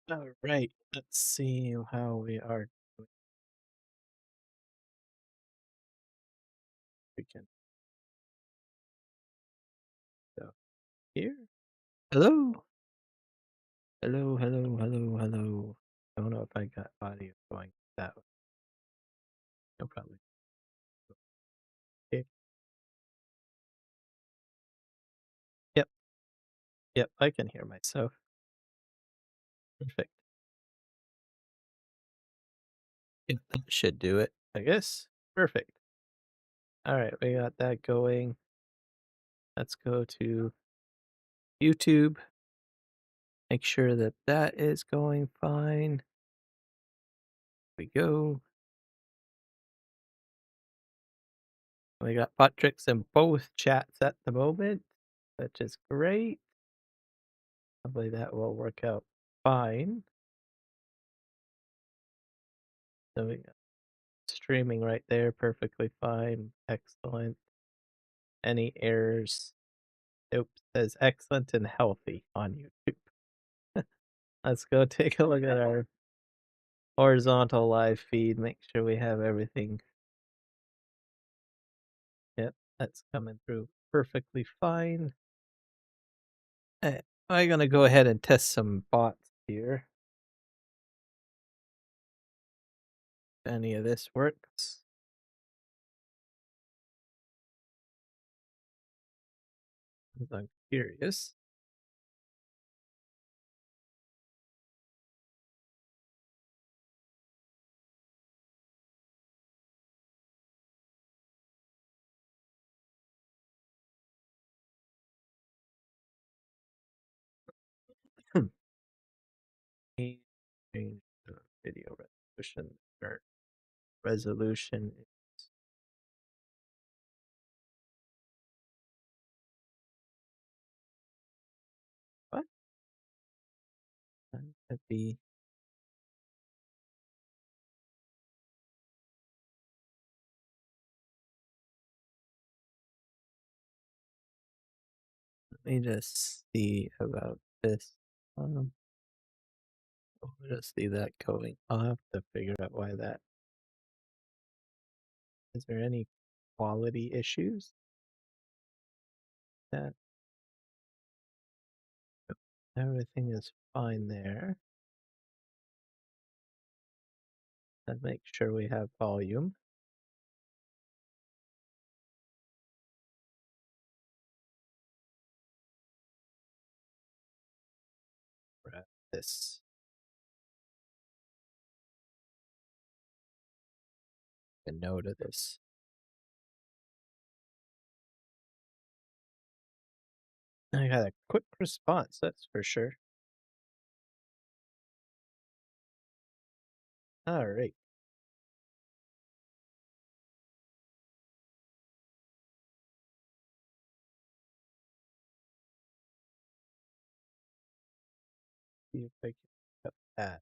All right, let's see how we are doing. We can go here. Hello, hello, hello, hello, hello. I don't know if I got audio going that way. No problem. Okay. Yep, yep, I can hear myself. Perfect. Yep, that should do it, I guess. Perfect. All right, we got that going. Let's go to YouTube. Make sure that that is going fine. We go. We got Patrick's in both chats at the moment, which is great. Hopefully that will work out fine. So we got streaming right there, perfectly fine. Excellent. Any errors? Nope. Says excellent and healthy on YouTube. Let's go take a look at our horizontal live feed. Make sure we have everything. Yep, that's coming through perfectly fine. I'm gonna go ahead and test some bots here. If any of this works. I'm curious. Change the video resolution or resolution is what? That'd be let me just see about this. Um, we'll just see that going. I'll have to figure out why that. Is there any quality issues? That everything is fine there. Let's make sure we have volume. We're at this. A note of this. I got a quick response, that's for sure. All right. See if I can cut that.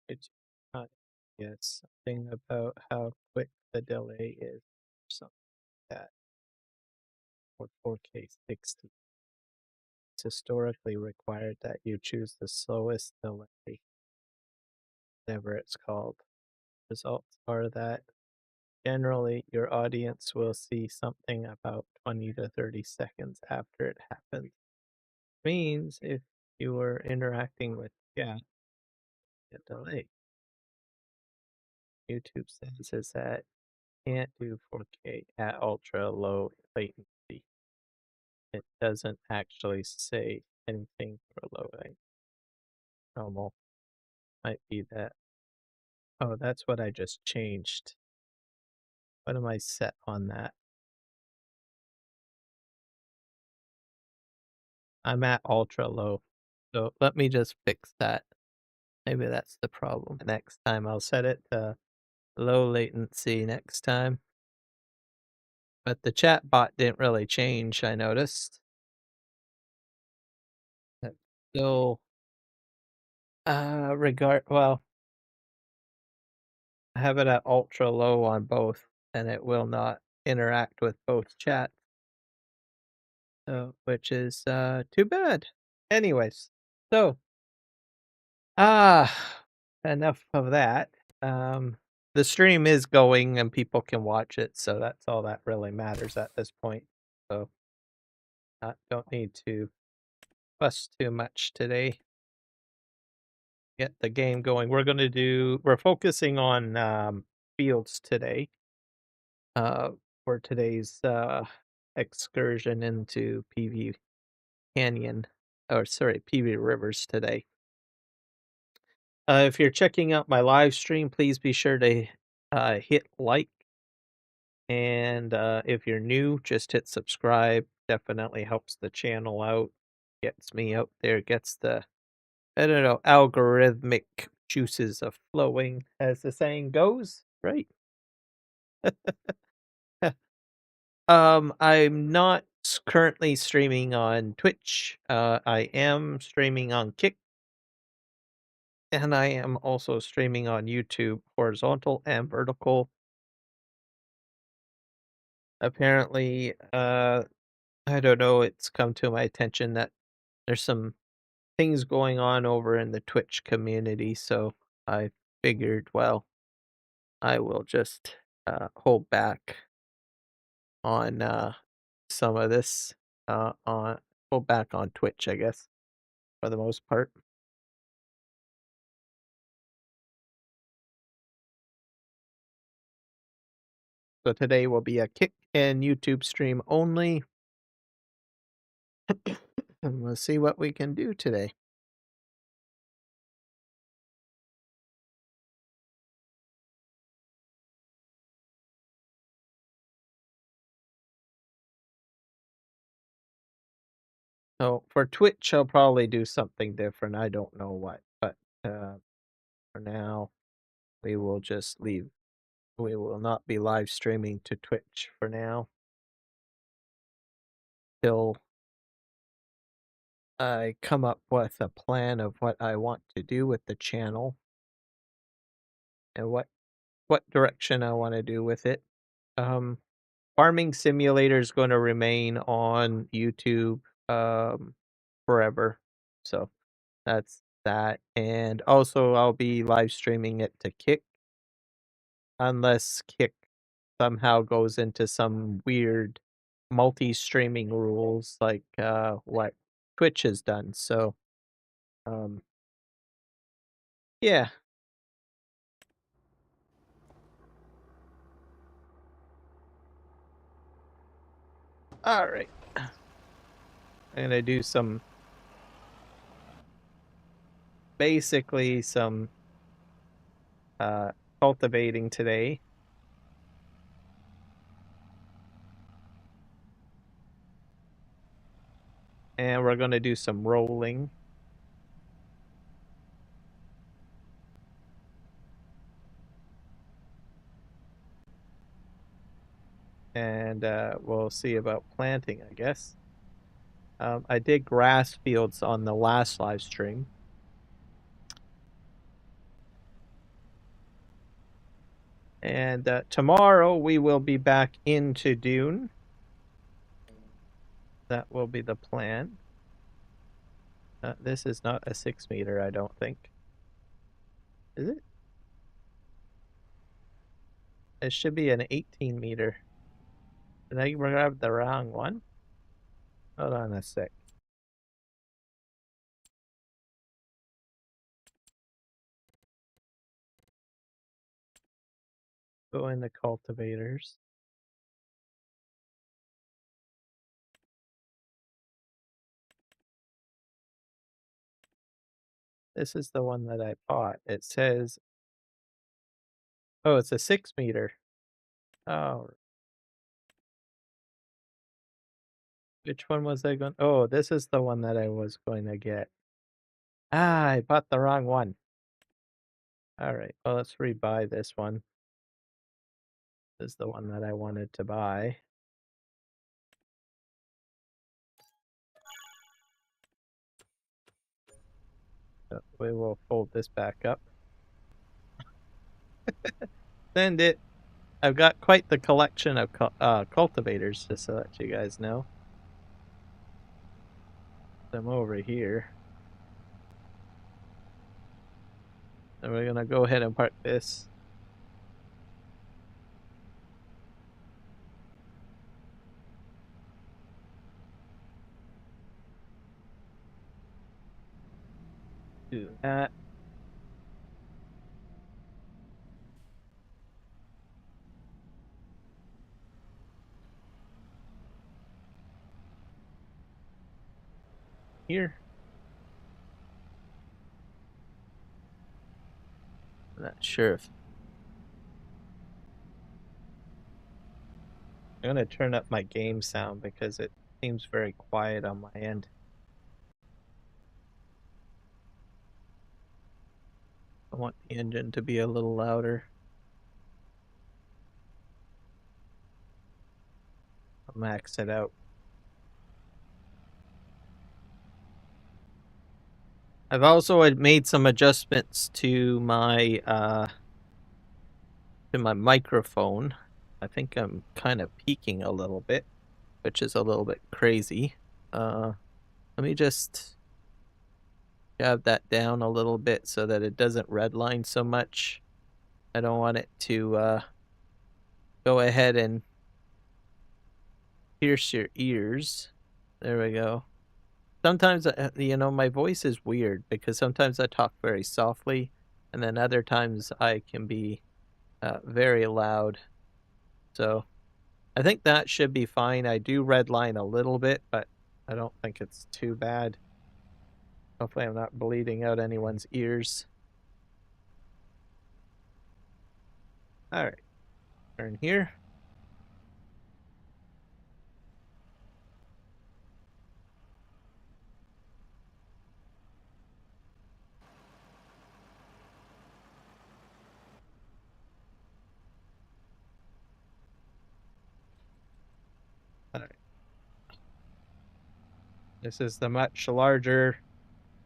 It's not yes, something about how quick the delay is, or something like that, or 4K 60. It's historically required that you choose the slowest delay, whatever it's called. Results are that generally your audience will see something about 20 to 30 seconds after it happens. Means if you were interacting with chat, a delay. YouTube says is that can't do 4K at ultra low latency. It doesn't actually say anything for low light. Normal might be that. Oh, that's what I just changed. What am I set on that? I'm at ultra low. So let me just fix that. Maybe that's the problem. Next time I'll set it to low latency next time. But the chat bot didn't really change, I noticed. It's still well, I have it at ultra low on both, and it will not interact with both chats. Which is too bad. Anyways, so enough of that. The stream is going and people can watch it, so that's all that really matters at this point. So don't need to fuss too much today. Get the game going. We're focusing on fields today. For today's excursion into PV Canyon, or sorry, PVRivers today. If you're checking out my live stream, please be sure to hit like. And if you're new, just hit subscribe. Definitely helps the channel out. Gets me out there, gets the, I don't know, algorithmic juices of flowing, as the saying goes, right? I'm not currently streaming on Twitch. I am streaming on Kick. And I am also streaming on YouTube, horizontal and vertical. Apparently, I don't know, it's come to my attention that there's some things going on over in the Twitch community, so I figured, well, I will just hold back on some of this, hold back on Twitch, I guess, for the most part. So today will be a Kick and YouTube stream only. And we'll see what we can do today. So for Twitch, I'll probably do something different. I don't know what, but for now, we will just leave. We will not be live streaming to Twitch for now till I come up with a plan of what I want to do with the channel and what direction I want to do with it. Farming Simulator is going to remain on YouTube forever. So that's that. And also I'll be live streaming it to Kick, unless Kick somehow goes into some weird multi-streaming rules like what Twitch has done. So yeah. All right. I'm gonna do basically some cultivating today. And we're gonna do some rolling. And we'll see about planting, I guess. I did grass fields on the last live stream. And tomorrow we will be back into Dune. That will be the plan. This is not a 6 meter, I don't think. Is it? It should be an 18 meter. Did I grab the wrong one? Hold on a sec. Go in the cultivators. This is the one that I bought. It says, oh, it's a 6 meter. Oh, which one was I going? Oh, this is the one that I was going to get. Ah, I bought the wrong one. All right, well, let's rebuy this one. This is the one that I wanted to buy. So we will fold this back up. Send it. I've got quite the collection of cultivators, just to let you guys know. Them over here. And we're gonna go ahead and park this. Do that. Here. I'm not sure if I'm gonna turn up my game sound because it seems very quiet on my end. I want the engine to be a little louder. I'll max it out. I've also made some adjustments to my microphone. I think I'm kind of peaking a little bit, which is a little bit crazy. Let me just jab that down a little bit so that it doesn't redline so much. I don't want it to go ahead and pierce your ears. There we go. Sometimes, my voice is weird because sometimes I talk very softly, and then other times I can be very loud. So I think that should be fine. I do redline a little bit, but I don't think it's too bad. Hopefully I'm not bleeding out anyone's ears. All right, turn here. All right. This is the much larger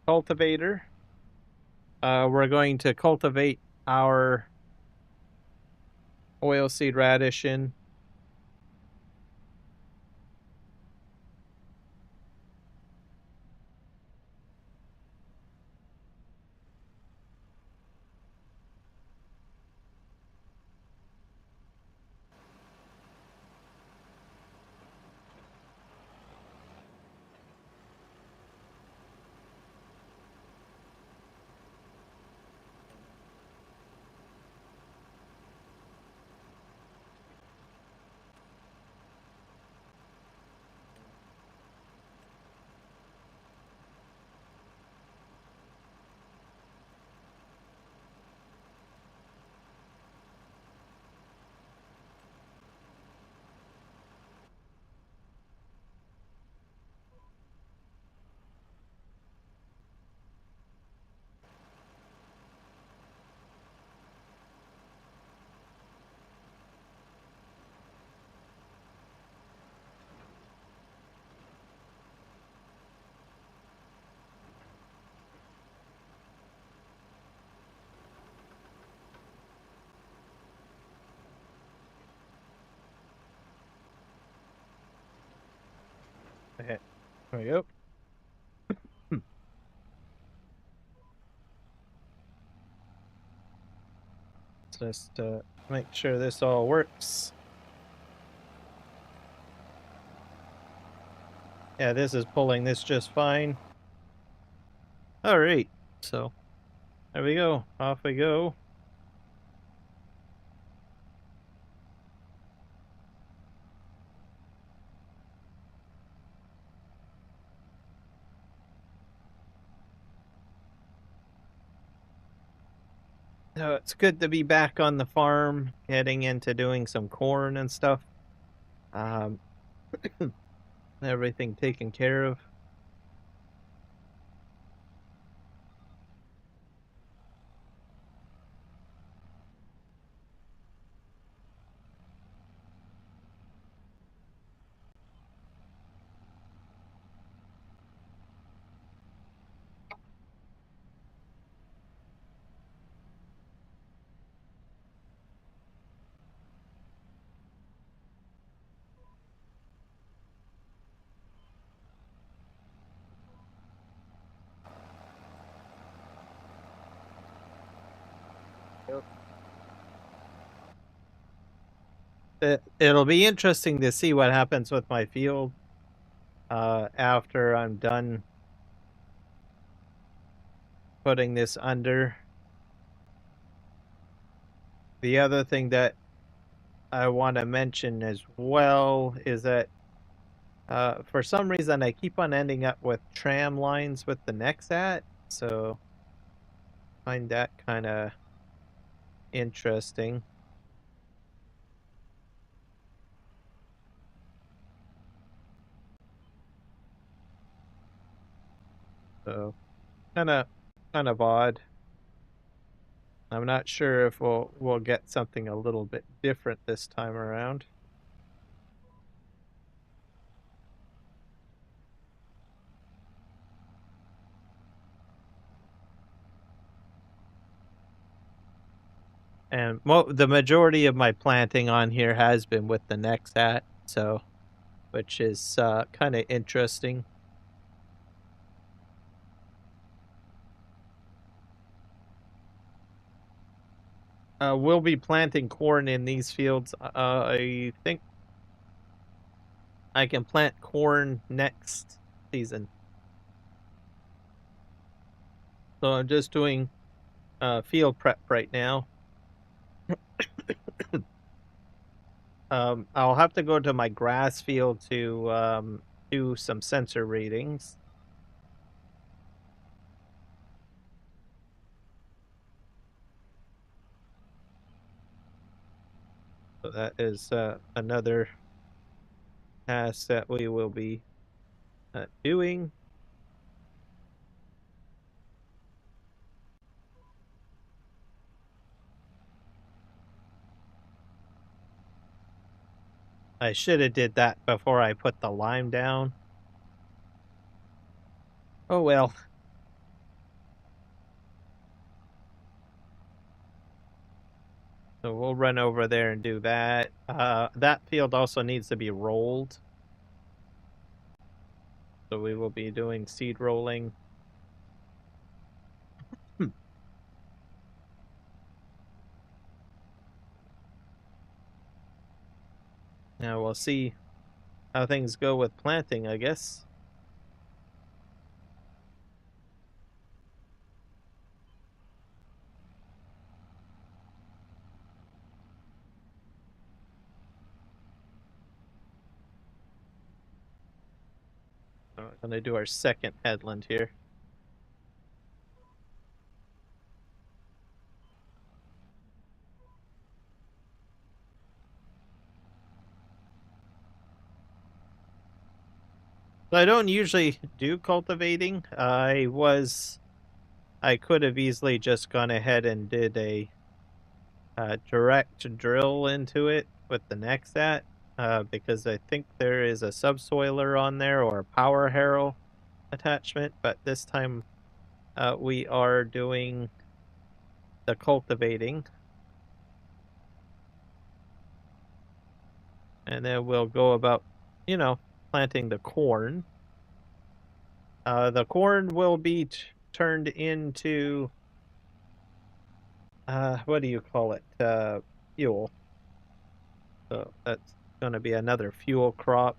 cultivator. We're going to cultivate our oilseed radish in. Okay, there we go. Just make sure this all works. Yeah, this is pulling this just fine. All right, so there we go. Off we go. So it's good to be back on the farm, getting into doing some corn and stuff. Um, everything taken care of. It'll be interesting to see what happens with my field after I'm done putting this under. The other thing that I want to mention as well is that for some reason I keep on ending up with tram lines with the necks at, so I find that kind of interesting. So kind of odd. I'm not sure if we'll get something a little bit different this time around. And the majority of my planting on here has been with the necks at, so which is kind of interesting. We'll be planting corn in these fields. I think I can plant corn next season. So I'm just doing field prep right now. I'll have to go to my grass field to do some sensor readings. So that is another task that we will be doing. I should have did that before I put the lime down. Oh well. So we'll run over there and do that. That field also needs to be rolled. So we will be doing seed rolling. Now we'll see how things go with planting, I guess. We're going to do our second headland here. So I don't usually do cultivating. I could have easily just gone ahead and did a direct drill into it with the next because I think there is a subsoiler on there or a power harrow attachment, but this time we are doing the cultivating. And then we'll go about, planting the corn. The corn will be turned into, what do you call it? Fuel. So that's going to be another fuel crop.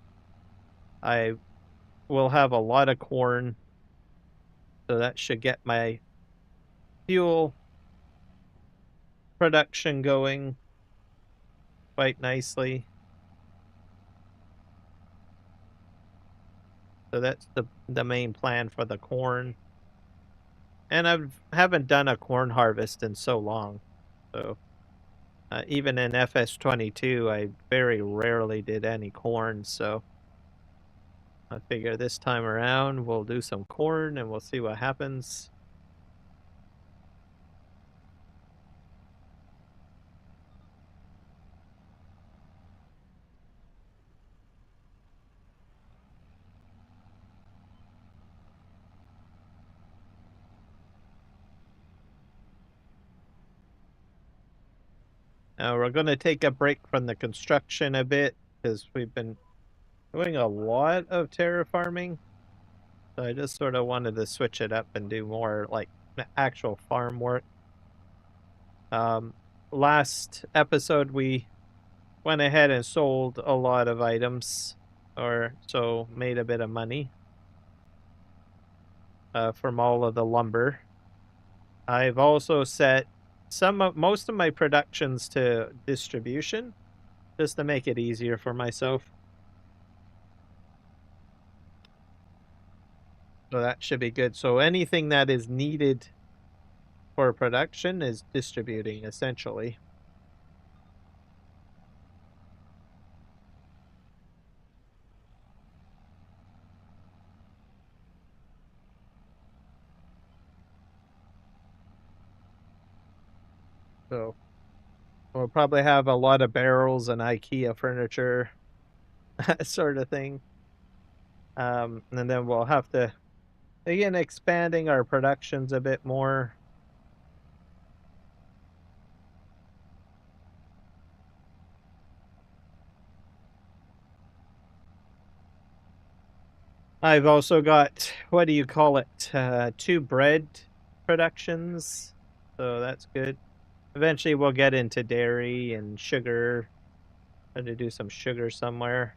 I will have a lot of corn, so that should get my fuel production going quite nicely. So that's the main plan for the corn. And haven't done a corn harvest in so long. So even in FS22, I very rarely did any corn. So I figure this time around we'll do some corn and we'll see what happens. We're going to take a break from the construction a bit because we've been doing a lot of terraforming. So I just sort of wanted to switch it up and do more like actual farm work. Last episode we went ahead and sold a lot of items, or so made a bit of money from all of the lumber. I've also set most of my productions to distribution just to make it easier for myself. So that should be good. So anything that is needed for production is distributing essentially. So we'll probably have a lot of barrels and IKEA furniture, sort of thing. And then we'll have to begin expanding our productions a bit more. I've also got, what do you call it, 2 bread productions, so that's good. Eventually we'll get into dairy and sugar. Try to do some sugar somewhere.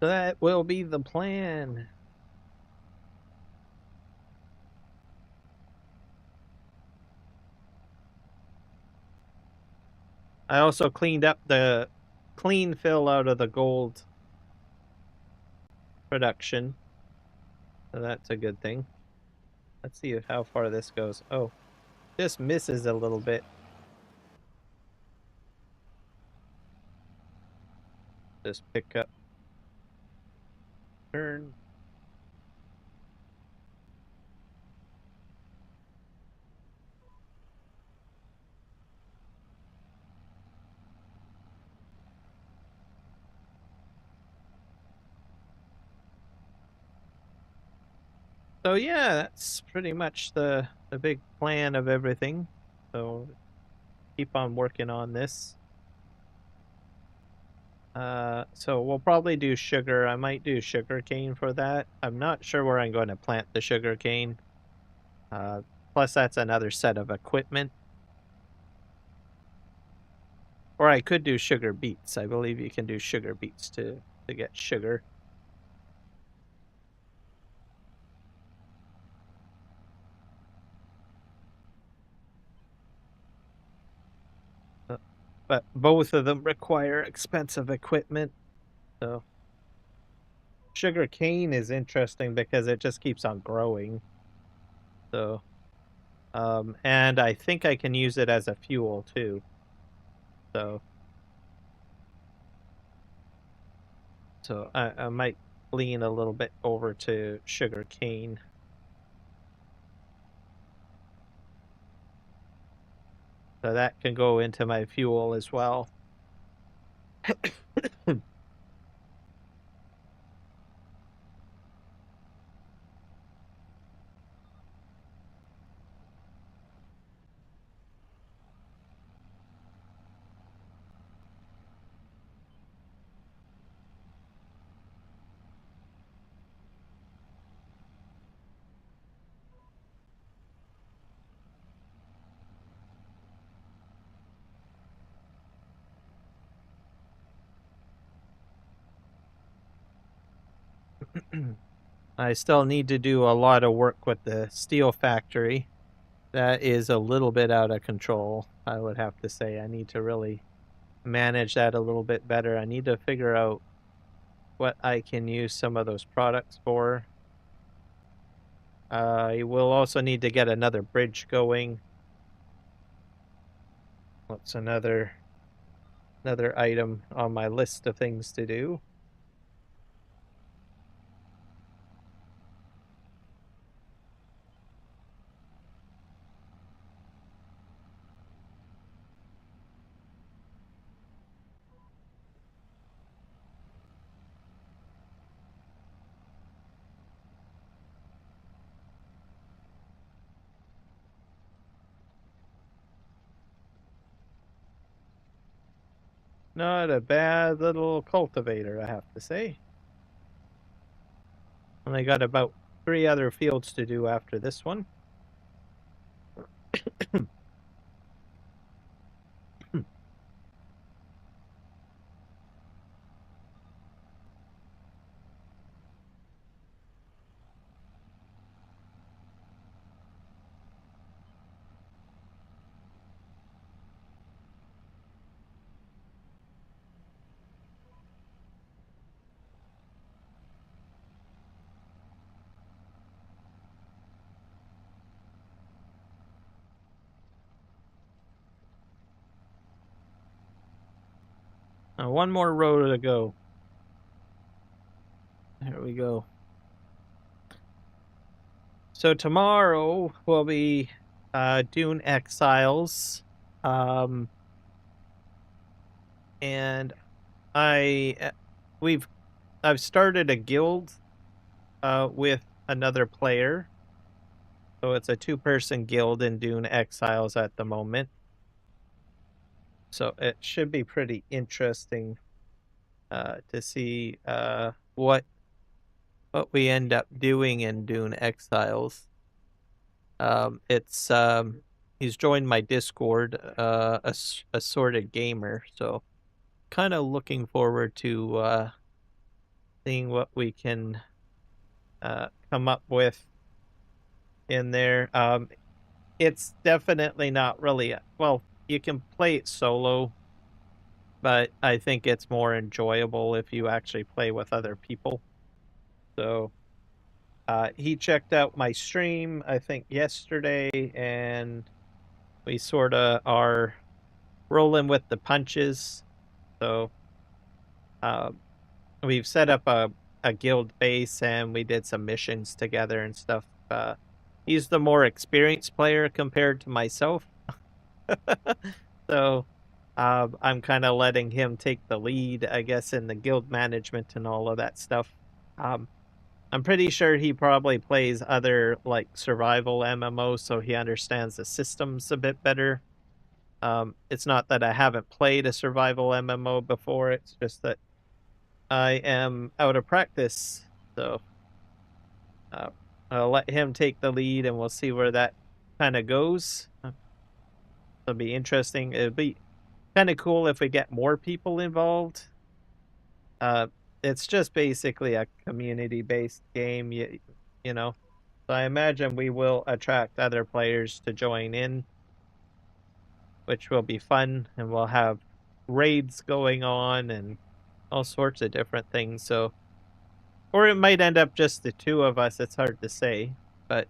So that will be the plan. I also cleaned up the clean fill out of the gold production. So that's a good thing. Let's see how far this goes. Oh, this misses a little bit. Just pick up. Turn. So yeah, that's pretty much the big plan of everything. So keep on working on this. So we'll probably do sugar. I might do sugar cane for that. I'm not sure where I'm going to plant the sugar cane. Plus that's another set of equipment. Or I could do sugar beets. I believe you can do sugar beets to get sugar. But both of them require expensive equipment. So sugar cane is interesting because it just keeps on growing. So and I think I can use it as a fuel too. So I might lean a little bit over to sugar cane. So that can go into my fuel as well. I still need to do a lot of work with the steel factory. That is a little bit out of control, I would have to say. I need to really manage that a little bit better. I need to figure out what I can use some of those products for. I will also need to get another bridge going. What's another item on my list of things to do? Not a bad little cultivator, I have to say. Only got about 3 other fields to do after this one. Now, one more row to go. There we go. So tomorrow will be Dune Exiles. And I've started a guild with another player. So it's a 2-person guild in Dune Exiles at the moment. So it should be pretty interesting to see what we end up doing in Dune Exiles. He's joined my Discord, Assorted Gamer, so kind of looking forward to seeing what we can come up with in there. It's definitely not really well, you can play it solo, but I think it's more enjoyable if you actually play with other people. So he checked out my stream, I think, yesterday, and we sort of are rolling with the punches. So we've set up a guild base, and we did some missions together and stuff. He's the more experienced player compared to myself. So I'm kind of letting him take the lead, I guess, in the guild management and all of that stuff. I'm pretty sure he probably plays other like survival MMOs, so he understands the systems a bit better. It's not that I haven't played a survival MMO before, it's just that I am out of practice. So I'll let him take the lead, and we'll see where that kind of goes. It'll be interesting. It'll be kind of cool if we get more people involved. It's just basically a community-based game, you know. So I imagine we will attract other players to join in, which will be fun, and we'll have raids going on and all sorts of different things. So, or it might end up just the 2 of us. It's hard to say, but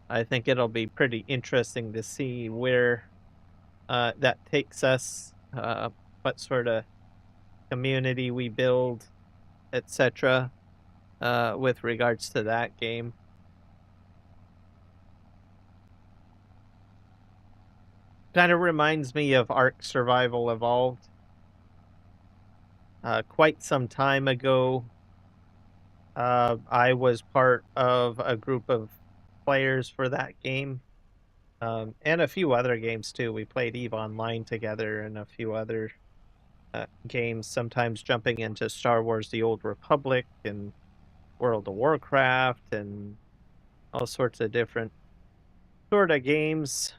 I think it'll be pretty interesting to see where that takes us, what sort of community we build, etc. With regards to that game. Kind of reminds me of Ark Survival Evolved. Quite some time ago, I was part of a group of players for that game, and a few other games too. We played EVE Online together and a few other games, sometimes jumping into Star Wars The Old Republic and World of Warcraft and all sorts of different sort of games.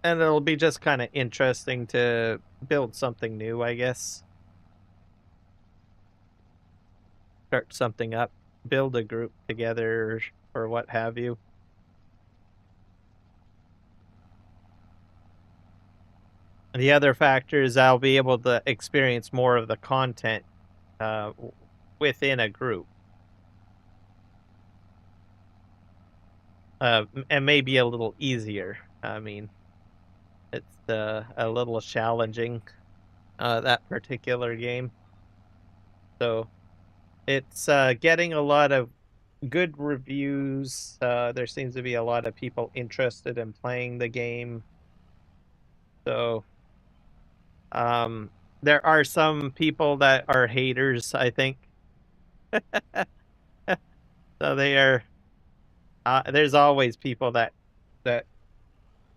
And it'll be just kind of interesting to build something new, I guess. Start something up, build a group together, or what have you. And the other factor is I'll be able to experience more of the content within a group. And maybe a little easier. I mean, it's a little challenging, that particular game. So it's getting a lot of good reviews. There seems to be a lot of people interested in playing the game. So there are some people that are haters, I think. So they are there's always people that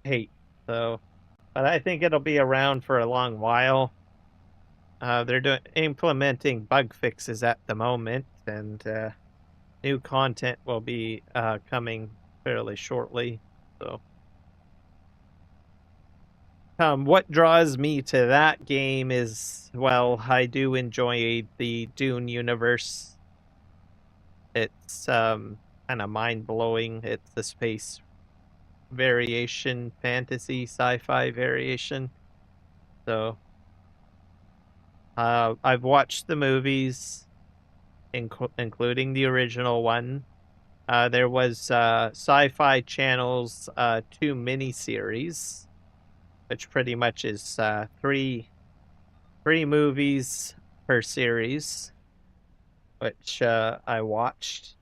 hate. So but I think it'll be around for a long while. They're implementing bug fixes at the moment, and new content will be coming fairly shortly. So, what draws me to that game is, well, I do enjoy the Dune universe. It's kind of mind blowing. It's the space variation, fantasy, sci-fi variation. So, I've watched the movies, including the original one. There was Sci-Fi Channel's 2 miniseries, which pretty much is three movies per series, which I watched.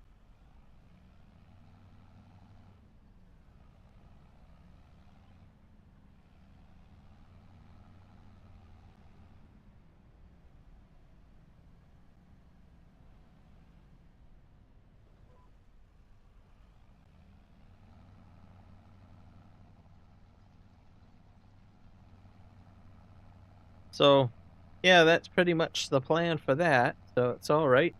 So, yeah, that's pretty much the plan for that. So it's all right.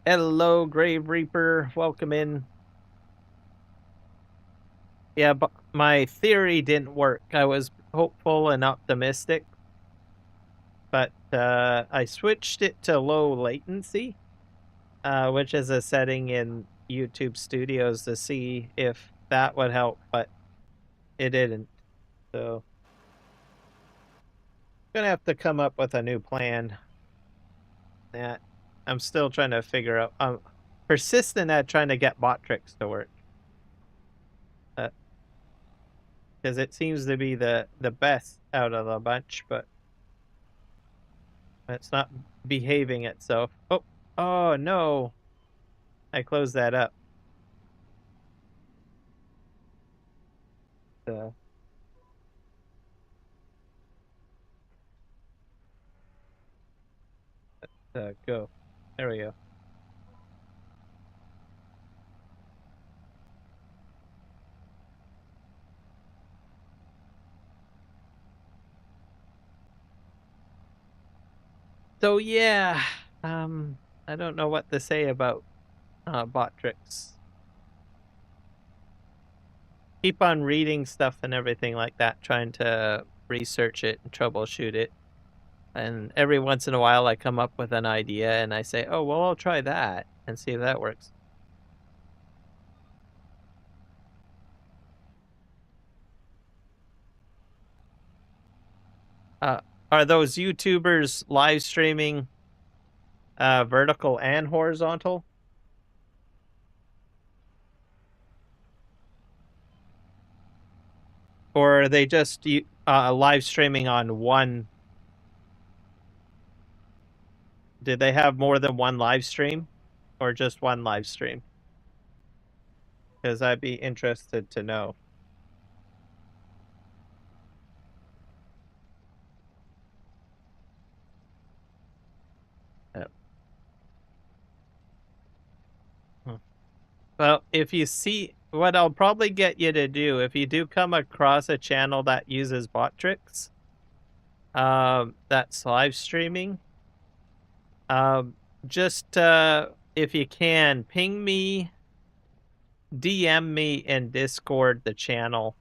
Hello, Grave Reaper. Welcome in. Yeah, but my theory didn't work. I was hopeful and optimistic, but I switched it to low latency, which is a setting in YouTube Studios, to see if that would help, but it didn't. So gonna have to come up with a new plan. That I'm still trying to figure out. I'm persistent at trying to get bot tricks to work, because it seems to be the best out of the bunch, but it's not behaving itself. Oh no! I closed that up. Uh, go. There we go. So yeah, I don't know what to say about bot tricks. Keep on reading stuff and everything like that, trying to research it and troubleshoot it. And every once in a while, I come up with an idea and I say, "Oh, well, I'll try that and see if that works." Are those YouTubers live streaming vertical and horizontal? Or are they just live streaming on one? Did they have more than one live stream, or just one live stream? Because I'd be interested to know. Well, if you see, what I'll probably get you to do, if you do come across a channel that uses bot tricks, that's live streaming, just if you can, ping me DM me in Discord the channel.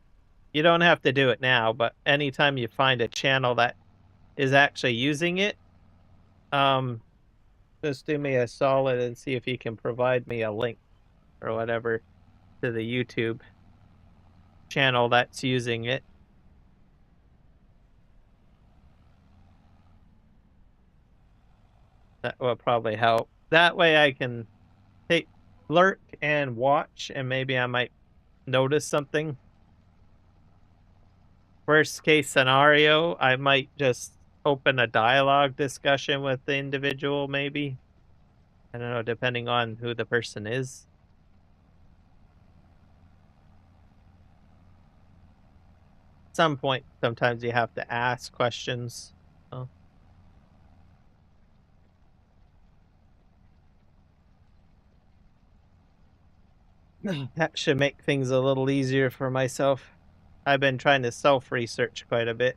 You don't have to do it now, but anytime you find a channel that is actually using it, just do me a solid and see if you can provide me a link or whatever to the YouTube channel that's using it. That will probably help. That way I can lurk and watch, and maybe I might notice something. Worst case scenario, I might just open a dialogue discussion with the individual, maybe. I don't know, depending on who the person is. At some point, sometimes you have to ask questions. So. That should make things a little easier for myself. I've been trying to self-research quite a bit.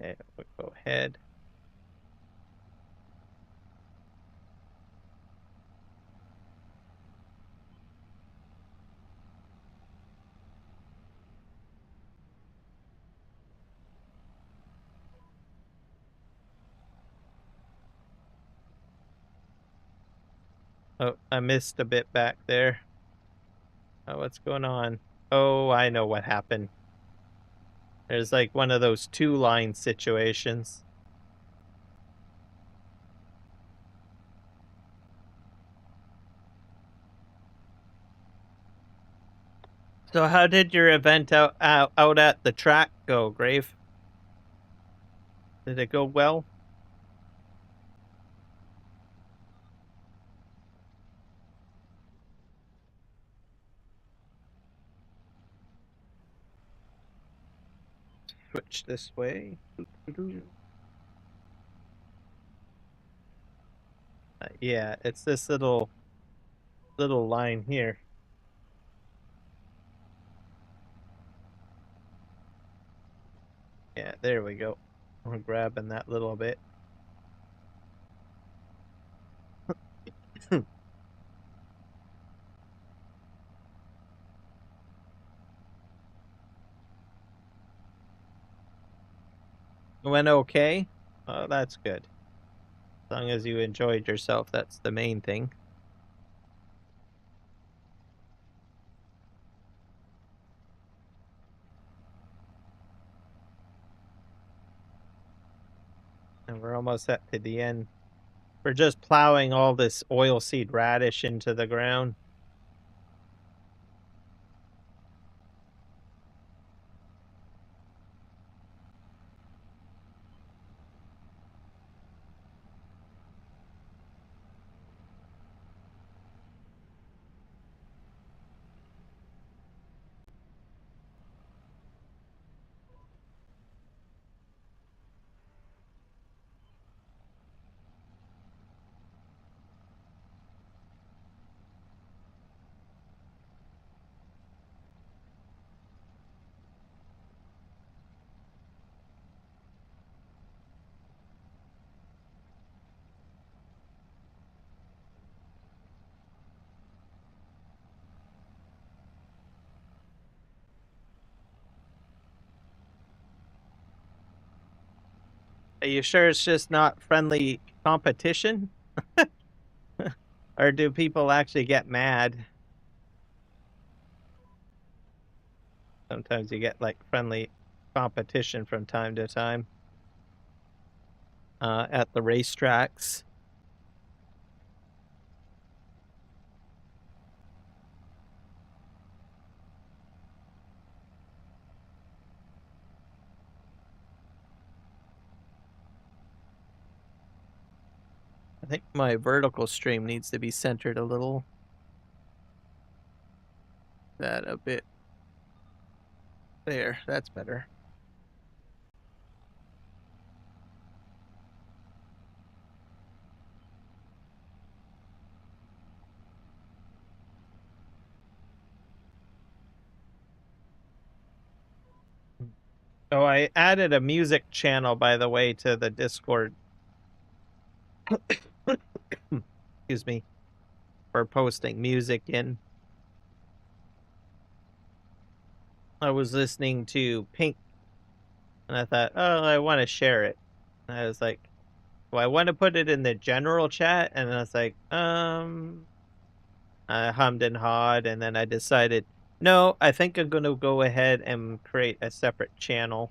Okay, we'll go ahead. Oh, I missed a bit back there. Oh, what's going on? Oh, I know what happened. There's like one of those two-line situations. So how did your event out at the track go, Grave? Did it go well? Switch this way. Yeah, it's this little line here. Yeah, there we go. We're grabbing that little bit. Went okay? Oh, that's good. As long as you enjoyed yourself, that's the main thing. And we're almost at to the end. We're just plowing all this oilseed radish into the ground. Are you sure it's just not friendly competition? Or do people actually get mad? Sometimes you get like friendly competition from time to time at the racetracks. I think my vertical stream needs to be centered a little. That a bit. There, that's better. Oh, I added a music channel, by the way, to the Discord. Excuse me. for posting music in. I was listening to Pink, and I thought, oh, I want to share it. And I was like, do I want to put it in the general chat? And I was like, I hummed and hawed, and then I decided, no, I think I'm going to go ahead and create a separate channel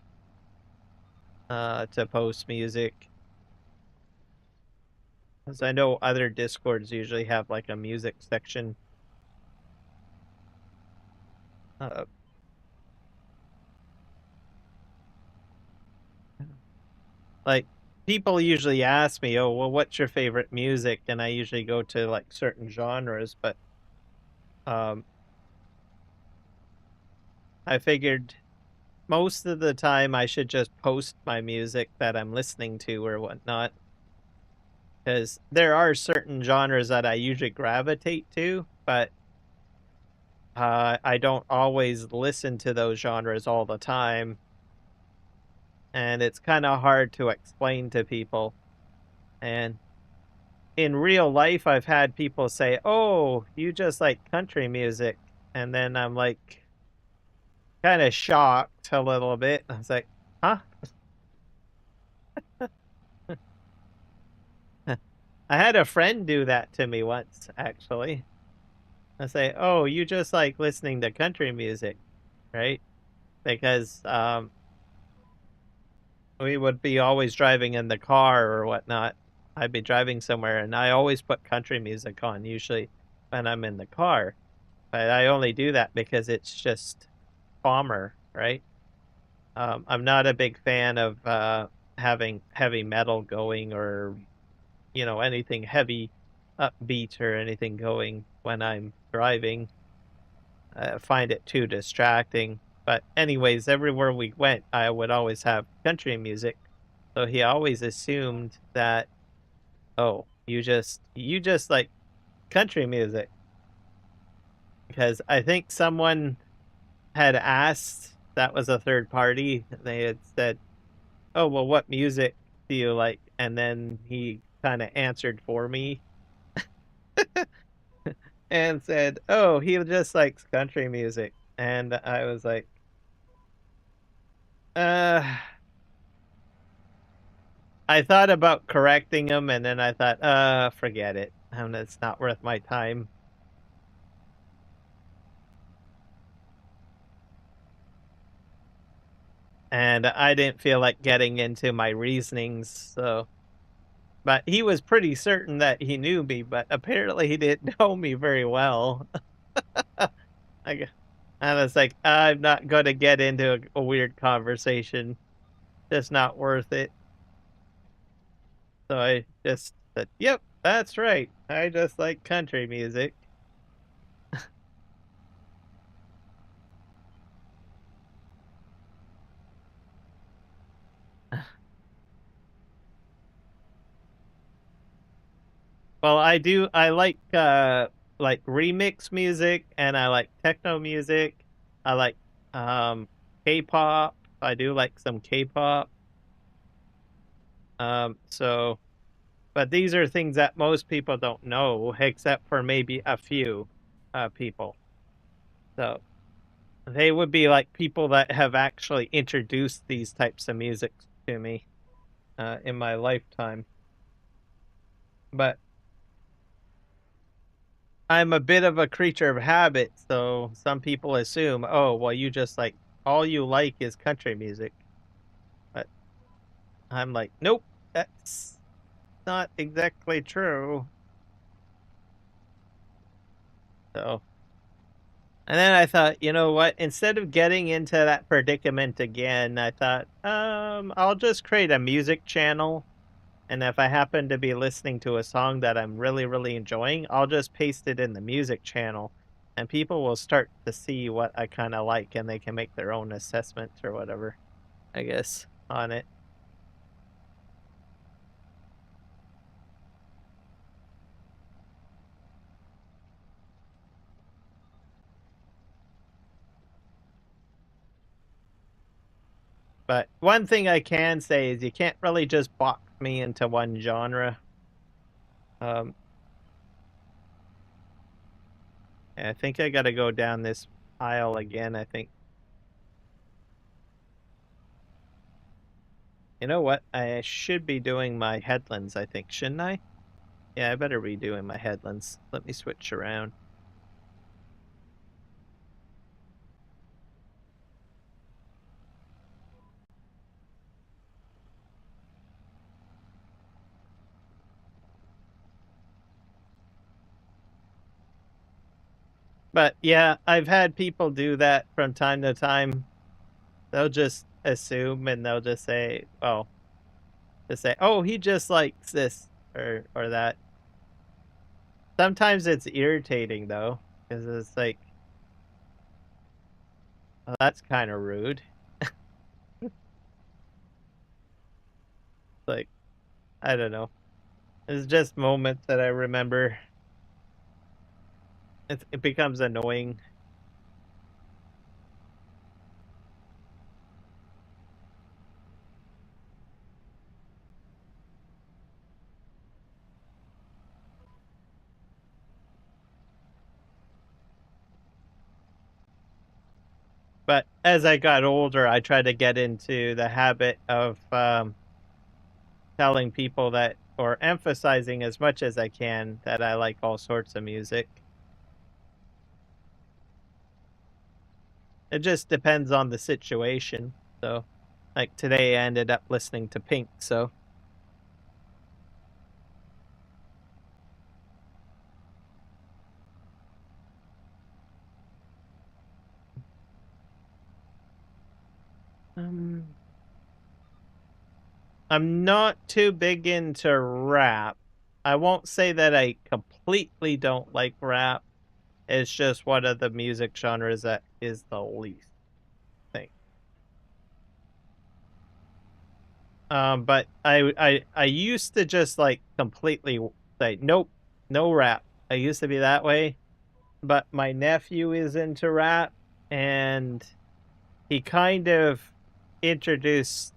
to post music. Because I know other Discords usually have like a music section. Like, people usually ask me, oh, well, what's your favorite music? And I usually go to like certain genres, but I figured most of the time I should just post my music that I'm listening to or whatnot. Because there are certain genres that I usually gravitate to, but I don't always listen to those genres all the time. And it's kind of hard to explain to people. And in real life, I've had people say, oh, you just like country music. And then I'm like, kind of shocked a little bit. I was like, huh? I had a friend do that to me once, actually. I say, oh, you just like listening to country music, right? Because we would be always driving in the car or whatnot. I'd be driving somewhere, and I always put country music on, usually when I'm in the car. But I only do that because it's just calmer, right? I'm not a big fan of having heavy metal going or, anything heavy, upbeat or anything going when I'm driving. I find it too distracting. But anyways, everywhere we went, I would always have country music. So he always assumed that, oh, you just like country music. Because I think someone had asked, that was a third party, they had said, oh, well, what music do you like? And then he kind of answered for me and said, oh, he just likes country music. And I was like, I thought about correcting him, and then I thought, forget it. It's not worth my time. And I didn't feel like getting into my reasonings, so. But he was pretty certain that he knew me, but apparently he didn't know me very well. I was like, I'm not going to get into a weird conversation. Just not worth it. So I just said, yep, that's right. I just like country music. Well, I like remix music, and I like techno music. I like K-pop. I do like some K-pop. So but these are things that most people don't know, except for maybe a few people. So they would be like people that have actually introduced these types of music to me in my lifetime. But I'm a bit of a creature of habit, so some people assume, oh, well, you just like, all you like is country music. But I'm like, nope, that's not exactly true. So, and then I thought, you know what? Instead of getting into that predicament again, I thought, I'll just create a music channel. And if I happen to be listening to a song that I'm really, really enjoying, I'll just paste it in the music channel. And people will start to see what I kind of like, and they can make their own assessments or whatever, I guess, on it. But one thing I can say is you can't really just box me into one genre. Um, I think I gotta go down this aisle again, I think. You know what? I should be doing my headlands, I think, shouldn't I? Yeah, I better be doing my headlands. Let me switch around. But yeah, I've had people do that from time to time. They'll just assume and they'll just say, well, to say, oh, he just likes this or that. Sometimes it's irritating though, because it's like, well, that's kind of rude. Like, I don't know. It's just moments that I remember. It becomes annoying. But as I got older, I tried to get into the habit of telling people that, or emphasizing as much as I can, that I like all sorts of music. It just depends on the situation. So, like today, I ended up listening to Pink. So, um, I'm not too big into rap. I won't say that I completely don't like rap. It's just one of the music genres that is the least thing. But I used to just like completely say nope, no rap. I used to be that way, but my nephew is into rap, and he kind of introduced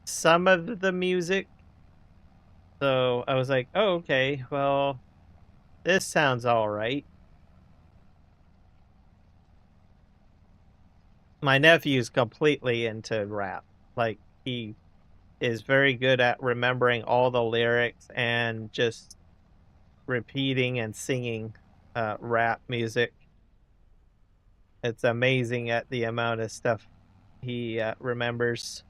some of the music. So I was like, oh, okay, well, this sounds all right. My nephew's completely into rap. Like, he is very good at remembering all the lyrics and just repeating and singing rap music. It's amazing at the amount of stuff he remembers.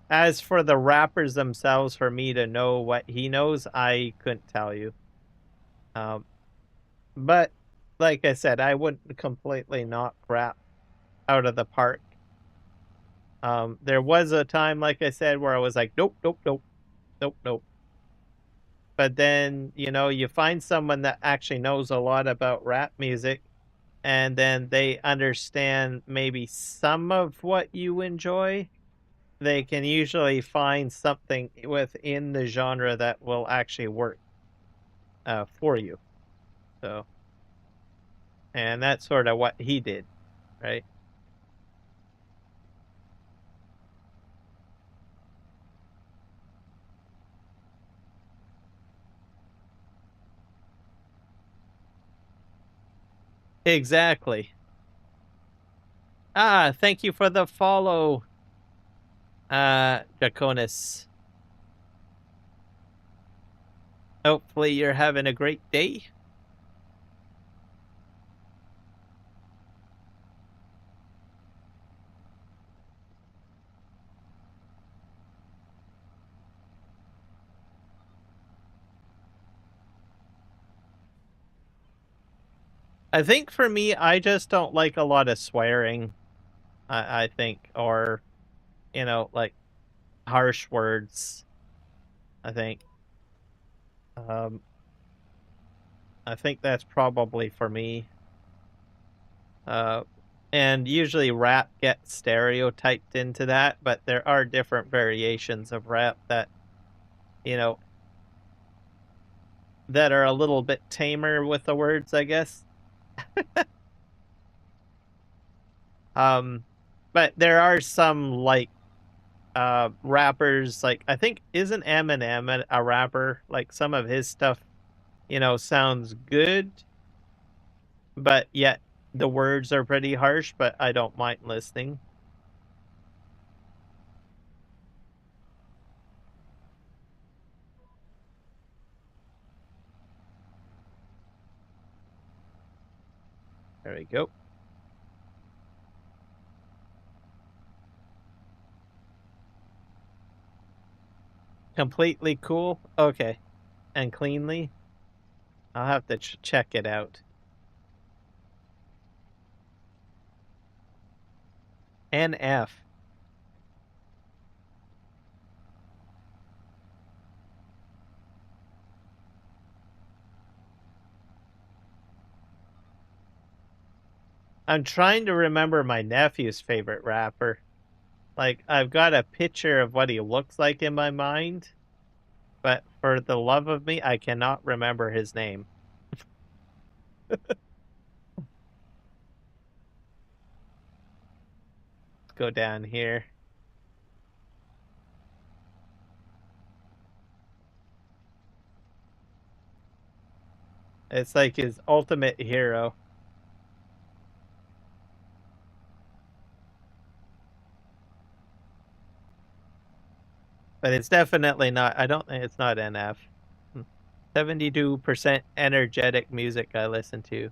As for the rappers themselves, for me to know what he knows, I couldn't tell you. Um, but like I said, I wouldn't completely knock rap out of the park. There was a time, like I said, where I was like, nope, nope, nope, nope, nope. But then, you find someone that actually knows a lot about rap music, and then they understand maybe some of what you enjoy. They can usually find something within the genre that will actually work for you. So, and that's sort of what he did, right? Exactly. Ah, thank you for the follow, Draconis. Hopefully you're having a great day. I think for me, I just don't like a lot of swearing. I think, or like harsh words. I think. Um, I think that's probably for me. Uh, and usually rap gets stereotyped into that, but there are different variations of rap that, you know, that are a little bit tamer with the words, I guess. But there are some like rappers, like I think isn't Eminem a rapper? Like some of his stuff you know, sounds good, but yet the words are pretty harsh, but I don't mind listening. There we go. Completely cool. Okay. And cleanly. I'll have to check it out. NF. I'm trying to remember my nephew's favorite rapper. Like, I've got a picture of what he looks like in my mind, but for the love of me, I cannot remember his name. Let's go down here. It's like his ultimate hero. But it's definitely not, I don't think it's not NF. 72% energetic music I listen to.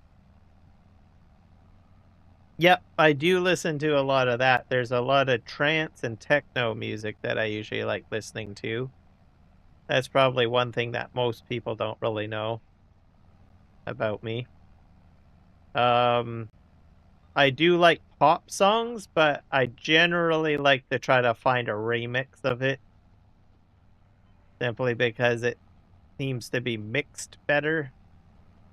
Yep, I do listen to a lot of that. There's a lot of trance and techno music that I usually like listening to. That's probably one thing that most people don't really know about me. I do like pop songs, but I generally like to try to find a remix of it simply because it seems to be mixed better.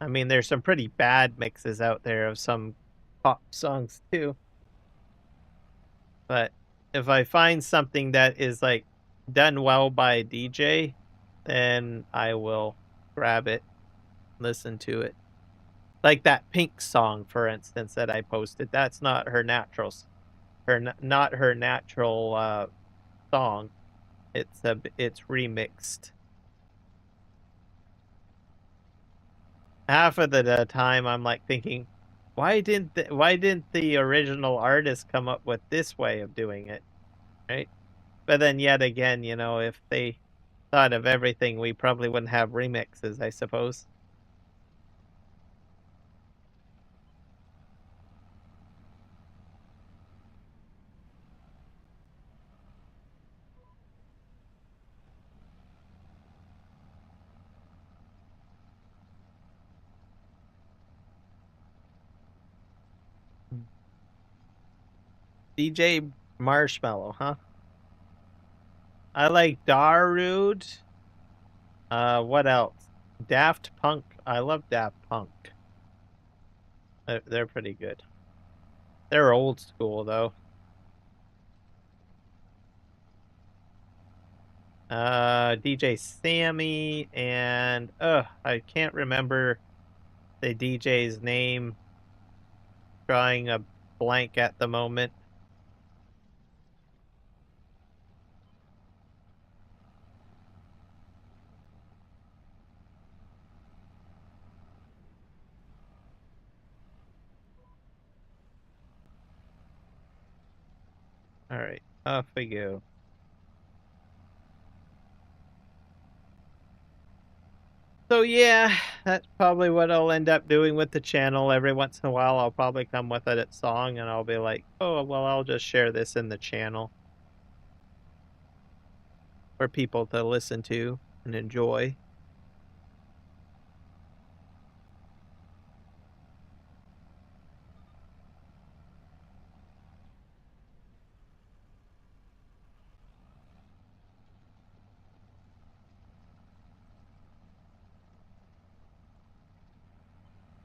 I mean, there's some pretty bad mixes out there of some pop songs too. But if I find something that is like done well by a DJ, then I will grab it, listen to it. Like that Pink song, for instance, that I posted. That's not her natural, not her natural song. It's remixed. Half of the time, I'm like thinking, why didn't the original artist come up with this way of doing it, right? But then yet again, you know, if they thought of everything, we probably wouldn't have remixes, I suppose. DJ Marshmallow, huh? I like Darude. What else? Daft Punk. I love Daft Punk. They're pretty good. They're old school though. DJ Sammy and I can't remember the DJ's name. Drawing a blank at the moment. All right, off we go. So yeah, that's probably what I'll end up doing with the channel. Every once in a while, I'll probably come with a song, and I'll be like, "Oh, well, I'll just share this in the channel for people to listen to and enjoy."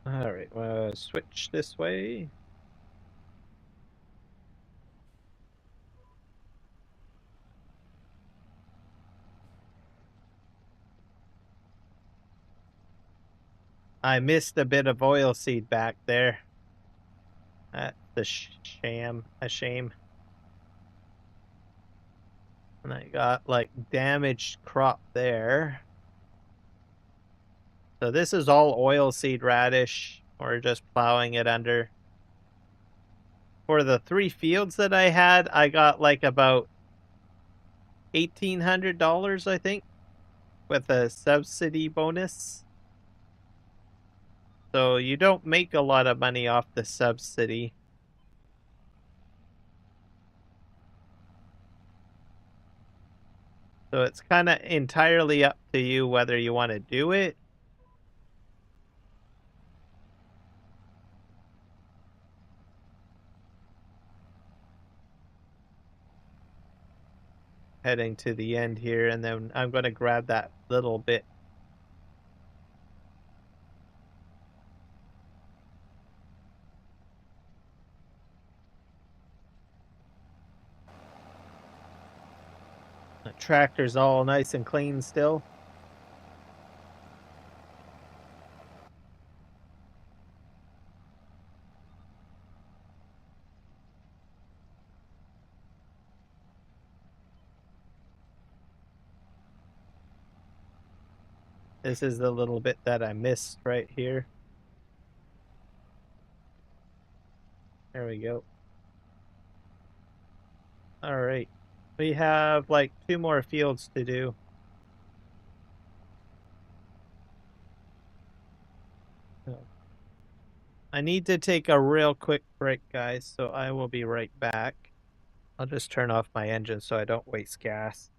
All right, switch this way. I missed a bit of oil seed back there. That's a shame. And I got like damaged crop there. So this is all oilseed radish. We're just plowing it under. For the 3 fields that I had, I got like about $1,800, I think, with a subsidy bonus. So you don't make a lot of money off the subsidy. So it's kind of entirely up to you whether you want to do it. Heading to the end here, and then I'm going to grab that little bit. The tractor's all nice and clean still. This is the little bit that I missed right here. There we go. All right. We have like 2 more fields to do. I need to take a real quick break, guys, so I will be right back. I'll just turn off my engine so I don't waste gas.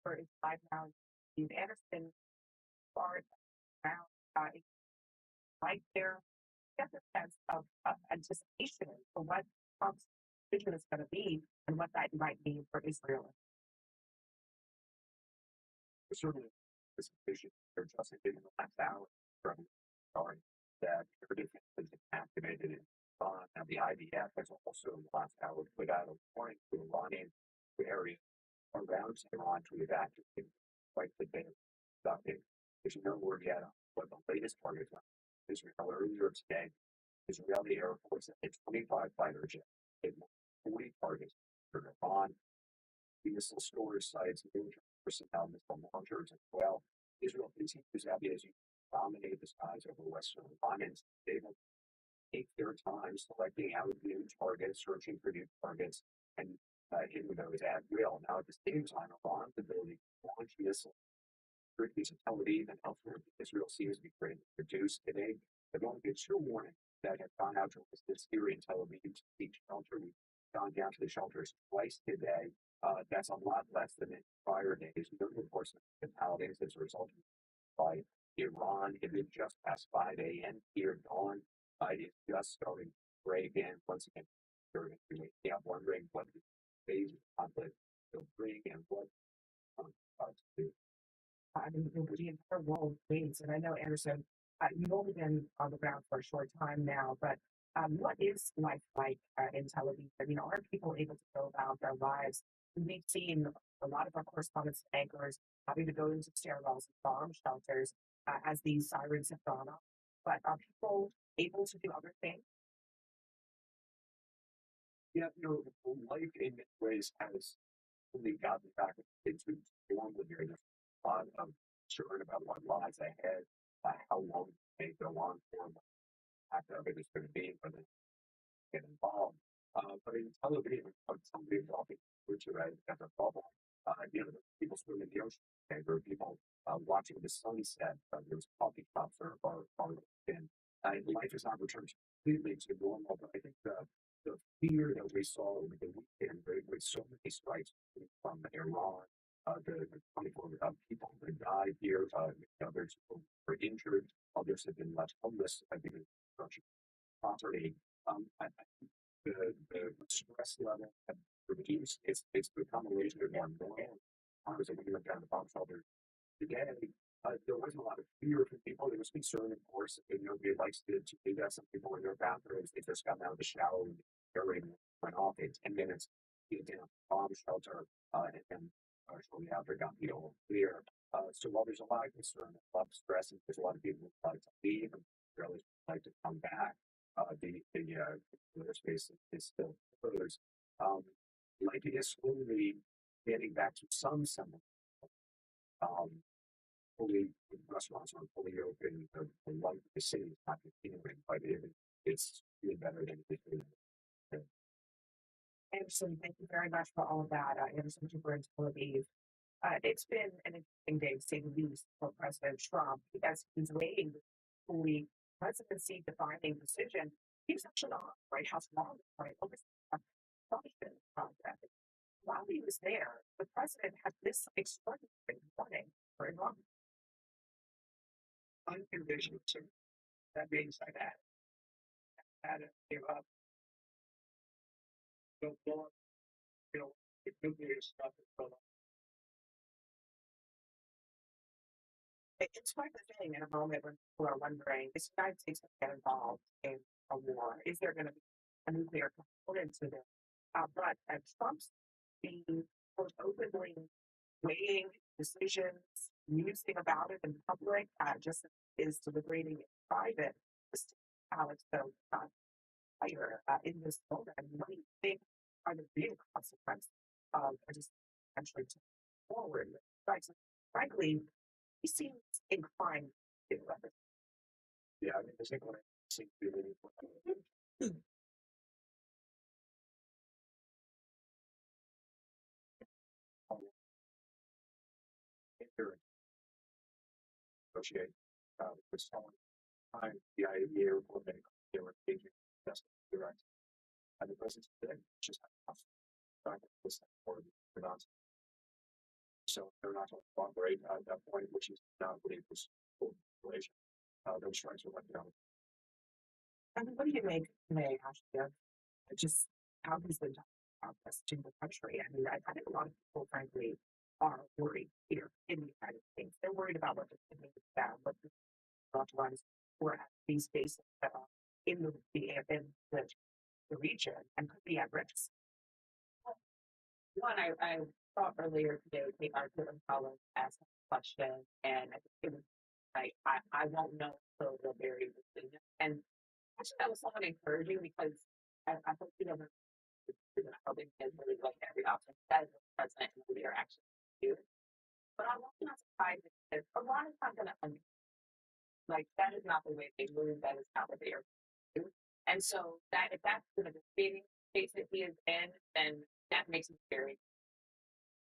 for is 5 pounds. Steve Anderson, far around, right there, get the sense of anticipation for what Trump's vision is going to be and what that might mean for Israel. Certainly, anticipation they're just in the last hour from starting that defense has been activated in Iran. Now, the IDF has also in the last hour put out a warning to Iranian areas around Tehran to evacuate quite the day conducting. There's no word yet on what the latest targets are. Israel earlier today, Israeli Air Force had 25 fighter jets, hit 40 targets for Iran, missile storage sites, military personnel, missile launchers as well. Israel continues to dominate the skies over Western Lebanon. They will take their time selecting out new targets, searching for new targets, and hitting those at will. Now, at the same time, Iran's ability to launch missiles in Tel Aviv and elsewhere, Israel seems to be greatly reduced today. There have only been 2 warnings that have gone out to this here in Tel Aviv to seek shelter. We've gone down to the shelters twice today. That's a lot less than in prior days. No reports of fatalities as a result by Iran. It is just past 5 a.m. here dawn. It is just starting to break in. Once again, you're going to be waking up wondering what the phase of conflict will bring and what to do. I mean, the entire world waits, and I know, Anderson, you've only been on the ground for a short time now, but what is life like in Tel Aviv? I mean, are people able to go about their lives? We've seen a lot of our correspondents and anchors having to go into stairwells and bomb shelters as these sirens have gone off. But are people able to do other things? Yeah, life in many ways has only gotten back into normal here. There's a lot of concern about what lies ahead, how long it may go on for, what after of it is going to be for them to get involved. But in Tel Aviv, somebody walking through to as a bubble, people swimming in the ocean. Okay? There are people watching the sunset. There's coffee shops are in. Life is not returned completely to normal, but I think the fear that we saw over the weekend with so many strikes from Iran, the 24 people that died here, others were injured, others have been left homeless because of destruction of property. I think the stress level has reduced. It's become a little bit more normal. I was able to go down the bomb shelter today. There wasn't a lot of fear from people. There was concern, of course, and nobody likes to do that. Some people in their bathrooms, they just got out of the shower and the air rating went off in 10 minutes. Get down bomb shelter, and then shortly after got the all clear. So while there's a lot of concern, a lot of stress, and there's a lot of people who like to leave and really like to come back, the airspace is still closed. Like it is slowly getting back to some semblance. Um, fully restaurants aren't fully open. The life of the city is not continuing, but it's really better than it is. Anderson, thank you very much for all of that. Anderson Cooper in Tel Aviv. It's been an interesting day, to say the least, for President Trump as he's weighing the fully presidency defining decision. He was actually on the White House long right over the project. While he was there, the president had this extraordinary warning for Iran. Unconditional. So that means I had to give up. The war, the nuclear stuff is going on. It's quite the thing in a moment when people are wondering, is the United States going to get involved in a war? Is there going to be a nuclear component to this? But Trump's being openly weighing decisions, musing about it in public, just is deliberating in private. Just Alex, though, higher in this moment. What do you think are the big consequences of just potentially forward? Right. So, frankly, he seems inclined to weapons. Yeah, I mean, the second one seems to be really important. Negotiate with someone. The idea of they were taking that's direct. And the president today just had to for so they're not going to cooperate at that point, which is not really this situation. Those strikes are let down. And what do you make today, Ashley, of just how he's been talking about this to the country? I mean, I think a lot of people, frankly, are worried here in the United States. They're worried about what this can mean for them, what the loved ones who are at these spaces in the region and could be at risk. One, I thought earlier today would take our Kiram colleague ask a question, and I think it was like I won't know until the very decision. And actually, that was somewhat encouraging because I hope you know the helping kids really look at every option that is the president and the leader actually do. But I'm also not surprised because a lot is not going to like that is not the way they move. That is not what they are doing. And so that if that's the debating space that he is in, then that makes me very.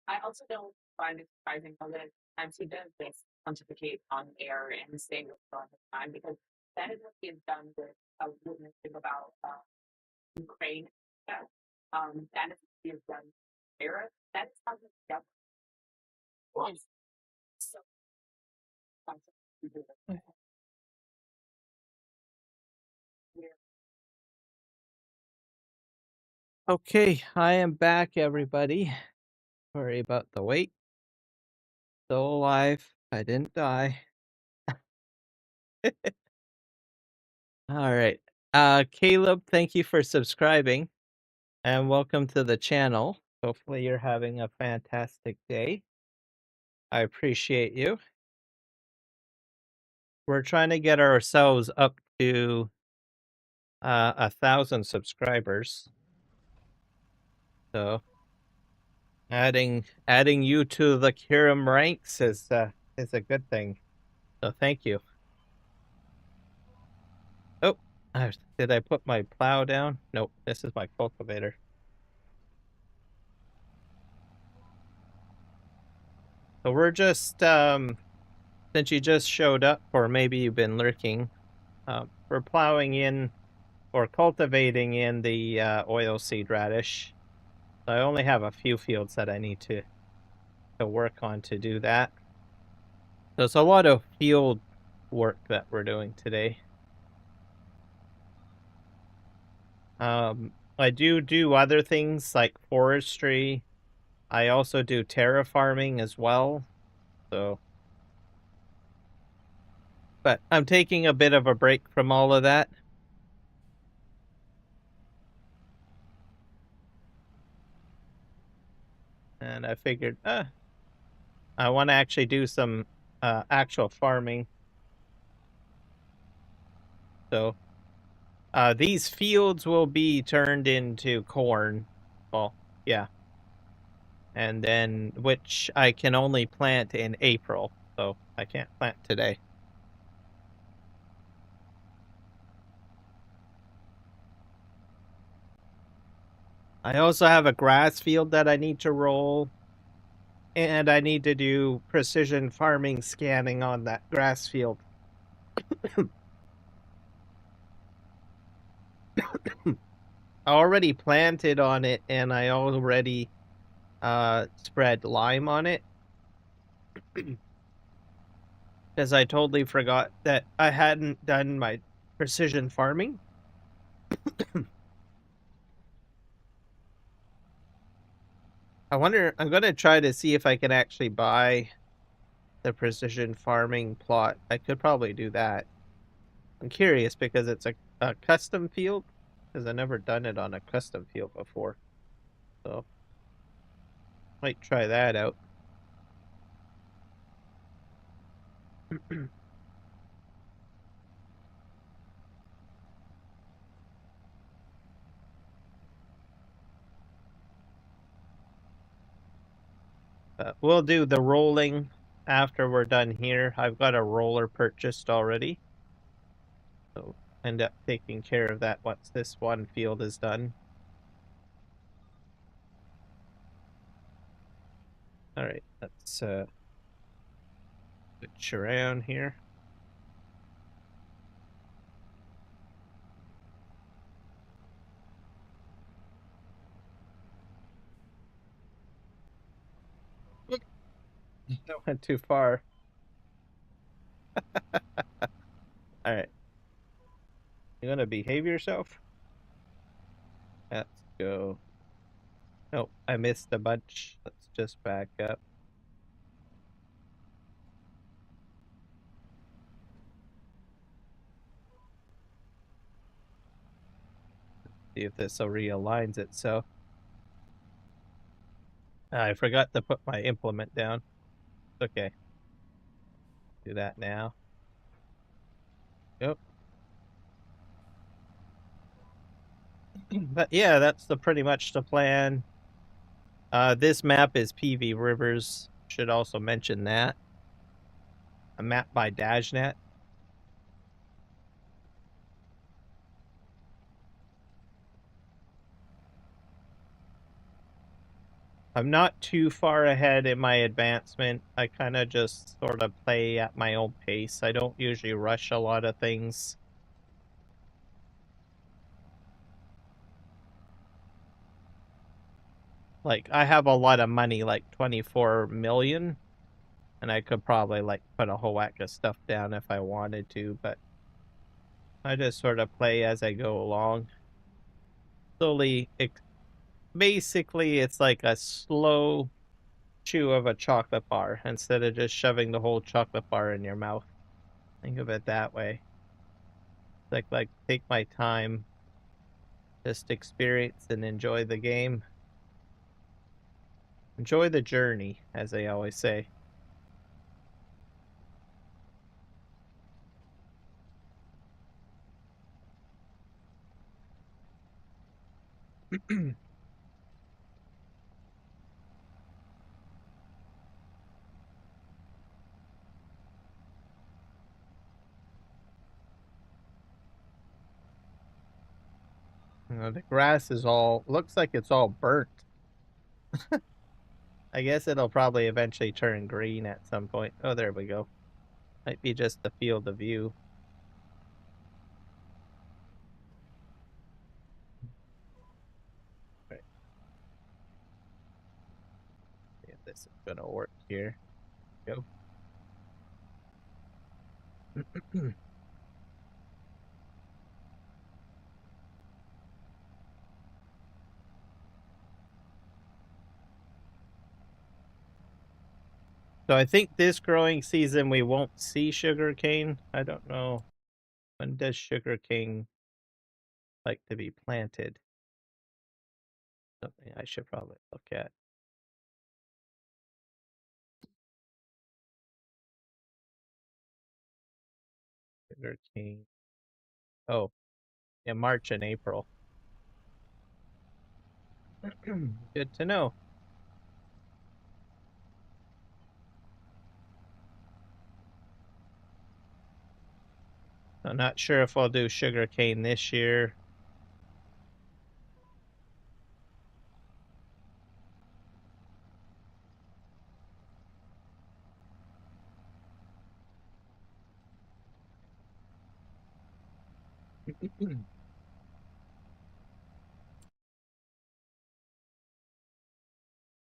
I also don't find it surprising how that times he does this pontificate on air and saying what's on the time because that is what he has done with witnessing about Ukraine. Yeah. That is what he has done era. That is something that was so Okay, I am back, everybody. Sorry about the wait. Still alive. I didn't die. All right. Caleb, thank you for subscribing and welcome to the channel. Hopefully you're having a fantastic day. I appreciate you. We're trying to get ourselves up to 1,000 subscribers. So adding you to the Kiram ranks is a good thing. So thank you. Oh, did I put my plow down? Nope, this is my cultivator. So we're just since you just showed up, or maybe you've been lurking, we're plowing in or cultivating in the oilseed radish. So I only have a few fields that I need to work on to do that. So it's a lot of field work that we're doing today. I do other things like forestry. I also do terraforming as well. So, but I'm taking a bit of a break from all of that. And I figured, I want to actually do some actual farming. So, these fields will be turned into corn. Well, yeah. And then, which I can only plant in April. So I can't plant today. I also have a grass field that I need to roll. And I need to do precision farming scanning on that grass field. I already planted on it and I already spread lime on it. Because I totally forgot that I hadn't done my precision farming. I'm going to try to see if I can actually buy the precision farming plot. I could probably do that. I'm curious because it's a custom field, because I've never done it on a custom field before. So, might try that out. We'll do the rolling after we're done here. I've got a roller purchased already. So end up taking care of that once this one field is done. All right, let's switch around here. That went too far. All right. You gonna behave yourself? Let's go. Nope, I missed a bunch. Let's just back up. See if this realigns itself. I forgot to put my implement down. Okay. Do that now. Yep. But yeah, that's pretty much the plan. This map is PVRivers. Should also mention that. A map by Dajnet. I'm not too far ahead in my advancement. I kind of just sort of play at my own pace. I don't usually rush a lot of things. Like, I have a lot of money, like 24 million, and I could probably, like, put a whole whack of stuff down if I wanted to, but I just sort of play as I go along. Slowly, basically, it's like a slow chew of a chocolate bar instead of just shoving the whole chocolate bar in your mouth. Think of it that way. Like take my time, just experience and enjoy the game. Enjoy the journey, as they always say. The grass is all, looks like it's all burnt. I guess it'll probably eventually turn green at some point. Oh, there we go. Might be just the field of view. Right. See if this is gonna work here. Go. So I think this growing season we won't see sugarcane. I don't know. When does sugarcane like to be planted? Something I should probably look at. Sugarcane. Oh, in March and April. Good to know. I'm not sure if I'll do sugarcane this year.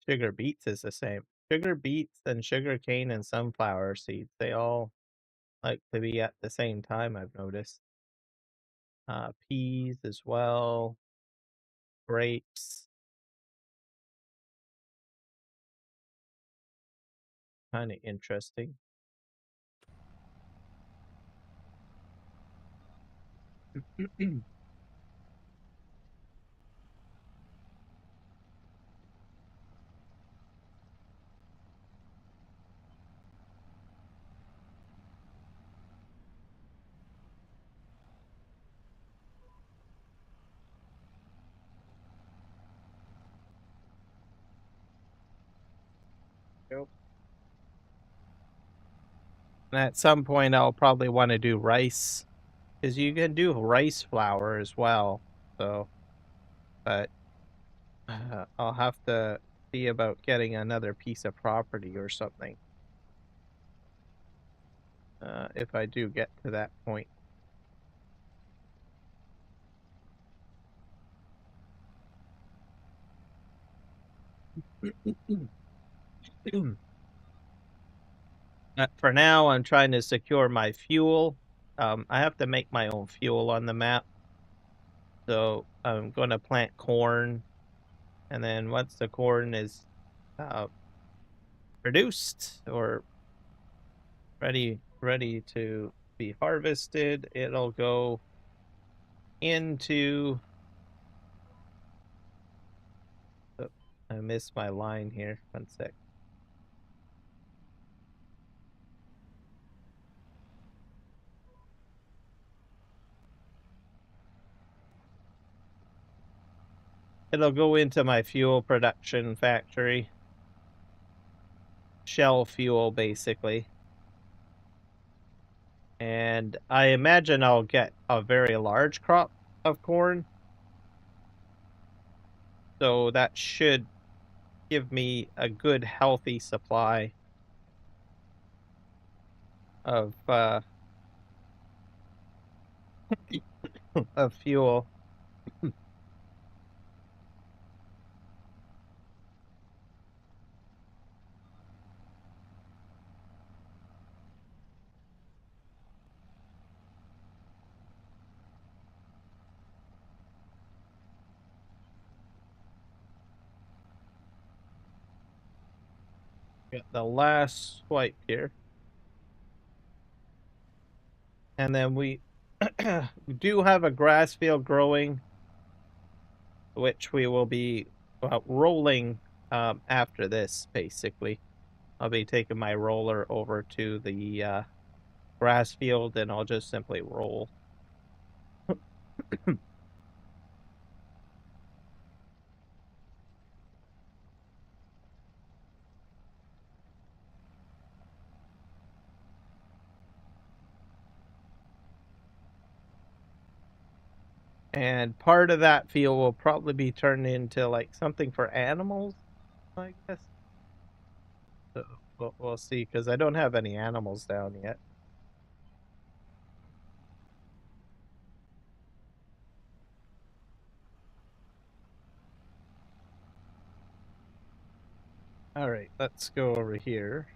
Sugar beets is the same. Sugar beets and sugarcane and sunflower seeds, they all like to be at the same time, I've noticed. Peas as well, grapes. Kind of interesting. Yep. And at some point, I'll probably want to do rice, because you can do rice flour as well. So, but I'll have to see about getting another piece of property or something. If I do get to that point. For now, I'm trying to secure my fuel. I have to make my own fuel on the map. So I'm going to plant corn. And then once the corn is produced or ready to be harvested, it'll go into... Oh, I missed my line here. One sec. It'll go into my fuel production factory. Shell fuel, basically. And I imagine I'll get a very large crop of corn. So that should give me a good, healthy supply of of fuel. Got the last swipe here. And then we do have a grass field growing, which we will be rolling after this, basically. I'll be taking my roller over to the grass field, and I'll just simply roll. And part of that field will probably be turned into like something for animals, I guess. So we'll see, because I don't have any animals down yet. All right, let's go over here.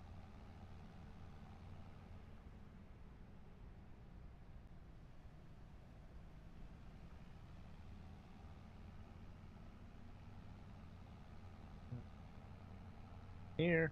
Here.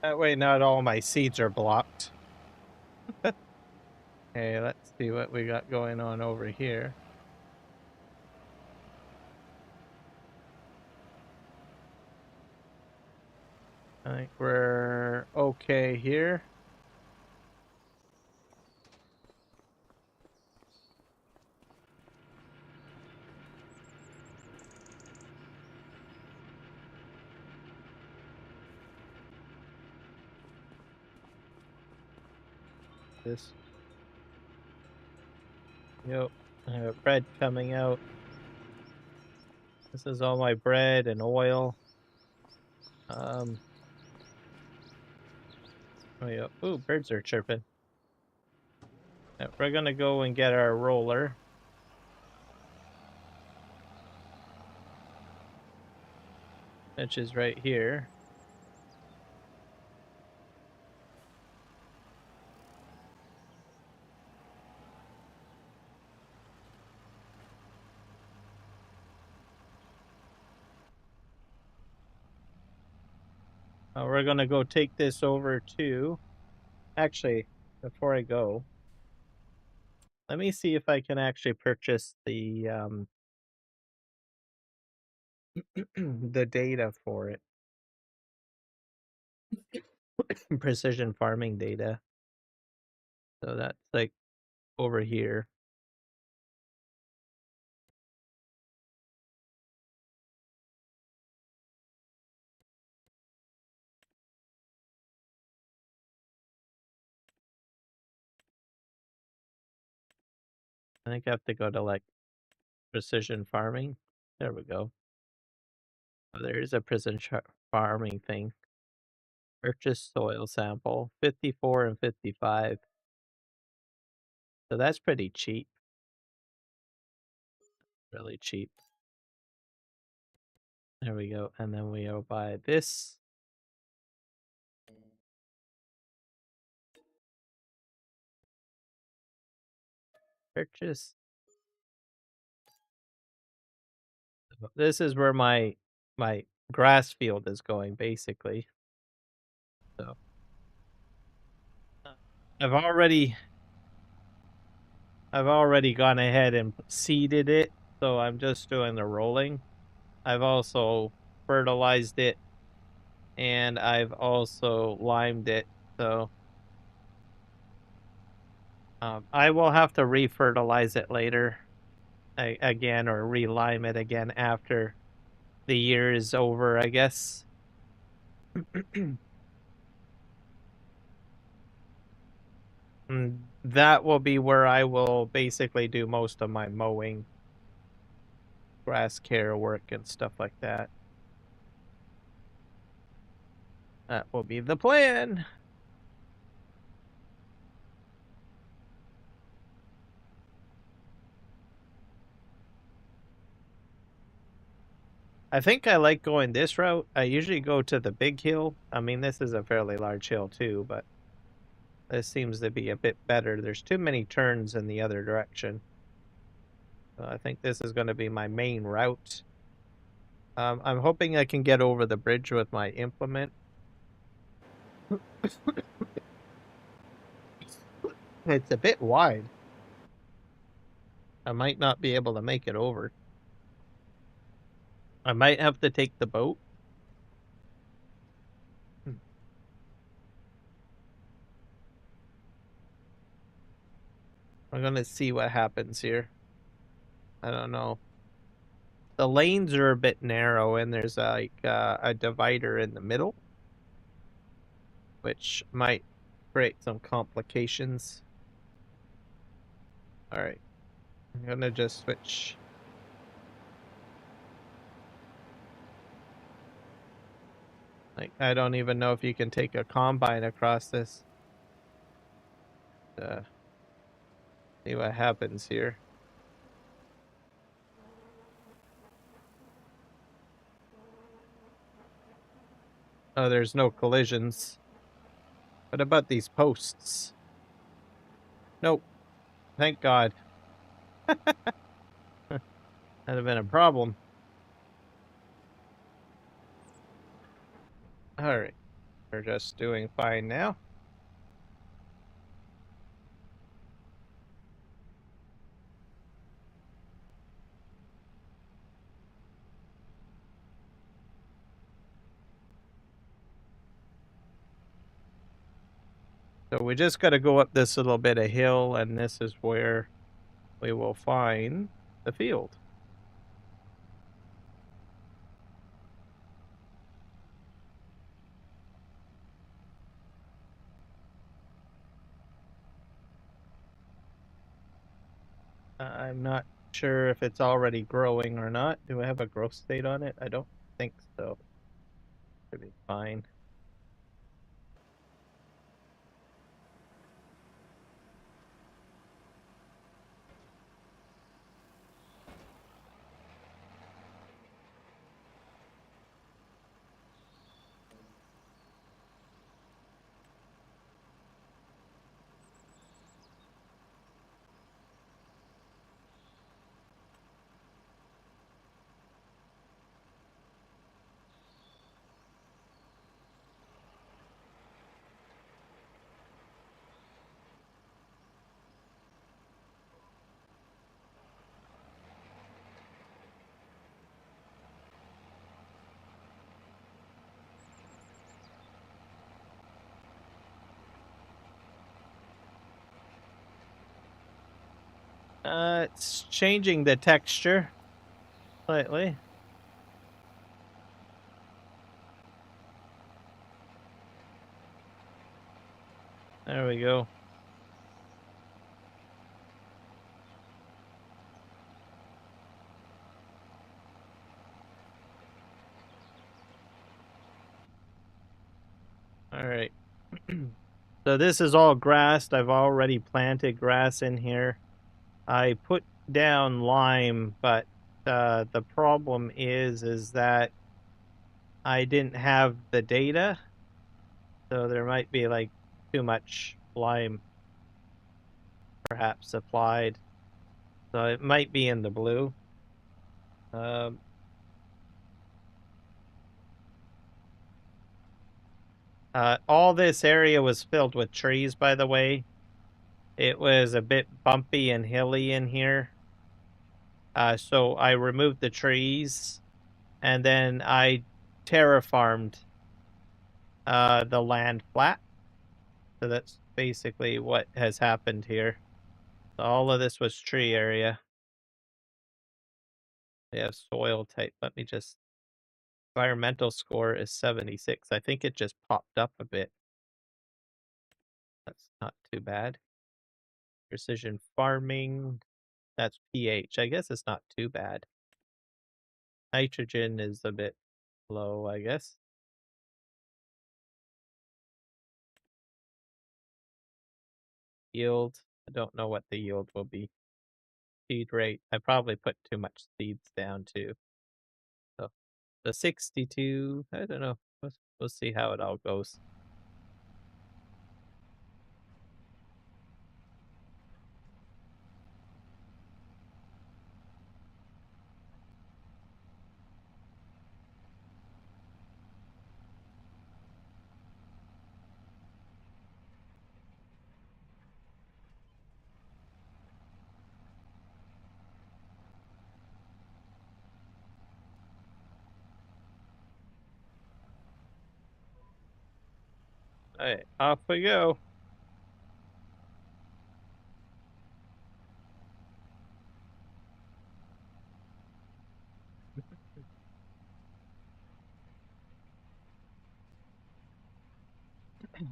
That way not all my seeds are blocked. Okay, let's see what we got going on over here. I think we're okay here. This. Yep. bread coming out. This is all my bread and oil. Oh yeah. Ooh, birds are chirping. We're gonna go and get our roller. Which is right here. We're gonna go take this over to... Actually, before I go, let me see if I can actually purchase the the data for it. Precision farming data. So that's like over here. I think I have to go to like precision farming. There we go. Oh, there is a precision farming thing. Purchase soil sample 54 and 55. So that's pretty cheap. Really cheap. There we go. And then we'll buy this. Purchase. This is where my grass field is going, basically. So I've already gone ahead and seeded it, so I'm just doing the rolling. I've also fertilized it, and I've also limed it. So I will have to refertilize it later again, or relime it again after the year is over, I guess. And that will be where I will basically do most of my mowing, grass care work, and stuff like that. That will be the plan. I think I like going this route. I usually go to the big hill. I mean, this is a fairly large hill too, but this seems to be a bit better. There's too many turns in the other direction. So I think this is going to be my main route. I'm hoping I can get over the bridge with my implement. It's a bit wide. I might not be able to make it over. I might have to take the boat. I'm gonna see what happens here. I don't know. The lanes are a bit narrow, and there's like a divider in the middle, which might create some complications. All right, I'm gonna just switch. Like, I don't even know if you can take a combine across this. See what happens here. Oh, there's no collisions. What about these posts? Nope. Thank God. That'd have been a problem. All right. We're just doing fine now. So we just got to go up this little bit of hill, and this is where we will find the field. I'm not sure if it's already growing or not. Do I have a growth state on it? I don't think so. Should be fine. It's changing the texture slightly. There we go. All right. So this is all grassed. I've already planted grass in here. I put down lime, but the problem is that I didn't have the data, so there might be like too much lime perhaps applied. So it might be in the blue. All this area was filled with trees, by the way. It was a bit bumpy and hilly in here. So I removed the trees, and then I terraformed the land flat. So that's basically what has happened here. So all of this was tree area. We have soil type. Let me just... Environmental score is 76. I think it just popped up a bit. That's not too bad. Precision farming. That's pH. I guess it's not too bad. Nitrogen is a bit low, I guess. Yield. I don't know what the yield will be. Seed rate. I probably put too much seeds down too. So the 62, I don't know. We'll see how it all goes. All right, off we go.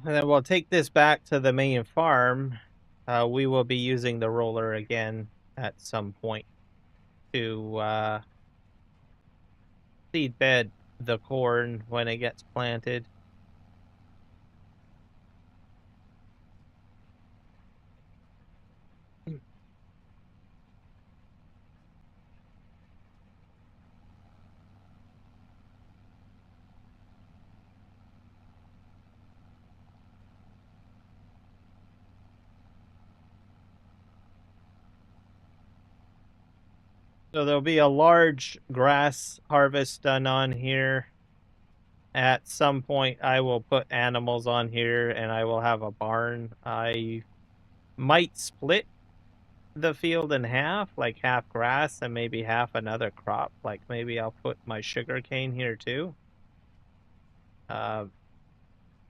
And then we'll take this back to the main farm. We will be using the roller again at some point to seed bed the corn when it gets planted. So there'll be a large grass harvest done on here. At some point, I will put animals on here and I will have a barn. I might split the field in half, like half grass and maybe half another crop. Like maybe I'll put my sugar cane here too.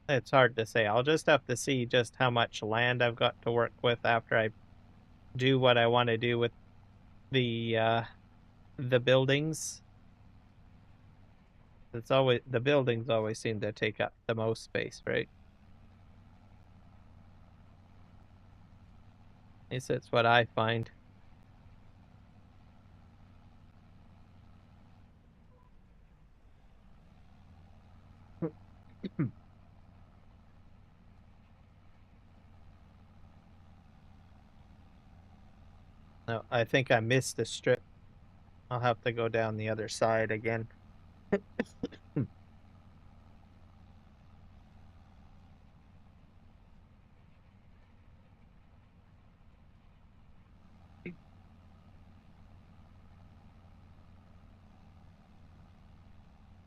It's hard to say. I'll just have to see just how much land I've got to work with after I do what I want to do with the buildings. It's always the buildings always seem to take up the most space, right? At least that's what I find. No, I think I missed the strip. I'll have to go down the other side again.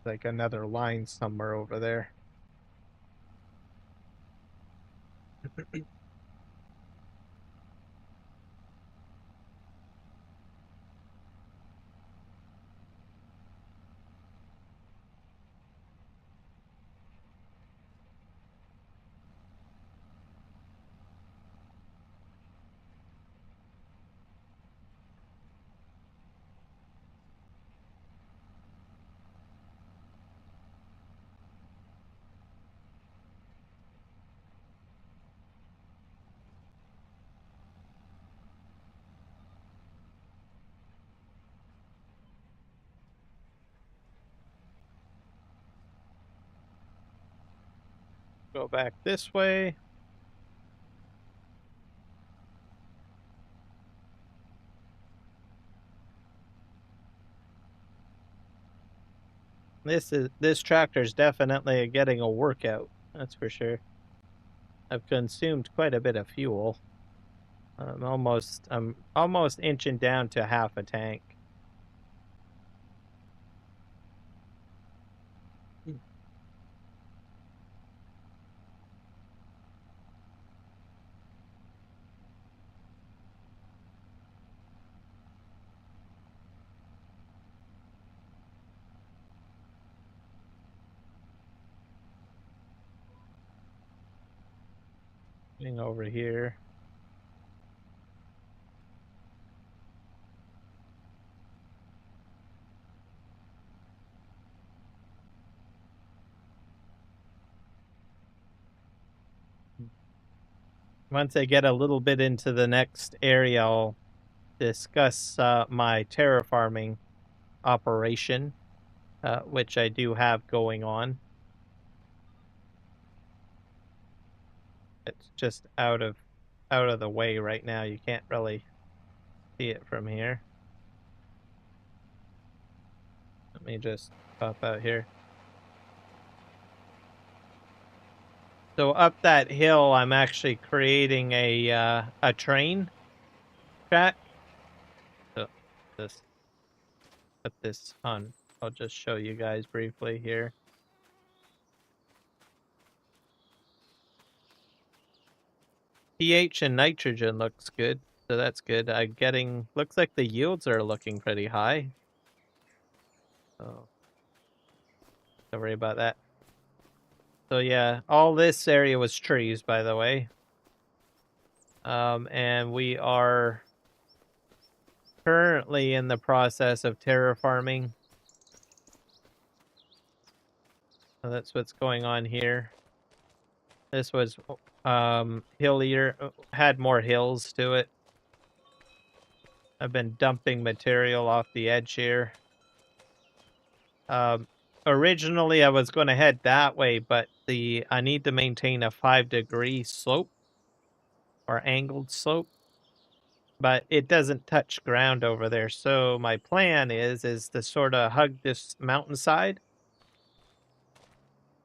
Like another line somewhere over there. Go back this way. This tractor's definitely getting a workout. That's for sure. I've consumed quite a bit of fuel. I'm almost inching down to half a tank. Getting over here. Once I get a little bit into the next area, I'll discuss my terraforming operation, which I do have going on. It's just out of the way right now. You can't really see it from here. Let me just pop out here. So up that hill, I'm actually creating a train track. So just put this on. I'll just show you guys briefly here. pH and nitrogen looks good, so that's good. I'm getting, looks like the yields are looking pretty high. So don't worry about that. So yeah, all this area was trees, by the way. And we are currently in the process of terraforming. So that's what's going on here. This was hillier, had more hills to it. I've been dumping material off the edge here. Originally I was going to head that way, but I need to maintain a 5-degree slope or angled slope, but it doesn't touch ground over there. So my plan is to sort of hug this mountainside,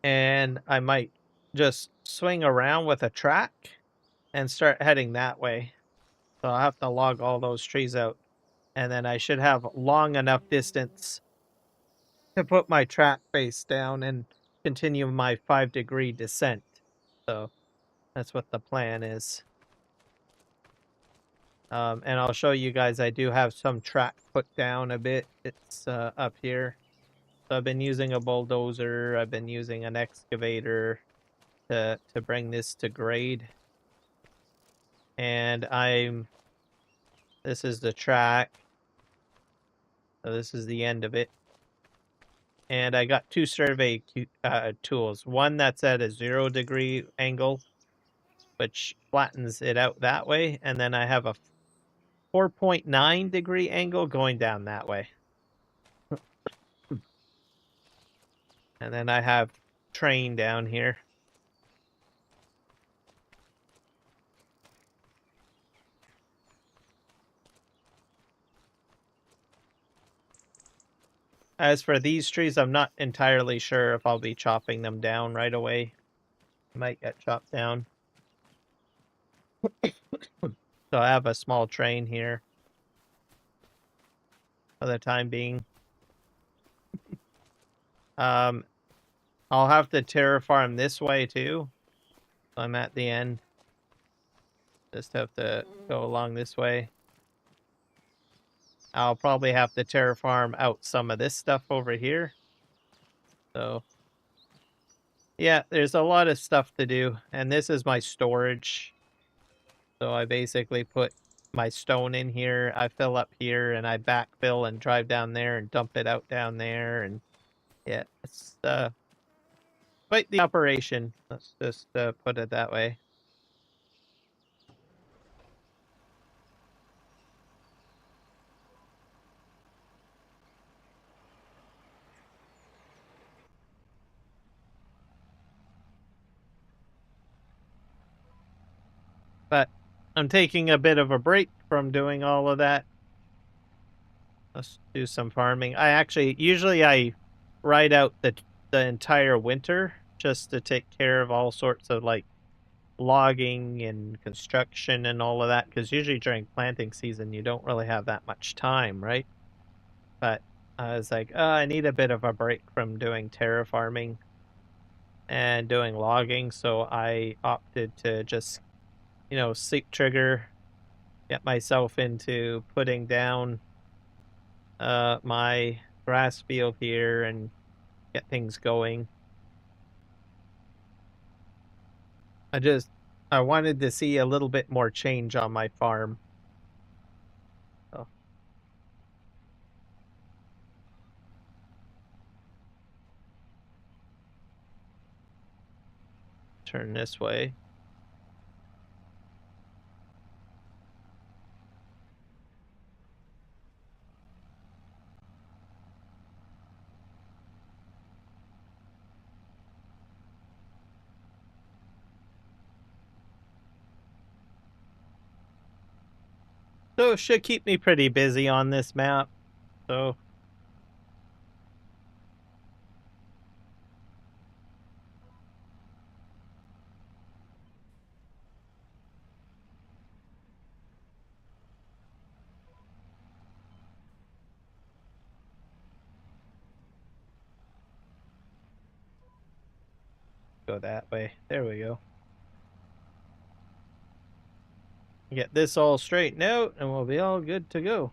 and I might just swing around with a track and start heading that way. So I'll have to log all those trees out, and then I should have long enough distance to put my track face down and continue my 5-degree descent. So that's what the plan is. And I'll show you guys, I do have some track put down a bit. It's up here. So I've been using a bulldozer. I've been using an excavator to bring this to grade. And this is the track. So this is the end of it. And I got two survey tools. One that's at a 0-degree angle, which flattens it out that way. And then I have a 4.9-degree angle going down that way. And then I have train down here. As for these trees, I'm not entirely sure if I'll be chopping them down right away. Might get chopped down. So I have a small train here for the time being. I'll have to terraform this way too. I'm at the end. Just have to go along this way. I'll probably have to terraform out some of this stuff over here. So yeah, there's a lot of stuff to do. And this is my storage. So I basically put my stone in here, I fill up here, and I backfill and drive down there and dump it out down there. And yeah, it's quite the operation. Let's just put it that way. But I'm taking a bit of a break from doing all of that. Let's do some farming. Usually I ride out the entire winter just to take care of all sorts of like logging and construction and all of that, because usually during planting season you don't really have that much time, right? But I was like, oh, I need a bit of a break from doing terraforming and doing logging, so I opted to just, sleep trigger, get myself into putting down my grass field here and get things going. I wanted to see a little bit more change on my farm. So. Turn this way. So it should keep me pretty busy on this map. So go that way. There we go. Get this all straightened out and we'll be all good to go.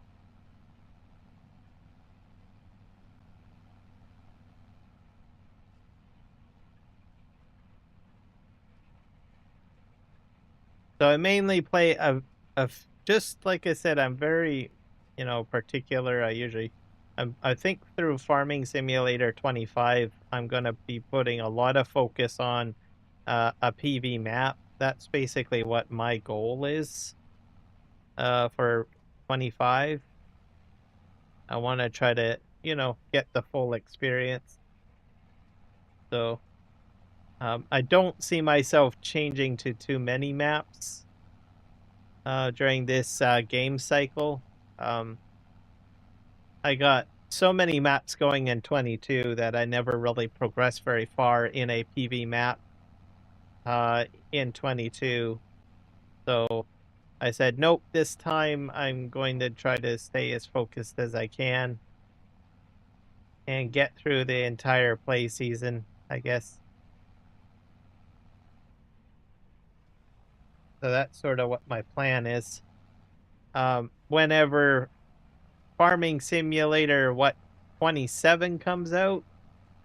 So I mainly play just like I said, I'm very, particular. I think through Farming Simulator 25, I'm gonna be putting a lot of focus on a PV map. That's basically what my goal is for 25. I want to try to, get the full experience. So I don't see myself changing to too many maps during this game cycle. I got so many maps going in 22 that I never really progressed very far in a PV map in 22. So I said, nope, this time I'm going to try to stay as focused as I can and get through the entire play season, I guess. So that's sort of what my plan is. Whenever Farming Simulator 27 comes out,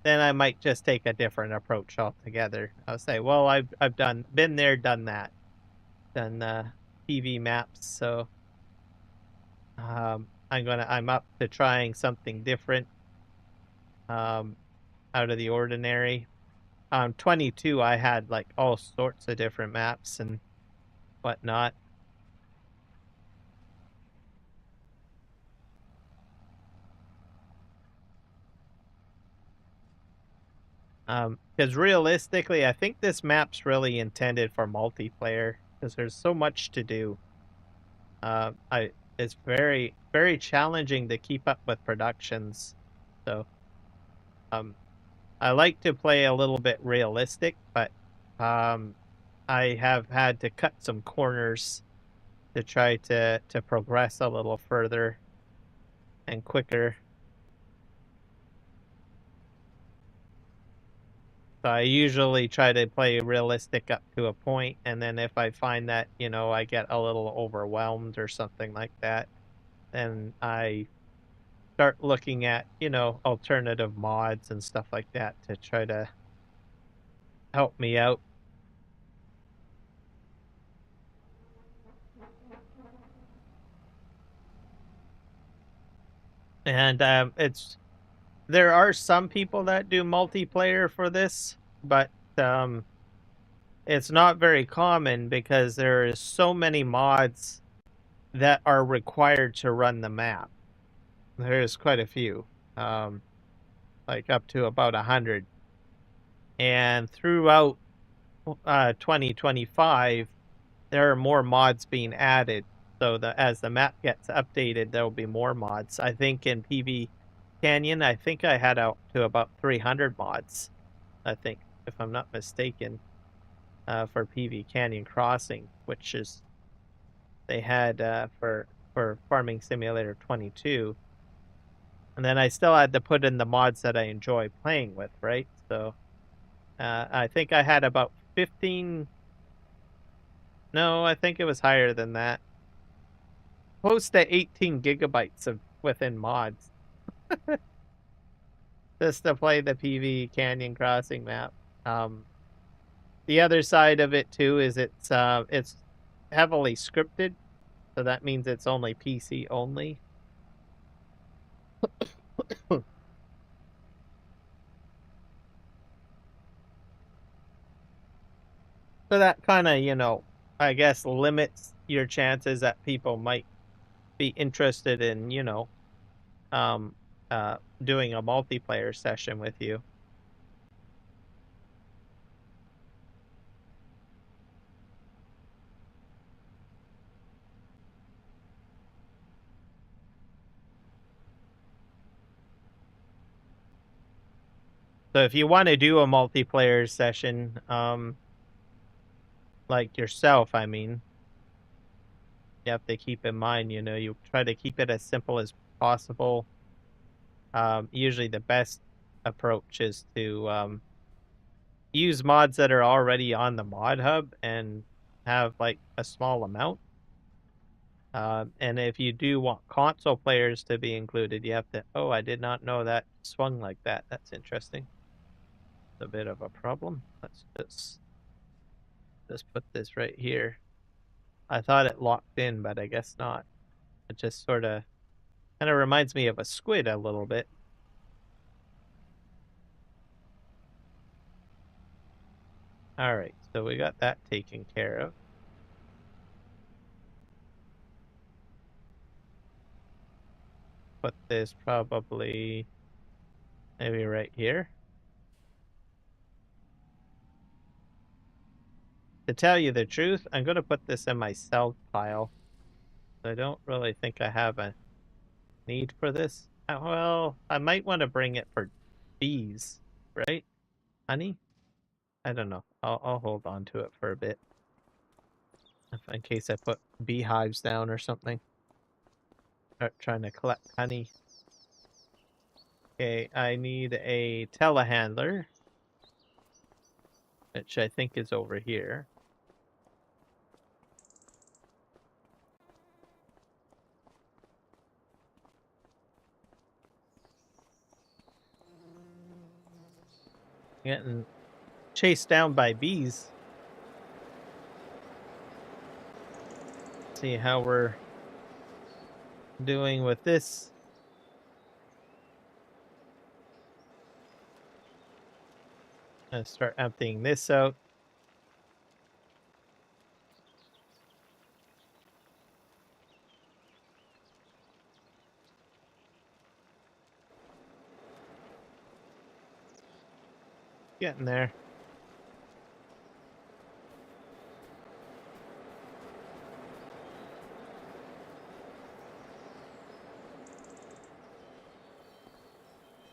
then I might just take a different approach altogether. I'll say, well, I've been there, done that, done PV maps, so I'm up to trying something different, out of the ordinary. 22, I had like all sorts of different maps and whatnot. Because realistically, I think this map's really intended for multiplayer because there's so much to do. It's very, very challenging to keep up with productions. So I like to play a little bit realistic, but I have had to cut some corners to try to progress a little further and quicker. So I usually try to play realistic up to a point, and then if I find that, you know, I get a little overwhelmed or something like that, then I start looking at, you know, alternative mods and stuff like that to try to help me out. And there are some people that do multiplayer for this, but it's not very common because there is so many mods that are required to run the map. There's quite a few, like up to about 100. And throughout 2025, there are more mods being added. So as the map gets updated, there will be more mods. I think in PV Canyon, I think I had out to about 300 mods, I think, if I'm not mistaken, for PV Canyon Crossing, which is they had for Farming Simulator 22. And then I still had to put in the mods that I enjoy playing with, right? So I think I had about 15. No, I think it was higher than that. Close to 18 gigabytes of within mods just to play the PV Canyon Crossing map. The other side of it too is it's heavily scripted, so that means it's only PC only. So that kind of, you know, I guess limits your chances that people might be interested in, you know, um, doing a multiplayer session with you. So if you want to do a multiplayer session, like yourself, I mean, you have to keep in mind, you know, you try to keep it as simple as possible. Usually the best approach is to use mods that are already on the mod hub and have like a small amount. And if you do want console players to be included, you have to, oh, I did not know that swung like that. That's interesting. It's a bit of a problem. Let's just put this right here. I thought it locked in, but I guess not. It just sort of kind of reminds me of a squid a little bit. All right, so we got that taken care of. Put this probably maybe right here. To tell you the truth, I'm going to put this in my sell pile. I don't really think I have a need for this. Well, I might want to bring it for bees, right? Honey? I don't know. I'll hold on to it for a bit. In case I put beehives down or something. Start trying to collect honey. Okay, I need a telehandler, which I think is over here. Getting chased down by bees. See how we're doing with this. Gonna start emptying this out. Getting there.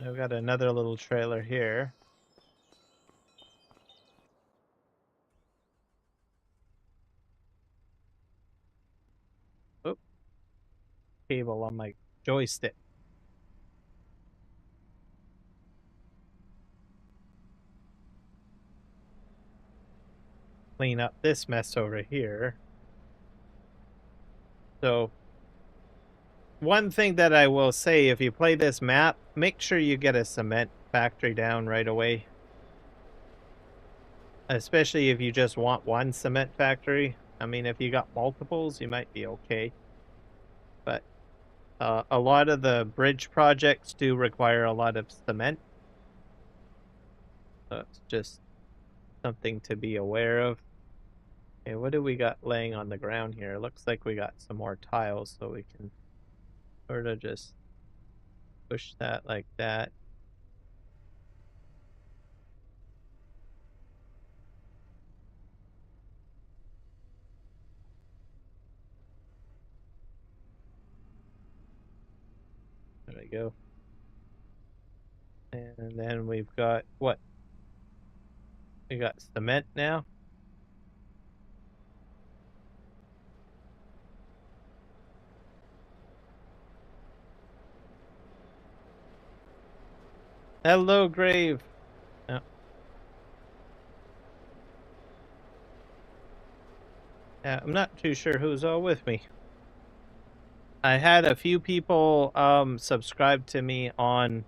I've got another little trailer here. Oh, cable on my joystick. Clean up this mess over here. So, one thing that I will say, if you play this map, make sure you get a cement factory down right away. Especially if you just want one cement factory. I mean, if you got multiples, you might be okay. But a lot of the bridge projects do require a lot of cement. So it's just something to be aware of. Okay, what do we got laying on the ground here? Looks like we got some more tiles, so we can sort of just push that like that. There we go. And then we've got what? We got cement now. Hello, Grave. Oh. Yeah, I'm not too sure who's all with me. I had a few people subscribe to me on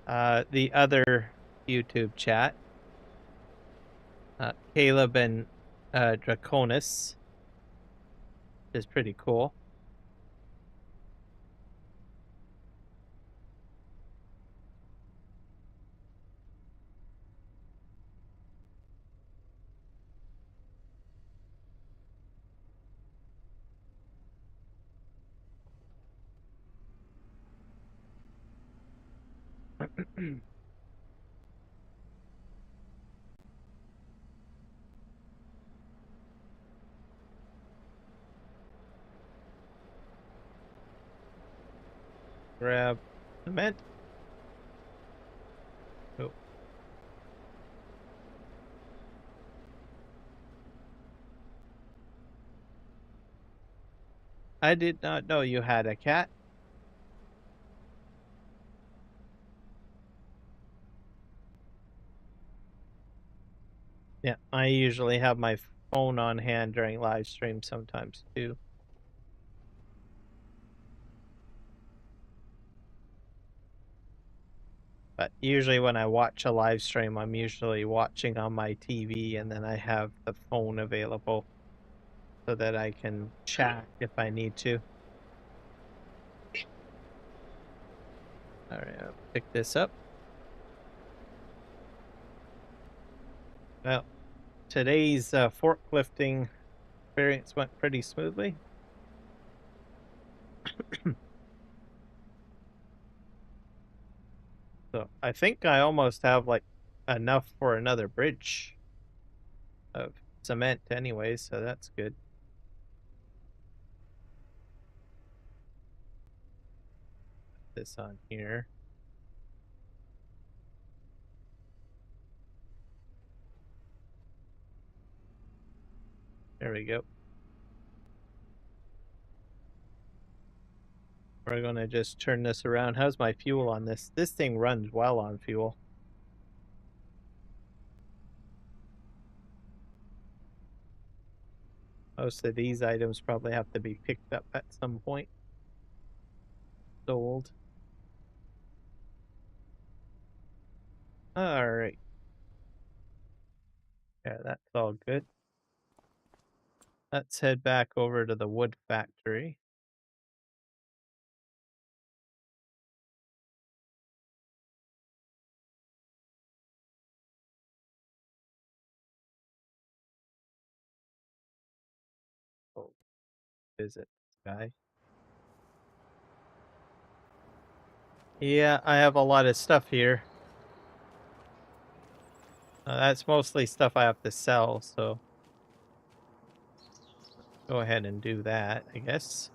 the other YouTube chat. Caleb and Draconis is pretty cool. Grab cement. Oh. I did not know you had a cat. Yeah, I usually have my phone on hand during live stream sometimes too. But usually when I watch a live stream, I'm usually watching on my TV and then I have the phone available so that I can chat if I need to. All right, I'll pick this up. Well, today's forklifting experience went pretty smoothly. So I think I almost have like enough for another bridge of cement anyway, so that's good. Put this on here. There we go. We're gonna just turn this around. How's my fuel on this? This thing runs well on fuel. Most of these items probably have to be picked up at some point. Sold. All right. Yeah, that's all good. Let's head back over to the wood factory. Oh, visit this guy. Yeah, I have a lot of stuff here. That's mostly stuff I have to sell, so go ahead and do that, I guess.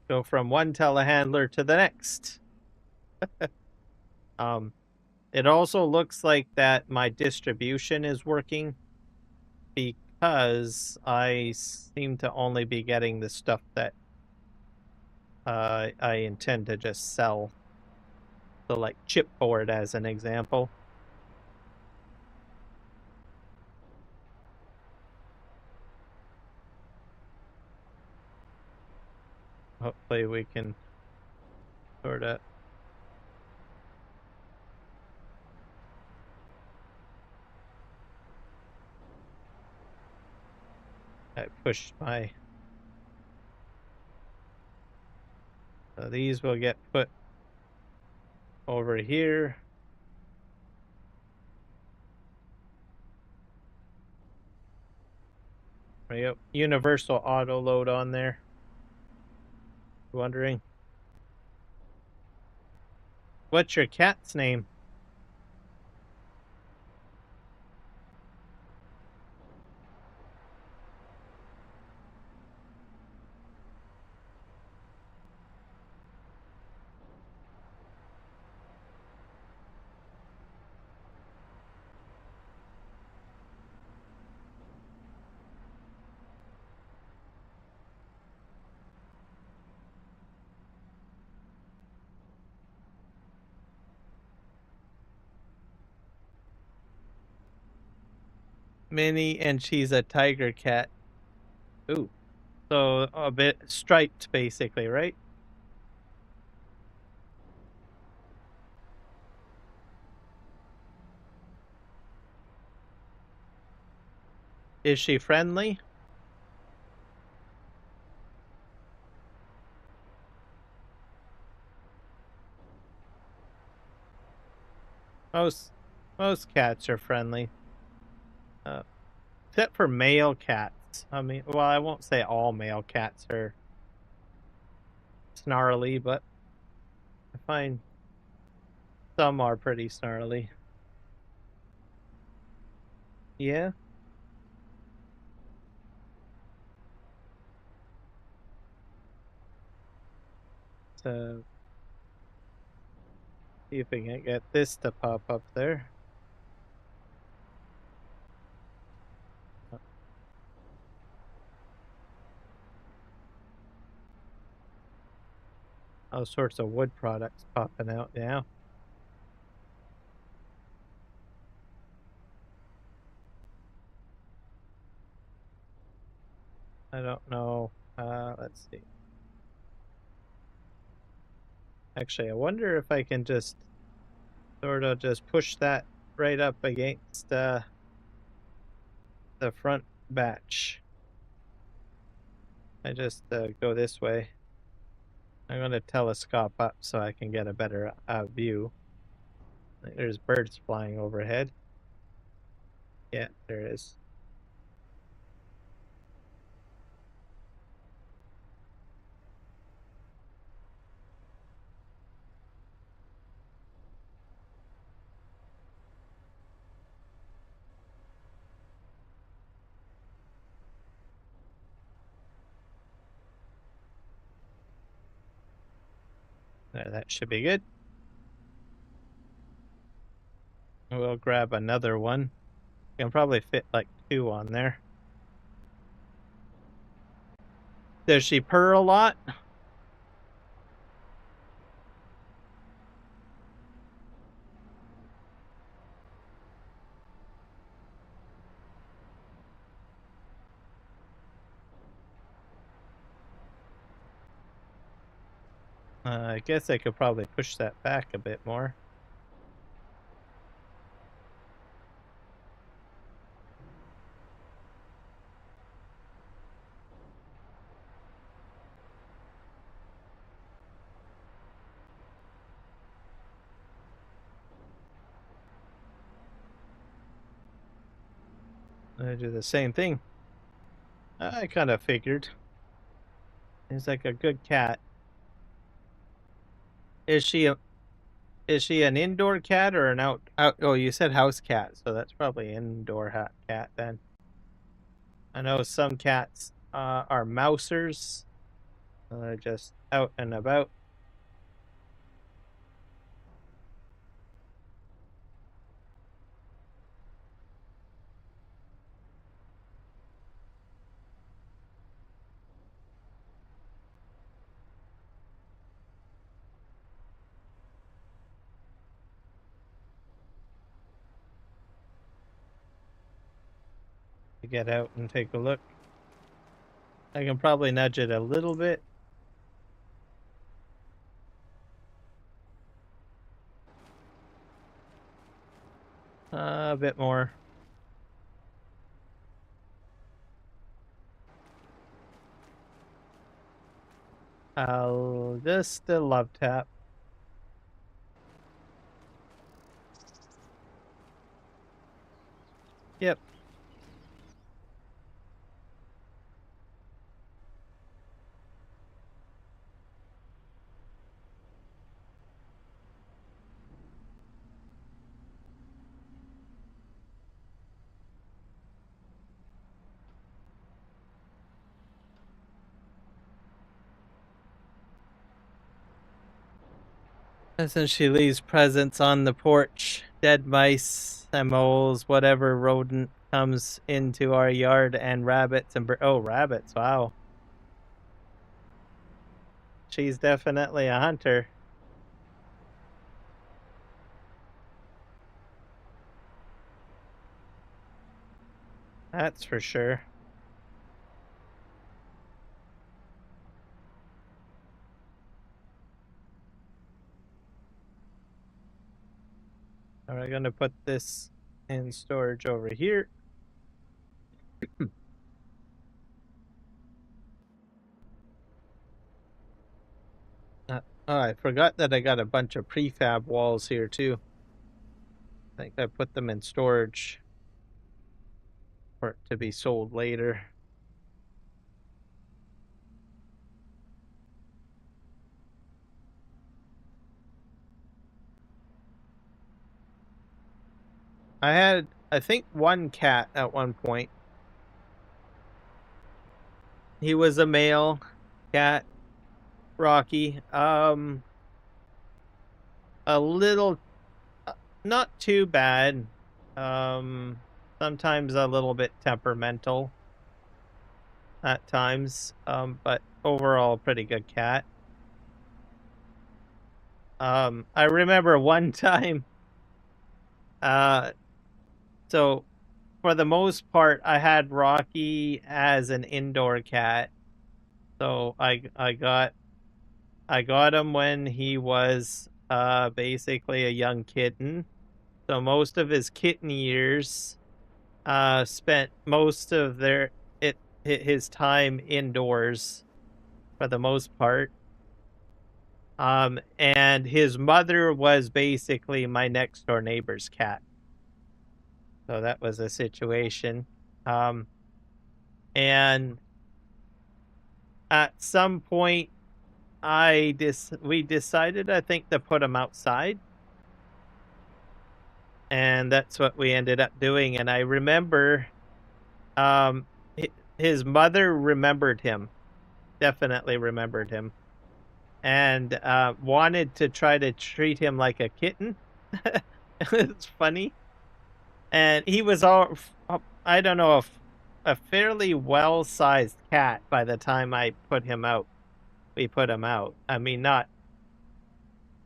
Go from one telehandler to the next. It also looks like that my distribution is working because I seem to only be getting the stuff that I intend to just sell. So like chipboard as an example. Hopefully we can sort of I pushed my so these will get put over here. Yep, universal auto load on there. Wondering what's your cat's name? Minnie, and she's a tiger cat. Ooh, so a bit striped, basically, right? Is she friendly? Most cats are friendly, except for male cats. I mean, well, I won't say all male cats are snarly, but I find some are pretty snarly. Yeah. So see if we can get this to pop up there. All sorts of wood products popping out now. I don't know. Let's see. Actually, I wonder if I can just sort of just push that right up against the front batch. I just go this way. I'm going to telescope up so I can get a better view. There's birds flying overhead. Yeah, there is. There, that should be good. We'll grab another one. You can probably fit like 2 on there. Does she purr a lot? I guess I could probably push that back a bit more. I do the same thing. I kind of figured. He's like a good cat. Is she an indoor cat or an out? Oh, you said house cat, so that's probably indoor cat then. I know some cats are mousers. Just out and about. To get out and take a look. I can probably nudge it a little bit. A bit more. I'll just a love tap. Yep. And since she leaves presents on the porch, dead mice, moles, whatever rodent comes into our yard, and rabbits and oh, rabbits! Wow, she's definitely a hunter. That's for sure. All right, gonna put this in storage over here. Oh, I forgot that I got a bunch of prefab walls here too. I think I put them in storage for it to be sold later. I had, I think, one cat at one point. He was a male cat, Rocky. A little, not too bad. Sometimes a little bit temperamental at times. But overall, pretty good cat. I remember one time. So for the most part, I had Rocky as an indoor cat. So I got him when he was basically a young kitten. So most of his kitten years spent most of his time indoors for the most part. And his mother was basically my next door neighbor's cat. So that was a situation. And at some point we decided, I think, to put him outside. And that's what we ended up doing. And I remember his mother remembered him, definitely remembered him, and wanted to try to treat him like a kitten. It's funny. And he was I don't know, a fairly well-sized cat by the time I put him out. We put him out. I mean, not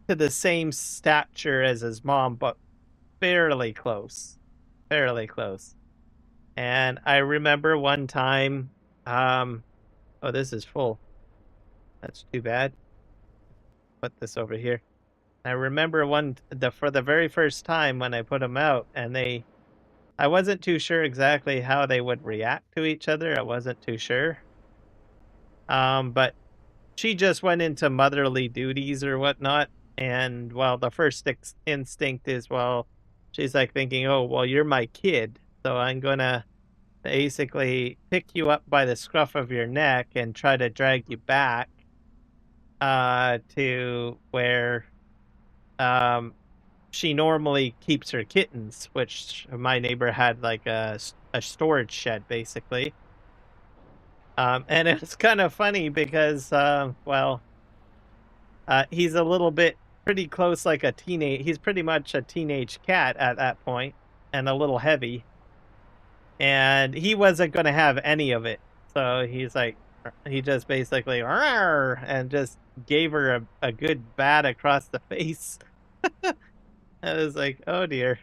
to the same stature as his mom, but fairly close. Fairly close. And I remember one time, oh, this is full. That's too bad. Put this over here. I remember for the very first time when I put them out, and I wasn't too sure exactly how they would react to each other. I wasn't too sure. But she just went into motherly duties or whatnot. And well, the first instinct is, well, she's like thinking, oh, well, you're my kid, so I'm gonna basically pick you up by the scruff of your neck and try to drag you back to where she normally keeps her kittens, which my neighbor had like a storage shed basically. And it's kind of funny because, well, he's a little bit pretty close, like a teenage. He's pretty much a teenage cat at that point, and a little heavy. And he wasn't going to have any of it, so he's like, he just basically "Arr!" and just gave her a good bat across the face. I was like, oh dear.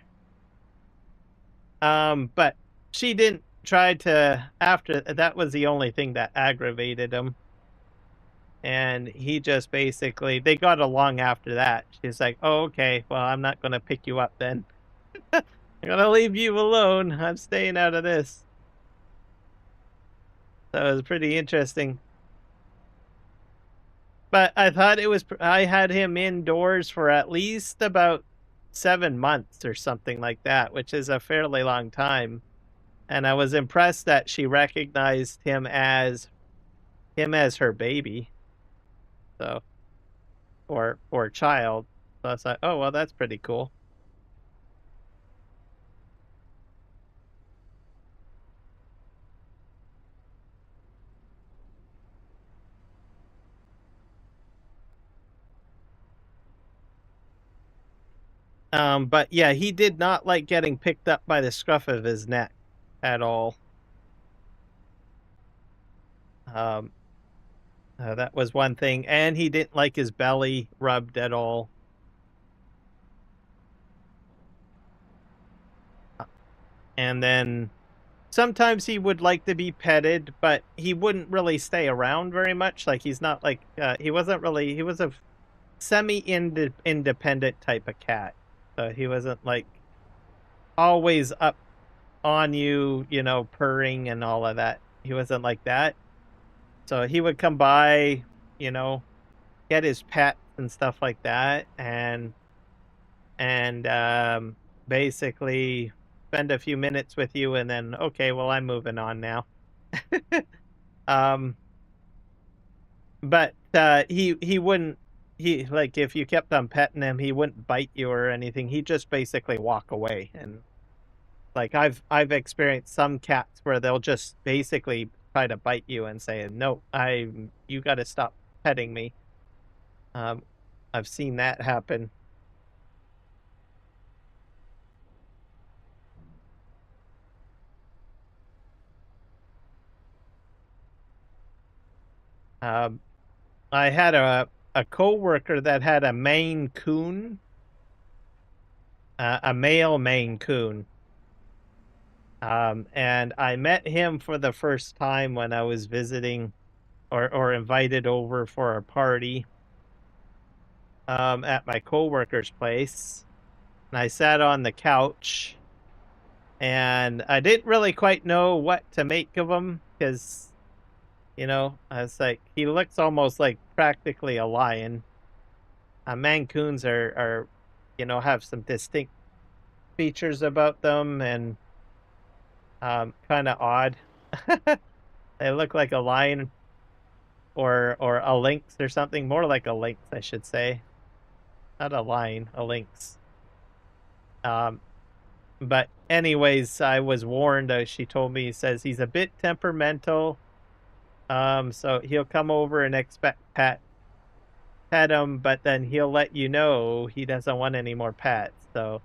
But she didn't try to. After that was the only thing that aggravated him. And he just basically, they got along after that. She's like, oh, okay, well, I'm not going to pick you up then. I'm going to leave you alone. I'm staying out of this. So it was pretty interesting. But I thought it was, I had him indoors for at least about 7 months or something like that, which is a fairly long time. And I was impressed that she recognized him as her baby. So, or child. So I was like, oh, well, that's pretty cool. But yeah, he did not like getting picked up by the scruff of his neck at all. Um, that was one thing, and he didn't like his belly rubbed at all. And then sometimes he would like to be petted, but he wouldn't really stay around very much. Like he's not like he wasn't really, he was a semi-independent type of cat. So he wasn't like always up on you, you know, purring and all of that. He wasn't like that. So he would come by, you know, get his pets and stuff like that, and basically spend a few minutes with you, and then okay, well, I'm moving on now. um, but he wouldn't. He, like, if you kept on petting him, he wouldn't bite you or anything. He'd just basically walk away. And like I've experienced some cats where they'll just basically try to bite you and say, no, you got to stop petting me. I've seen that happen. Um, I had a coworker that had a Maine Coon, a male Maine Coon. And I met him for the first time when I was visiting or invited over for a party at my coworker's place. And I sat on the couch, and I didn't really quite know what to make of him because, you know, I was like, he looks almost like practically a lion. Mancoons are, you know, have some distinct features about them, and kind of odd. They look like a lion or a lynx or something, more like a lynx, I should say. Not a lion, a lynx. But anyways, I was warned. She told me, says he's a bit temperamental. So he'll come over and expect pet him, but then he'll let you know he doesn't want any more pets. So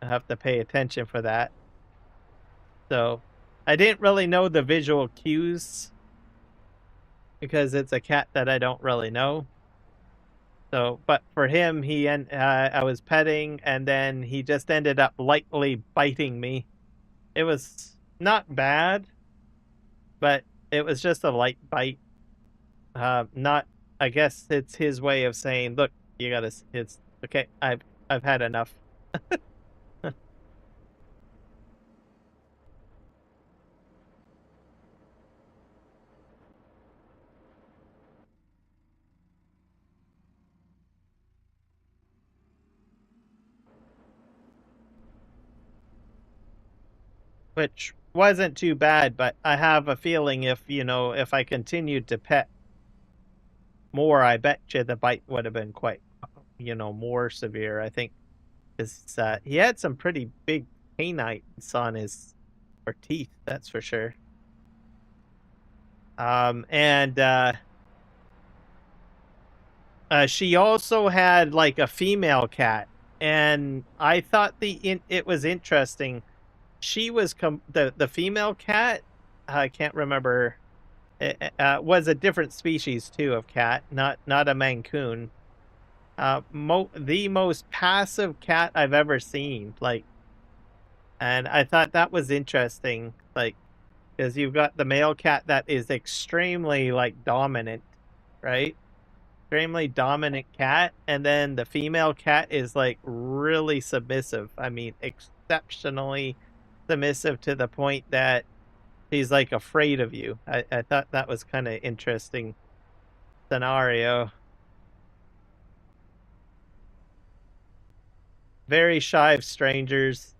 I have to pay attention for that. So I didn't really know the visual cues because it's a cat that I don't really know. So, but for him, I was petting, and then he just ended up lightly biting me. It was not bad, but it was just a light bite. Not, I guess it's his way of saying, "Look, you gotta. It's okay. I've had enough." Which wasn't too bad, but I have a feeling if, you know, if I continued to pet more, I bet you the bite would have been quite, you know, more severe. I think he had some pretty big canines on his or teeth, that's for sure. And she also had like a female cat, and I thought it was interesting. She was the female cat. I can't remember. Was a different species too of cat, not a Mancoon. The most passive cat I've ever seen. Like, and I thought that was interesting. Like, because you've got the male cat that is extremely like dominant, right? Extremely dominant cat, and then the female cat is like really submissive. I mean, exceptionally submissive to the point that he's like afraid of you. I thought that was kind of interesting scenario. Very shy of strangers,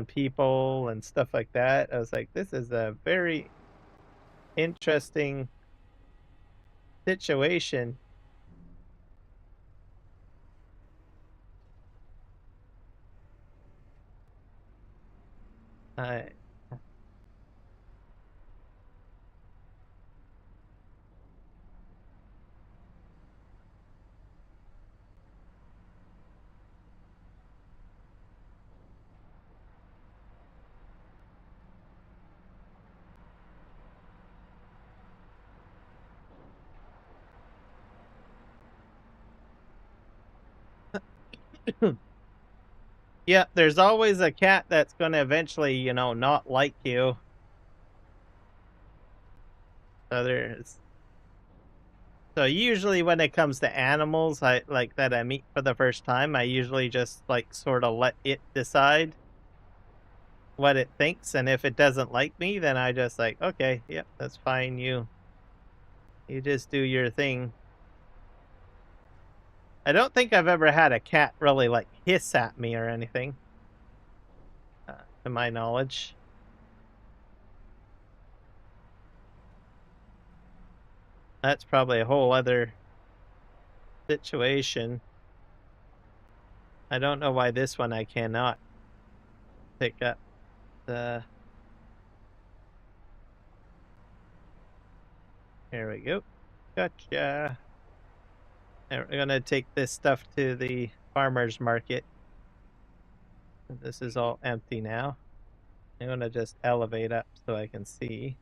people and stuff like that. I was like, this is a very interesting situation. I Yeah, there's always a cat that's going to eventually, not like you. So there's So usually when it comes to animals, I meet for the first time, I usually just like sort of let it decide what it thinks, and if it doesn't like me, then I just like, okay, yep, that's fine. You just do your thing. I don't think I've ever had a cat really like hiss at me or anything, to my knowledge. That's probably a whole other situation. I don't know why this one I cannot pick up the. Here we go. Gotcha. And we're gonna take this stuff to the farmer's market. This is all empty now. I'm gonna just elevate up so I can see.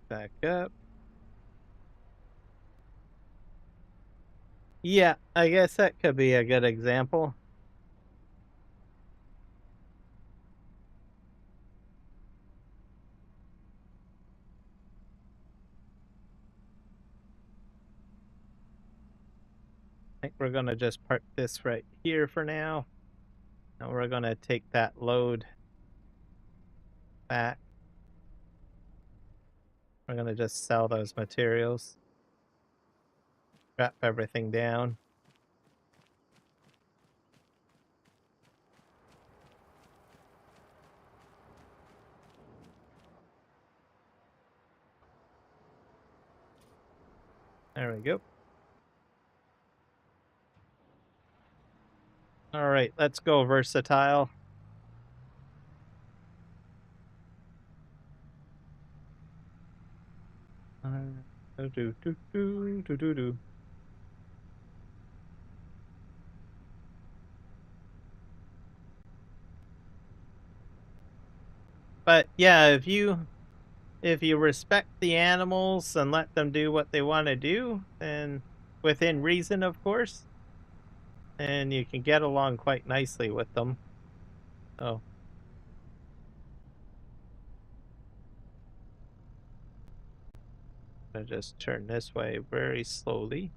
Back up. Yeah, I guess that could be a good example. I think we're gonna just park this right here for now. And we're gonna take that load back. We're gonna just sell those materials. Wrap everything down. There we go. All right, let's go versatile. Do do do do do do. But yeah, if you respect the animals and let them do what they want to do, and within reason, of course, and you can get along quite nicely with them. So I just turn this way very slowly.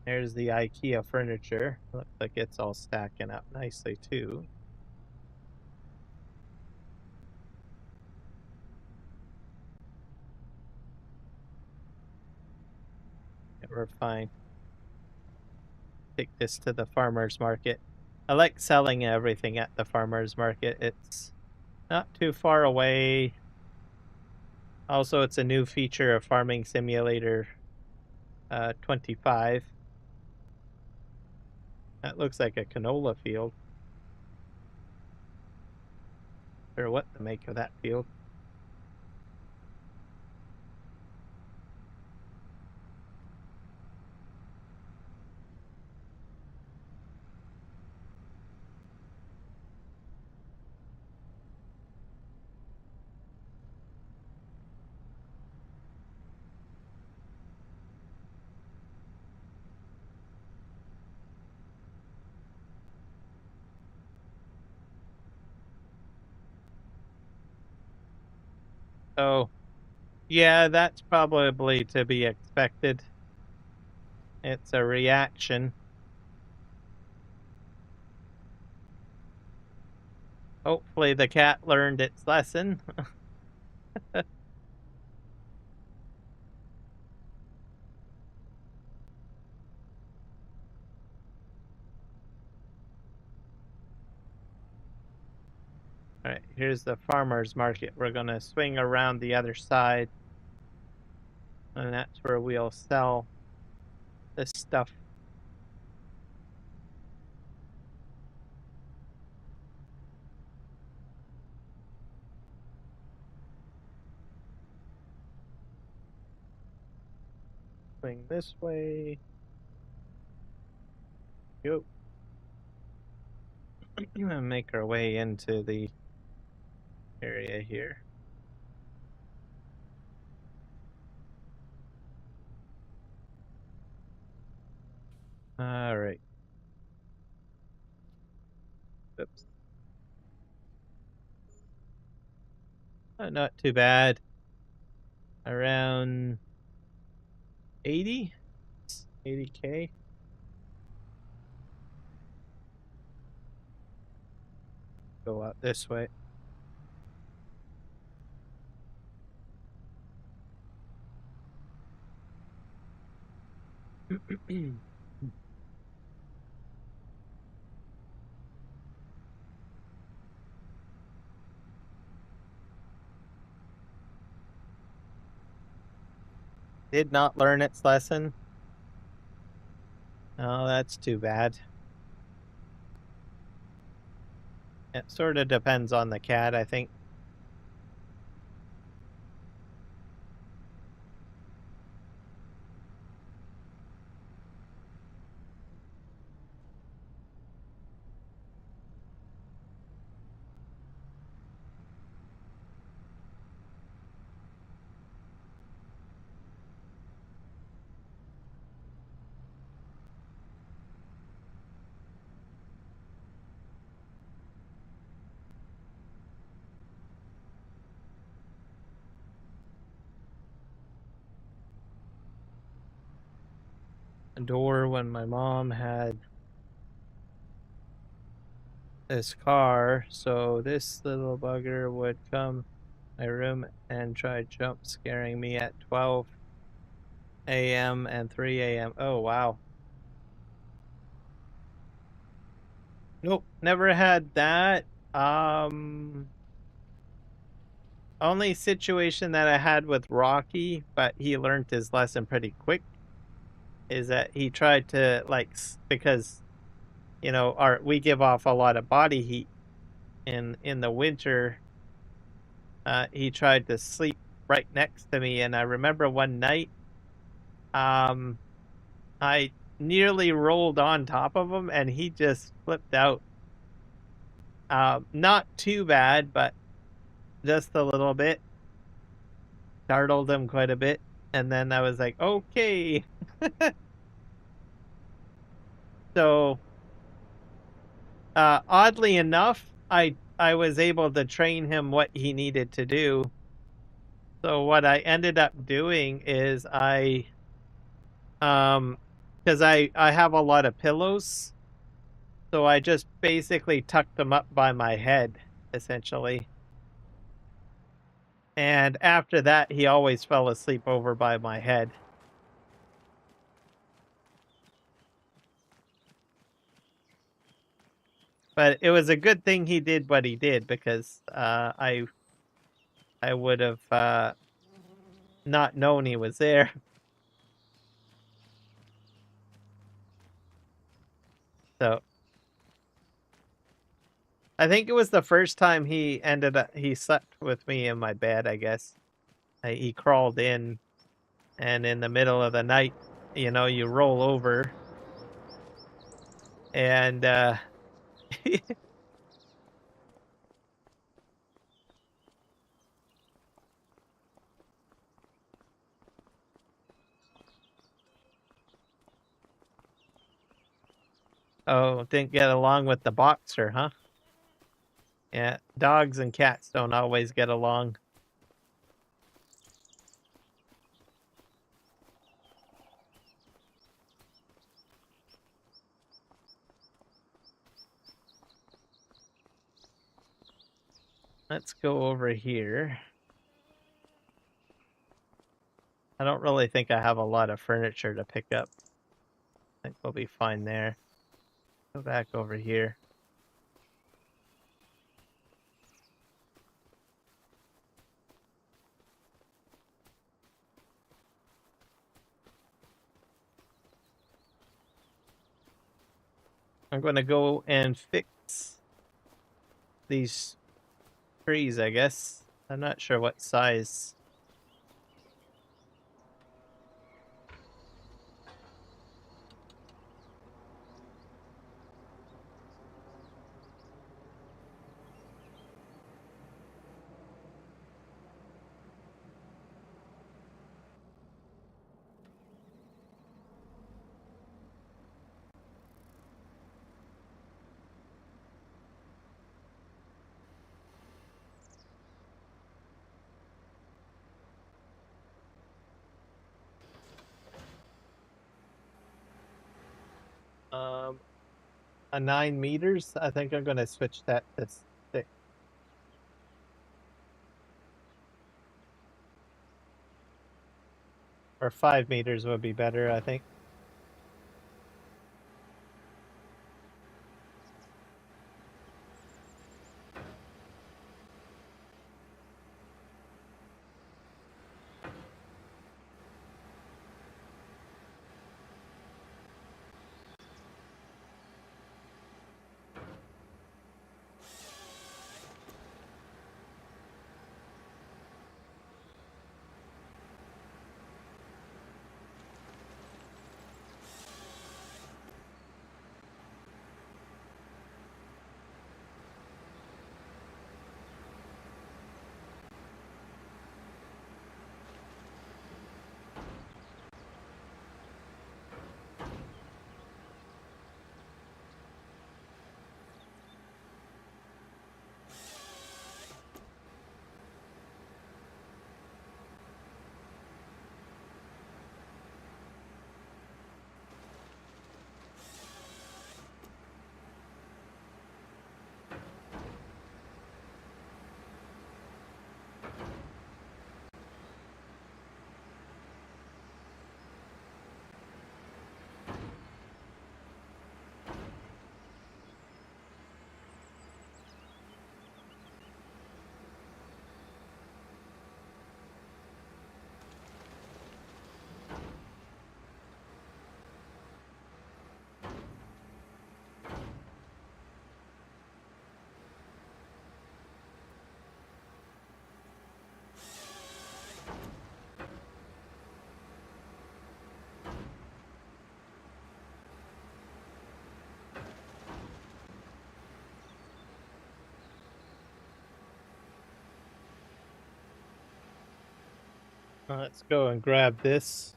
There's the IKEA furniture. Looks like it's all stacking up nicely too. We're fine. Take this to the farmer's market. I like selling everything at the farmer's market. It's not too far away. Also, it's a new feature of Farming Simulator 25. That looks like a canola field. Or what to make of that field. Oh, yeah, that's probably to be expected. It's a reaction. Hopefully the cat learned its lesson. All right, here's the farmer's market. We're going to swing around the other side. And that's where we'll sell this stuff. Swing this way. Go. And make our way into the area here. All right. Oops. Not too bad. Around 80K. Go out this way. Did not learn its lesson. Oh, that's too bad. It sort of depends on the cat, I think. A door when my mom had this car, so this little bugger would come my room and try jump scaring me at 12 a.m. and 3 a.m. Oh, wow. Nope, never had that. Only situation that I had with Rocky, but he learned his lesson pretty quick, is that he tried to because we give off a lot of body heat in the winter. He tried to sleep right next to me, and I remember one night I nearly rolled on top of him and he just flipped out. Not too bad, but just a little bit. Startled him quite a bit, and then I was like, okay. So oddly enough, I was able to train him what he needed to do. So what I ended up doing is because I have a lot of pillows, so I just basically tucked them up by my head, essentially. And after that, he always fell asleep over by my head. But it was a good thing he did what he did, because I would have not known he was there. So I think it was the first time he slept with me in my bed, I guess. He crawled in, and in the middle of the night, you roll over, and oh, didn't get along with the boxer, huh? Yeah, dogs and cats don't always get along. Let's go over here. I don't really think I have a lot of furniture to pick up. I think we'll be fine there. Go back over here. I'm going to go and fix these trees, I guess. I'm not sure what size. A 9 meters. I think I'm going to switch that to 6. Or 5 meters would be better, I think. Let's go and grab this.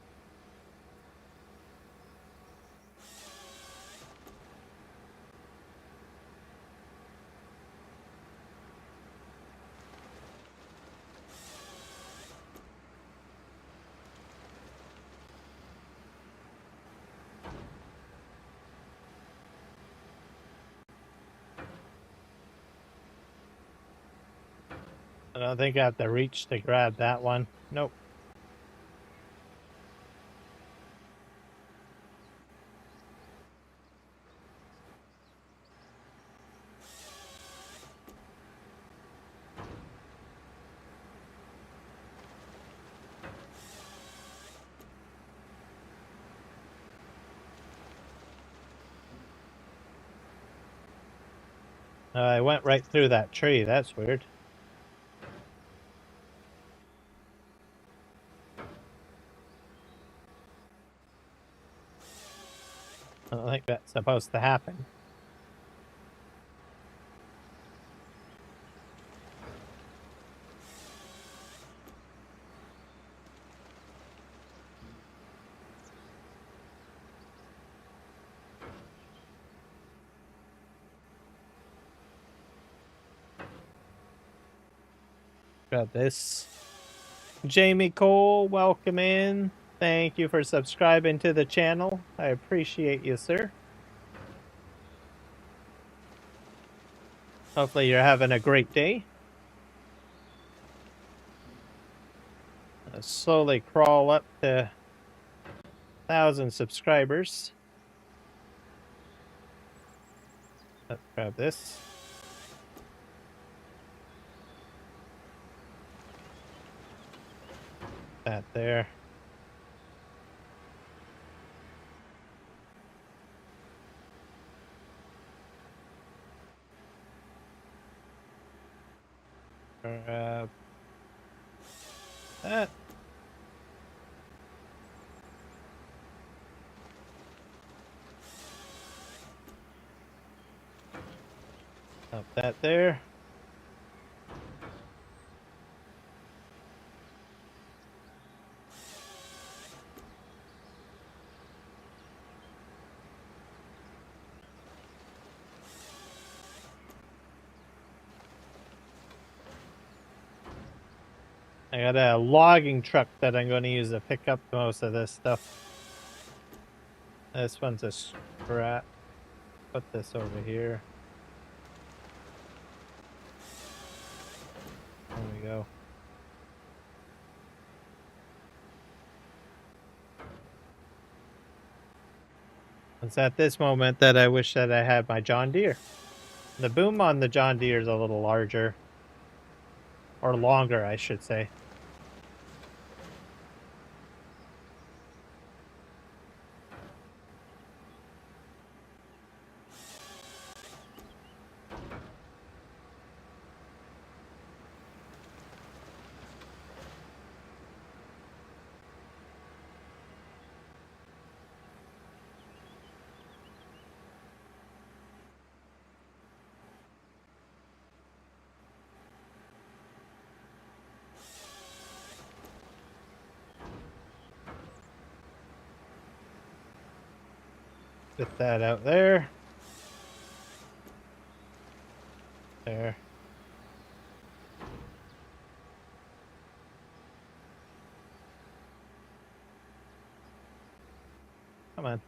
I don't think I have to reach to grab that one. Nope. I went right through that tree. That's weird. I don't think that's supposed to happen. Got this. Jamie Cole, welcome in. Thank you for subscribing to the channel. I appreciate you, sir. Hopefully you're having a great day. I'll slowly crawl up to 1,000 subscribers. Let's grab this. That there. Grab that. Up that there. I got a logging truck that I'm going to use to pick up most of this stuff. This one's a scrap. Put this over here. There we go. It's at this moment that I wish that I had my John Deere. The boom on the John Deere is a little larger. Or longer, I should say. Put that out there. There. Come on.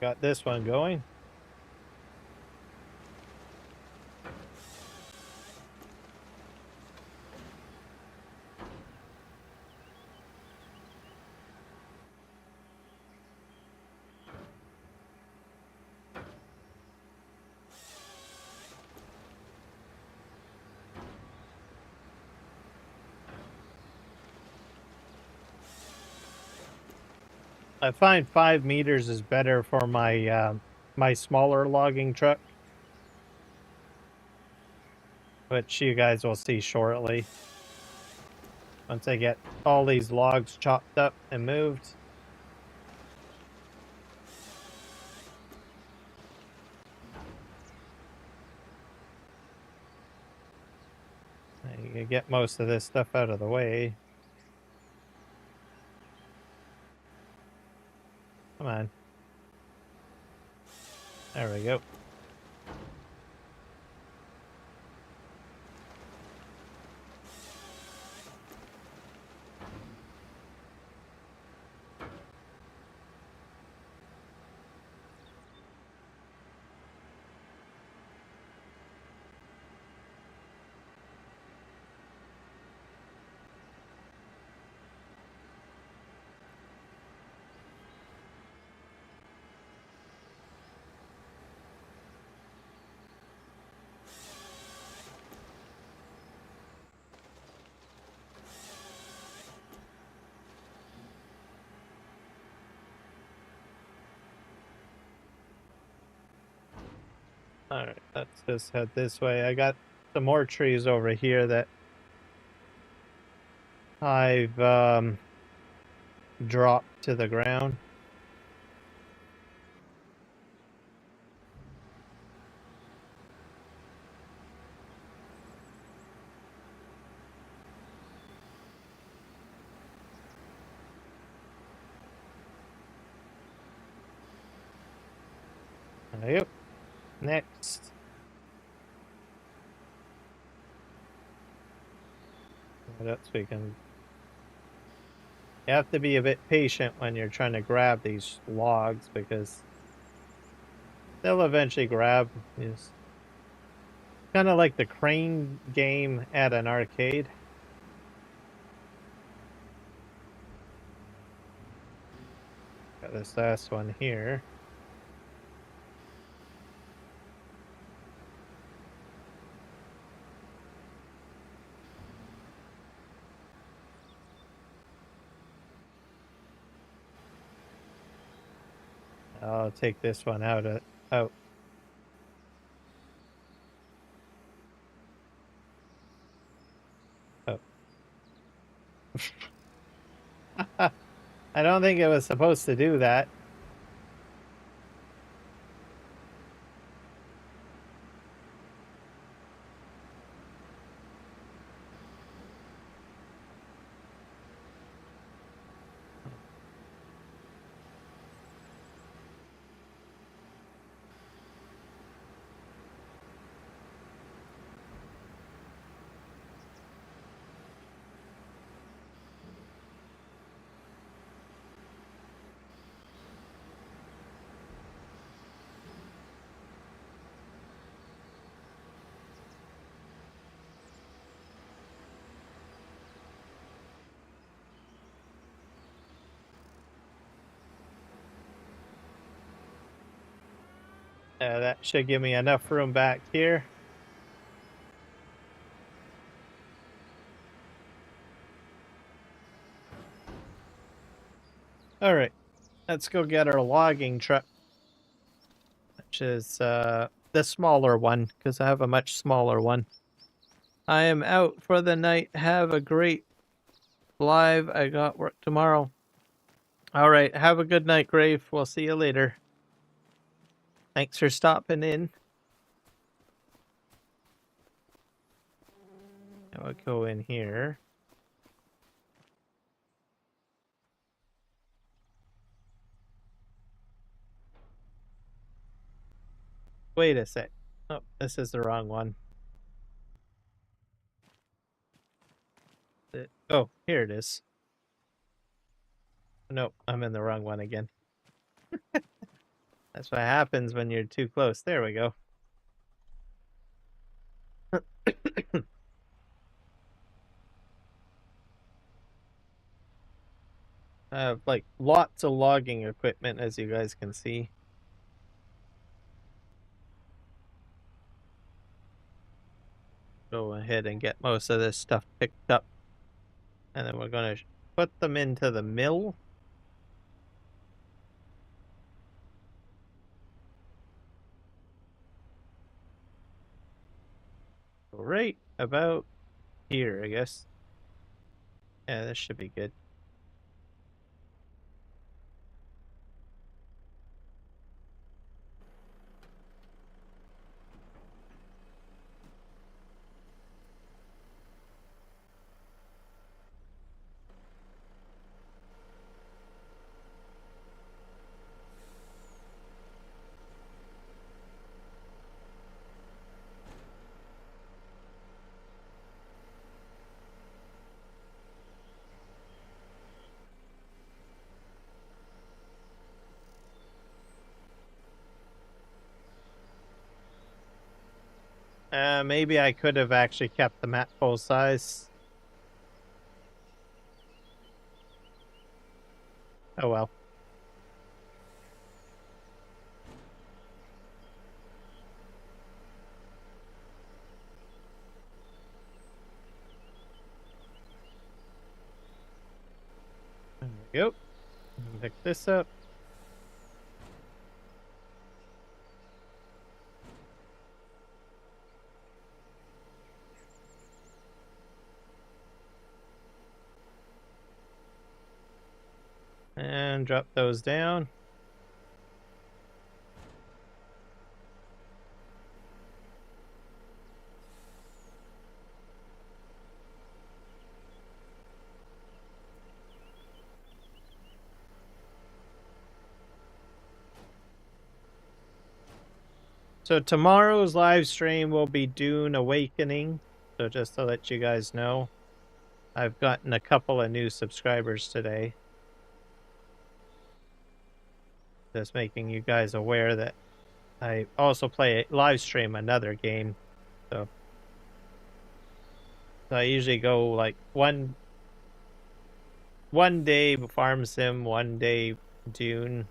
Got this one going. I find 5 meters is better for my my smaller logging truck, which you guys will see shortly. Once I get all these logs chopped up and moved. You can get most of this stuff out of the way. Come on. There we go. Alright, let's just head this way. I got some more trees over here that I've dropped to the ground. Yep. Next. What else we can... You have to be a bit patient when you're trying to grab these logs because they'll eventually grab. Is kind of like the crane game at an arcade. Got this last one here. I'll take this one out. Out. Oh. I don't think it was supposed to do that. That should give me enough room back here. All right, let's go get our logging truck, which is the smaller one because I have a much smaller one. I am out for the night. Have a great live. I got work tomorrow. All right, have a good night, Grave. We'll see you later. Thanks for stopping in. I'll go in here. Wait a sec. Oh, this is the wrong one. Oh, here it is. Nope, I'm in the wrong one again. That's what happens when you're too close. There we go. I have like lots of logging equipment, as you guys can see. Go ahead and get most of this stuff picked up. And then we're going to put them into the mill. Right about here, I guess. Yeah, this should be good. Maybe I could have actually kept the map full size. Oh well. There we go. Pick this up. And drop those down. So tomorrow's live stream will be Dune Awakening. So just to let you guys know, I've gotten a couple of new subscribers today. Just making you guys aware that I also play live stream another game. So I usually go like one day Farm Sim, one day Dune.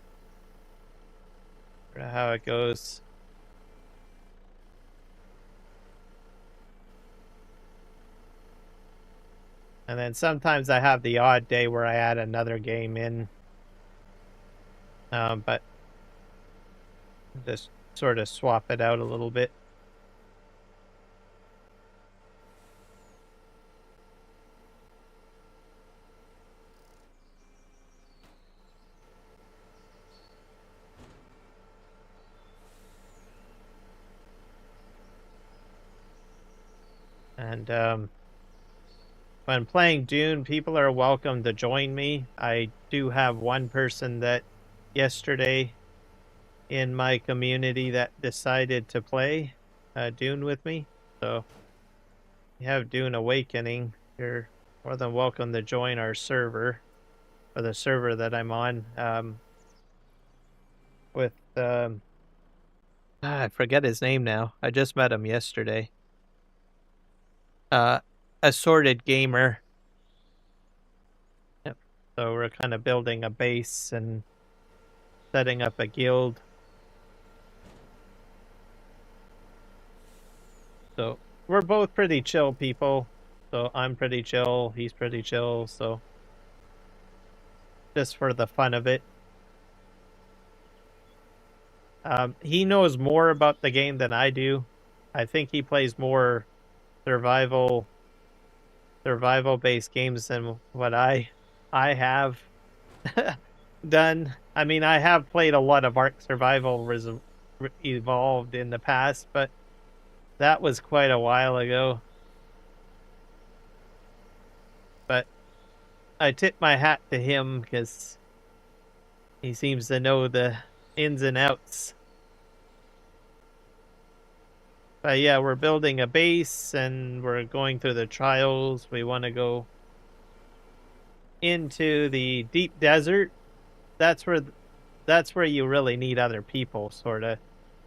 How it goes. And then sometimes I have the odd day where I add another game in. But just sort of swap it out a little bit. And when playing Dune, people are welcome to join me. I do have one person that yesterday in my community that decided to play Dune with me. So you have Dune Awakening. You're more than welcome to join our server, or the server that I'm on. With I forget his name now. I just met him yesterday. Assorted Gamer. Yep. So we're kind of building a base and setting up a guild. So we're both pretty chill people. So I'm pretty chill, he's pretty chill, so just for the fun of it. He knows more about the game than I do. I think he plays more survival based games than what I have done. I mean, I have played a lot of Ark Survival Evolved in the past, but that was quite a while ago. But I tip my hat to him because he seems to know the ins and outs. But yeah, we're building a base and we're going through the trials. We want to go into the deep desert. That's where you really need other people, sort of,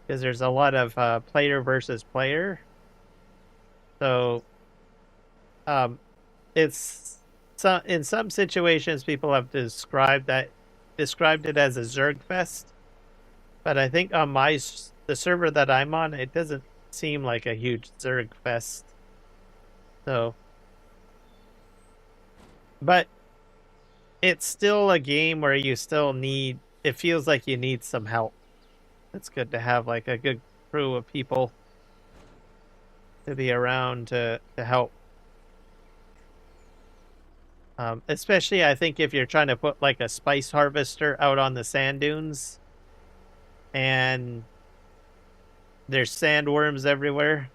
because there's a lot of player versus player. So it's in some situations people have described it as a Zerg fest, but I think on the server that I'm on, it doesn't seem like a huge Zerg fest. So, but it's still a game where you still need. It feels like you need some help. It's good to have like a good crew of people to be around to help. Especially, I think if you're trying to put like a spice harvester out on the sand dunes, and there's sandworms everywhere,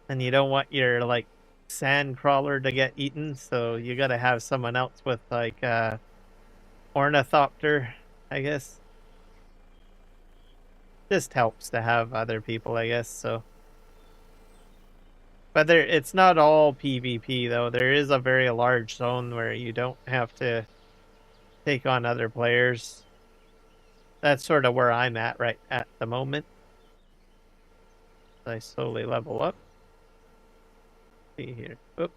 and you don't want your like sand crawler to get eaten, so you got to have someone else with like ornithopter, I guess. Just helps to have other people, I guess. So, but it's not all PvP though. There is a very large zone where you don't have to take on other players. That's sort of where I'm at right at the moment. I slowly level up. See here. Oop.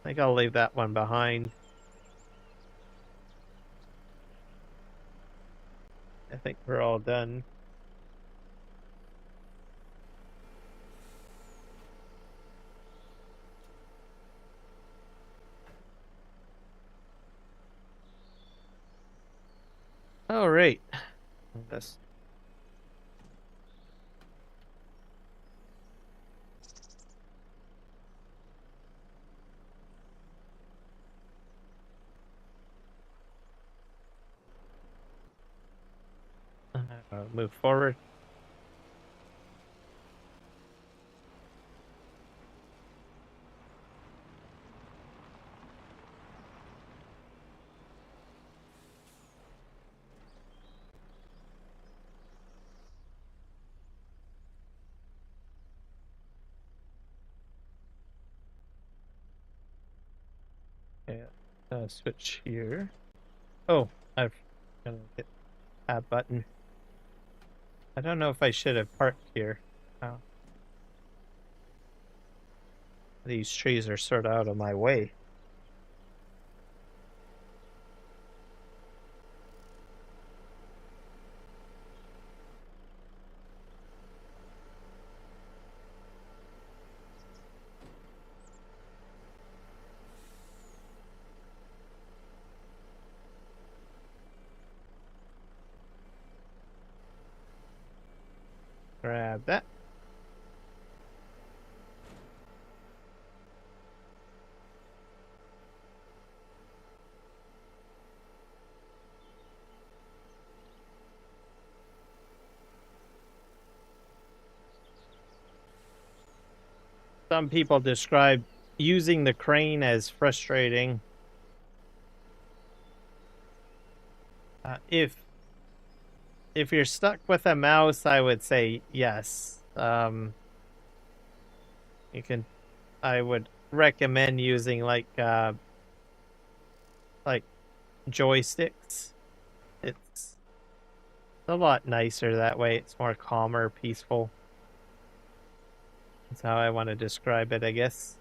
I think I'll leave that one behind. I think we're all done. All right. That's move forward. Okay, switch here. Oh, I've gonna hit tab button. I don't know if I should have parked here. Oh. These trees are sort of out of my way. Grab that. Some people describe using the crane as frustrating. If you're stuck with a mouse, I would say yes. You can. I would recommend using like joysticks. It's a lot nicer that way. It's more calmer, peaceful. That's how I want to describe it, I guess.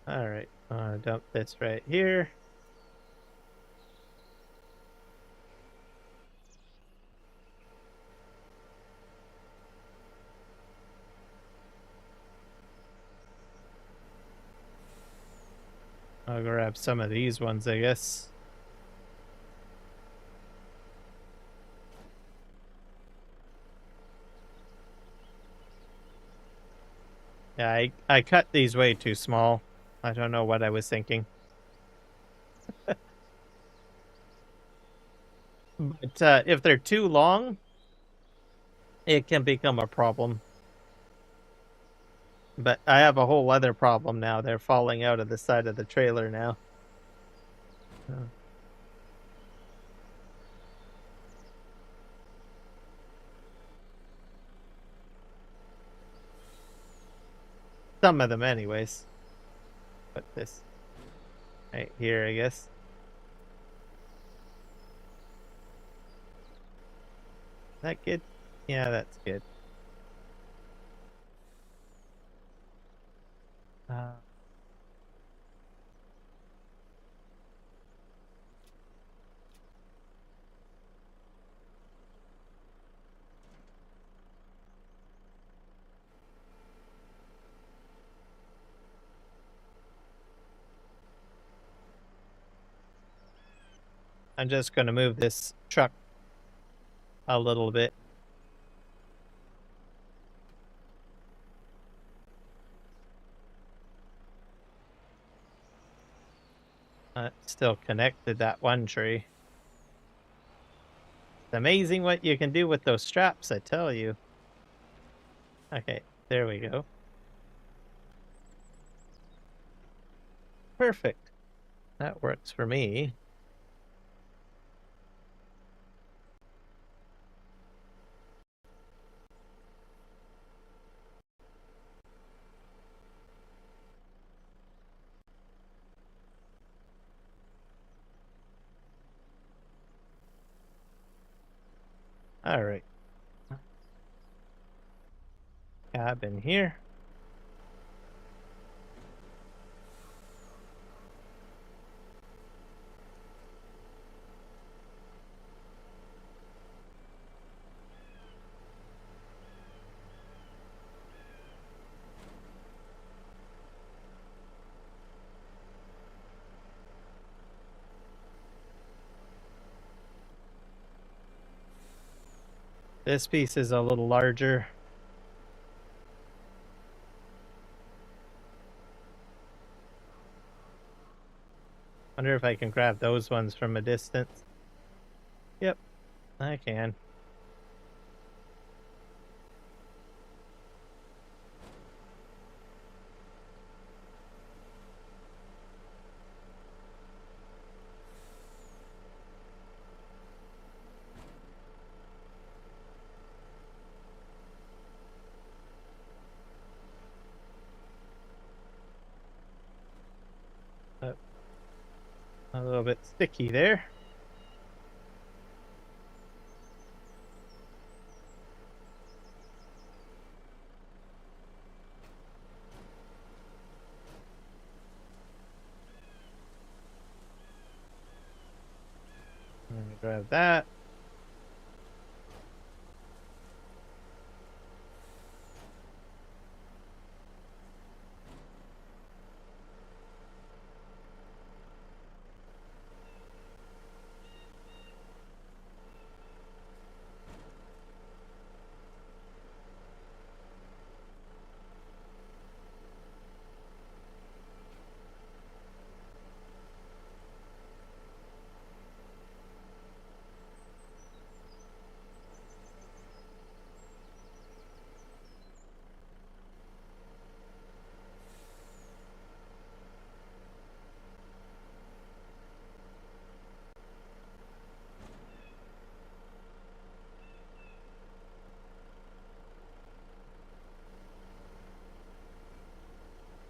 All right, dump this right here. I'll grab some of these ones, I guess. Yeah, I cut these way too small. I don't know what I was thinking. But if they're too long, it can become a problem. But I have a whole other problem now. They're falling out of the side of the trailer now. Oh. Some of them anyways. Put this right here, I guess. Is that good? Yeah, that's good. I'm just going to move this truck a little bit. Still connected that one tree. It's amazing what you can do with those straps, I tell you. Okay, there we go. Perfect. That works for me. All right. Cabin here. This piece is a little larger. Wonder if I can grab those ones from a distance. Yep, I can. A little bit sticky there. I'm gonna grab that.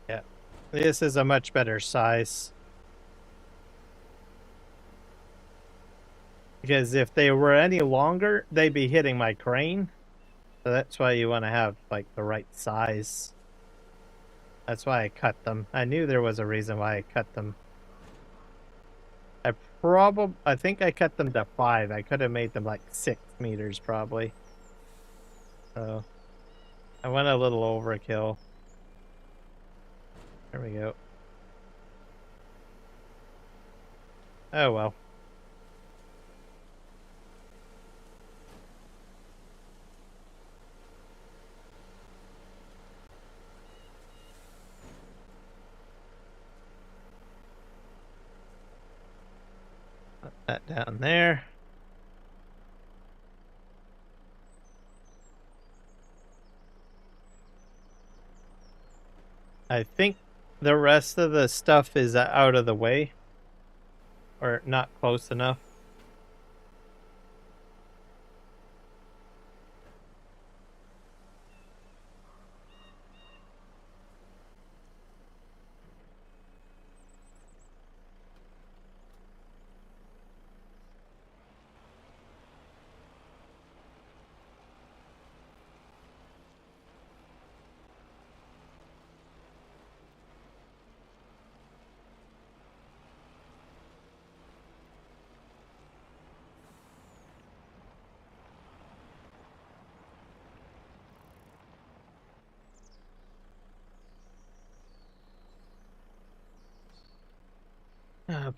Yeah, this is a much better size. Because if they were any longer, they'd be hitting my crane. So that's why you want to have like the right size. That's why I cut them. I knew there was a reason why I cut them. I think I cut them to 5. I could have made them like 6 meters probably. So I went a little overkill. There we go. Oh well. Put that down there. I think the rest of the stuff is out of the way. Or not close enough.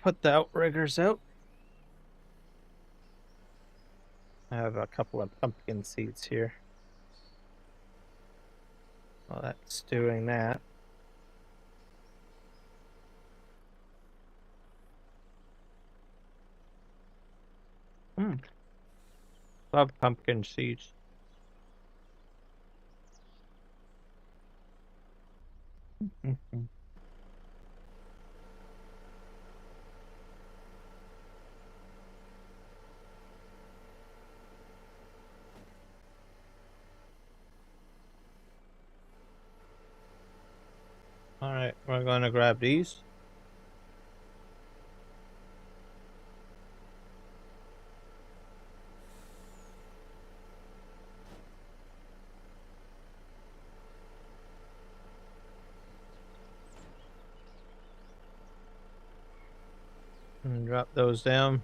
Put the outriggers out. I have a couple of pumpkin seeds here. Well, that's doing that. Love pumpkin seeds. All right, we're going to grab these. And drop those down.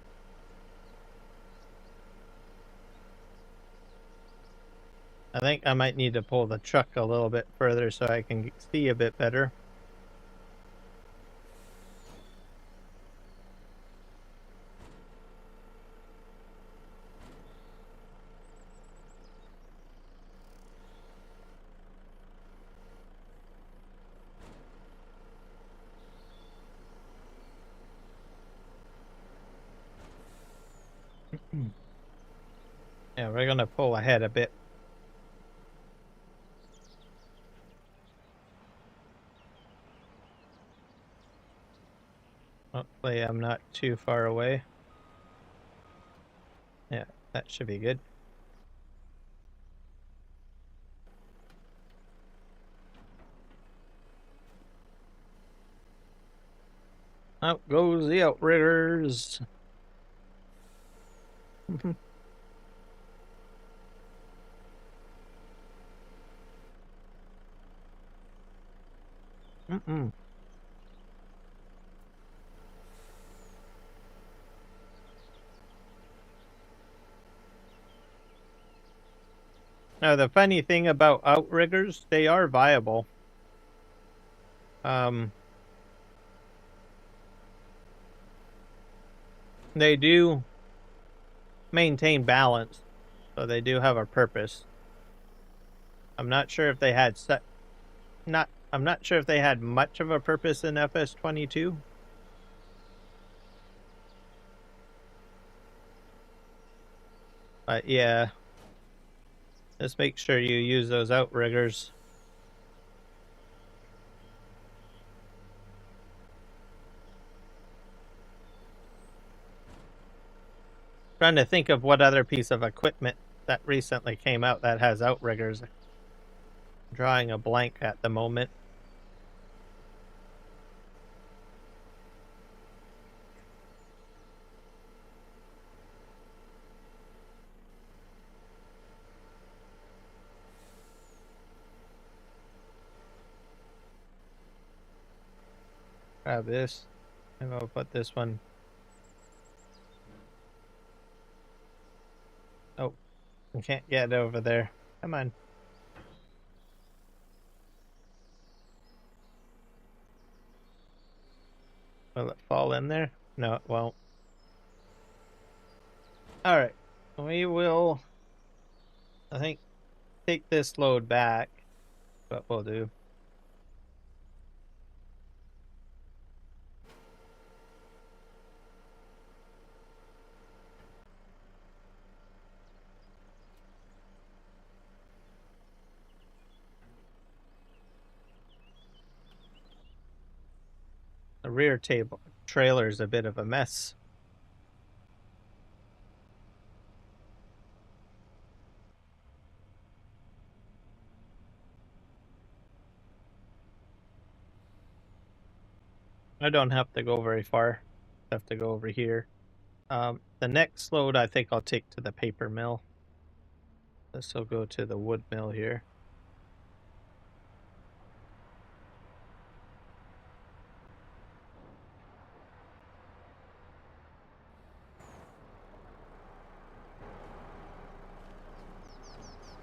I think I might need to pull the truck a little bit further so I can see a bit better. Yeah, we're gonna pull ahead a bit. Hopefully I'm not too far away. Yeah, that should be good. Out goes the outriggers. Now the funny thing about outriggers, they are viable. They do maintain balance, so they do have a purpose. I'm not sure if they had I'm not sure if they had much of a purpose in FS22. But yeah, just make sure you use those outriggers. Trying to think of what other piece of equipment that recently came out that has outriggers. Drawing a blank at the moment. Grab this, and I'll put this one. Oh, I can't get over there. Come on. Will it fall in there? No, it won't. Alright. We will, I think, take this load back. What we'll do. The rear trailer is a bit of a mess. I don't have to go very far. I have to go over here. The next load I think I'll take to the paper mill. This will go to the wood mill here.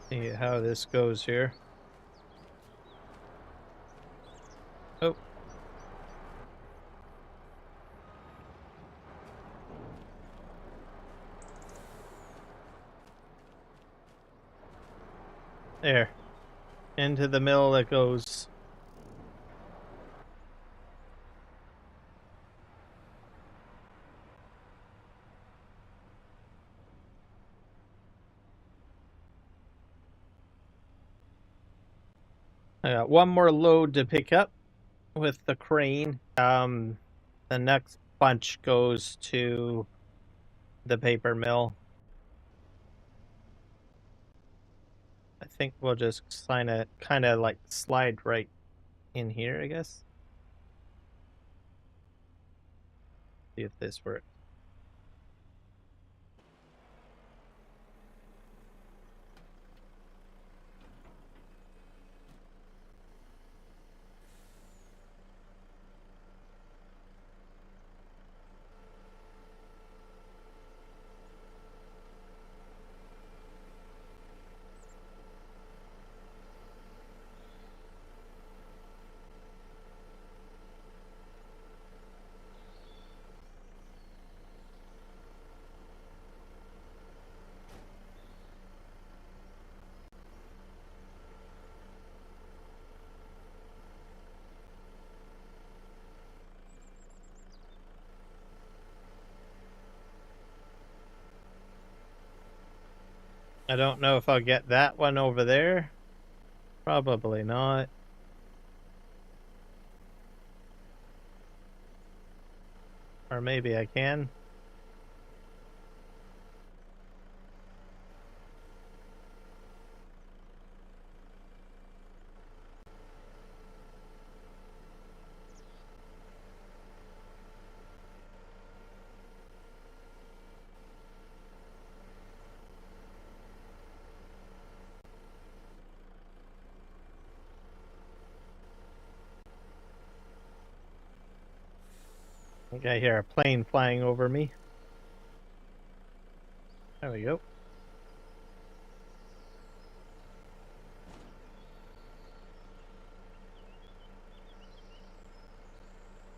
See how this goes here. Oh. There. Into the mill it goes. I got one more load to pick up with the crane. The next bunch goes to the paper mill. I think we'll just kind of like slide right in here, I guess. See if this works. I don't know if I'll get that one over there. Probably not. Or maybe I can. I think I hear a plane flying over me. There we go.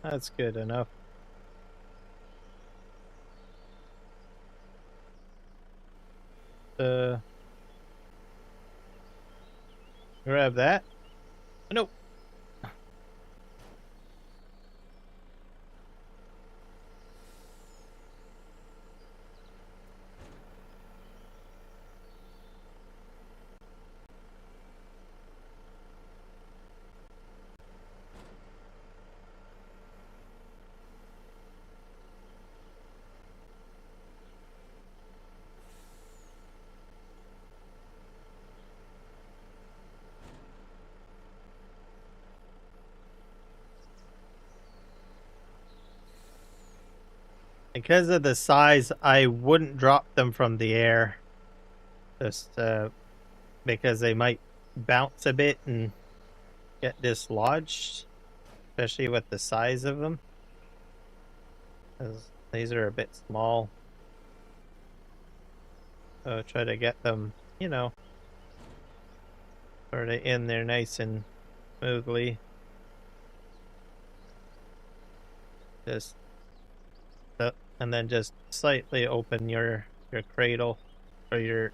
That's good enough. Grab that. Nope. Because of the size, I wouldn't drop them from the air. Just because they might bounce a bit and get dislodged, especially with the size of them. Because these are a bit small. So try to get them, you know, sort of in there nice and smoothly. Just and then just slightly open your cradle or your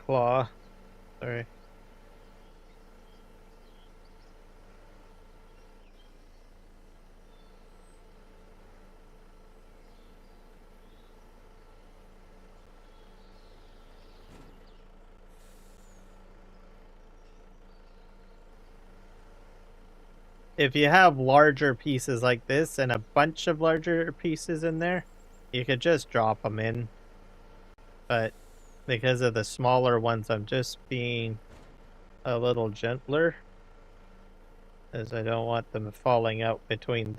claw. Sorry. If you have larger pieces like this and a bunch of larger pieces in there, you could just drop them in. But because of the smaller ones, I'm just being a little gentler, as I don't want them falling out between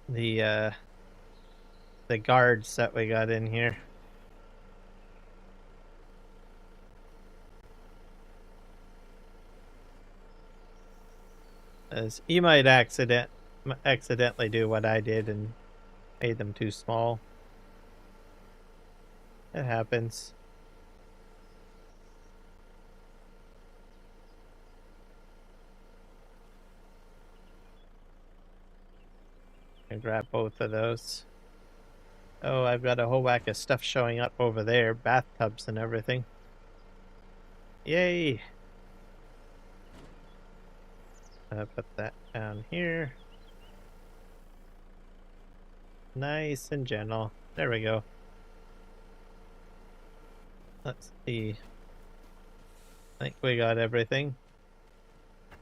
the guards that we got in here. As you might accidentally do what I did and made them too small. It happens. I grab both of those. Oh, I've got a whole whack of stuff showing up over there. Bathtubs and everything. Yay! Put that down here. Nice and gentle. There we go. Let's see. I think we got everything.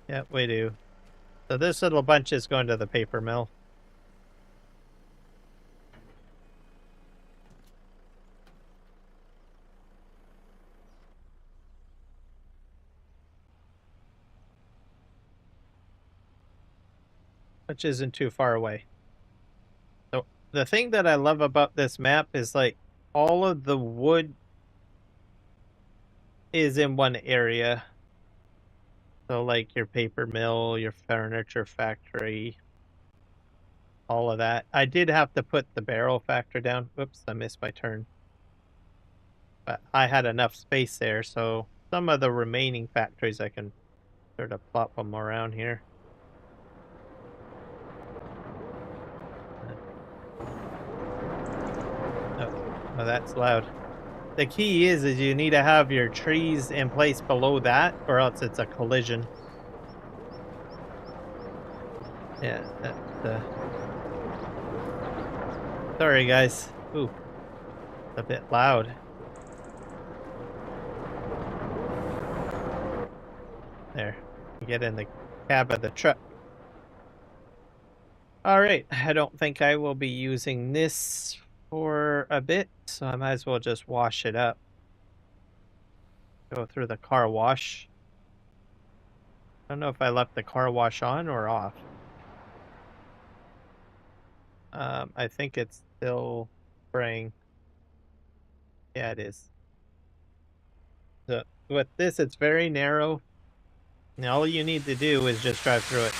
Yep, we do. So this little bunch is going to the paper mill. Which isn't too far away. So the thing that I love about this map is like all of the wood is in one area. So like your paper mill, your furniture factory, all of that. I did have to put the barrel factor down. Whoops, I missed my turn. But I had enough space there, so some of the remaining factories I can sort of plop them around here. Oh, that's loud. The key is you need to have your trees in place below that, or else it's a collision. Yeah, Sorry, guys. Ooh, a bit loud. There. Get in the cab of the truck. All right. I don't think I will be using this for a bit, so I might as well just wash it up. Go through the car wash. I don't know if I left the car wash on or off. I think it's still spraying. Yeah, it is. So with this, it's very narrow. And all you need to do is just drive through it.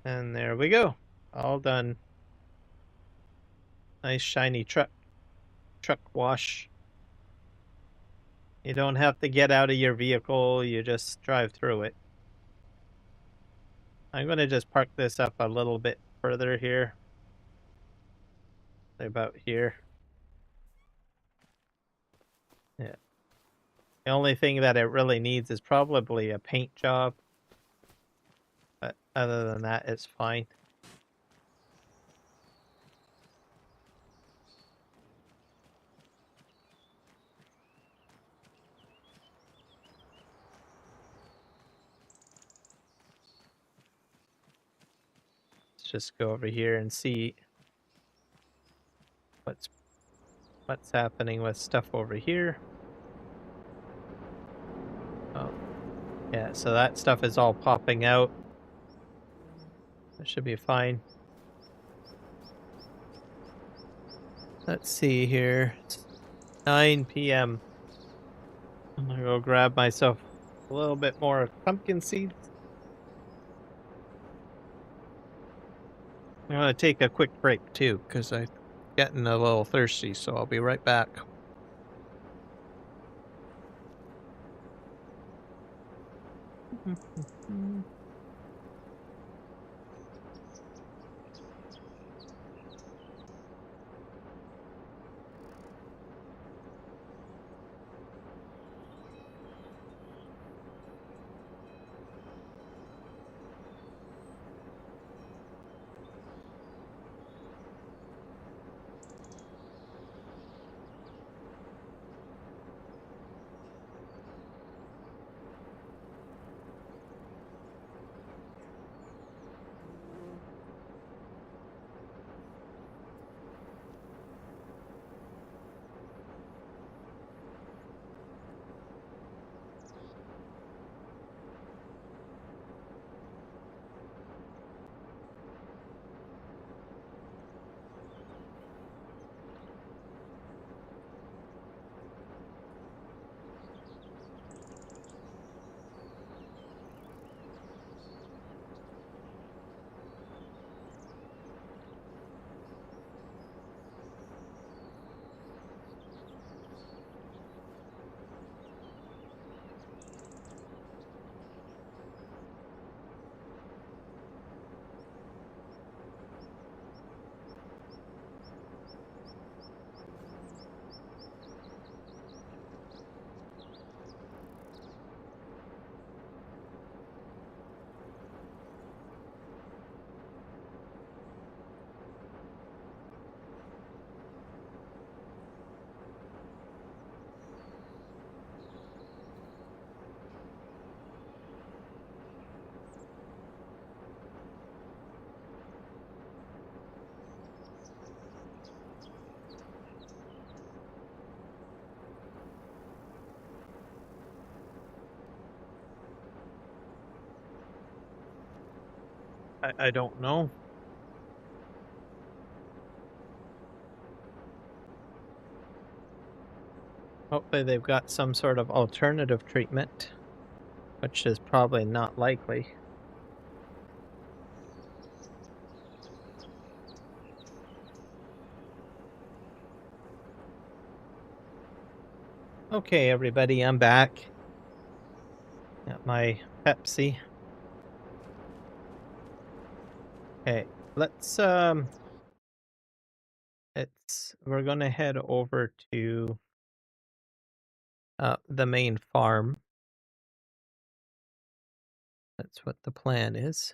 And there we go. All done. Nice shiny truck wash. You don't have to get out of your vehicle, you just drive through it. I'm going to just park this up a little bit further here. About here. Yeah. The only thing that it really needs is probably a paint job. But other than that, it's fine. Let's just go over here and see what's happening with stuff over here. Oh, yeah, so that stuff is all popping out. That should be fine. Let's see here. It's 9 p.m. I'm gonna go grab myself a little bit more pumpkin seeds. I'm gonna take a quick break too, because I'm getting a little thirsty, so I'll be right back. I don't know. Hopefully they've got some sort of alternative treatment, which is probably not likely. Okay, everybody, I'm back. Got my Pepsi. Okay, let's we're gonna head over to the main farm. That's what the plan is.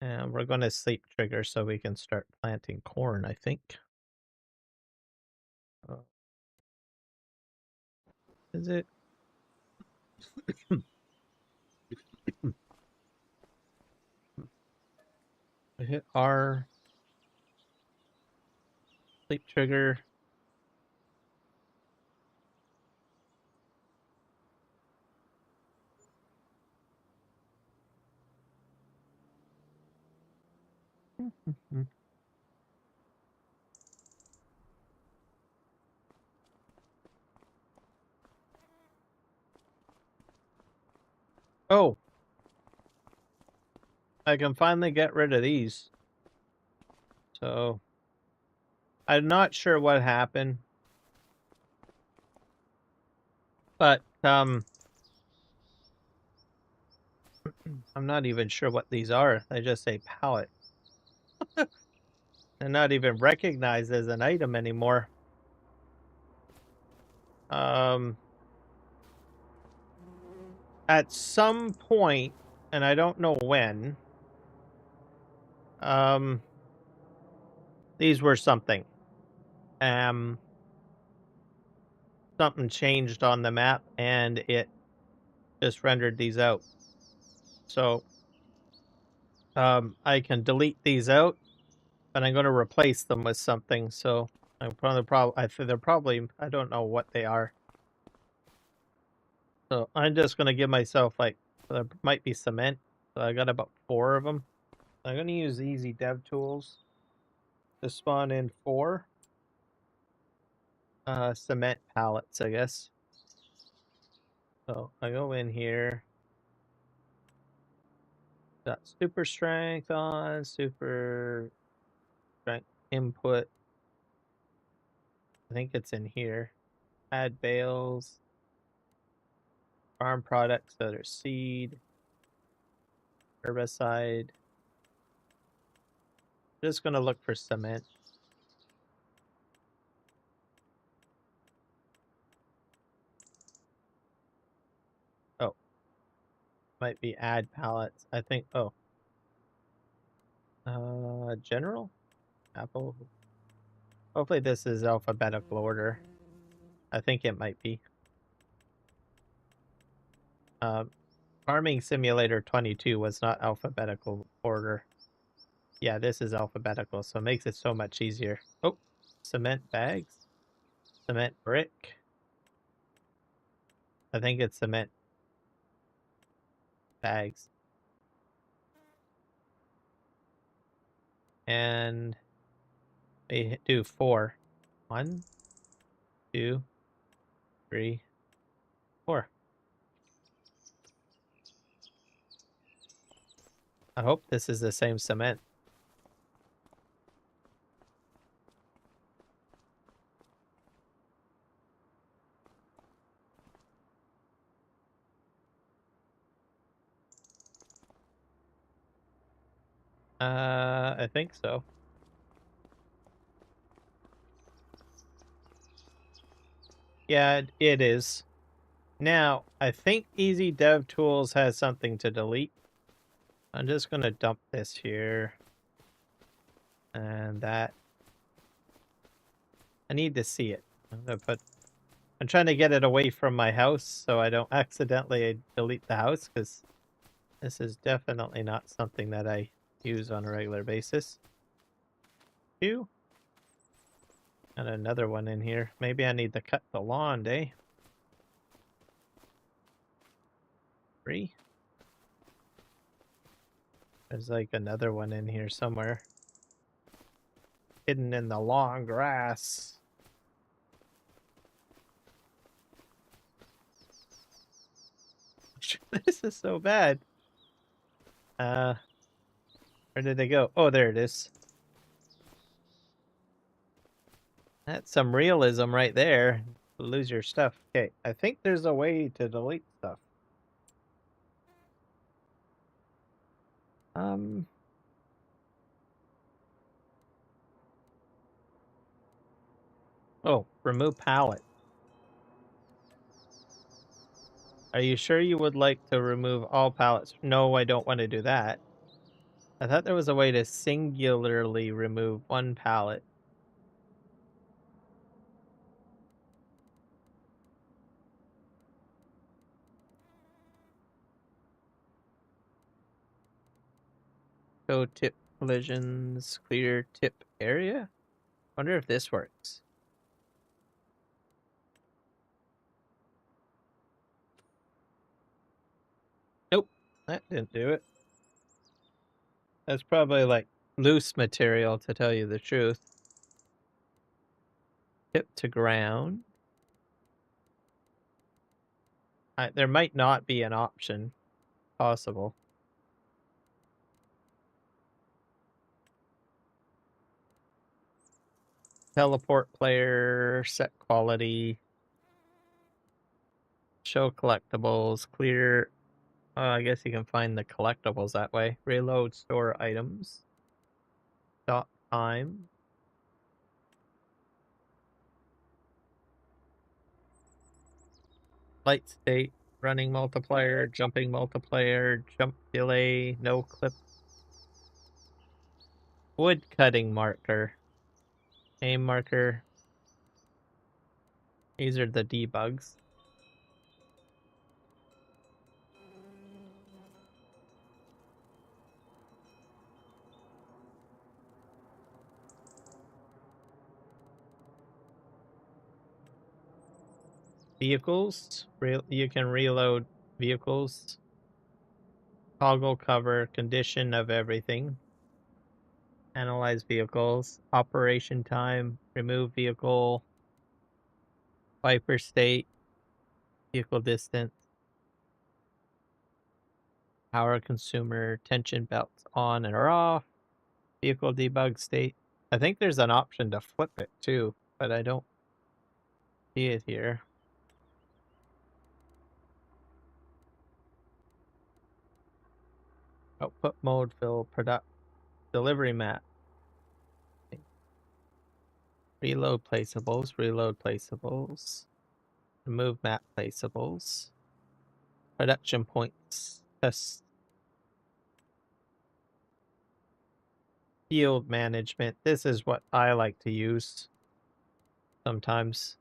And we're gonna sleep trigger so we can start planting corn, I think. Is it? I hit R. Sleep trigger. Oh, I can finally get rid of these. So, I'm not sure what happened. But, I'm not even sure what these are. They just say pallet. They're not even recognized as an item anymore. At some point, and I don't know when, these were something. Something changed on the map and it just rendered these out. So, I can delete these out, but I'm going to replace them with something. So, I'm probably I think they're probably, I don't know what they are. So, I'm just going to give myself like, there might be cement. So, I got about 4 of them. I'm going to use easy dev tools to spawn in 4 cement pallets, I guess. So, I go in here. Got super strength on, super strength input. I think it's in here. Add bales. Farm products that are seed. Herbicide. Just gonna look for cement. Oh. Might be add pallets. I think, oh. General? Apple. Hopefully this is alphabetical order. I think it might be. Farming Simulator 22 was not alphabetical order. Yeah, this is alphabetical, so it makes it so much easier. Oh, cement bags. Cement brick. I think it's cement bags. And we do 4. 1, 2, 3, 4. I hope this is the same cement. I think so. Yeah, it is. Now, I think Easy Dev Tools has something to delete. I'm just going to dump this here. And that. I need to see it. I'm trying to get it away from my house so I don't accidentally delete the house, because this is definitely not something that I use on a regular basis. 2. And another one in here. Maybe I need to cut the lawn, eh? 3. There's like another one in here somewhere. Hidden in the long grass. This is so bad. Where did they go? Oh, there it is. That's some realism right there. Lose your stuff. Okay, I think there's a way to delete stuff. Oh, remove pallet. Are you sure you would like to remove all pallets? No, I don't want to do that. I thought there was a way to singularly remove one pallet. Show tip collisions, clear tip area? Wonder if this works. Nope, that didn't do it. That's probably like loose material, to tell you the truth. Tip to ground. There might not be an option possible. Teleport player, set quality, show collectibles, clear. I guess you can find the collectibles that way. Reload store items. Stop time. Light state, running multiplier, jumping multiplier, jump delay, no clip. Wood cutting marker. Aim marker. These are the debugs. Vehicles. You can reload vehicles. Toggle cover, condition of everything. Analyze vehicles. Operation time. Remove vehicle. Wiper state. Vehicle distance. Power consumer. Tension belts on and or off. Vehicle debug state. I think there's an option to flip it too, but I don't see it here. Output mode, fill product, delivery map. Reload placeables, remove map placeables. Production points, test. Field management. This is what I like to use sometimes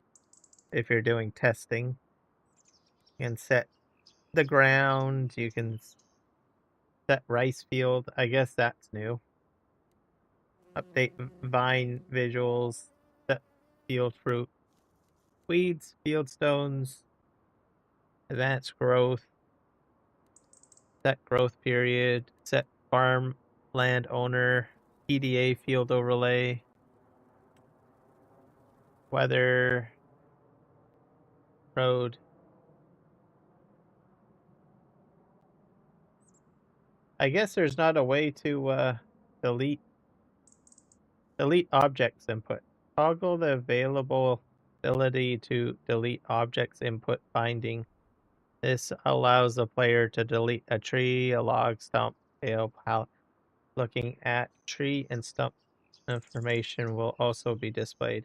if you're doing testing. You can set the ground, you can set rice field. I guess that's new. Update vine visuals, set field fruit, weeds, field stones, advanced growth, set growth period, set farm land owner, PDA field overlay, weather, road. I guess there's not a way to delete objects input. Toggle the available ability to delete objects input binding. This allows the player to delete a tree, a log, stump, tail, pallet. Looking at tree and stump information will also be displayed.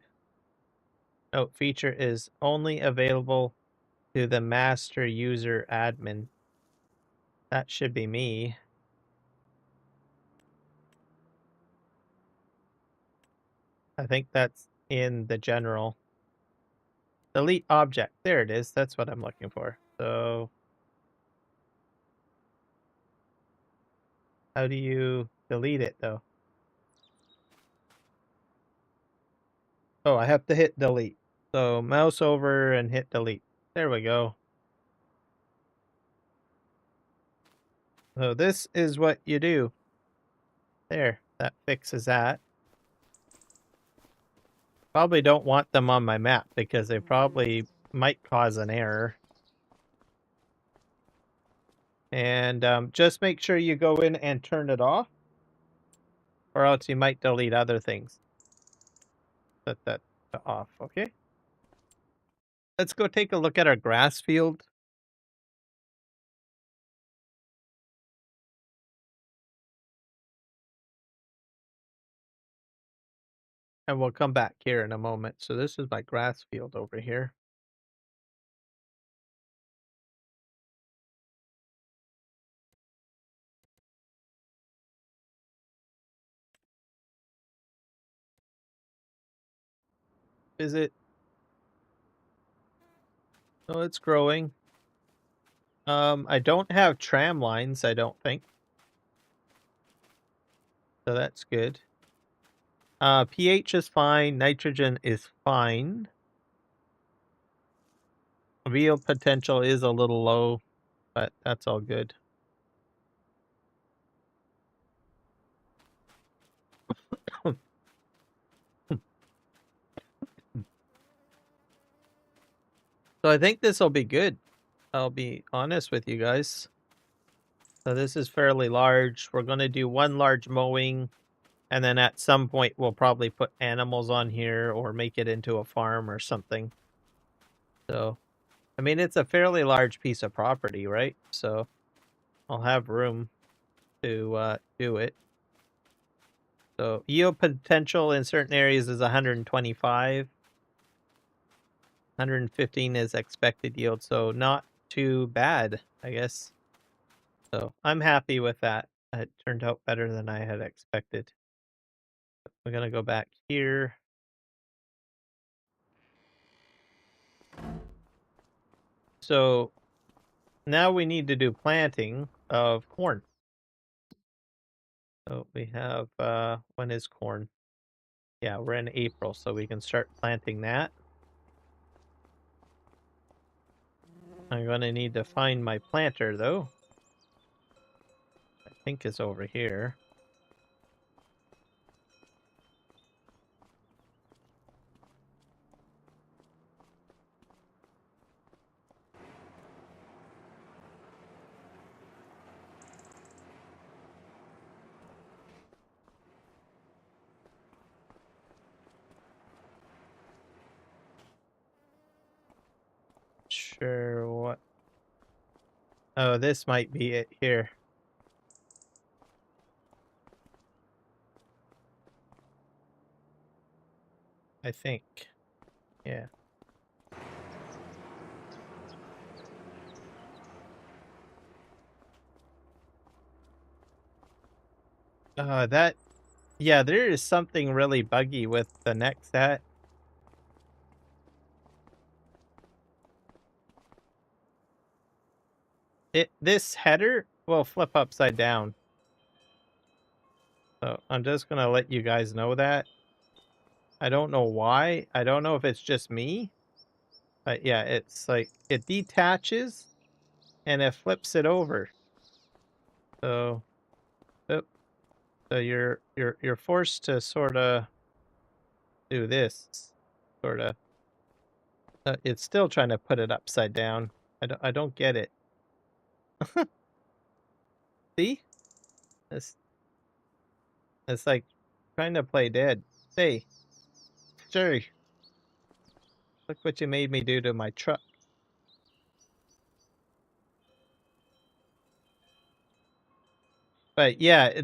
Note feature is only available to the master user admin. That should be me. I think that's in the general. Delete object. There it is. That's what I'm looking for. So how do you delete it though? Oh, I have to hit delete. So mouse over and hit delete. There we go. So this is what you do. There, that fixes that. Probably don't want them on my map because they probably might cause an error. And just make sure you go in and turn it off, or else you might delete other things. Set that off, okay? Let's go take a look at our grass field. And we'll come back here in a moment. So this is my grass field over here. Is it? Oh, it's growing. I don't have tram lines, I don't think. So that's good. pH is fine. Nitrogen is fine. Real potential is a little low, but that's all good. So I think this will be good. I'll be honest with you guys. So this is fairly large. We're going to do one large mowing, and then at some point we'll probably put animals on here or make it into a farm or something. So, I mean, it's a fairly large piece of property, right? So I'll have room to do it. So yield potential in certain areas is 125. 115 is expected yield, so not too bad, I guess. So I'm happy with that. It turned out better than I had expected. We're going to go back here. So now we need to do planting of corn. So we have, when is corn? Yeah, we're in April, so we can start planting that. I'm going to need to find my planter, though. I think it's over here. Sure, what? Oh, this might be it here. I think. Yeah. Yeah, there is something really buggy with the next set. This header will flip upside down. So I'm just gonna let you guys know that. I don't know why. I don't know if it's just me. But yeah, it's like it detaches and it flips it over. So so you're forced to sort of do this. Sort of. It's still trying to put it upside down. I don't get it. See? It's like trying to play dead. Hey, Jerry, look what you made me do to my truck. But yeah,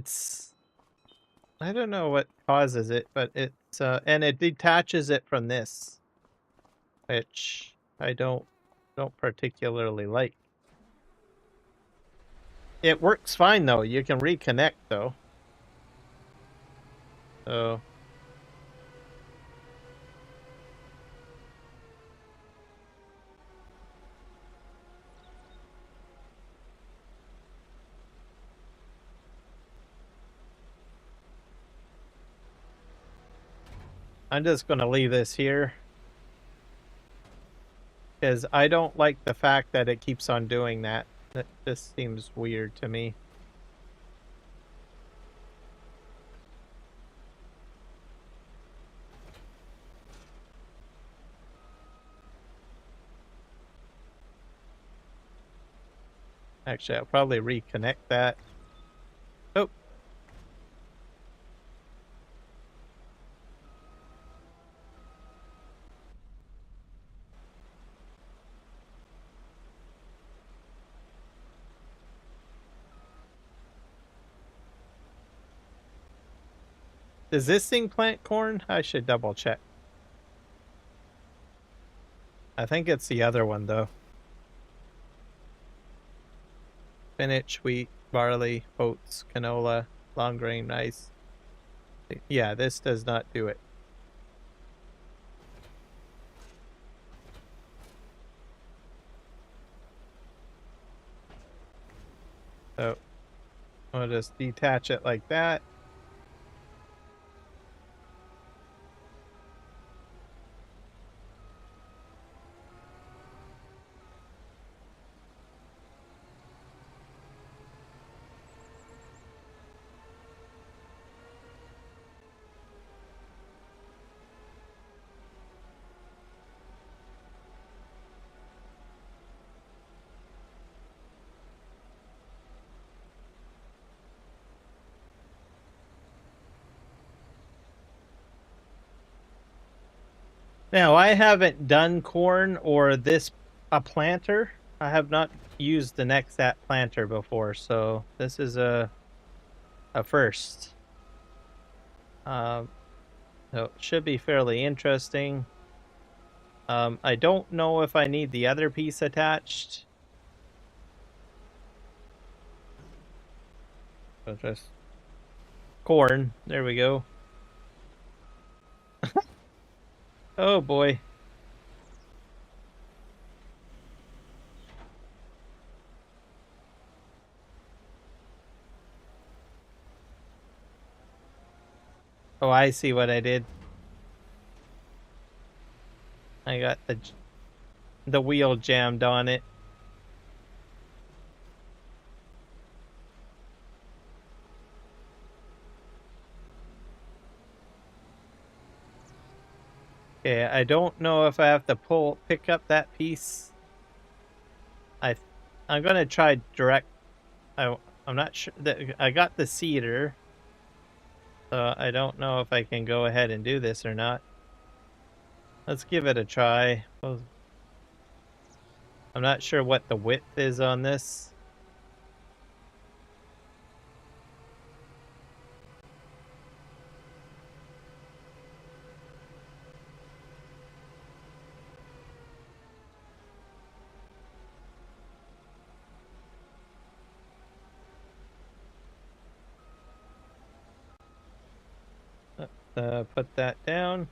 I don't know what causes it, but it's and it detaches it from this, which I don't particularly like. It works fine though. You can reconnect though. So I'm just gonna leave this here because I don't like the fact that it keeps on doing that. That just seems weird to me. Actually, I'll probably reconnect that. Oh. Does this thing plant corn? I should double check. I think it's the other one though. Spinach, wheat, barley, oats, canola, long grain rice. Yeah, this does not do it. So I'll just detach it like that. Now, I haven't done corn or a planter. I have not used the Nexat planter before, so this is a first. So it should be fairly interesting. I don't know if I need the other piece attached. So just corn. There we go. Oh boy. Oh, I see what I did. I got the wheel jammed on it. Okay, I don't know if I have to pick up that piece. I'm gonna try direct. I'm not sure that I got the cedar, so I don't know if I can go ahead and do this or not. Let's give it a try. I'm not sure what the width is on this. Put that down.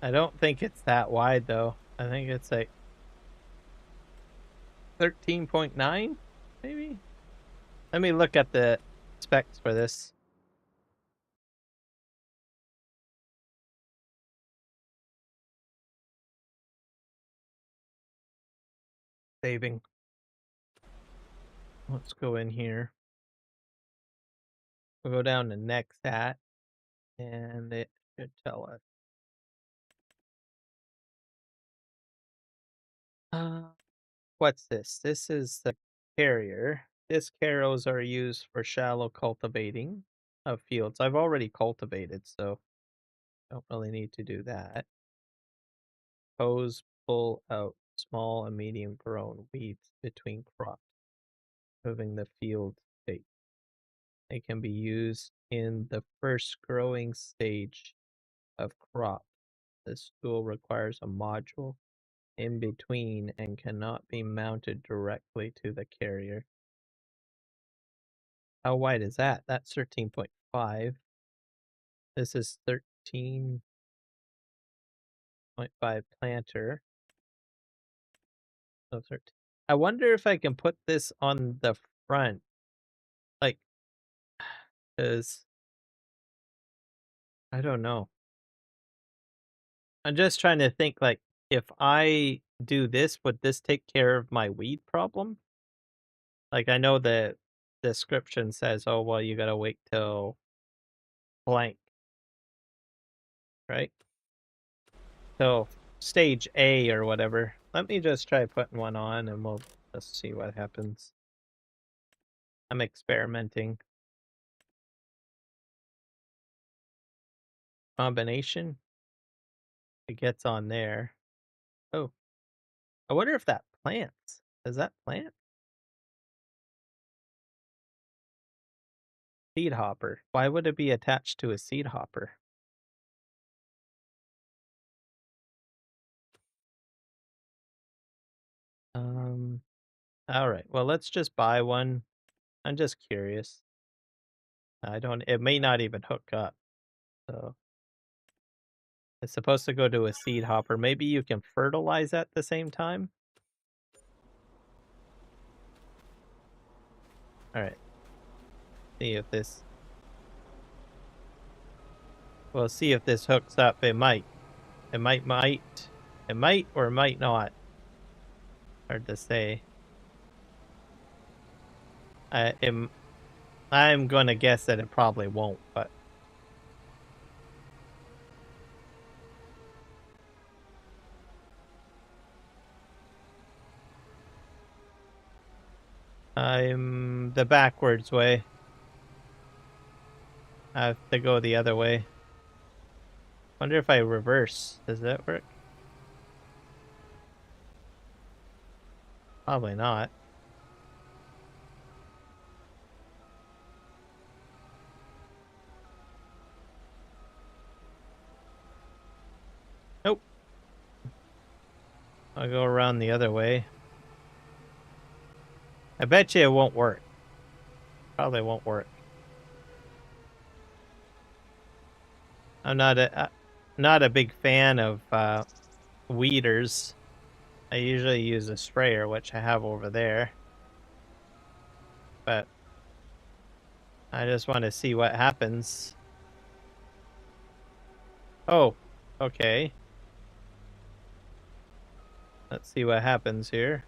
I don't think it's that wide though. I think it's like 13.9, maybe? Let me look at the specs for this. Saving. Let's go in here. We'll go down to Nexat, and it should tell us. What's this? This is the carrier. Disc harrows are used for shallow cultivating of fields. I've already cultivated, so don't really need to do that. Hose pull out small and medium grown weeds between crops, moving the field state. They can be used in the first growing stage of crop. This tool requires a module in between and cannot be mounted directly to the carrier. How wide is that? That's 13.5. This is 13.5 planter. So 13. I wonder if I can put this on the front. Like, because I don't know. I'm just trying to think, like, if I do this, would this take care of my weed problem? Like, I know the description says, oh, well, you gotta wait till blank. Right? till stage A or whatever. Let me just try putting one on and we'll just see what happens. I'm experimenting. Combination. It gets on there. Oh. I wonder if that plants. Does that plant? Seed hopper. Why would it be attached to a seed hopper? All right. Well, let's just buy one. I'm just curious. It may not even hook up. So it's supposed to go to a seed hopper. Maybe you can fertilize at the same time. All right. See if this. We'll see if this hooks up. It might. It might. It might or might not. Hard to say. I'm going to guess that it probably won't, but. I'm the backwards way. I have to go the other way. Wonder if I reverse. Does that work? Probably not. Nope. I'll go around the other way. I bet you it won't work. Probably won't work. I'm not a big fan of weeders. I usually use a sprayer, which I have over there. But I just want to see what happens. Oh, okay. Let's see what happens here.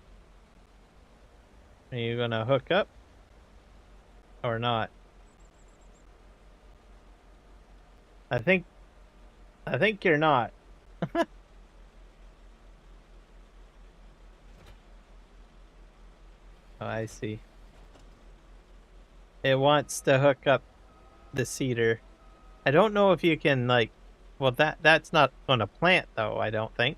Are you gonna hook up or not? I think you're not. Oh, I see. It wants to hook up the cedar. I don't know if you can like. Well, that's not gonna plant though. I don't think.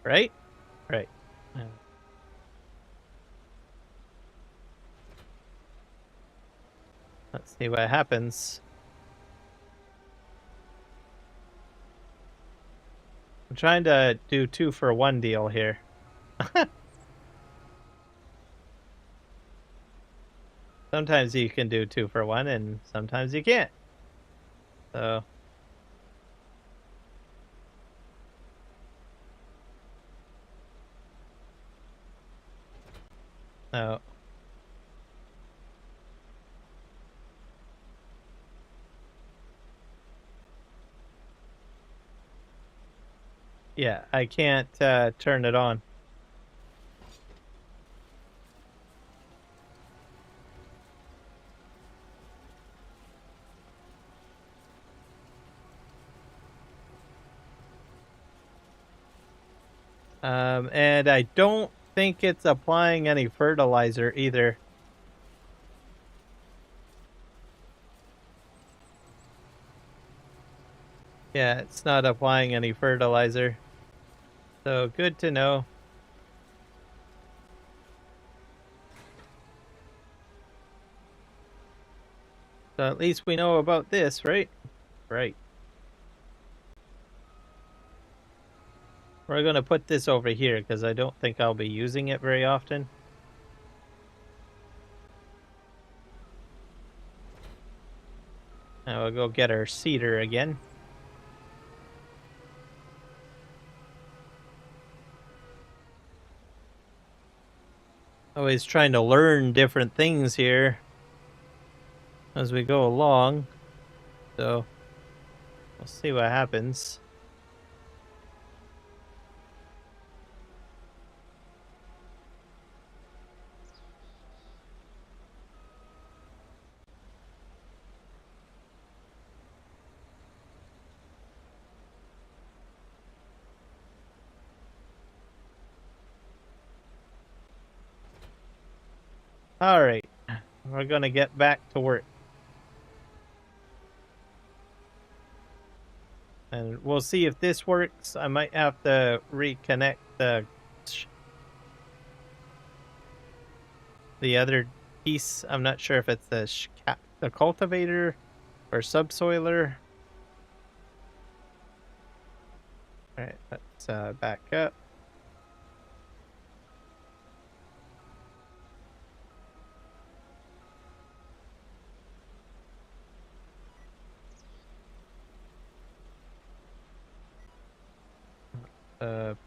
Right? Right. Let's see what happens. I'm trying to do 2-for-1 deal here. Sometimes you can do 2-for-1 and sometimes you can't. So. No. Yeah, I can't turn it on. And I don't think it's applying any fertilizer either. Yeah, it's not applying any fertilizer. So good to know. So at least we know about this, right? Right. We're going to put this over here because I don't think I'll be using it very often. Now we'll go get our cedar again. Always trying to learn different things here as we go along. So we'll see what happens. All right, we're gonna get back to work, and we'll see if this works. I might have to reconnect the other piece. I'm not sure if it's the cultivator or subsoiler. All right, let's back up.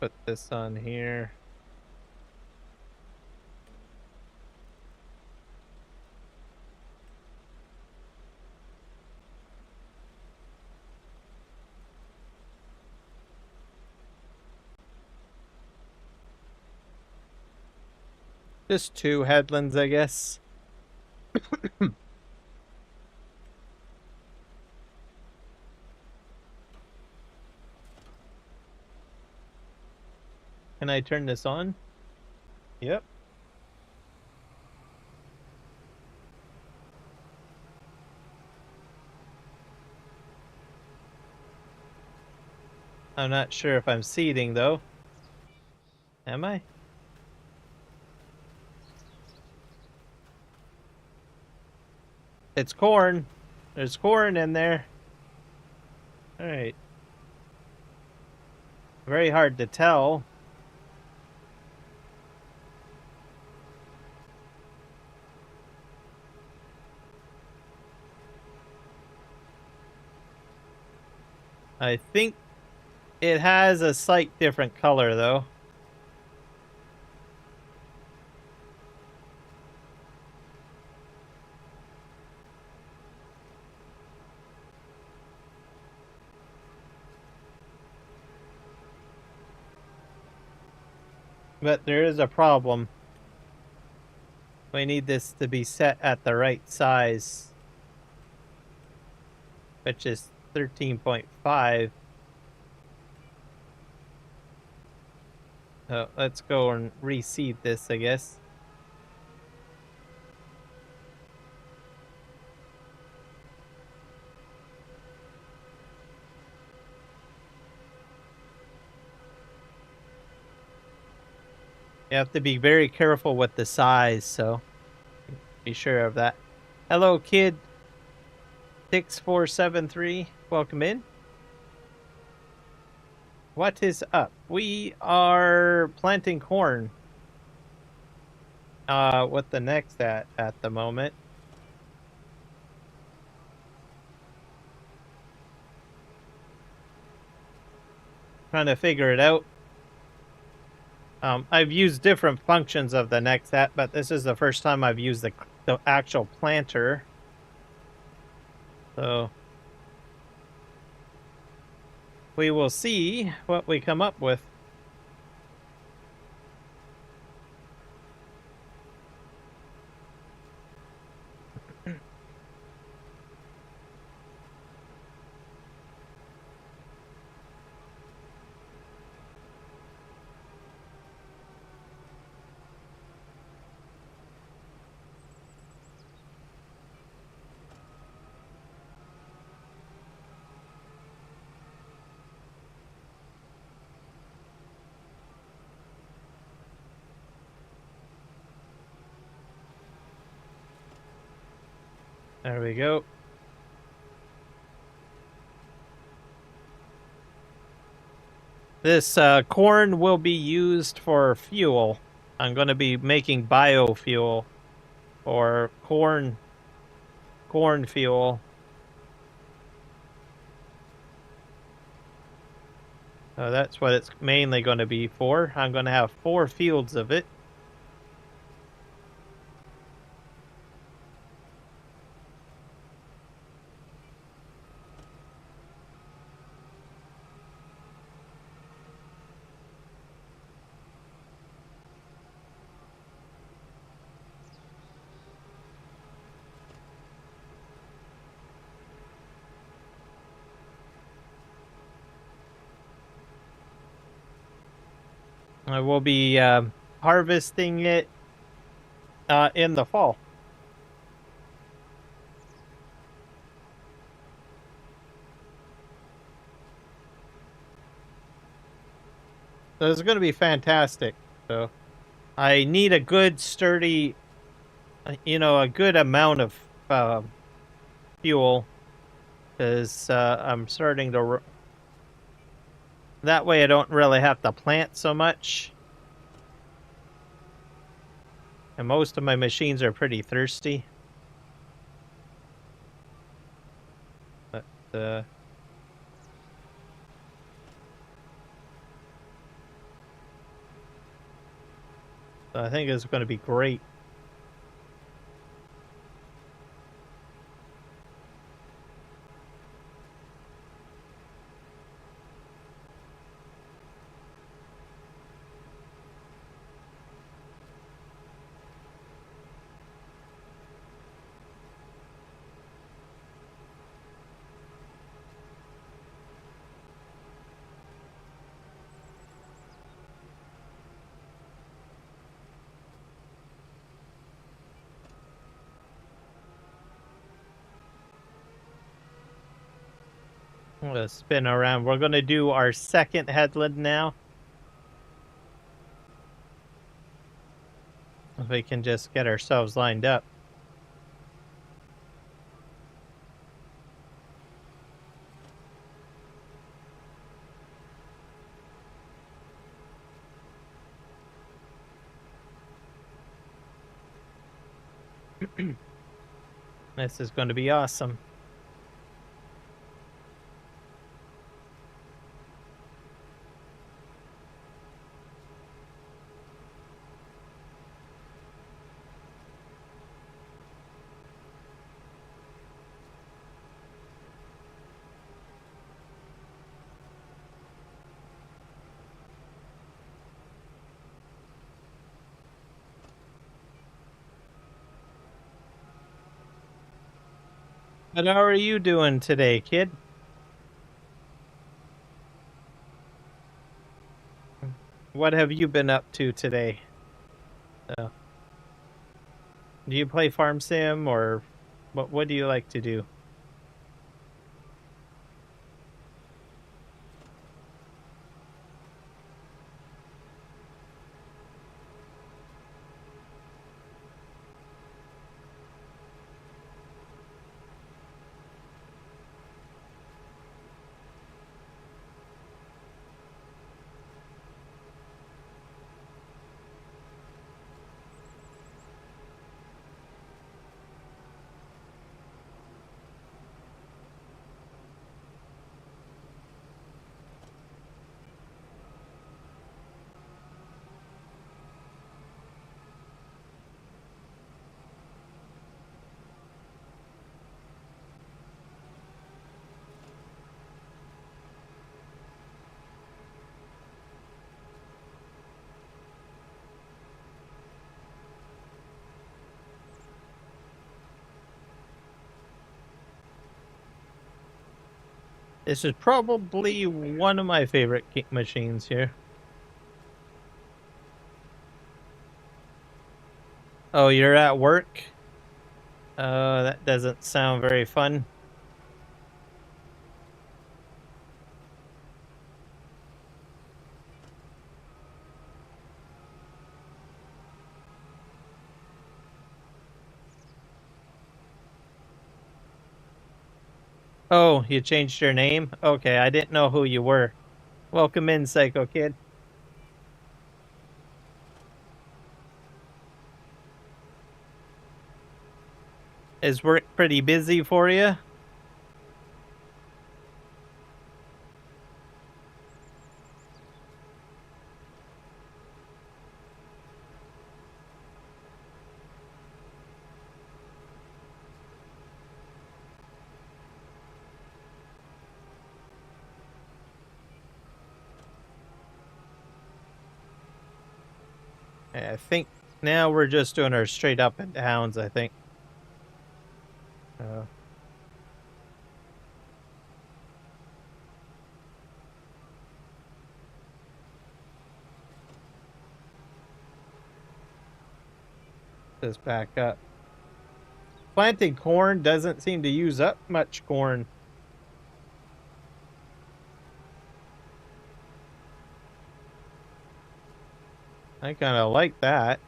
Put this on here. Just 2 headlands, I guess. Can I turn this on? Yep. I'm not sure if I'm seeding though. Am I? It's corn. There's corn in there. All right. Very hard to tell. I think it has a slight different color though. But there is a problem. We need this to be set at the right size, which is 13.5. So let's go and reseed this, I guess. You have to be very careful with the size, so be sure of that. Hello, kid. 6473. Welcome in. What is up? We are planting corn. What the next at the moment. Trying to figure it out. I've used different functions of the Nexat, but this is the first time I've used the actual planter. So we will see what we come up with. There we go. This corn will be used for fuel. I'm going to be making biofuel or corn fuel. So that's what it's mainly going to be for. I'm going to have 4 fields of it. I will be harvesting it In the fall. So it's going to be fantastic. So I need a good, sturdy, a good amount of fuel, because I'm starting to. That way, I don't really have to plant so much. And most of my machines are pretty thirsty. But I think it's going to be great. I'm going to spin around. We're going to do our second headland now. If we can just get ourselves lined up. This is going to be awesome. But how are you doing today, kid? What have you been up to today? Do you play Farm Sim, or what do you like to do? This is probably one of my favorite machines here. Oh, you're at work? That doesn't sound very fun. Oh, you changed your name? Okay, I didn't know who you were. Welcome in, Psycho Kid. Is work pretty busy for you? I think now we're just doing our straight up and downs, I think. this back up. Planting corn doesn't seem to use up much corn. I kind of like that.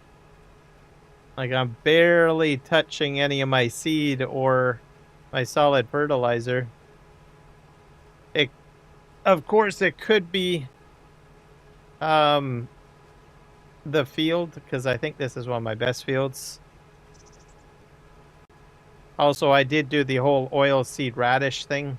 Like I'm barely touching any of my seed or my solid fertilizer. Of course, it could be the field, because I think this is one of my best fields. Also, I did do the whole oil seed radish thing.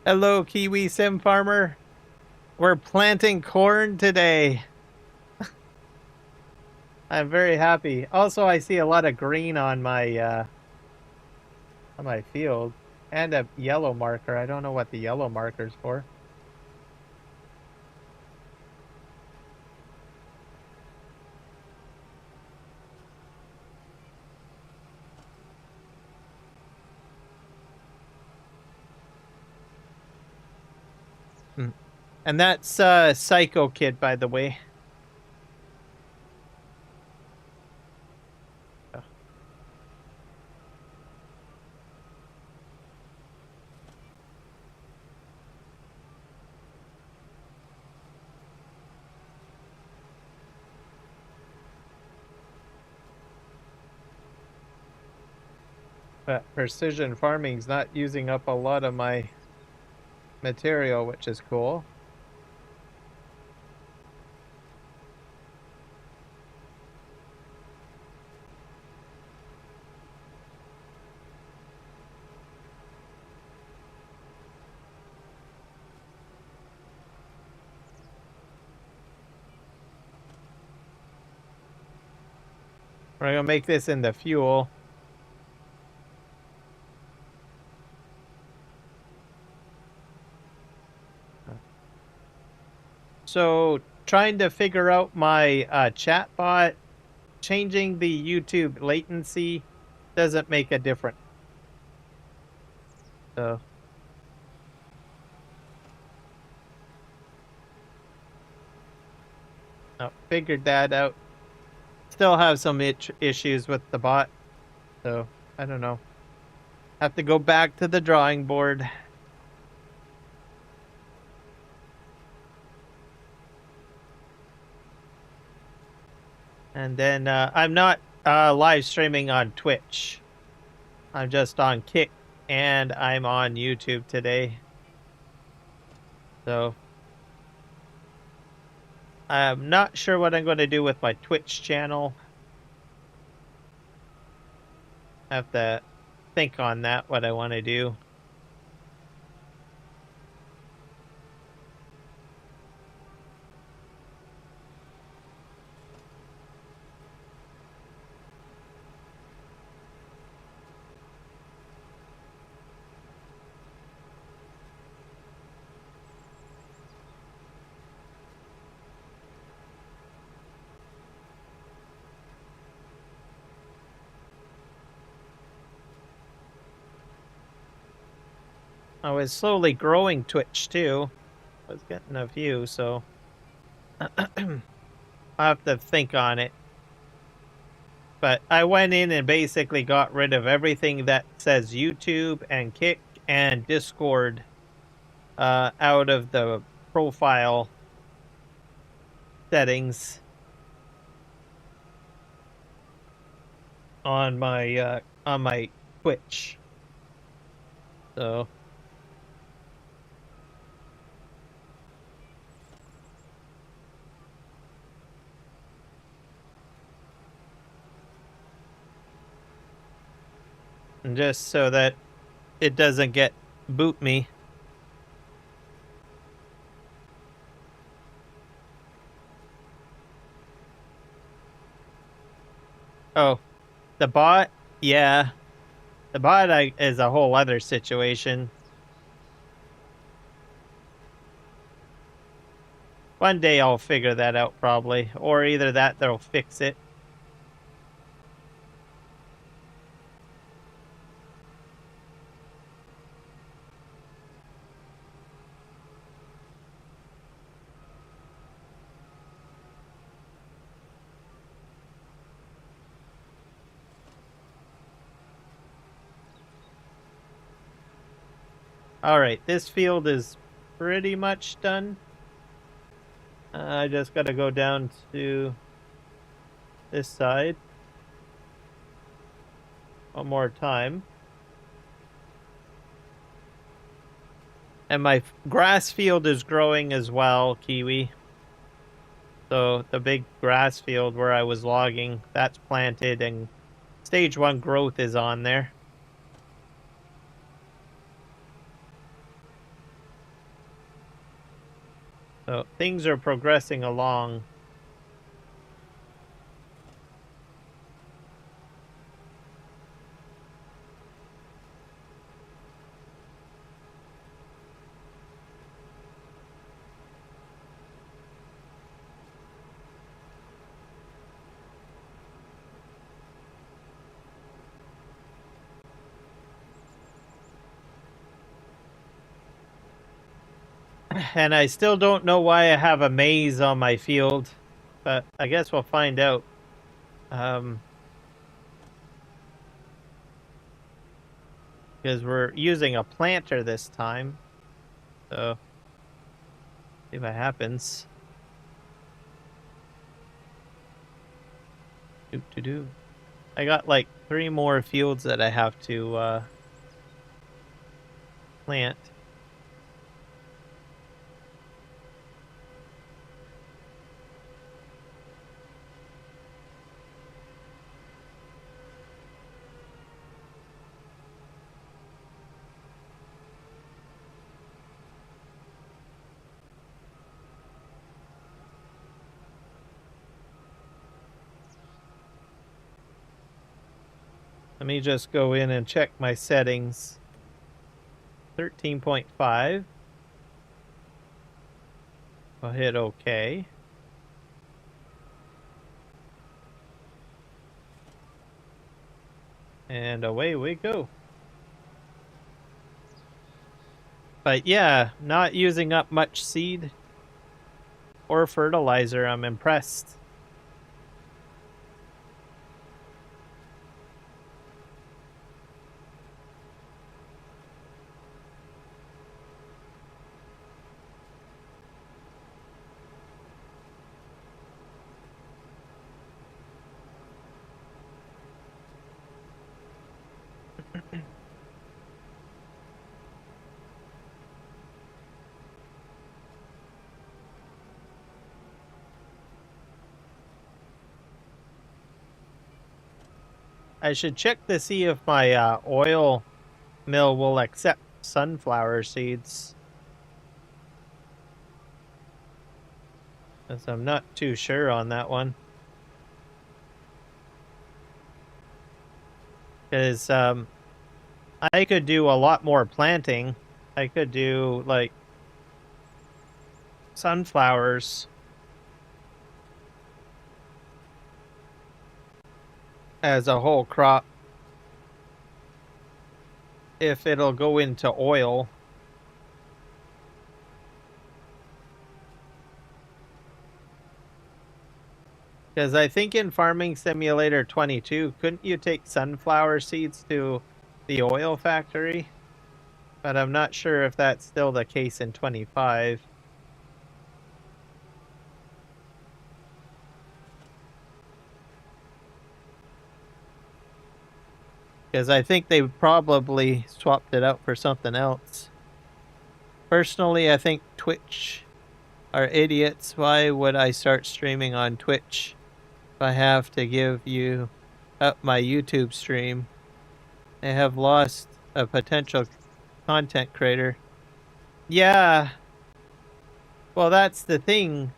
Hello, Kiwi Sim Farmer. We're planting corn today. I'm very happy. Also, I see a lot of green on my field and a yellow marker. I don't know what the yellow marker's for. And that's Psycho Kid, by the way. But precision farming's not using up a lot of my material, which is cool. We're gonna make this into fuel. So trying to figure out my chat bot, changing the YouTube latency doesn't make a difference. So figured that out. Still have some issues with the bot, so I don't know. Have to go back to the drawing board. And then I'm not live streaming on Twitch. I'm just on Kick, and I'm on YouTube today. So I'm not sure what I'm going to do with my Twitch channel. I have to think on that, what I want to do. I was slowly growing Twitch too. I was getting a few, so I'll have to think on it. But I went in and basically got rid of everything that says YouTube and Kick and Discord out of the profile settings on my Twitch. So and just so that it doesn't get boot me. Oh, the bot? Yeah. The bot is a whole other situation. One day I'll figure that out probably, or either that they'll fix it. All right, this field is pretty much done. I just got to go down to this side one more time. And my grass field is growing as well, Kiwi. So the big grass field where I was logging, that's planted and stage 1 growth is on there. So things are progressing along. And I still don't know why I have a maze on my field, but I guess we'll find out. Because we're using a planter this time. So, see what happens. Do. I got like 3 more fields that I have to plant. Let me just go in and check my settings. 13.5. I'll hit OK. And away we go. But yeah, not using up much seed or fertilizer. I'm impressed. I should check to see if my oil mill will accept sunflower seeds. Because I'm not too sure on that one. Because I could do a lot more planting. I could do like sunflowers as a whole crop if it'll go into oil. Because I think in Farming Simulator 22, couldn't you take sunflower seeds to the oil factory? But I'm not sure if that's still the case in 25. Because I think they probably swapped it out for something else. Personally, I think Twitch are idiots. Why would I start streaming on Twitch if I have to give you up my YouTube stream? They have lost a potential content creator. Yeah. Well, that's the thing.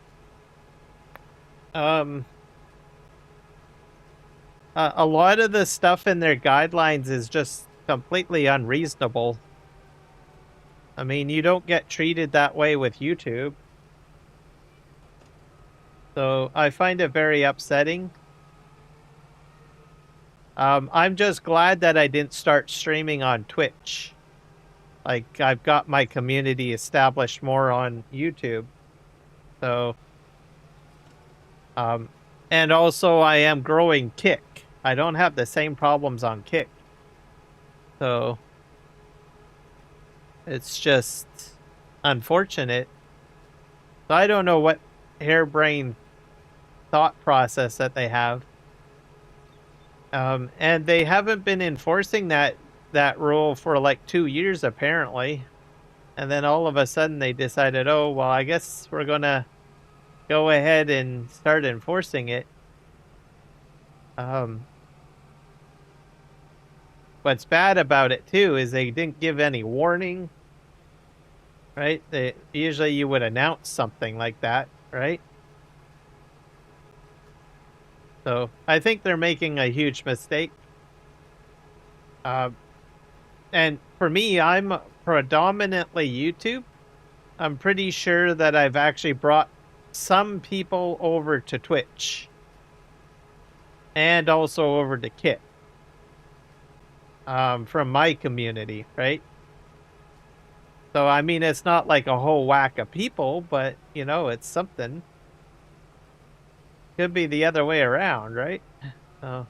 A lot of the stuff in their guidelines is just completely unreasonable. I mean, you don't get treated that way with YouTube. So I find it very upsetting. I'm just glad that I didn't start streaming on Twitch. Like, I've got my community established more on YouTube. So, um, and also I am growing Kick. I don't have the same problems on Kick. So, it's just unfortunate. So I don't know what harebrained thought process that they have. And they haven't been enforcing that rule for like 2 years apparently. And then all of a sudden they decided, oh, well, I guess we're going to go ahead and start enforcing it. What's bad about it too is they didn't give any warning, right? Usually you would announce something like that, right? So I think they're making a huge mistake. And for me, I'm predominantly YouTube. I'm pretty sure that I've actually brought some people over to Twitch and also over to Kit from my community, right? So, I mean, it's not like a whole whack of people, but, you know, it's something. Could be the other way around, right? So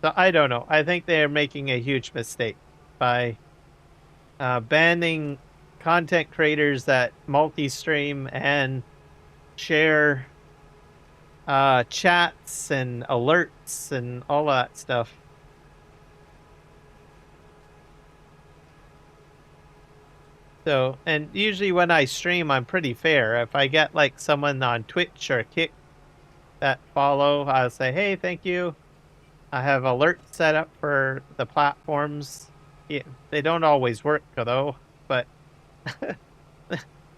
I don't know. I think they're making a huge mistake by banning content creators that multi-stream and share chats and alerts and all that stuff. So, and usually when I stream, I'm pretty fair. If I get like someone on Twitch or Kick that follow, I'll say, hey, thank you. I have alerts set up for the platforms. Yeah, they don't always work though, but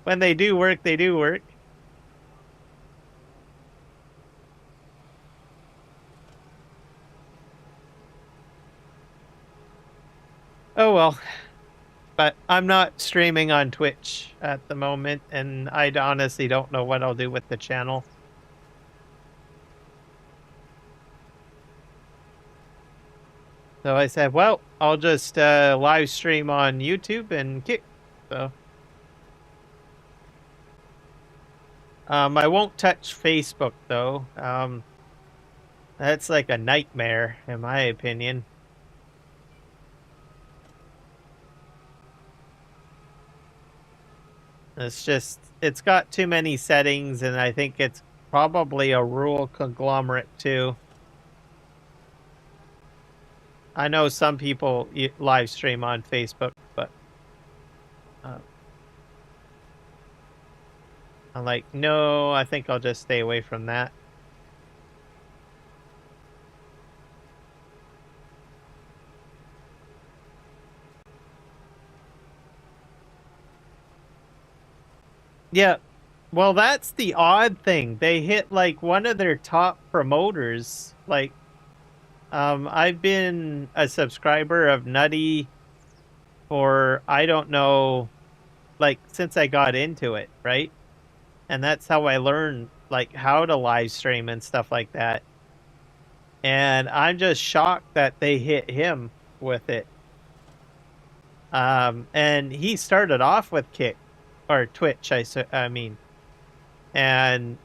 when they do work, they do work. Oh well. But I'm not streaming on Twitch at the moment, and I honestly don't know what I'll do with the channel. So I said, well, I'll just live stream on YouTube and Kick. So I won't touch Facebook though. That's like a nightmare in my opinion. It's got too many settings, and I think it's probably a rural conglomerate too. I know some people live stream on Facebook, but I'm like, no, I think I'll just stay away from that. Yeah, well, that's the odd thing. They hit like one of their top promoters. Like, I've been a subscriber of Nutty for, I don't know, like since I got into it, right? And that's how I learned like how to live stream and stuff like that. And I'm just shocked that they hit him with it. And he started off with Kick or Twitch, I mean. And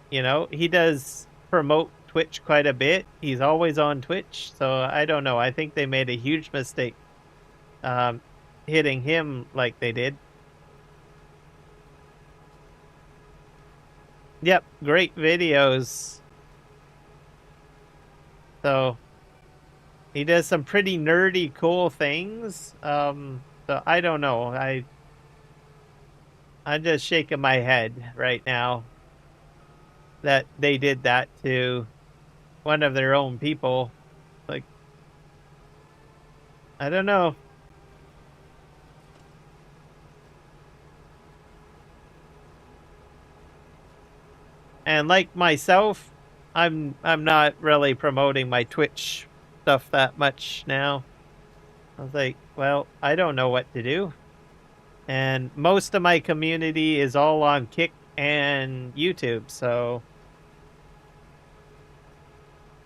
you know, he does promote Twitch quite a bit. He's always on Twitch, so I don't know. I think they made a huge mistake hitting him like they did. Yep, great videos. So he does some pretty nerdy cool things. So I don't know. I'm just shaking my head right now that they did that to one of their own people. Like, I don't know. And like myself, I'm not really promoting my Twitch stuff that much now. I was like, well, I don't know what to do. And most of my community is all on Kick and YouTube, so.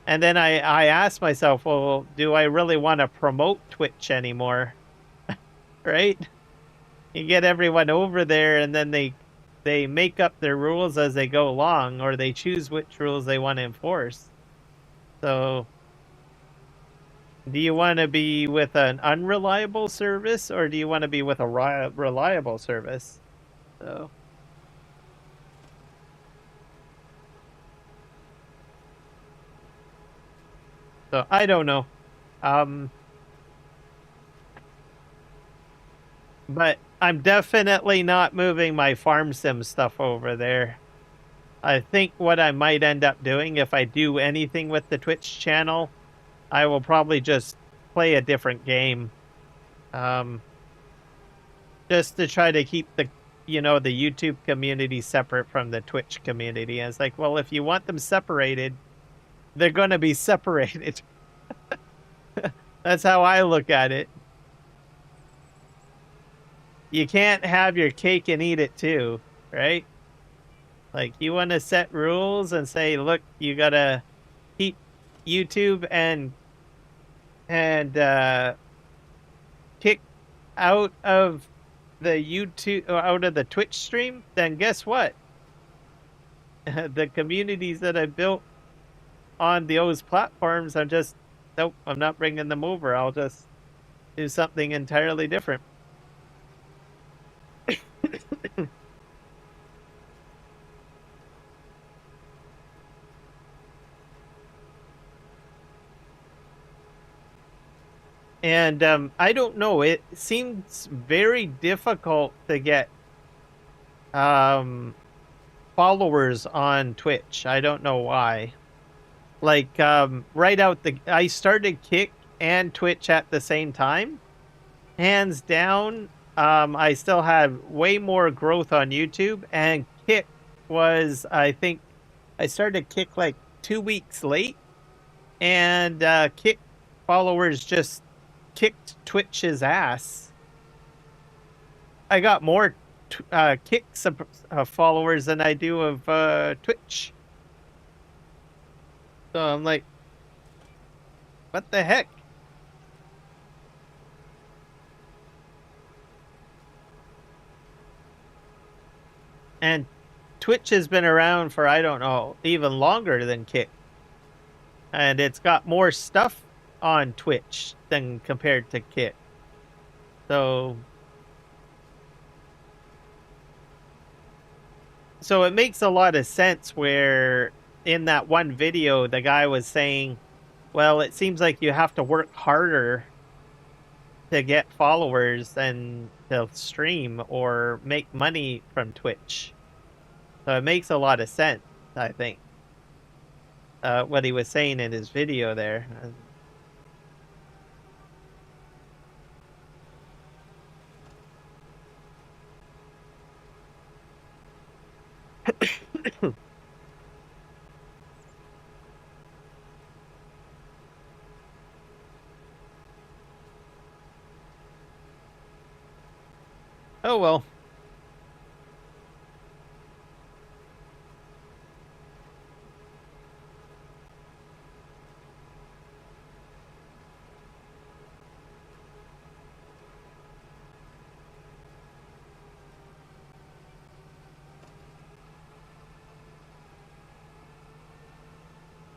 And then I asked myself, well, do I really want to promote Twitch anymore? Right? You get everyone over there, and then they make up their rules as they go along, or they choose which rules they want to enforce. So, do you want to be with an unreliable service, or do you want to be with a reliable service? So I don't know. But I'm definitely not moving my farm sim stuff over there. I think what I might end up doing if I do anything with the Twitch channel, I will probably just play a different game. Just to try to keep the the YouTube community separate from the Twitch community. And it's like, well, if you want them separated, they're going to be separated. That's how I look at it. You can't have your cake and eat it too, right? Like, you want to set rules and say, look, you got to keep YouTube and kick out of the YouTube, or out of the Twitch stream, then guess what? The communities that I built on those platforms are just, nope, I'm not bringing them over. I'll just do something entirely different. And I don't know, it seems very difficult to get followers on Twitch. I don't know why. Like, right out I started Kick and Twitch at the same time. Hands down, I still have way more growth on YouTube, and Kick was, I think, I started Kick like 2 weeks late, and Kick followers just kicked Twitch's ass. I got more Kick followers than I do of Twitch. So I'm like, what the heck? And Twitch has been around for, I don't know, even longer than Kick. And it's got more stuff on Twitch than compared to Kick. So it makes a lot of sense where in that one video, the guy was saying, well, it seems like you have to work harder to get followers than to stream or make money from Twitch. So it makes a lot of sense, I think, what he was saying in his video there. Oh, well.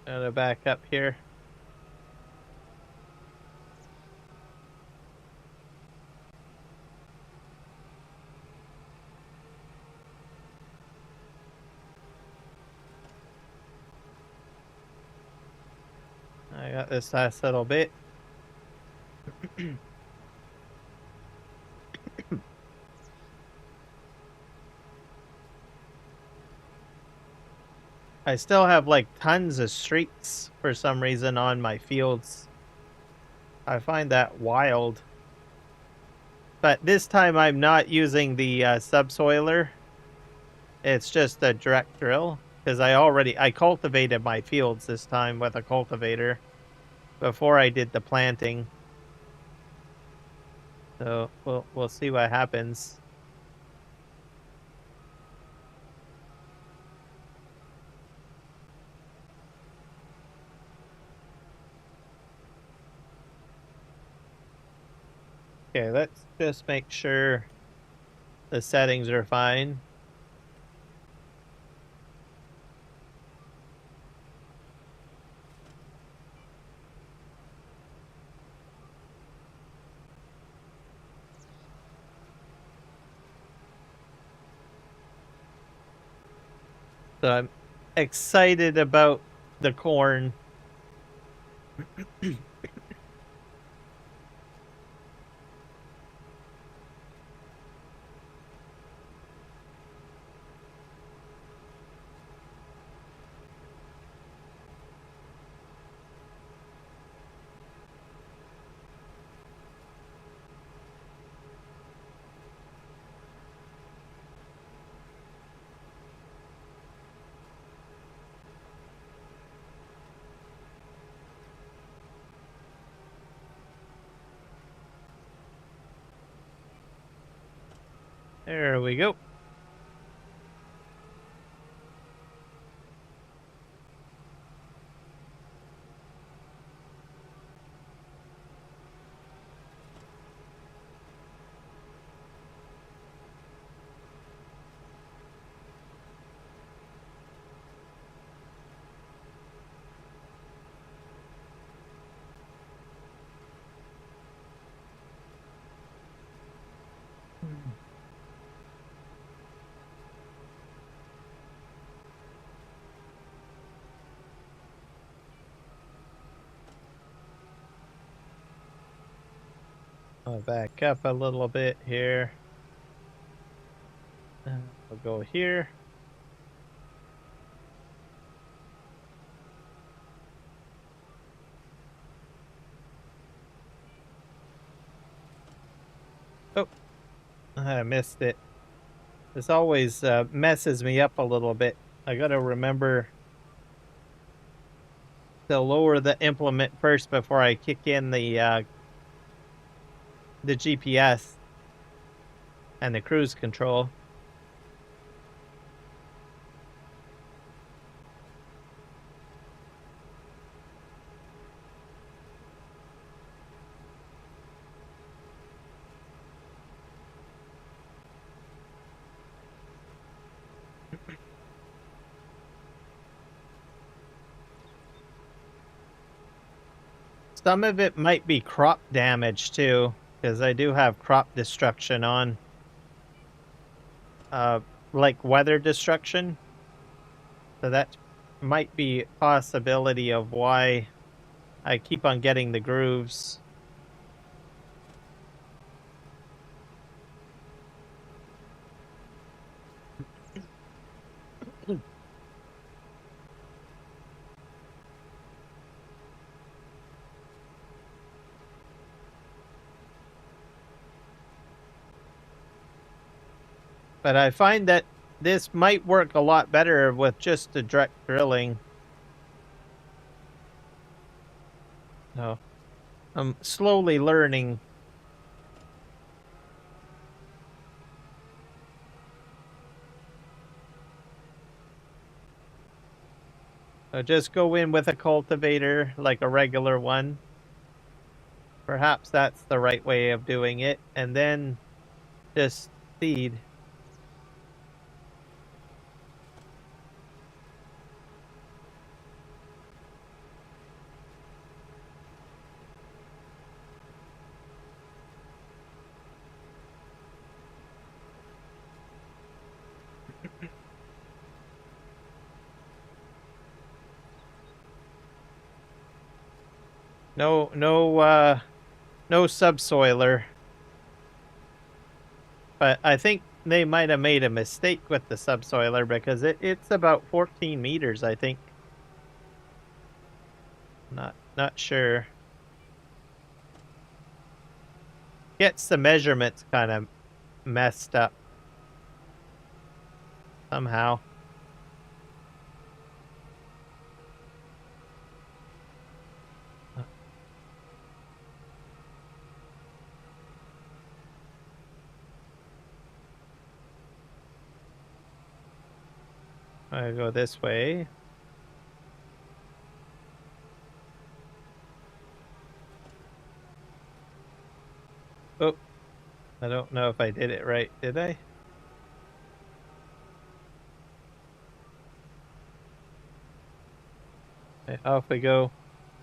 Gotta back up here. I got this last little bit. I still have like tons of streaks for some reason on my fields. I find that wild. But this time I'm not using the subsoiler. It's just a direct drill, because I cultivated my fields this time with a cultivator before I did the planting. So we'll see what happens. Okay, let's just make sure the settings are fine. So I'm excited about the corn. There we go. I'll back up a little bit here. We'll go here. Oh, I missed it. This always messes me up a little bit. I gotta remember to lower the implement first before I kick in the GPS and the cruise control. Some of it might be crop damage too, because I do have crop destruction on. Like weather destruction. So that might be a possibility of why I keep on getting the grooves. But I find that this might work a lot better with just the direct drilling. So I'm slowly learning. So just go in with a cultivator like a regular one. Perhaps that's the right way of doing it. And then just seed. No subsoiler. But I think they might have made a mistake with the subsoiler because it's about 14 meters, I think. Not sure. Gets the measurements kind of messed up somehow. I go this way. Oh, I don't know if I did it right. Did I? Okay, off we go.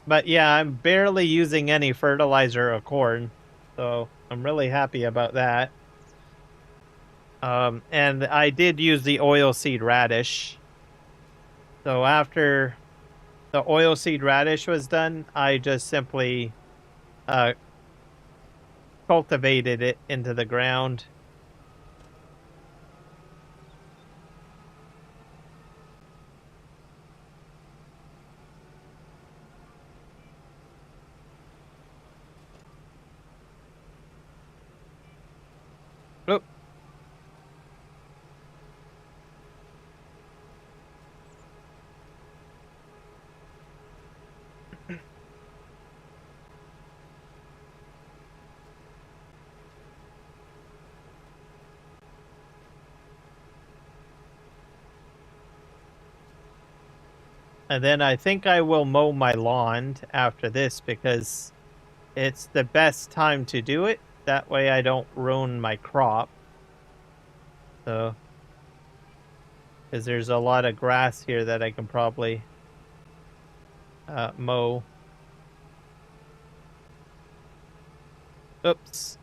But yeah, I'm barely using any fertilizer or corn, so I'm really happy about that. And I did use the oilseed radish. So after the oilseed radish was done, I just simply uh, cultivated it into the ground. Oh, and then I think I will mow my lawn after this because it's the best time to do it. That way I don't ruin my crop. So, because there's a lot of grass here that I can probably mow. Oops.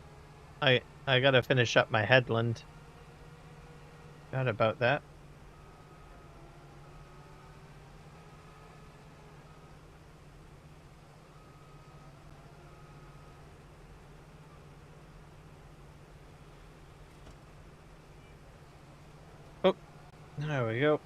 I gotta finish up my headland. Forgot about that. Oh, there we go.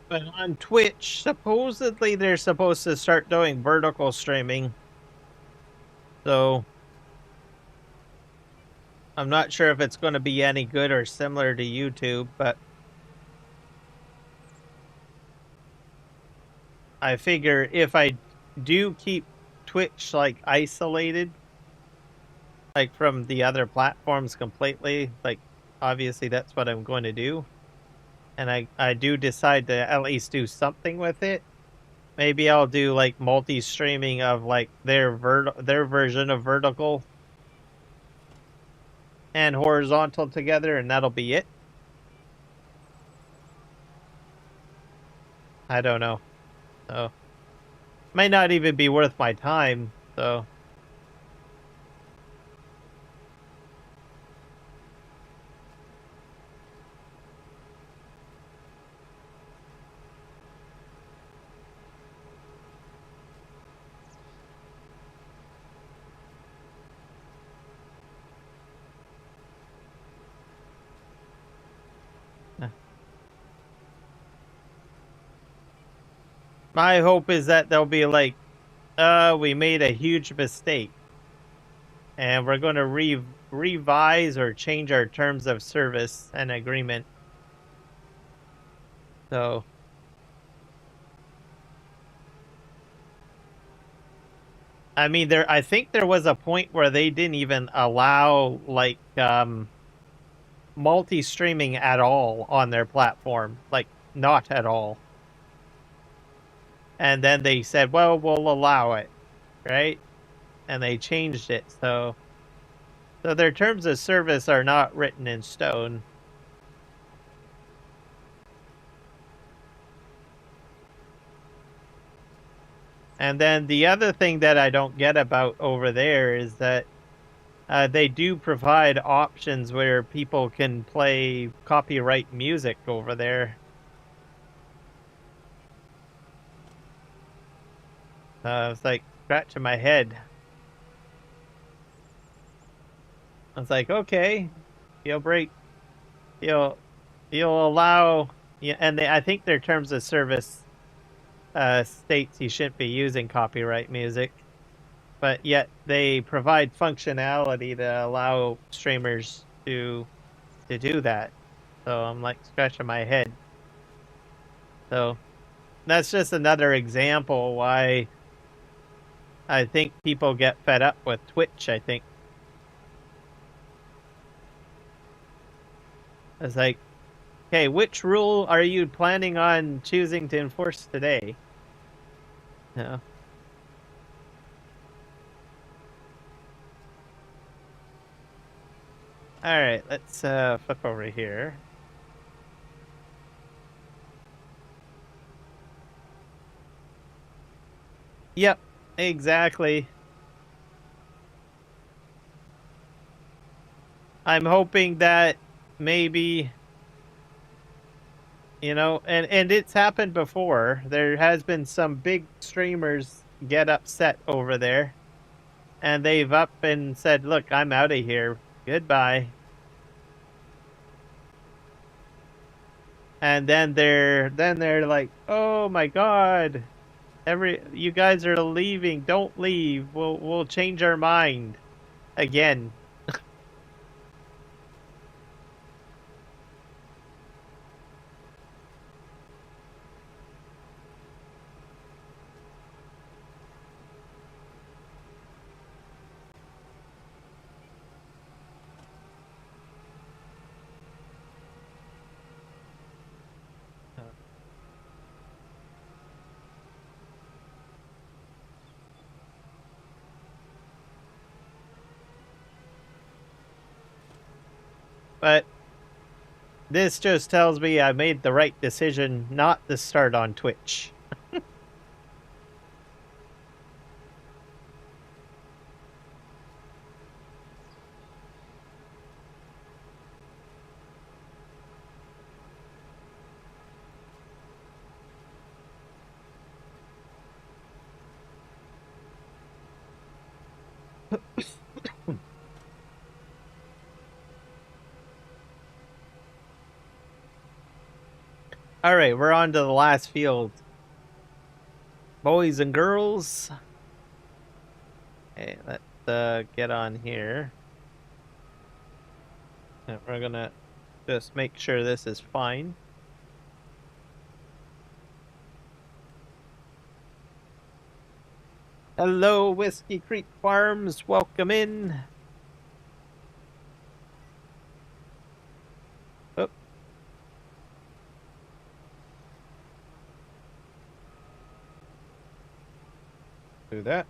But on Twitch, supposedly they're supposed to start doing vertical streaming. So I'm not sure if it's going to be any good or similar to YouTube, but I figure if I do keep Twitch like isolated, like from the other platforms completely, like obviously that's what I'm going to do. And I do decide to at least do something with it. Maybe I'll do like multi-streaming of like their version of vertical and horizontal together, and that'll be it. I don't know. So might not even be worth my time. So my hope is that they'll be like, we made a huge mistake, and we're going to revise or change our terms of service and agreement. So I mean, I think there was a point where they didn't even allow like multi-streaming at all on their platform, like not at all. And then they said, "Well, we'll allow it," right? And they changed it. So So their terms of service are not written in stone. And then the other thing that I don't get about over there is that they do provide options where people can play copyright music over there. I was like scratching my head. I was like, okay, you'll break, you'll allow, yeah, and I think their terms of service states you shouldn't be using copyright music, but yet they provide functionality to allow streamers to do that. So I'm like scratching my head. So that's just another example why I think people get fed up with Twitch. I think it's like, okay, which rule are you planning on choosing to enforce today? Yeah. All right, let's flip over here. Yep, exactly. I'm hoping that maybe, you know, and it's happened before. There has been some big streamers get upset over there, and they've up and said, "Look, I'm out of here. Goodbye." And then they're like, "Oh my god, you guys are leaving. Don't leave. We'll change our mind again." But this just tells me I made the right decision not to start on Twitch. All right, we're on to the last field. Boys and girls. Okay, let's get on here. And we're gonna just make sure this is fine. Hello, Whiskey Creek Farms. Welcome in. Oh. Do that.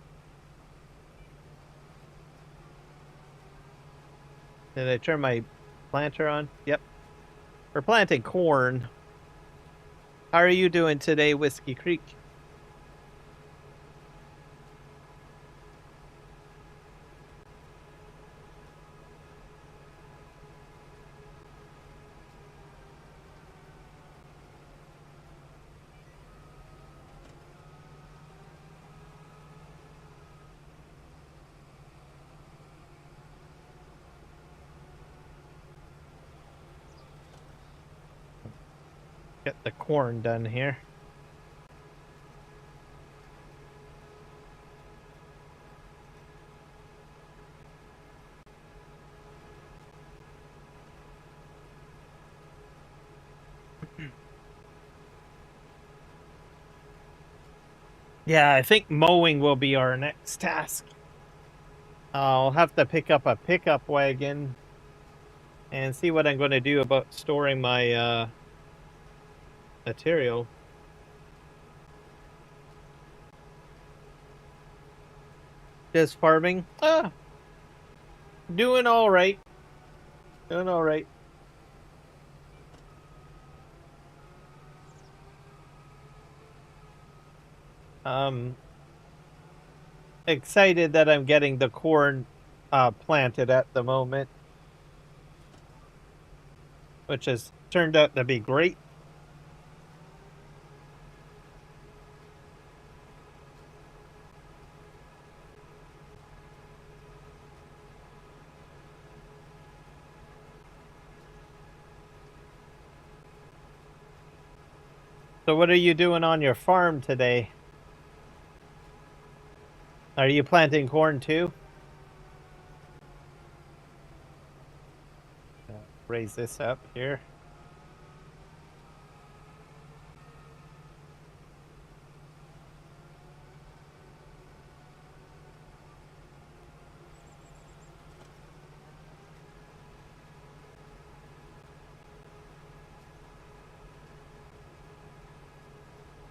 Did I turn my planter on? Yep. We're planting corn. How are you doing today, Whiskey Creek? Get the corn done here. Yeah, I think mowing will be our next task. I'll have to pick up a pickup wagon and see what I'm going to do about storing my material. Just farming? Doing all right. Doing all right. Excited that I'm getting the corn planted at the moment, which has turned out to be great. So what are you doing on your farm today? Are you planting corn too? Raise this up here.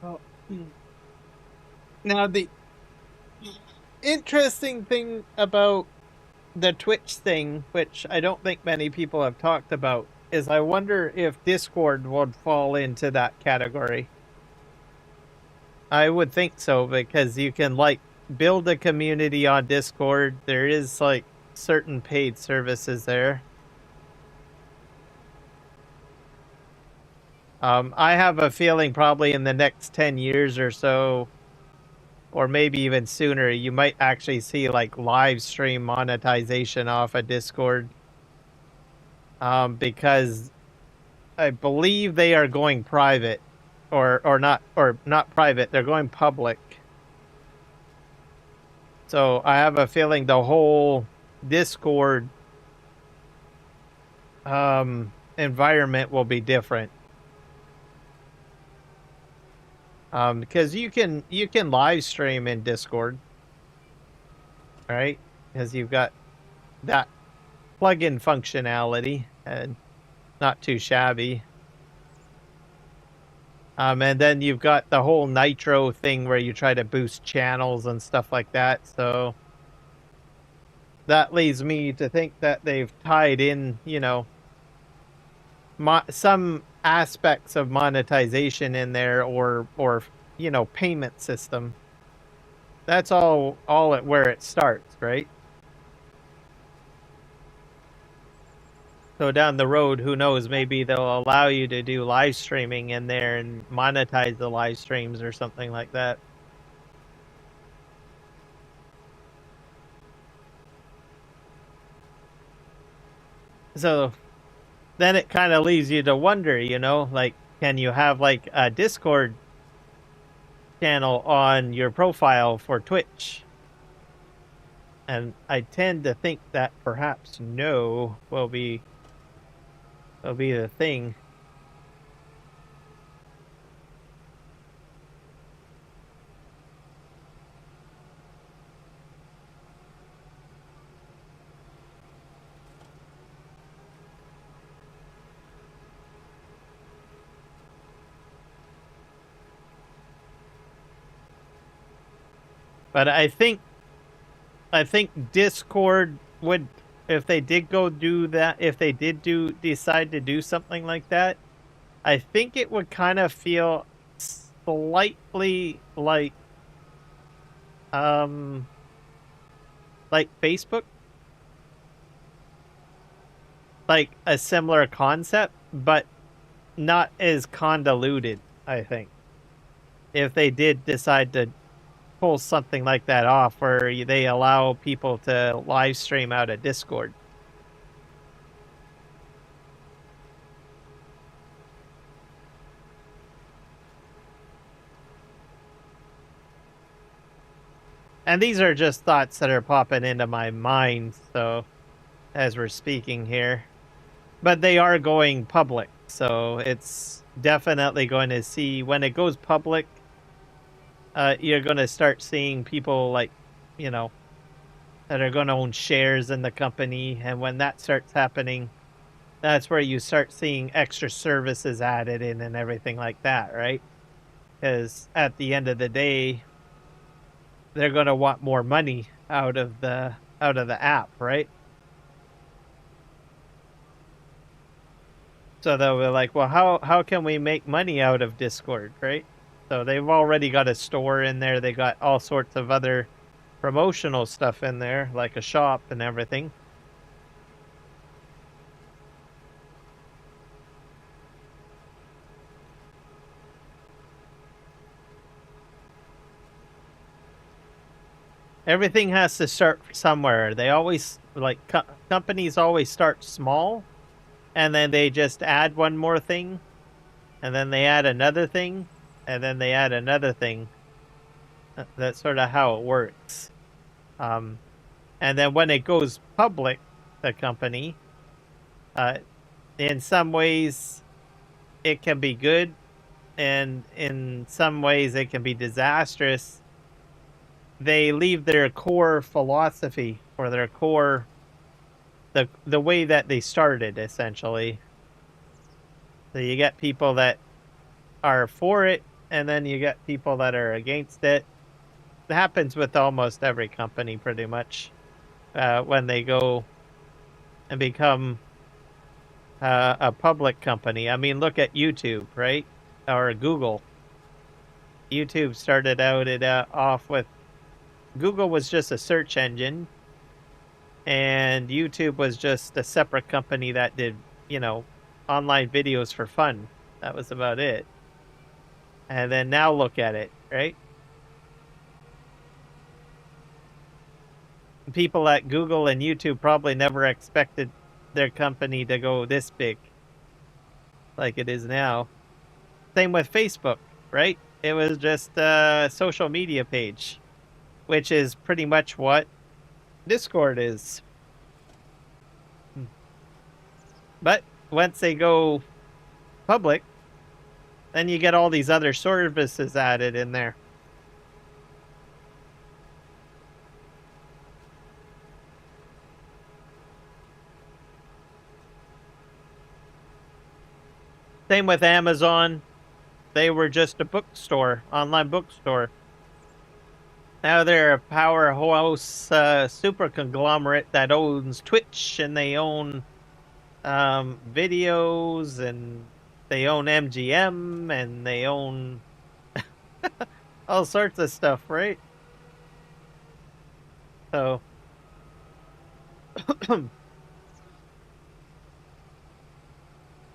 Oh. Now the interesting thing about the Twitch thing, which I don't think many people have talked about, is I wonder if Discord would fall into that category. I would think so, because you can like build a community on Discord. There is like certain paid services there. I have a feeling probably in the next 10 years or so, or maybe even sooner, you might actually see like live stream monetization off of Discord. Because I believe they are going private, or not private. They're going public. So I have a feeling the whole Discord environment will be different. Because you can live stream in Discord, right? Because you've got that plugin functionality, and not too shabby. And then you've got the whole Nitro thing where you try to boost channels and stuff like that. So that leads me to think that they've tied in, you know, some aspects of monetization in there, or you know, payment system. That's all at where it starts, right? So down the road, who knows, maybe they'll allow you to do live streaming in there and monetize the live streams or something like that. So then it kind of leaves you to wonder, you know, like, can you have like a Discord channel on your profile for Twitch? And I tend to think that perhaps no will be the thing. But I think Discord would, if they did go do that, if they did decide to do something like that, I think it would kind of feel slightly like Facebook, like a similar concept, but not as convoluted, I think. If they did decide to pull something like that off, where they allow people to live stream out of Discord. And these are just thoughts that are popping into my mind, so as we're speaking here. But they are going public, so it's definitely going to see, when it goes public, you're going to start seeing people like, you know, that are going to own shares in the company. And when that starts happening, that's where you start seeing extra services added in and everything like that, right? Because at the end of the day, they're going to want more money out of the app, right? So they were like, well, how can we make money out of Discord, right? So they've already got a store in there. They got all sorts of other promotional stuff in there, like a shop and everything. Everything has to start somewhere. They always, like, companies always start small, and then they just add one more thing, and then they add another thing, and then they add another thing. That's sort of how it works. And then when it goes public, the company, in some ways it can be good, and in some ways it can be disastrous. They leave their core philosophy, or their core, the way that they started, essentially. So you get people that are for it, and then you get people that are against it. It happens with almost every company, pretty much, when they go and become a public company. I mean, look at YouTube, right? Or Google. YouTube started out off with, Google was just a search engine, and YouTube was just a separate company that did, online videos for fun. That was about it. And then now look at it, right? People at Google and YouTube probably never expected their company to go this big like it is now. Same with Facebook, right? It was just a social media page, which is pretty much what Discord is. But once they go public, then you get all these other services added in there. Same with Amazon. They were just a bookstore, online bookstore. Now they're a powerhouse super conglomerate that owns Twitch, and they own videos, and they own MGM, and they own all sorts of stuff, right? So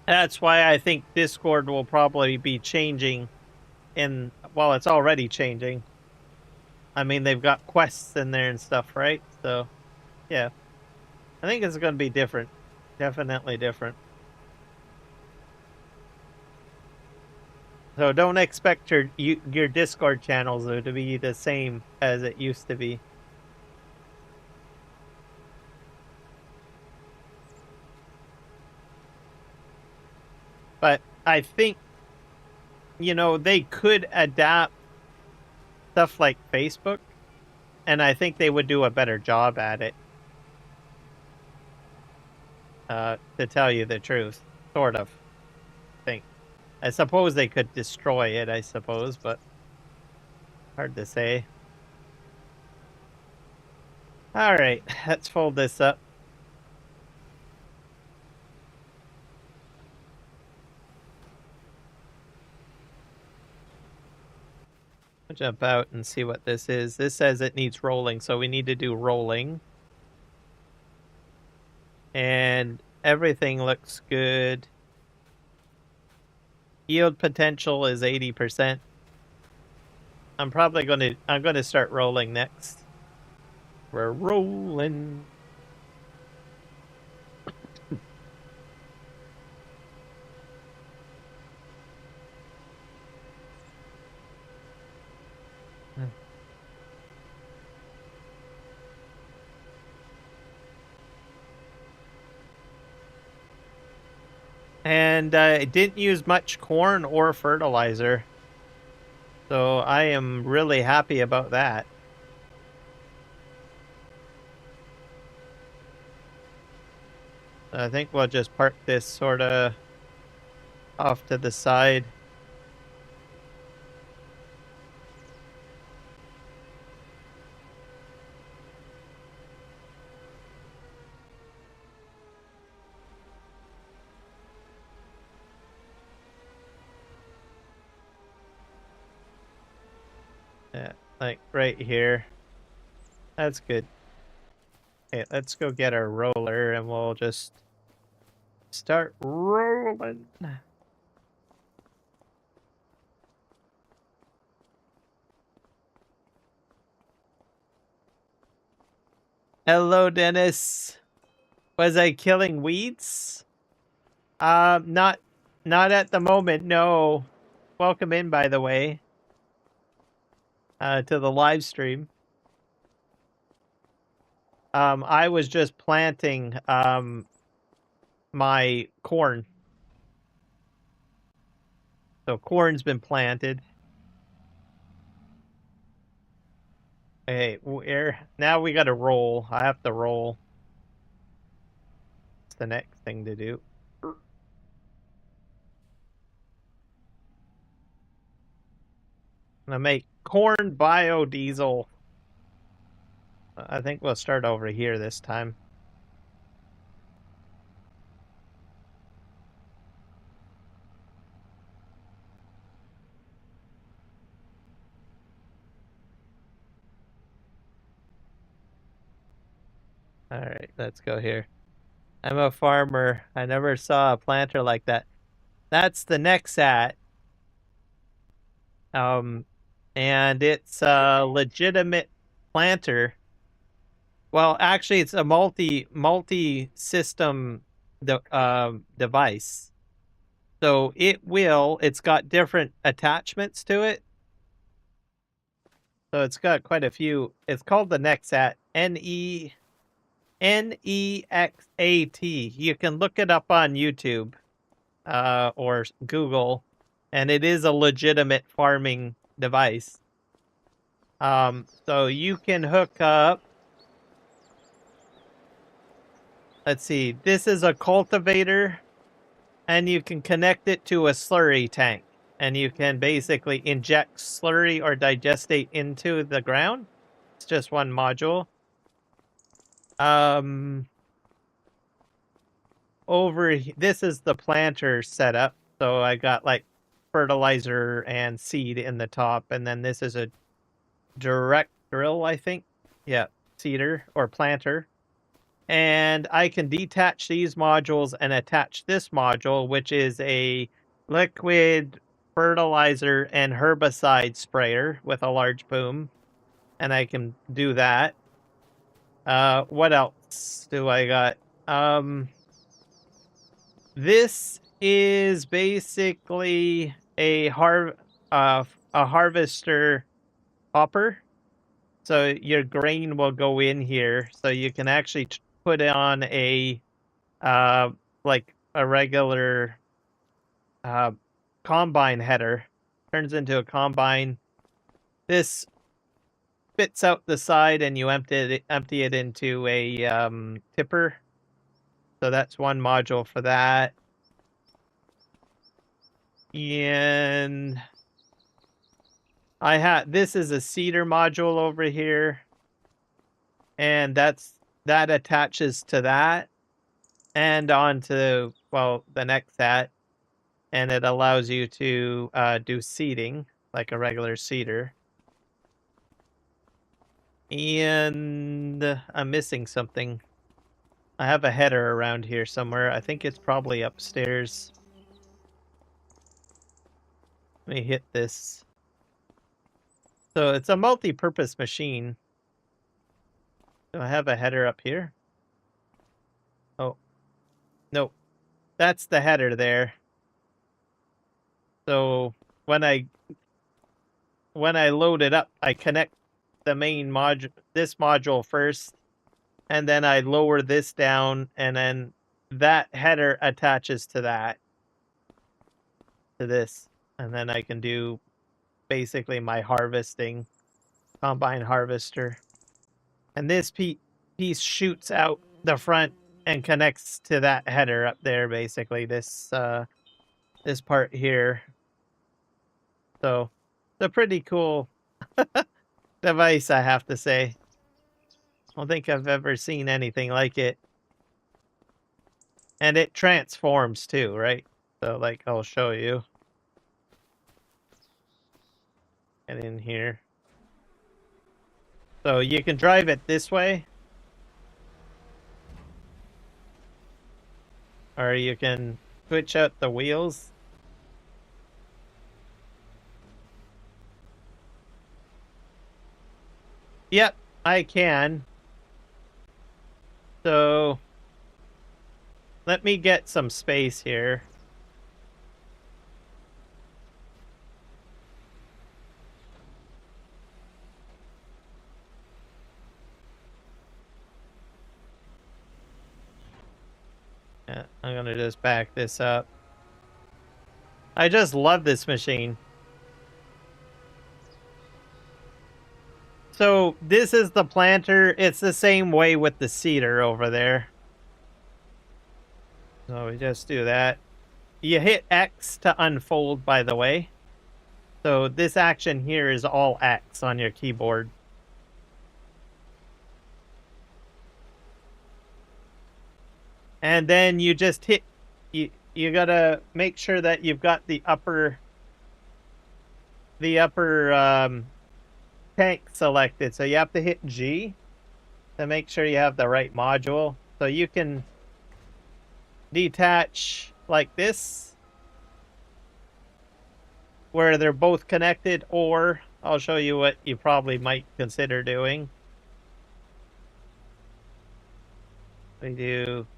that's why I think Discord will probably be changing well, it's already changing. I mean, they've got quests in there and stuff, right? So, yeah. I think it's going to be different. Definitely different. So don't expect your Discord channels to be the same as it used to be. But I think, they could adapt stuff like Facebook, and I think they would do a better job at it. To tell you the truth, sort of. Think. I suppose they could destroy it, I suppose, but hard to say. All right, let's fold this up. I'll jump out and see what this is. This says it needs rolling, so we need to do rolling. And everything looks good. Yield potential is 80%. I'm gonna start rolling next. We're rolling. And I didn't use much corn or fertilizer, so I am really happy about that. I think we'll just park this sort of off to the side. Yeah, like right here. That's good. Okay, let's go get our roller and we'll just start rolling. Hello, Dennis. Was I killing weeds? Not at the moment, no. Welcome in, by the way, to the live stream. I was just planting, my corn. So corn's been planted. Hey, where? Now we gotta roll. I have to roll. It's the next thing to do. I'm gonna make corn biodiesel. I think we'll start over here this time. All right, let's go here. I'm a farmer. I never saw a planter like that. That's the Nexat. And it's a legitimate planter. Well, actually, it's a multi-system device. So it's got different attachments to it. So it's got quite a few. It's called the Nexat, Nexat. You can look it up on YouTube or Google, and it is a legitimate farming device. So you can hook up. Let's see. This is a cultivator, and you can connect it to a slurry tank, and you can basically inject slurry or digestate into the ground. It's just one module. This is the planter setup. So I got like fertilizer and seed in the top, and then this is a direct drill, I think. Yeah, seeder or planter. And I can detach these modules and attach this module, which is a liquid fertilizer and herbicide sprayer with a large boom. And I can do that. What else do I got? This is basically a harvester hopper. So your grain will go in here, so you can actually put on a like a regular combine header. Turns into a combine. This spits out the side, and you empty it into a tipper. So that's one module for that. And this is a seeder module over here, and that attaches to that and onto, well, the Nexat, and it allows you to do seeding like a regular seeder. And I'm missing something. I have a header around here somewhere. I think it's probably upstairs. Let me hit this. So it's a multi-purpose machine. Do I have a header up here? Oh, nope. That's the header there. So when I load it up, I connect the main module, this module first, and then I lower this down, and then that header attaches to that, to this, and then I can do basically my harvesting, combine harvester. And this piece shoots out the front and connects to that header up there, basically, this this part here. So it's a pretty cool device, I have to say. I don't think I've ever seen anything like it. And it transforms too, right? So like I'll show you. And in here. So you can drive it this way. Or you can switch out the wheels. Yep, I can. So let me get some space here. Yeah, I'm gonna just back this up. I just love this machine. So this is the planter. It's the same way with the seeder over there. So we just do that. You hit X to unfold, by the way. So this action here is all X on your keyboard. And then you just hit, you gotta make sure that you've got the upper tank selected. So you have to hit G to make sure you have the right module. So you can detach like this, where they're both connected, or I'll show you what you probably might consider doing. We do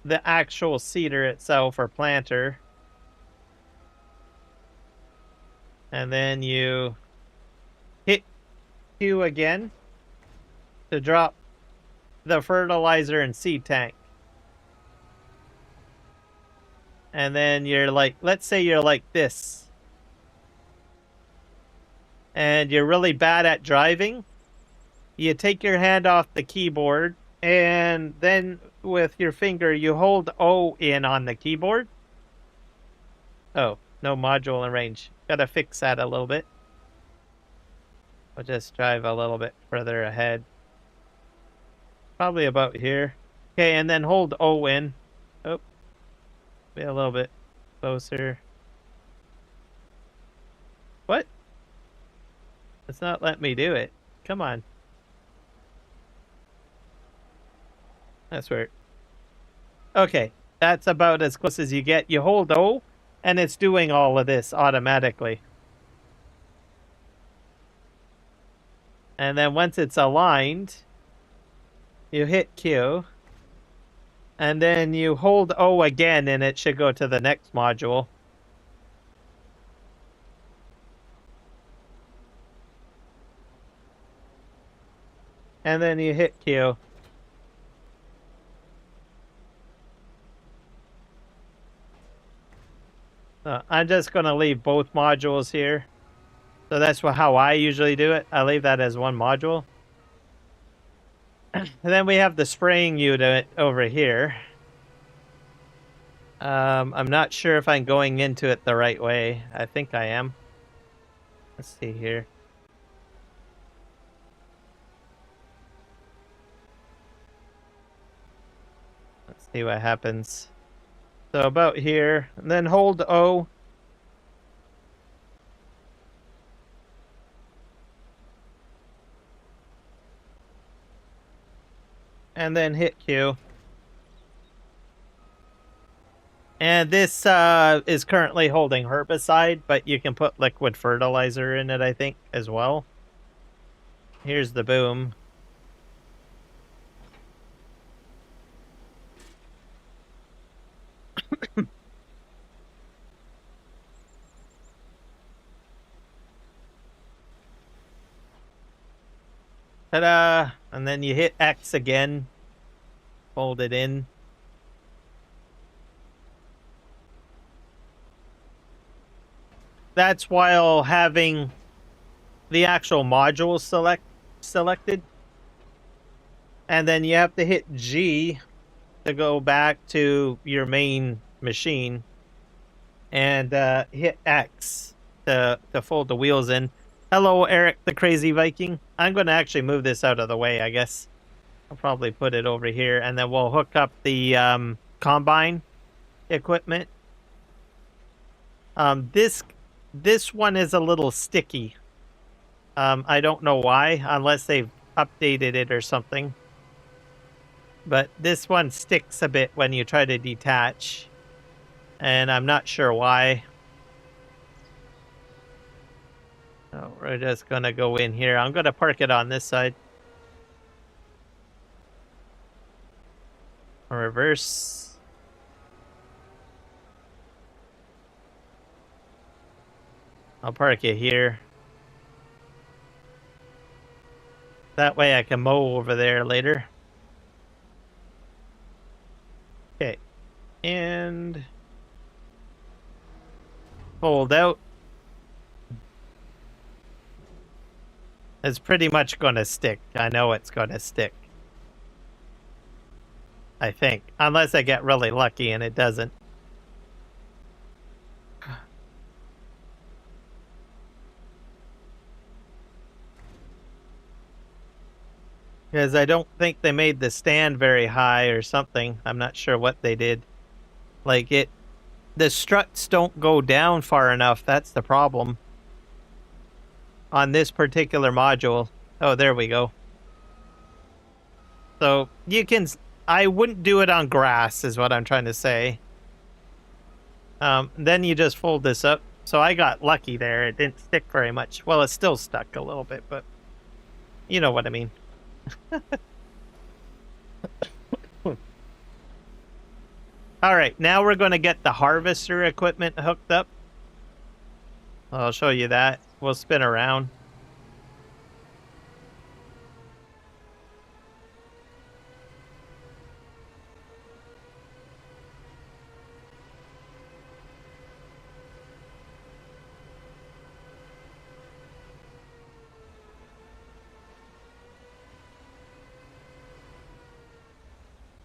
the actual seeder itself or planter. And then you hit Q again to drop the fertilizer and seed tank. And then you're like, let's say you're like this. And you're really bad at driving. You take your hand off the keyboard, and then with your finger, you hold O in on the keyboard. Oh, no module in range. Gotta fix that a little bit. I'll just drive a little bit further ahead. Probably about here. Okay, and then hold O in. Oh, be a little bit closer. What? It's not letting me do it. Come on. That's weird. Okay, that's about as close as you get. You hold O, and it's doing all of this automatically. And then once it's aligned, you hit Q. And then you hold O again, and it should go to the next module. And then you hit Q. I'm just going to leave both modules here. So that's how I usually do it. I leave that as one module. And then we have the spraying unit over here. I'm not sure if I'm going into it the right way. I think I am. Let's see here. Let's see what happens. So about here, and then hold O. And then hit Q. And this is currently holding herbicide, but you can put liquid fertilizer in it, I think, as well. Here's the boom. Ta-da! And then you hit X again. Hold it in. That's while having the actual module selected. And then you have to hit G to go back to your main machine. And hit X to fold the wheels in. Hello, Eric the Crazy Viking. I'm going to actually move this out of the way, I guess. I'll probably put it over here, and then we'll hook up the combine equipment. This one is a little sticky. I don't know why, unless they've updated it or something. But this one sticks a bit when you try to detach, and I'm not sure why. So we're just gonna go in here. I'm gonna park it on this side. Reverse. I'll park it here. That way I can mow over there later. Okay. And fold out. It's pretty much going to stick. I know it's going to stick. I think. Unless I get really lucky and it doesn't. Because I don't think they made the stand very high or something. I'm not sure what they did. Like the struts don't go down far enough. That's the problem. On this particular module. Oh, there we go. So you can, I wouldn't do it on grass is what I'm trying to say. Then you just fold this up. So I got lucky there. It didn't stick very much. Well, it still stuck a little bit, but you know what I mean. All right, now we're going to get the harvester equipment hooked up. I'll show you that. We'll spin around.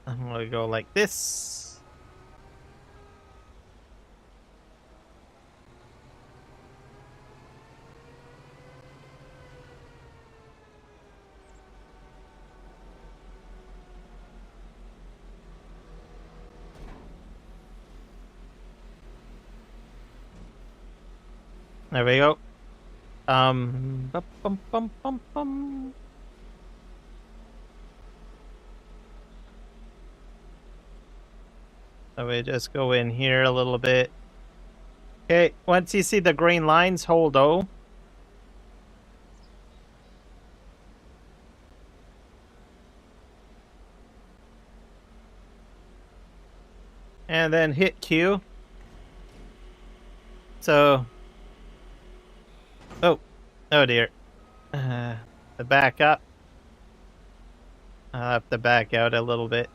I'm going to go like this. There we go. Bum, bum, bum, bum, bum. So we just go in here a little bit. Okay, once you see the green lines, hold O. And then hit Q. So, oh dear. The back up. I'll have to back out a little bit.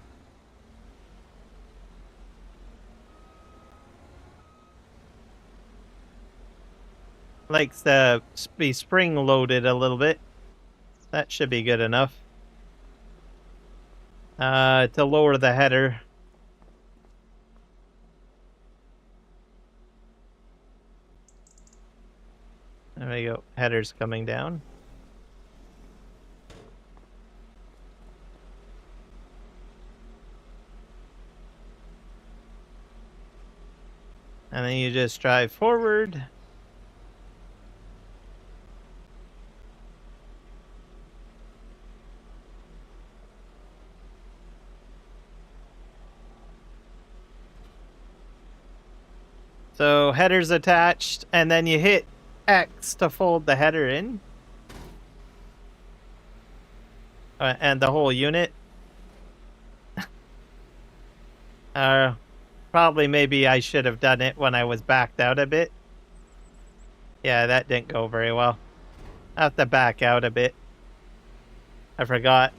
Likes to be spring loaded a little bit. That should be good enough. To lower the header. There we go. Header's coming down. And then you just drive forward. So header's attached, and then you hit X to fold the header in. And the whole unit. Probably maybe I should have done it when I was backed out a bit. Yeah, that didn't go very well. I have to back out a bit. I forgot.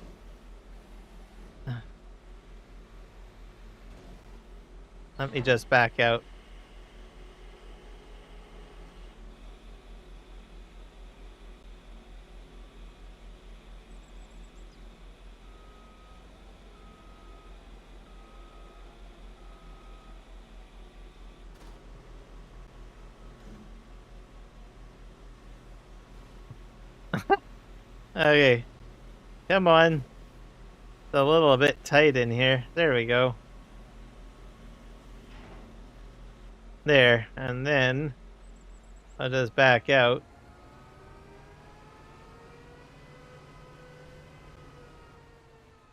Let me just back out. Okay. Come on. It's a little bit tight in here. There we go. There. And then I'll just back out.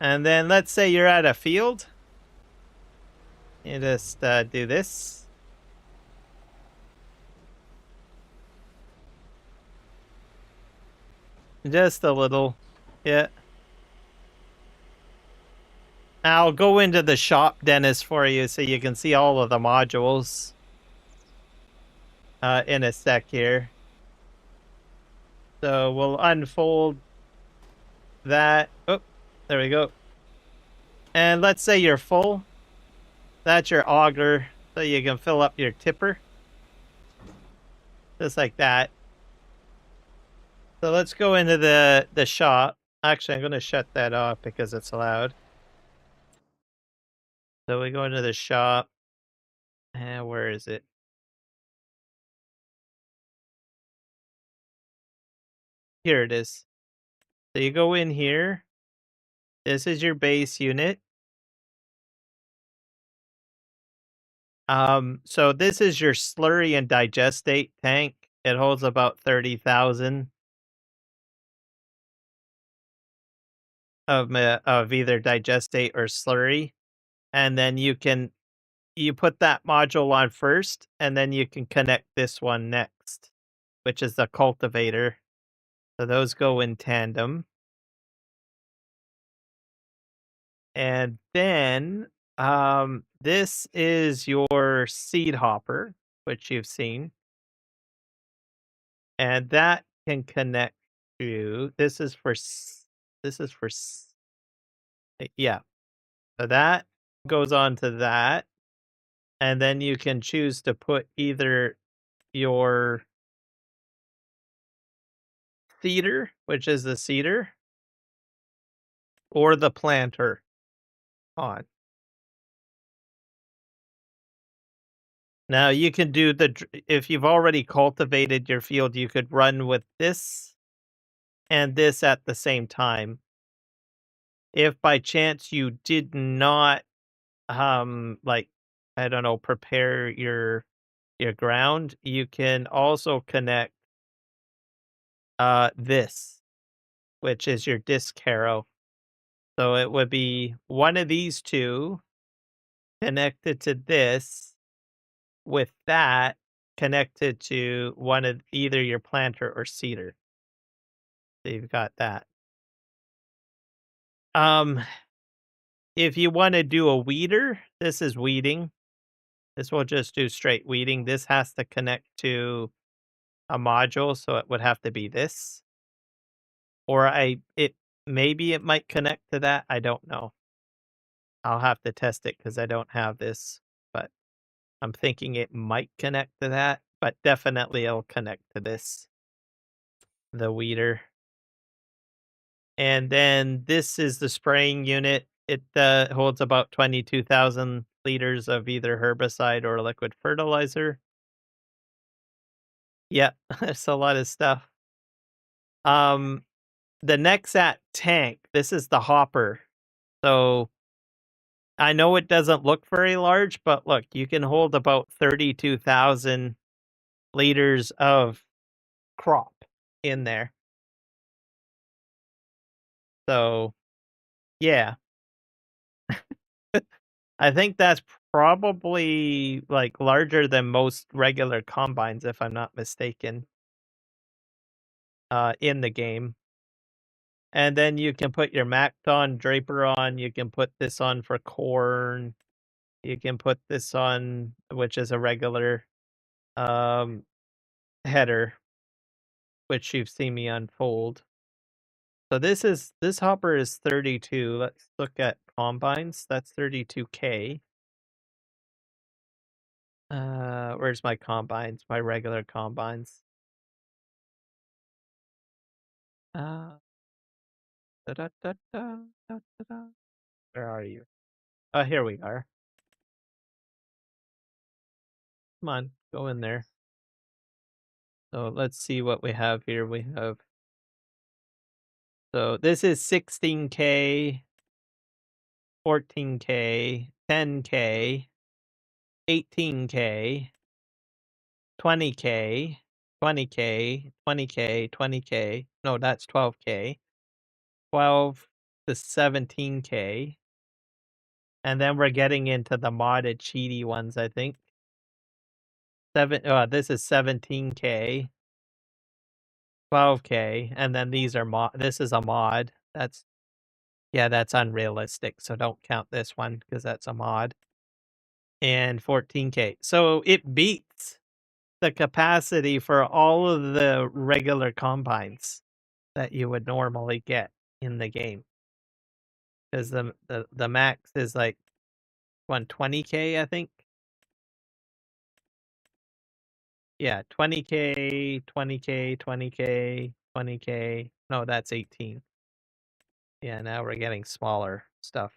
And then let's say you're at a field. You just do this. Just a little. Yeah. I'll go into the shop, Dennis, for you so you can see all of the modules in a sec here. So we'll unfold that. Oh, there we go. And let's say you're full. That's your auger, so you can fill up your tipper. Just like that. So let's go into the shop. Actually, I'm going to shut that off because it's loud. So we go into the shop. And where is it? Here it is. So you go in here. This is your base unit. So this is your slurry and digestate tank. It holds about 30,000 of either digestate or slurry. And then you put that module on first, and then you can connect this one next, which is the cultivator. So those go in tandem. And then this is your seed hopper, which you've seen. And that can connect to, yeah. So that goes on to that. And then you can choose to put either your seeder, which is the seeder, or the planter on. Now you can do if you've already cultivated your field, you could run with this and this at the same time. If by chance you did not, like, I don't know, prepare your ground, you can also connect this, which is your disc harrow. So it would be one of these two connected to this, with that connected to one of either your planter or seeder. So you've got that. If you want to do a weeder, this is weeding. This will just do straight weeding. This has to connect to a module, so it would have to be this. Or maybe it might connect to that. I don't know. I'll have to test it because I don't have this, but I'm thinking it might connect to that, but definitely it'll connect to this, the weeder. And then this is the spraying unit. It holds about 22,000 liters of either herbicide or liquid fertilizer. Yeah, that's a lot of stuff. The Nexat tank, this is the hopper. So I know it doesn't look very large, but look, you can hold about 32,000 liters of crop in there. So, yeah. I think that's probably like larger than most regular combines, if I'm not mistaken, in the game. And then you can put your Macton draper on. You can put this on for corn. You can put this on, which is a regular header, which you've seen me unfold. So this hopper is 32. Let's look at combines. That's 32K. Where's my combines? My regular combines. Where are you? Oh, here we are. Come on, go in there. So let's see what we have here. We have, so this is 16K, 14K, 10K, 18K, 20K, 20K, 20K, 20K. No, that's 12K. 12, to 17K. And then we're getting into the modded cheaty ones, I think. This is 17K. 12K, and then these are this is a mod. That's unrealistic, so don't count this one because that's a mod. And 14K. So it beats the capacity for all of the regular combines that you would normally get in the game. Because the max is like 120K, I think. Yeah, 20K, 20K, 20K, 20K. No, that's 18. Yeah, now we're getting smaller stuff.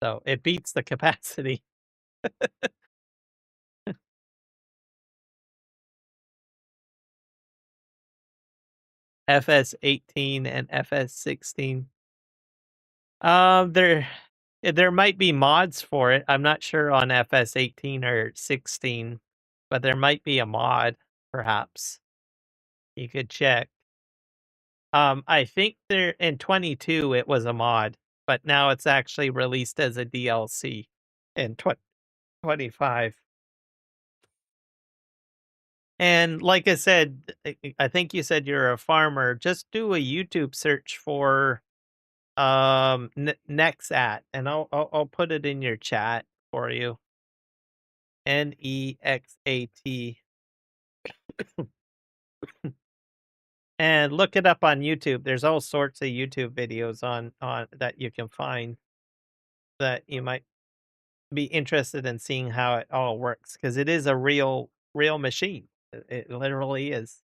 So it beats the capacity. FS18 and FS16. There might be mods for it. I'm not sure on FS18 or 16, but there might be a mod, perhaps. You could check. I think there in 22 it was a mod, but now it's actually released as a DLC in 25. And like I said, I think you said you're a farmer. Just do a YouTube search for Nexat, and I'll put it in your chat for you. Nexat. And look it up on YouTube. There's all sorts of YouTube videos on that you can find that you might be interested in seeing how it all works, because it is a real machine. It literally is.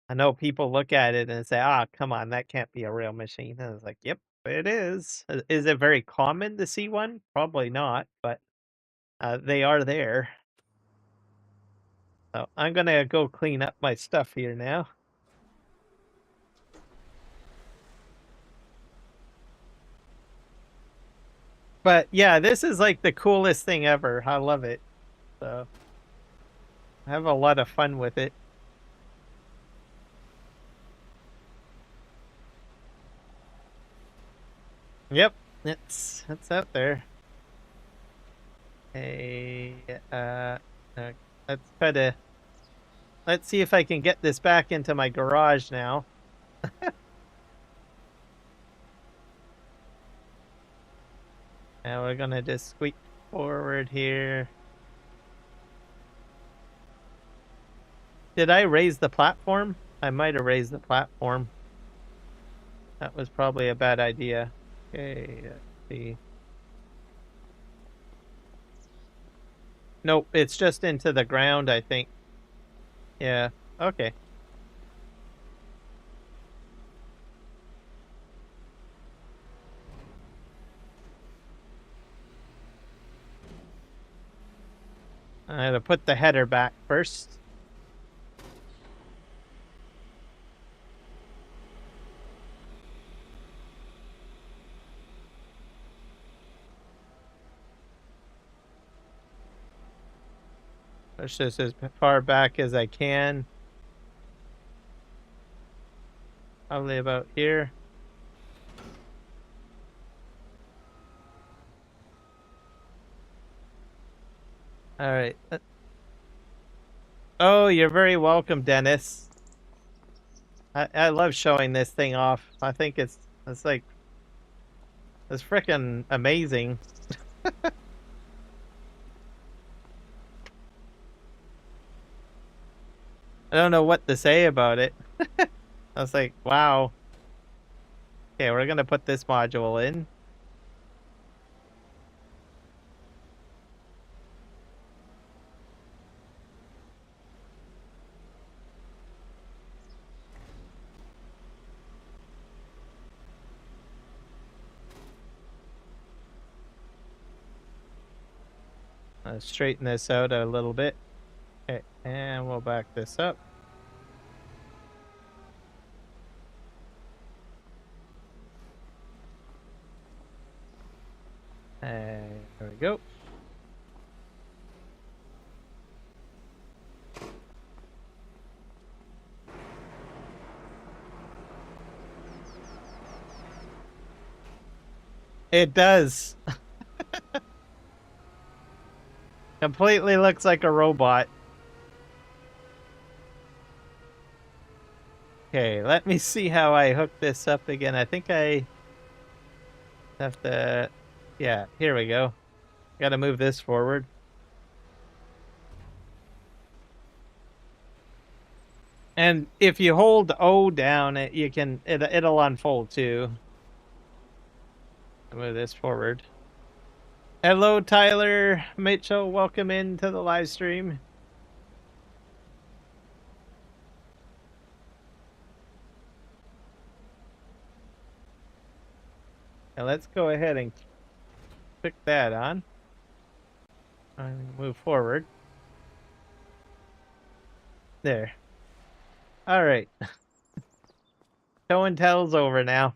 I know people look at it and say, "Ah, come on, that can't be a real machine." And it's like, "Yep, it is." Is it very common to see one? Probably not, but they are there. So I'm gonna go clean up my stuff here now. But yeah, this is like the coolest thing ever. I love it. So I have a lot of fun with it. Yep, it's out there. Hey, let's see if I can get this back into my garage now. And we're gonna just squeak forward here. Did I raise the platform? I might have raised the platform. That was probably a bad idea. Okay, let's see. Nope, it's just into the ground, I think. Yeah, okay. I had to put the header back first. Push this as far back as I can. Probably about here. All right. Oh, you're very welcome, Dennis. I love showing this thing off. I think it's like, it's freaking amazing. I don't know what to say about it. I was like, wow. Okay, we're gonna put this module in. Let's straighten this out a little bit. Okay, and we'll back this up. And there we go. It does. Completely looks like a robot. Okay, let me see how I hook this up again. I think I have to... Yeah, here we go. Gotta move this forward. And if you hold O down, it'll unfold too. Move this forward. Hello, Tyler Mitchell. Welcome into the live stream. Now let's go ahead and click that on. And move forward. There. All right. Show and tell's over now.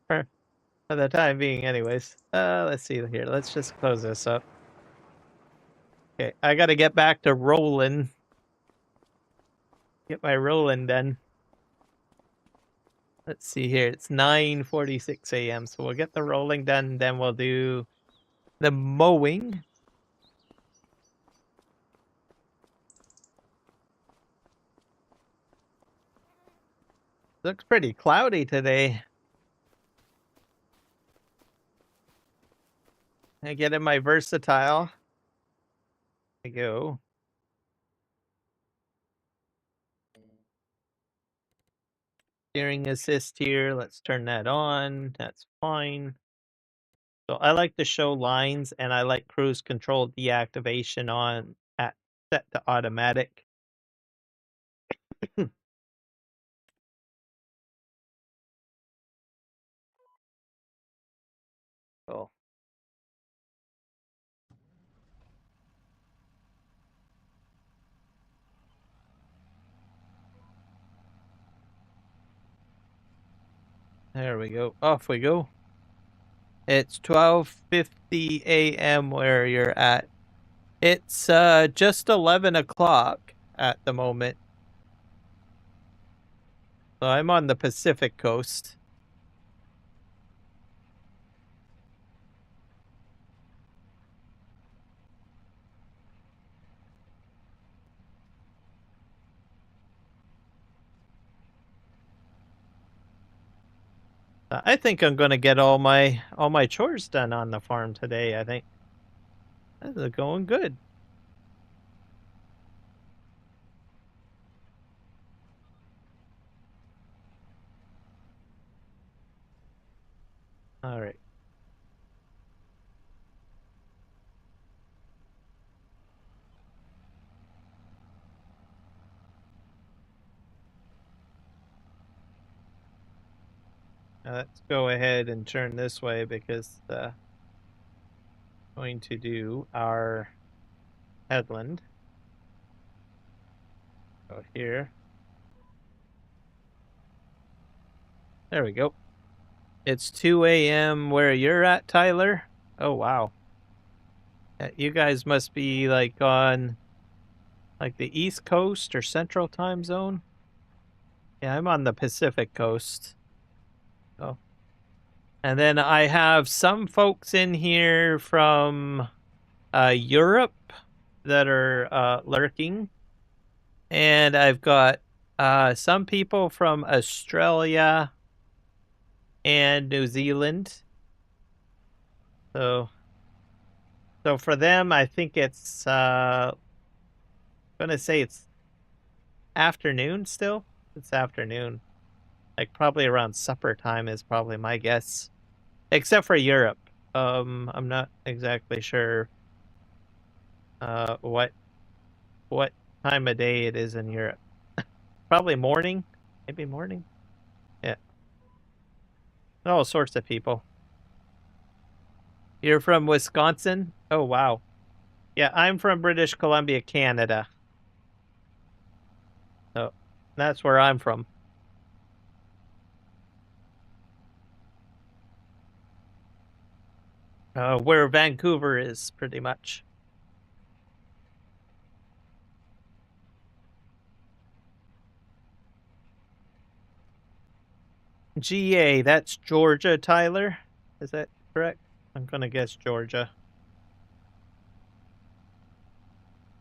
For the time being, anyways. Let's see here. Let's just close this up. Okay, I gotta get back to rolling. Get my rolling done. Let's see here. It's 9:46 a.m. So we'll get the rolling done, then we'll do the mowing. Looks pretty cloudy today. I get in my versatile. I go. Steering assist here. Let's turn that on. That's fine. So I like to show lines, and I like cruise control deactivation on at set to automatic. Cool. There we go. Off we go. It's 12:50 a.m. where you're at. It's just 11 o'clock at the moment. So I'm on the Pacific coast. I think I'm gonna get all my chores done on the farm today. I think this is going good. All right. Now let's go ahead and turn this way because going to do our headland. Go here. There we go. It's 2 a.m. where you're at, Tyler. Oh wow. You guys must be like on like the East Coast or Central Time Zone. Yeah, I'm on the Pacific Coast. Oh. And then I have some folks in here from Europe that are lurking. And I've got some people from Australia and New Zealand. So for them, I think it's gonna say it's afternoon still. It's afternoon. Like probably around supper time is probably my guess. Except for Europe. I'm not exactly sure what time of day it is in Europe. Probably morning. Maybe morning. Yeah. All sorts of people. You're from Wisconsin? Oh wow. Yeah, I'm from British Columbia, Canada. So that's where I'm from. Where Vancouver is, pretty much. GA, that's Georgia, Tyler. Is that correct? I'm gonna guess Georgia.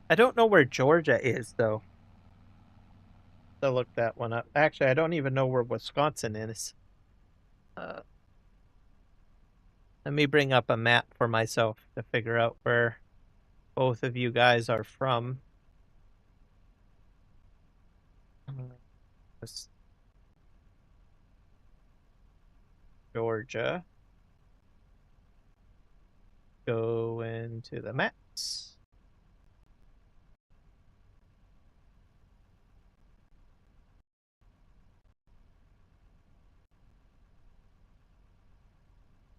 I don't know where Georgia is, though. I'll look that one up. Actually, I don't even know where Wisconsin is. Let me bring up a map for myself to figure out where both of you guys are from. Georgia. Go into the maps.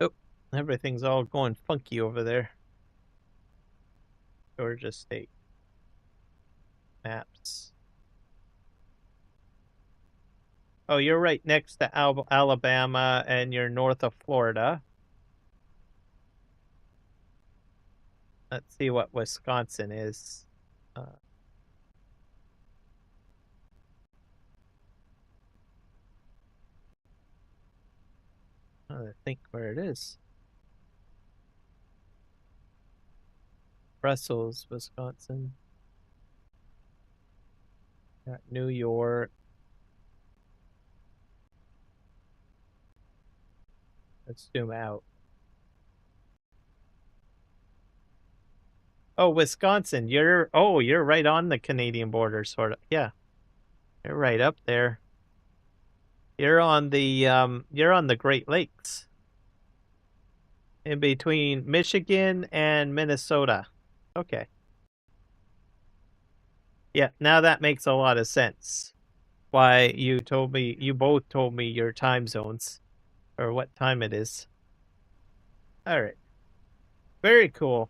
Oh, everything's all going funky over there. Georgia State maps. Oh, you're right next to Alabama, and you're north of Florida. Let's see what Wisconsin is. I think where it is. Brussels, Wisconsin. Got New York. Let's zoom out. Oh, Wisconsin. You're right on the Canadian border, sort of. Yeah. You're right up there. You're on the Great Lakes. In between Michigan and Minnesota. Okay. Yeah, now that makes a lot of sense. Why you both told me your time zones or what time it is. All right. Very cool.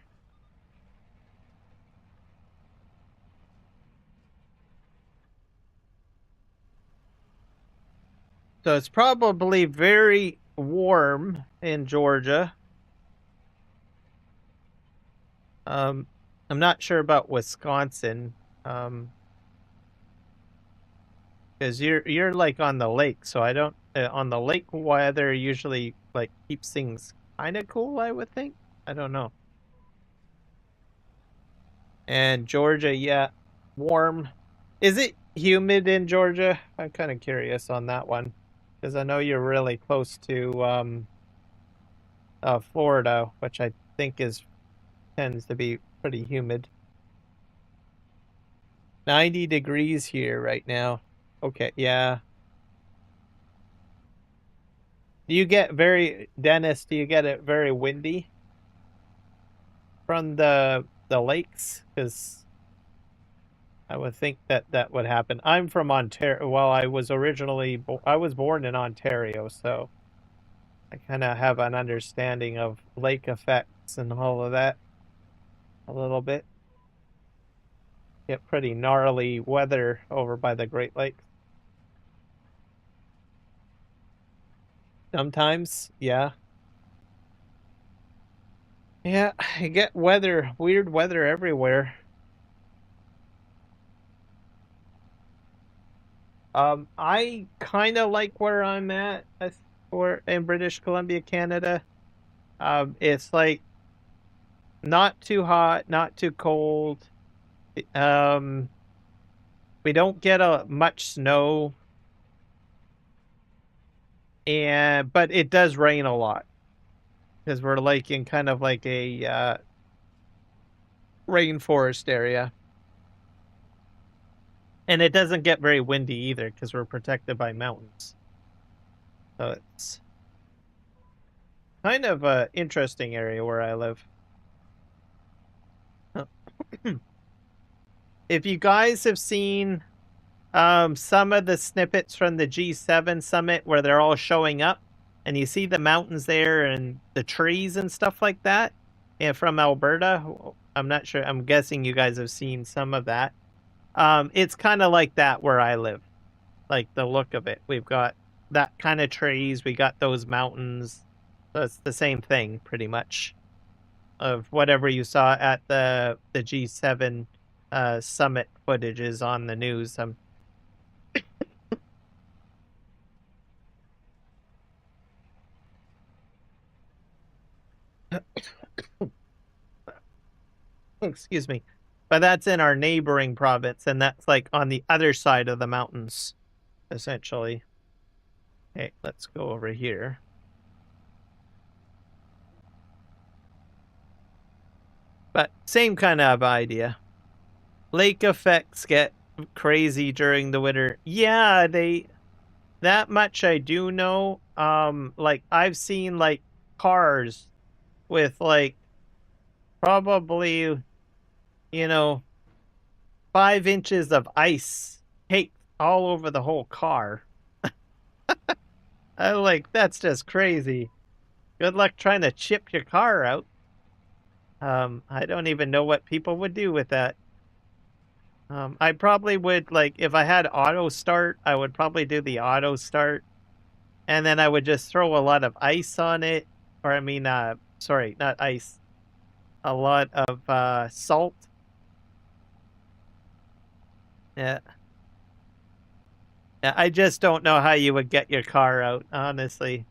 So it's probably very warm in Georgia. I'm not sure about Wisconsin. Because you're like on the lake, so I don't on the lake weather usually like keeps things kind of cool, I would think. I don't know. And Georgia, yeah, warm. Is it humid in Georgia? I'm kind of curious on that one because I know you're really close to Florida, which I think tends to be pretty humid. 90 degrees here right now. Okay, yeah. Do you get Dennis, do you get it very windy from the lakes? Because I would think that would happen. I'm from Ontario. Well, I was born in Ontario, so I kind of have an understanding of lake effects and all of that a little bit. Get pretty gnarly weather over by the Great Lakes. Sometimes, yeah. Yeah, I get weird weather everywhere. I kind of like where I'm at or in British Columbia, Canada. It's like not too hot, not too cold. Um, we don't get much snow, but it does rain a lot because we're like in kind of like a rainforest area, and it doesn't get very windy either because we're protected by mountains. So it's kind of a interesting area where I live. If you guys have seen some of the snippets from the G7 summit where they're all showing up and you see the mountains there and the trees and stuff like that, and from Alberta, I'm not sure, I'm guessing you guys have seen some of that. It's kind of like that where I live, like the look of it. We've got that kind of trees, we got those mountains. So it's the same thing pretty much of whatever you saw at the G7 summit footages on the news. Excuse me. But that's in our neighboring province, and that's like on the other side of the mountains, essentially. Okay, let's go over here. But same kind of idea. Lake effects get crazy during the winter. Yeah, that much I do know. Like I've seen like cars with like probably, 5 inches of ice caked all over the whole car. I like that's just crazy. Good luck trying to chip your car out. I don't even know what people would do with that. I probably would, like, if I had auto start, I would probably do the auto start, and then I would just throw a lot of ice on it, or I mean, sorry, not ice, a lot of salt. Yeah. Yeah, I just don't know how you would get your car out, honestly.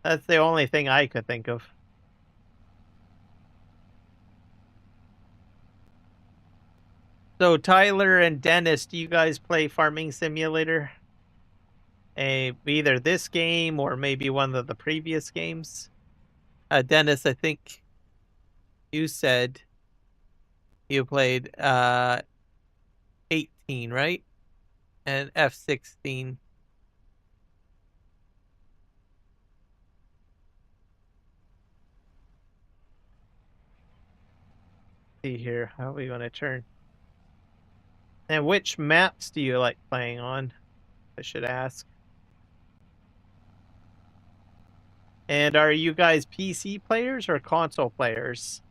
That's the only thing I could think of. So Tyler and Dennis, do you guys play Farming Simulator? Either this game or maybe one of the previous games? Dennis, I think you said you played 18, right? And F16. See here, how are we going to turn? And which maps do you like playing on? I should ask. And are you guys PC players or console players?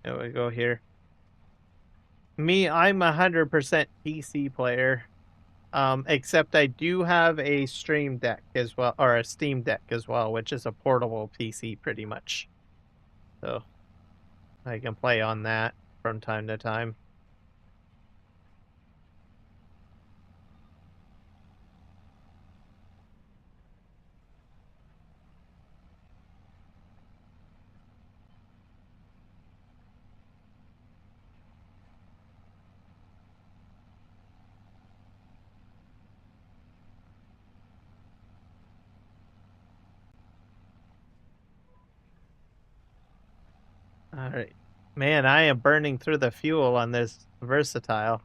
There we go here. Me, I'm 100% PC player. Except I do have a Stream Deck as well, or a Steam Deck as well, which is a portable PC pretty much. So I can play on that from time to time. All right. Man, I am burning through the fuel on this versatile.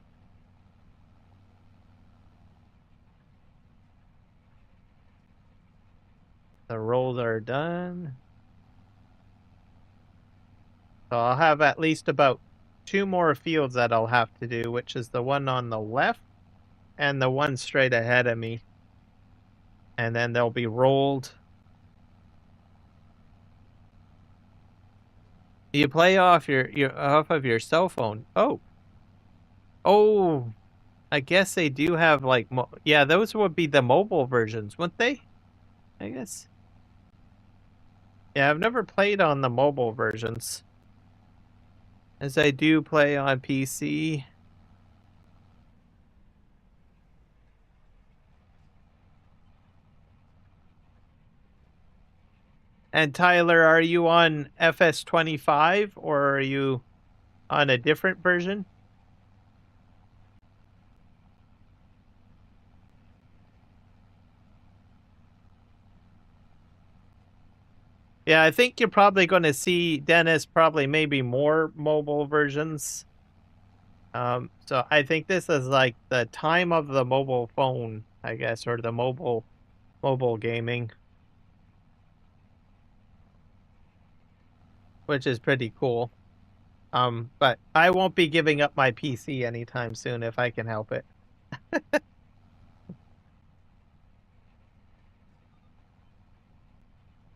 The rolls are done. So I'll have at least about 2 more fields that I'll have to do, which is the one on the left and the one straight ahead of me. And then they'll be rolled. You play off off of your cell phone. Oh, I guess they do have like yeah, those would be the mobile versions, wouldn't they? I guess. Yeah, I've never played on the mobile versions, as I do play on PC. And Tyler, are you on FS25 or are you on a different version? Yeah, I think you're probably going to see, Dennis, probably maybe more mobile versions. So I think this is like the time of the mobile phone, I guess, or the mobile gaming, which is pretty cool. But I won't be giving up my PC anytime soon if I can help it.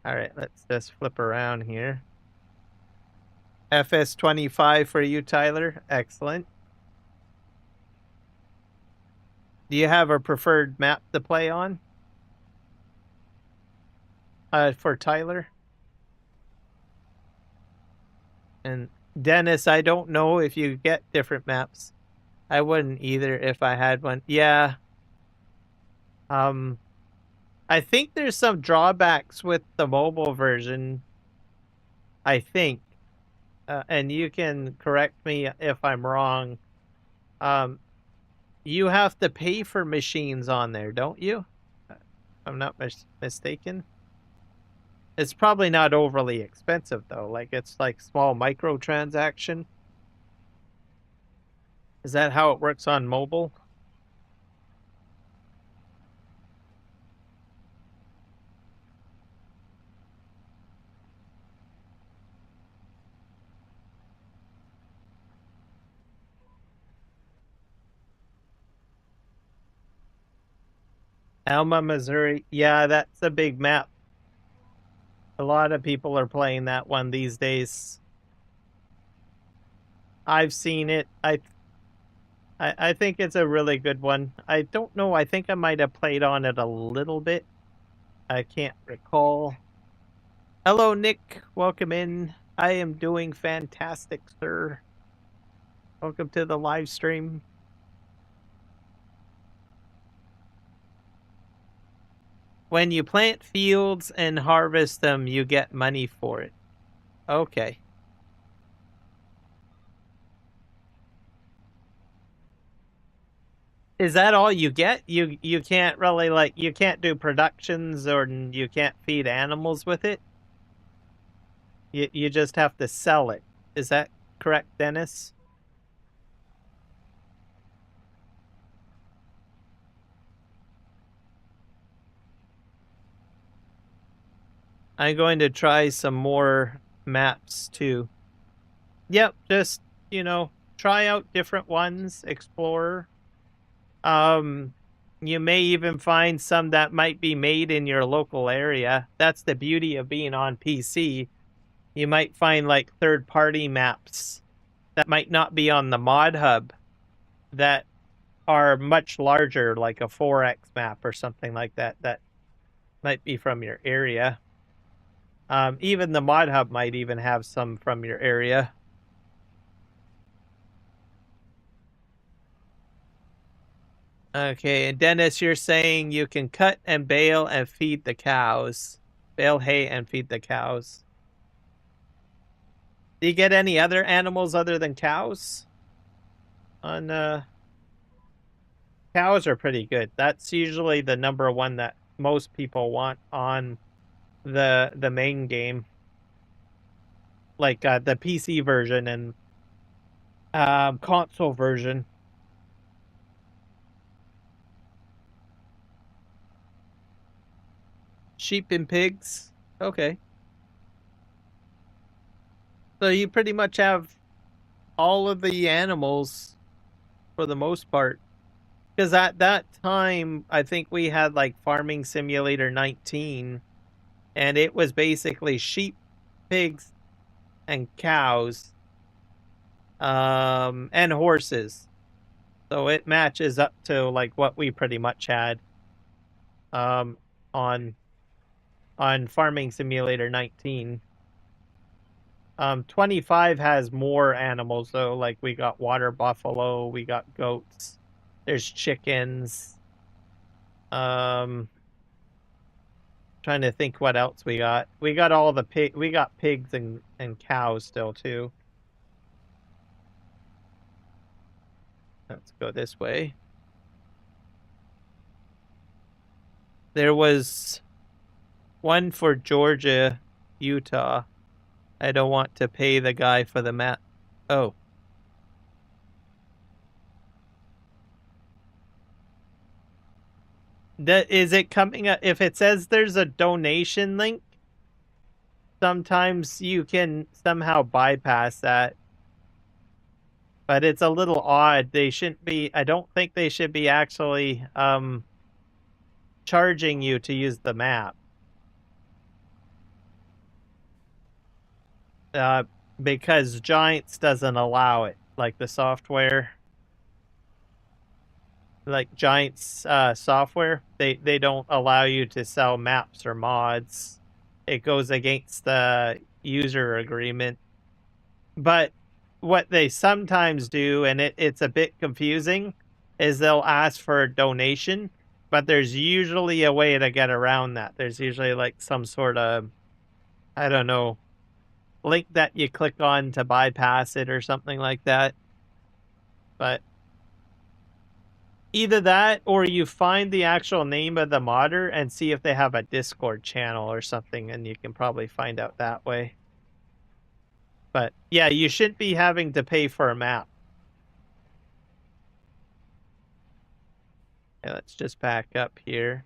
All right, let's just flip around here. FS25 for you, Tyler. Excellent. Do you have a preferred map to play on? For Tyler? And Dennis, I don't know if you get different maps. I wouldn't either if I had one. Yeah. I think there's some drawbacks with the mobile version. I think, and you can correct me if I'm wrong. You have to pay for machines on there, don't you? If I'm not mistaken. It's probably not overly expensive though. Like it's like small microtransaction. Is that how it works on mobile? Alma, Missouri. Yeah, that's a big map. A lot of people are playing that one these days. I've seen it. I think it's a really good one. I don't know. I think I might have played on it a little bit. I can't recall. Hello, Nick. Welcome in. I am doing fantastic, sir. Welcome to the live stream. When you plant fields and harvest them, you get money for it. Okay. Is that all you get? You can't really like you can't do productions or you can't feed animals with it? You just have to sell it. Is that correct, Dennis? I'm going to try some more maps too. Yep, just, you know, try out different ones, explore. You may even find some that might be made in your local area. That's the beauty of being on PC. You might find like third-party maps that might not be on the mod hub that are much larger, like a 4x map or something like that, that might be from your area. Even the mod hub might even have some from your area. Okay, and Dennis, you're saying you can cut and bale and feed the cows. Bale hay and feed the cows. Do you get any other animals other than cows? Cows are pretty good. That's usually the number one that most people want on the main game. Like the PC version and console version. Sheep and pigs. Okay. So you pretty much have all of the animals for the most part. Because at that time, I think we had like Farming Simulator 19, and it was basically sheep, pigs, and cows, and horses. So it matches up to like what we pretty much had on Farming Simulator 19. 25 has more animals though, like we got water buffalo, we got goats, there's chickens. Trying to think what else we got. We got all the we got pigs and cows still too. Let's go this way. There was one for Georgia, Utah. I don't want to pay the guy for the map. Oh. Is it coming up? If it says there's a donation link, sometimes you can somehow bypass that. But it's a little odd. They shouldn't be, I don't think they should be actually charging you to use the map. Because Giants doesn't allow it, like the software. Like Giants software, they don't allow you to sell maps or mods. It goes against the user agreement. But what they sometimes do, and it's a bit confusing, is they'll ask for a donation, but there's usually a way to get around that. There's usually like some sort of, I don't know, link that you click on to bypass it or something like that. But either that or you find the actual name of the modder and see if they have a Discord channel or something, and you can probably find out that way. But yeah, you shouldn't be having to pay for a map. Okay, let's just back up here.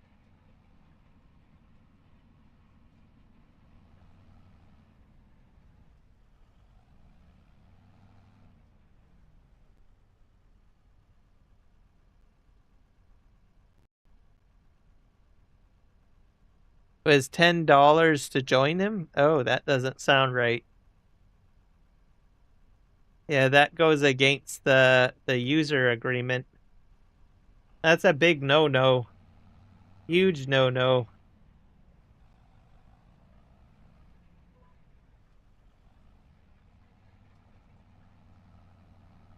It was $10 to join him? Oh, that doesn't sound right. Yeah, that goes against the user agreement. That's a big no-no. Huge no-no.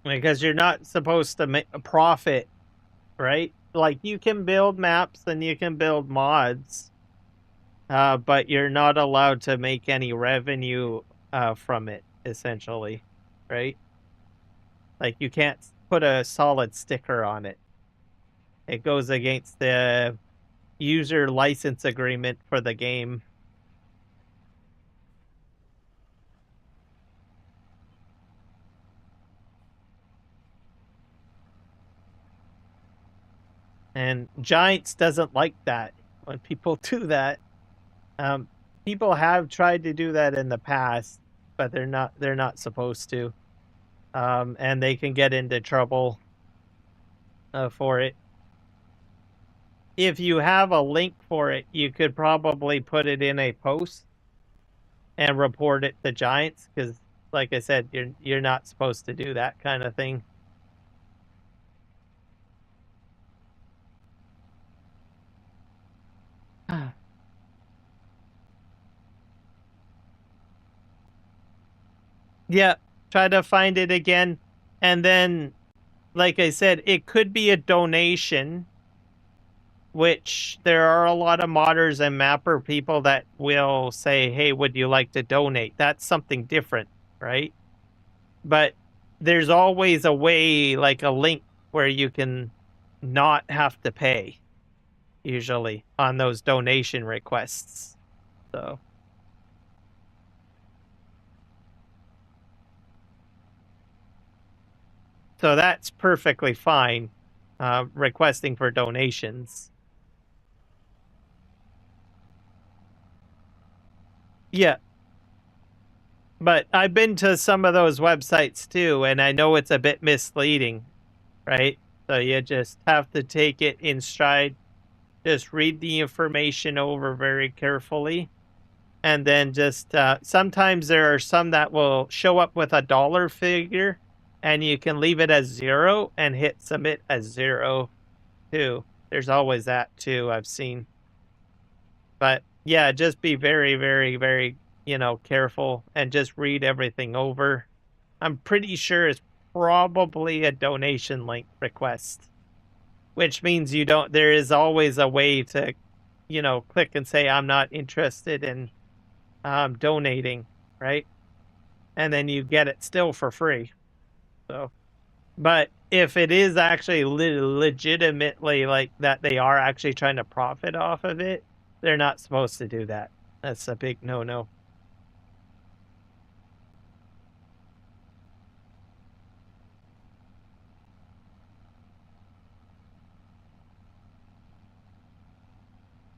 Because you're not supposed to make a profit, right? Like, you can build maps and you can build mods, but you're not allowed to make any revenue from it, essentially, right? Like, you can't put a solid sticker on it. It goes against the user license agreement for the game. And Giants doesn't like that when people do that. People have tried to do that in the past, but they're not supposed to. And they can get into trouble for it. If you have a link for it, you could probably put it in a post and report it to Giants, because like I said, you're not supposed to do that kind of thing. Yeah, try to find it again. And then, like I said, it could be a donation, which there are a lot of modders and mapper people that will say, hey, would you like to donate? That's something different, right? But there's always a way, like a link, where you can not have to pay, usually, on those donation requests. So that's perfectly fine, requesting for donations. Yeah. But I've been to some of those websites too, and I know it's a bit misleading, right? So you just have to take it in stride. Just read the information over very carefully. And then just sometimes there are some that will show up with a dollar figure, and you can leave it as 0 and hit submit as 0 too. There's always that too, I've seen. But yeah, just be very, very, very, careful and just read everything over. I'm pretty sure it's probably a donation link request, which means there is always a way to, click and say, I'm not interested in donating, right? And then you get it still for free. So, but if it is actually legitimately like that, they are actually trying to profit off of it, they're not supposed to do that. That's a big no-no.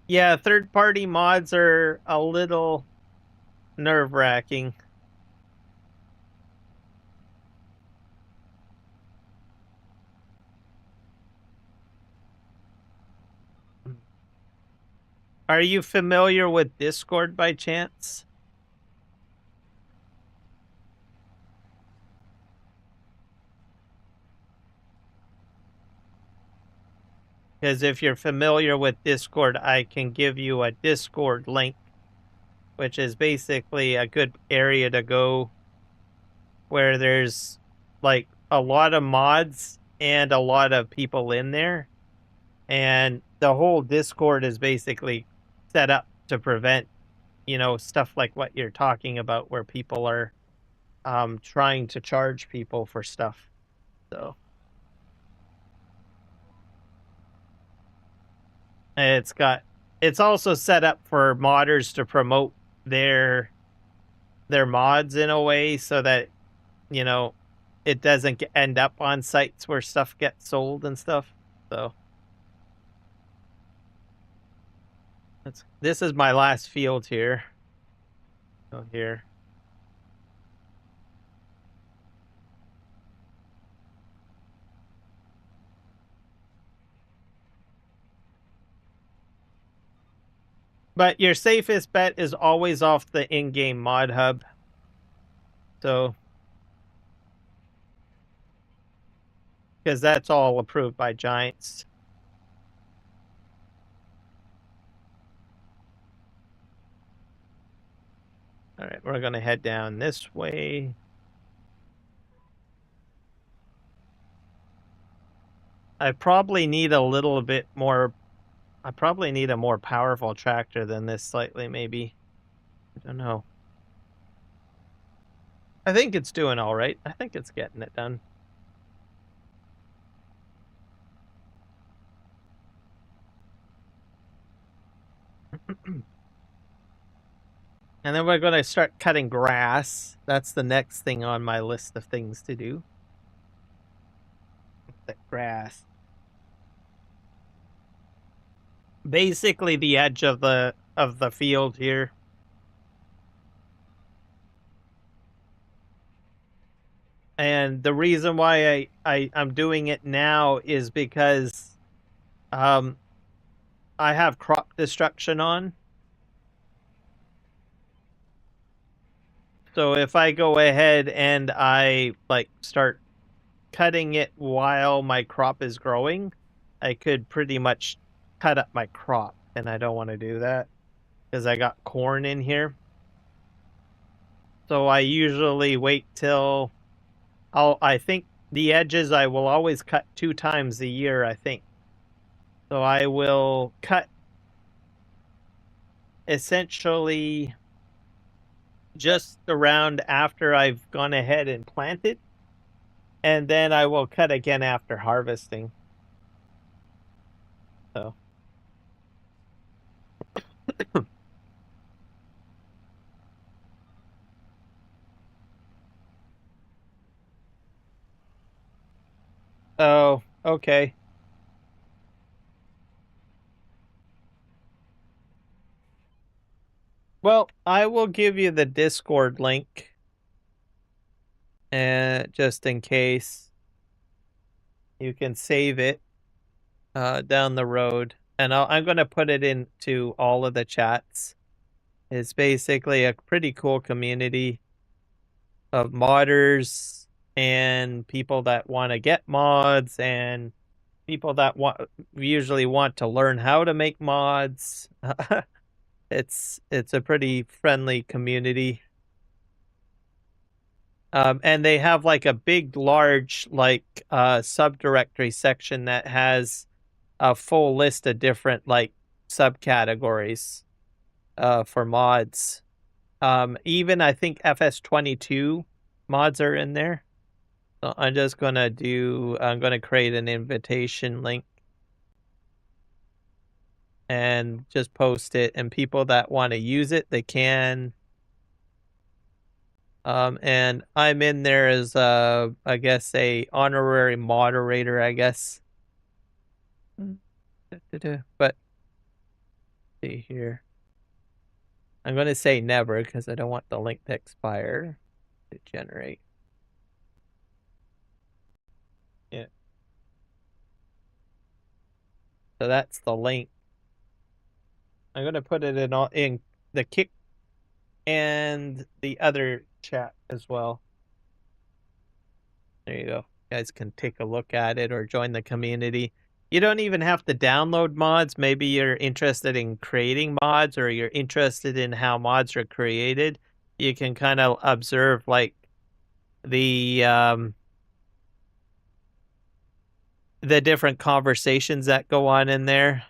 Yeah, third-party mods are a little nerve-wracking. Are you familiar with Discord by chance? Because if you're familiar with Discord, I can give you a Discord link, which is basically a good area to go where there's like a lot of mods and a lot of people in there, and the whole Discord is basically set up to prevent, you know, stuff like what you're talking about, where people are trying to charge people for stuff. So and it's also set up for modders to promote their mods in a way so that, you know, it doesn't end up on sites where stuff gets sold and stuff. So this is my last field here. Go here. But your safest bet is always off the in-game mod hub. So, because that's all approved by Giants. All right, we're going to head down this way. I probably need a little bit more. I probably need a more powerful tractor than this slightly, maybe. I don't know. I think it's doing all right. I think it's getting it done. And then we're going to start cutting grass. That's the next thing on my list of things to do. The grass. Basically the edge of the field here. And the reason why I'm doing it now is because I have crop destruction on. So if I go ahead and I like start cutting it while my crop is growing, I could pretty much cut up my crop, and I don't want to do that because I got corn in here. So I usually wait till I think the edges I will always cut 2 times a year, I think. So I will cut essentially just around after I've gone ahead and planted, and then I will cut again after harvesting. So oh, okay. Well, I will give you the Discord link, just in case you can save it down the road. And I'm going to put it into all of the chats. It's basically a pretty cool community of modders and people that want to get mods and people that usually want to learn how to make mods. It's a pretty friendly community. And they have like a big, large, like subdirectory section that has a full list of different like subcategories for mods. Even I think FS25 mods are in there. So I'm just gonna create an invitation link and just post it, and people that want to use it, they can. And I'm in there as I guess a honorary moderator, I guess. But see here. I'm going to say never because I don't want the link to expire to generate. Yeah. So that's the link. I'm going to put it in the Kick and the other chat as well. There you go. You guys can take a look at it or join the community. You don't even have to download mods. Maybe you're interested in creating mods, or you're interested in how mods are created. You can kind of observe like the different conversations that go on in there.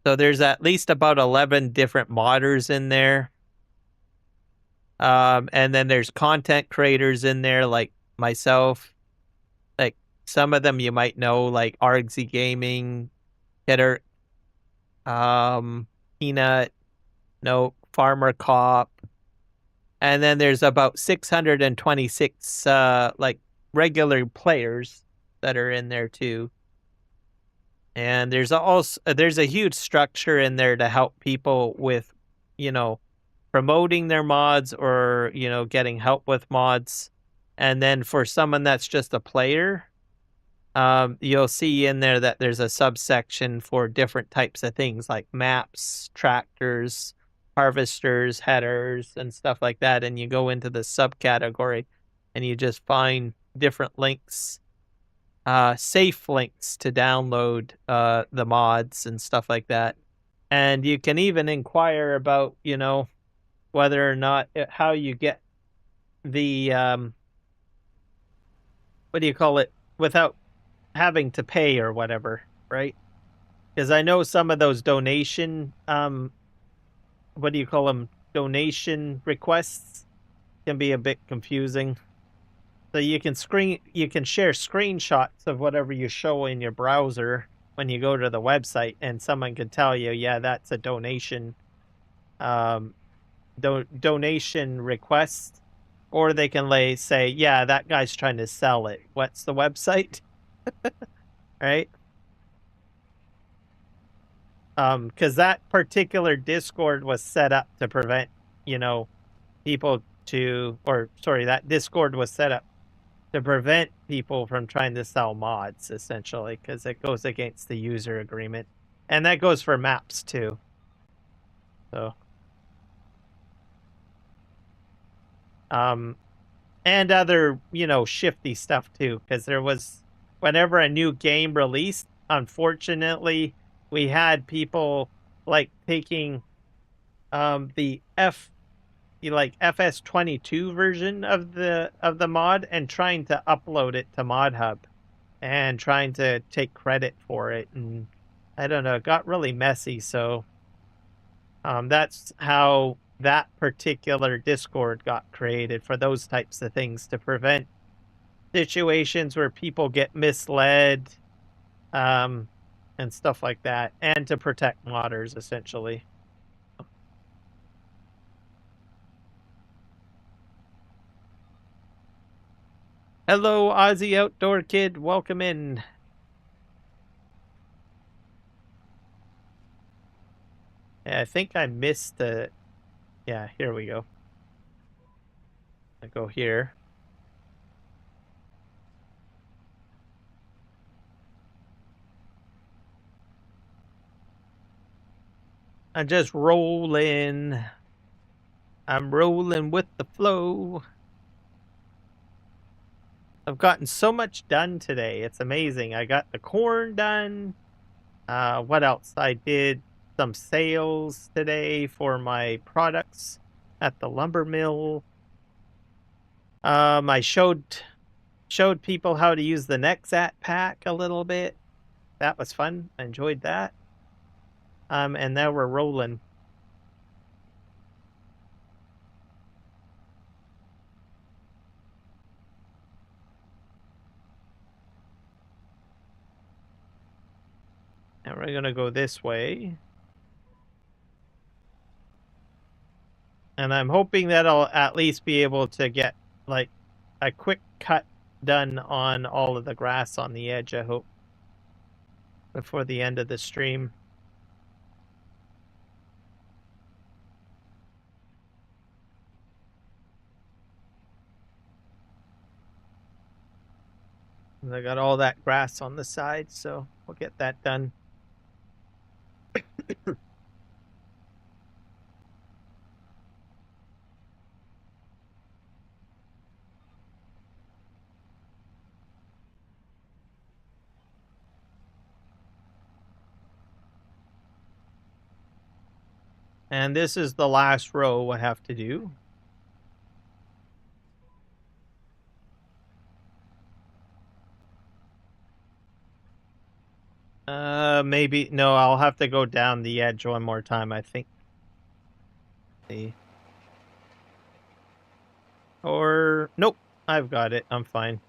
So there's at least about 11 different modders in there. And then there's content creators in there like myself. Like some of them you might know, like Argsy Gaming, Hitter, Peanut, no, Farmer Cop. And then there's about 626 like regular players that are in there too. And there's also there's a huge structure in there to help people with, you know, promoting their mods or, you know, getting help with mods. And then for someone that's just a player, you'll see in there that there's a subsection for different types of things like maps, tractors, harvesters, headers, and stuff like that. And you go into the subcategory and you just find different links, safe links to download the mods and stuff like that. And you can even inquire about, you know, whether or not how you get the what do you call it, without having to pay or whatever, right? Because I know some of those donation what do you call them, donation requests can be a bit confusing. So you can share screenshots of whatever you show in your browser when you go to the website, and someone can tell you, yeah, that's a donation donation request, or they can say, yeah, that guy's trying to sell it. What's the website? Right? Because that particular Discord was set up to prevent, you know, people that Discord was set up to prevent people from trying to sell mods, essentially, because it goes against the user agreement. And that goes for maps too. So and other, you know, shifty stuff too, because there was, whenever a new game released, unfortunately, we had people like taking the FS25 version of the mod and trying to upload it to ModHub and trying to take credit for it, and I don't know, it got really messy. So that's how that particular Discord got created, for those types of things, to prevent situations where people get misled and stuff like that, and to protect modders, essentially. Hello, Aussie Outdoor Kid. Welcome in. Yeah, I think I missed the... Yeah, here we go. I go here. I'm just rolling. I'm rolling with the flow. I've gotten so much done today. It's amazing. I got the corn done. What else? I did some sales today for my products at the lumber mill. I showed people how to use the Nexat pack a little bit. That was fun. I enjoyed that. And now we're rolling. Now we're gonna go this way. And I'm hoping that I'll at least be able to get like a quick cut done on all of the grass on the edge, I hope, before the end of the stream. And I got all that grass on the side, so we'll get that done. And this is the last row I have to do. Maybe no. I'll have to go down the edge one more time, I think. See. Or nope. I've got it. I'm fine.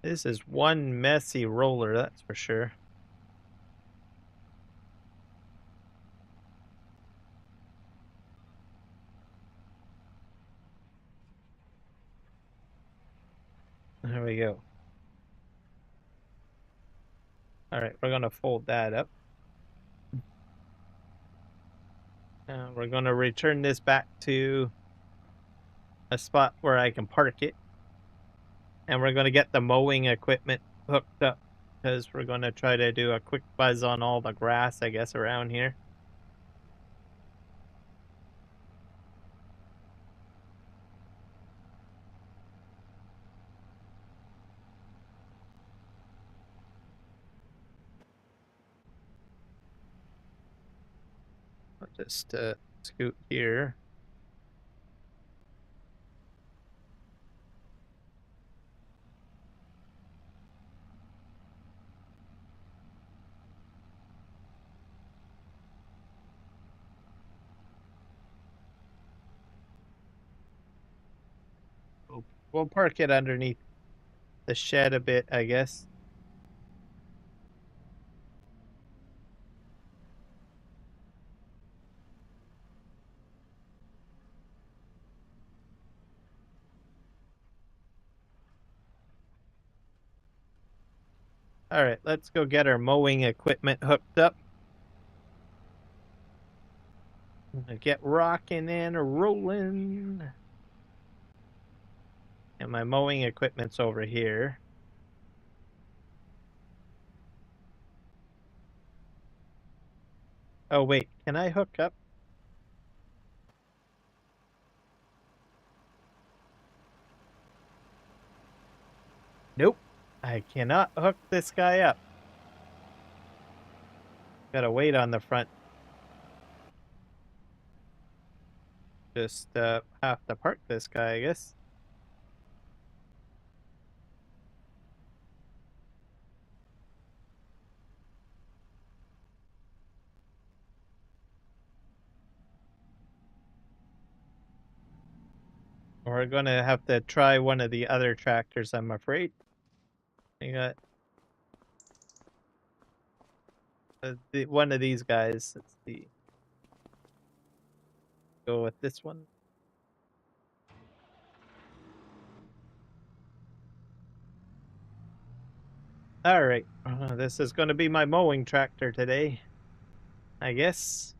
This is one messy roller, that's for sure. There we go. All right, we're gonna fold that up. We're gonna return this back to a spot where I can park it. And we're gonna get the mowing equipment hooked up because we're gonna try to do a quick buzz on all the grass, I guess, around here. I'll just scoot here. We'll park it underneath the shed a bit, I guess. All right, let's go get our mowing equipment hooked up. Get rocking and rolling. And my mowing equipment's over here. Oh, wait, can I hook up? Nope, I cannot hook this guy up. Gotta wait on the front. Just have to park this guy, I guess. We're gonna have to try one of the other tractors, I'm afraid. We got one of these guys. Let's see. Go with this one. All right, this is gonna be my mowing tractor today, I guess.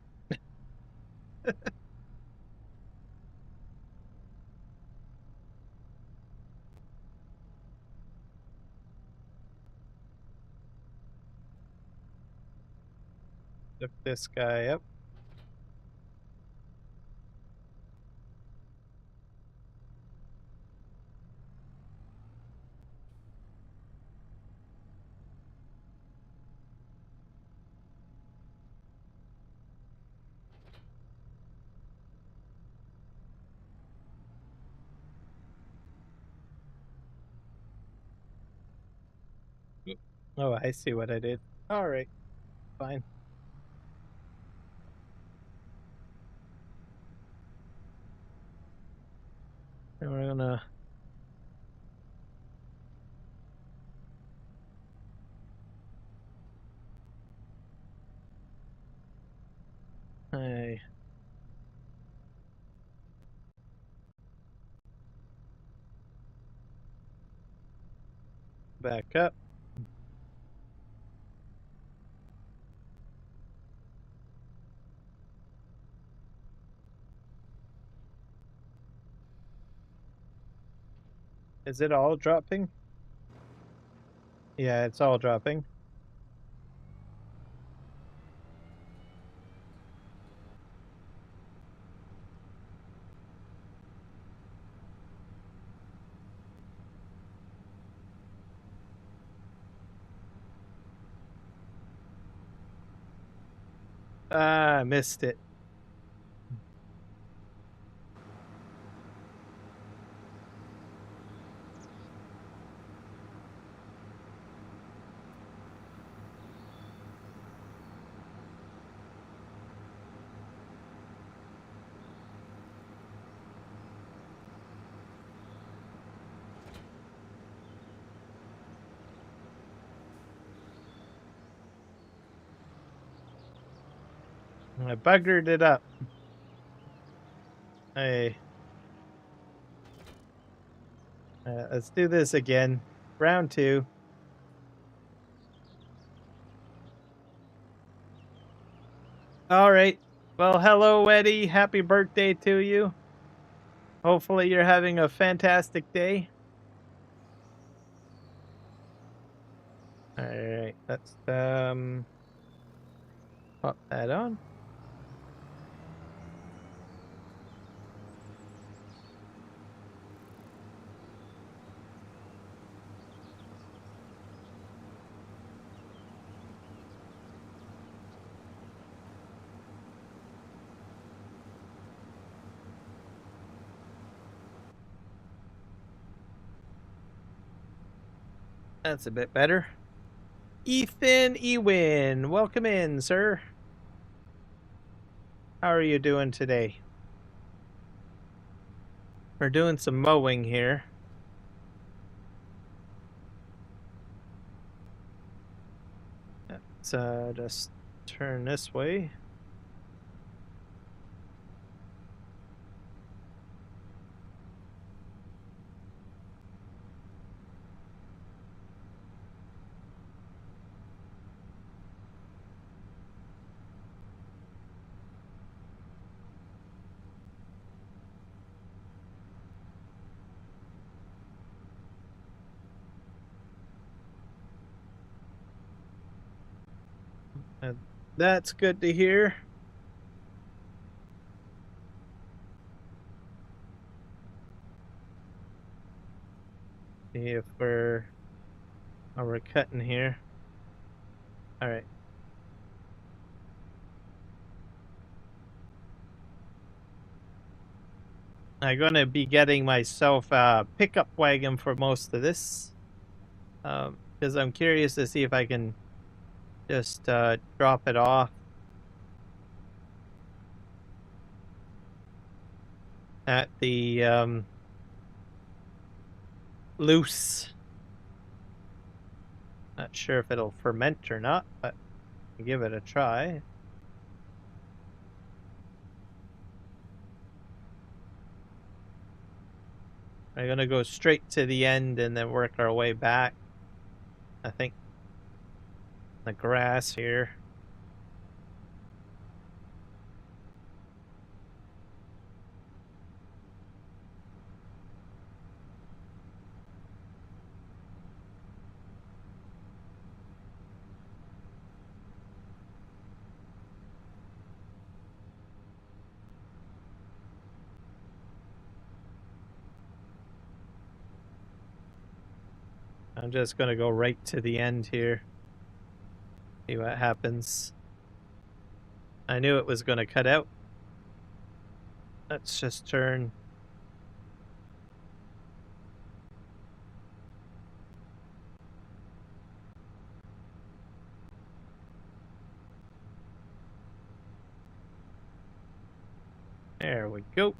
Lift this guy up. Oh, I see what I did. All right, fine. And we're gonna back up. Is it all dropping? Yeah, it's all dropping. Ah, I missed it. I buggered it up. Hey, let's do this again. Round 2. All right. Well, hello, Eddie. Happy birthday to you. Hopefully you're having a fantastic day. All right. Let's pop that on. That's a bit better. Ethan Ewin, welcome in, sir. How are you doing today? We're doing some mowing here. Let's just turn this way. That's good to hear. See if we're cutting here. All right. I'm gonna be getting myself a pickup wagon for most of this, because I'm curious to see if I can just drop it off at the loose. Not sure if it'll ferment or not, but give it a try. We're gonna go straight to the end and then work our way back. I think the grass here. I'm just gonna go right to the end here. See what happens. I knew it was gonna cut out. Let's just turn. There we go.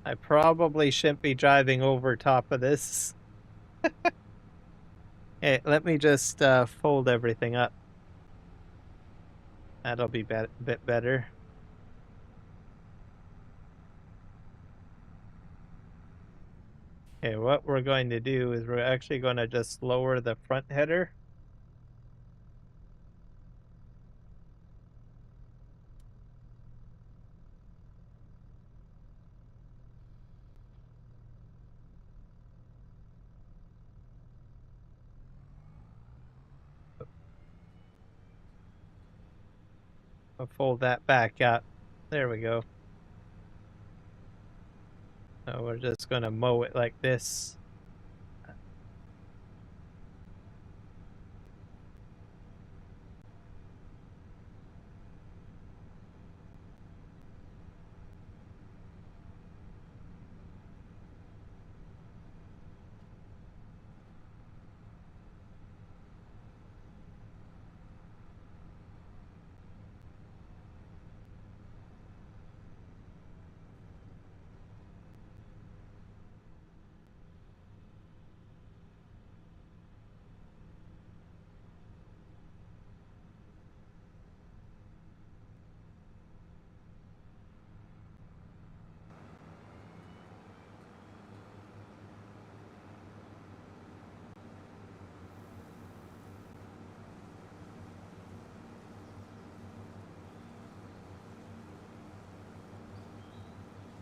I probably shouldn't be driving over top of this. Hey, let me just fold everything up. That'll be a bit better. Okay, what we're going to do is we're actually going to just lower the front header. I'll fold that back up. There we go. So we're just going to mow it like this.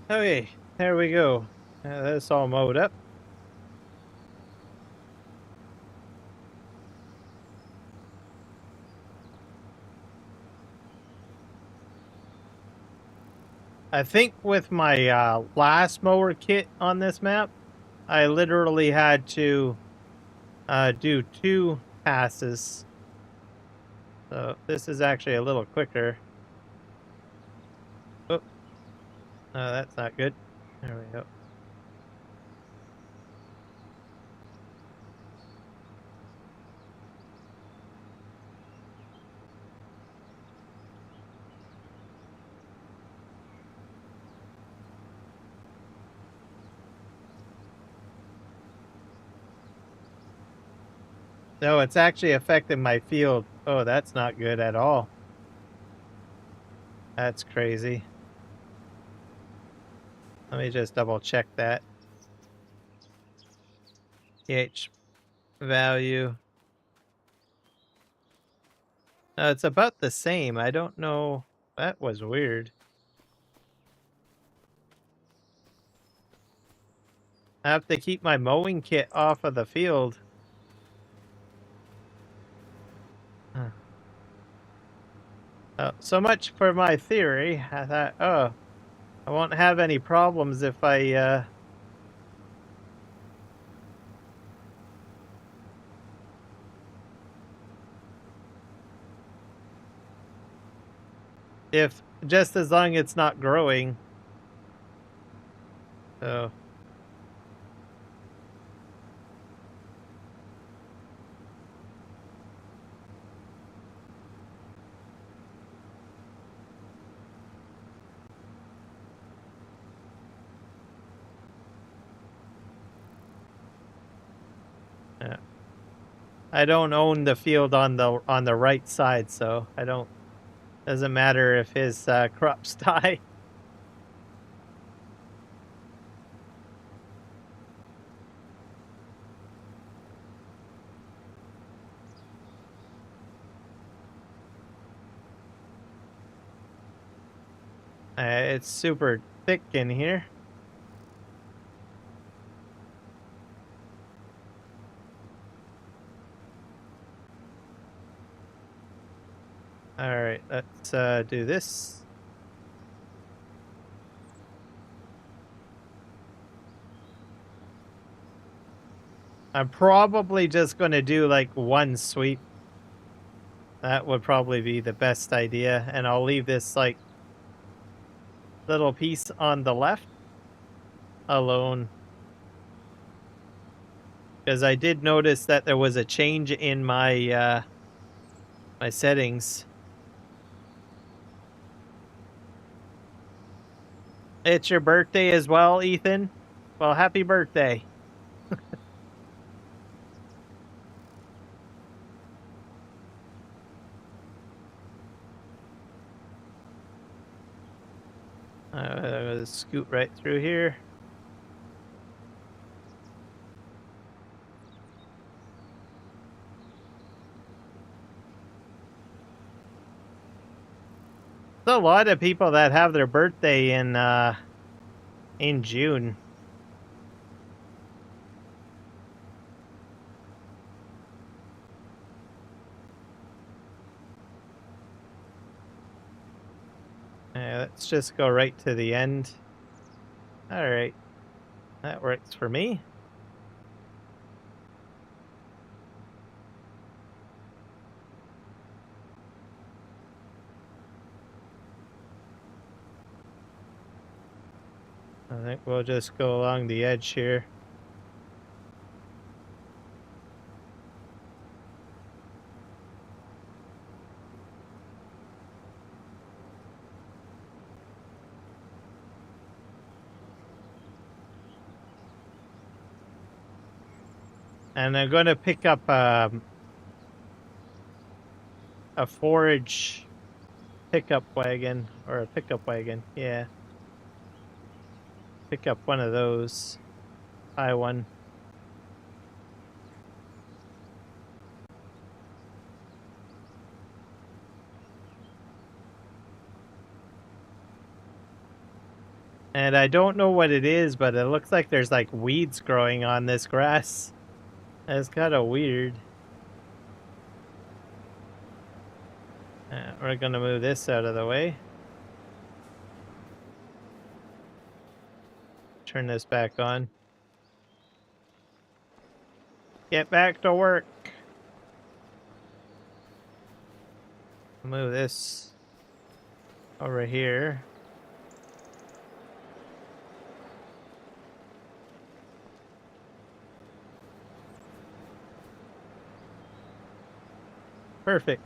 Okay, there we go. That's all mowed up. I think with my last mower kit on this map, I literally had to do 2 passes. So this is actually a little quicker. Oh, no, that's not good. There we go. No, it's actually affecting my field. Oh, that's not good at all. That's crazy. Let me just double check that. pH value. No, it's about the same. I don't know. That was weird. I have to keep my mowing kit off of the field. Huh. Oh, so much for my theory. I thought, oh, I won't have any problems if if just as long as it's not growing. So yeah. I don't own the field on the right side, so I don't. Doesn't matter if his crops die. It's super thick in here. All right, let's do this. I'm probably just going to do like 1 sweep. That would probably be the best idea, and I'll leave this like little piece on the left alone, because I did notice that there was a change in my my settings. It's your birthday as well, Ethan. Well, happy birthday. Scoot right through here. There's a lot of people that have their birthday in June. Let's just go right to the end. All right, that works for me. I think we'll just go along the edge here. And I'm going to pick up a forage pickup wagon, or a pickup wagon. Yeah. Pick up one of those. Buy one. And I don't know what it is, but it looks like there's like weeds growing on this grass. That's kind of weird. We're gonna move this out of the way. Turn this back on. Get back to work. Move this over here. Perfect.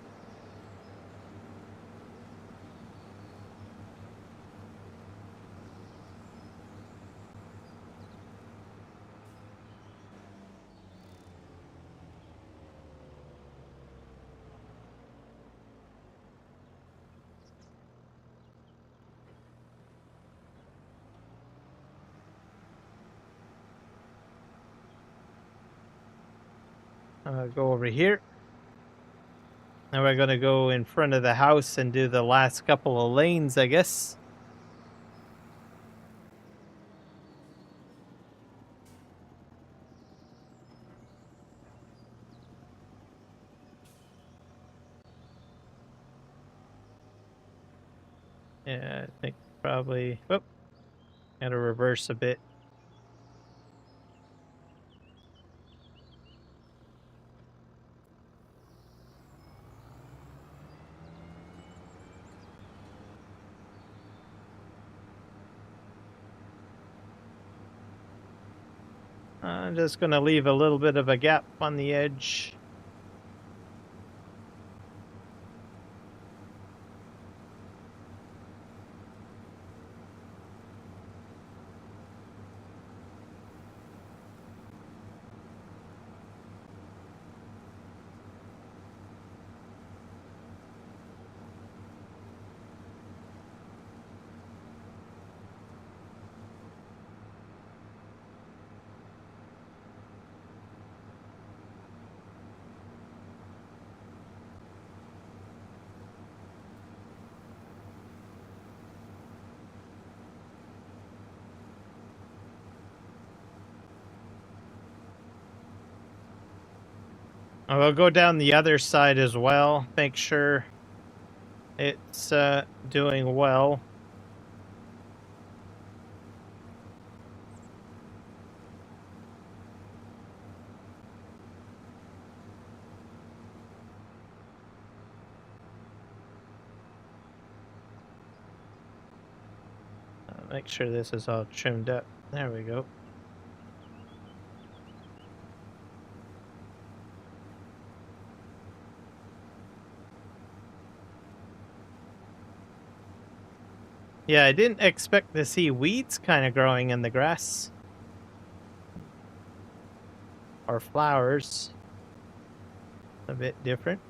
Go over here. Now we're gonna go in front of the house and do the last couple of lanes, I guess. Yeah, I think probably. Whoop. Gotta reverse a bit. I'm just gonna leave a little bit of a gap on the edge. I will go down the other side as well. Make sure it's doing well. Make sure this is all trimmed up. There we go. Yeah, I didn't expect to see weeds kind of growing in the grass. Or flowers. A bit different.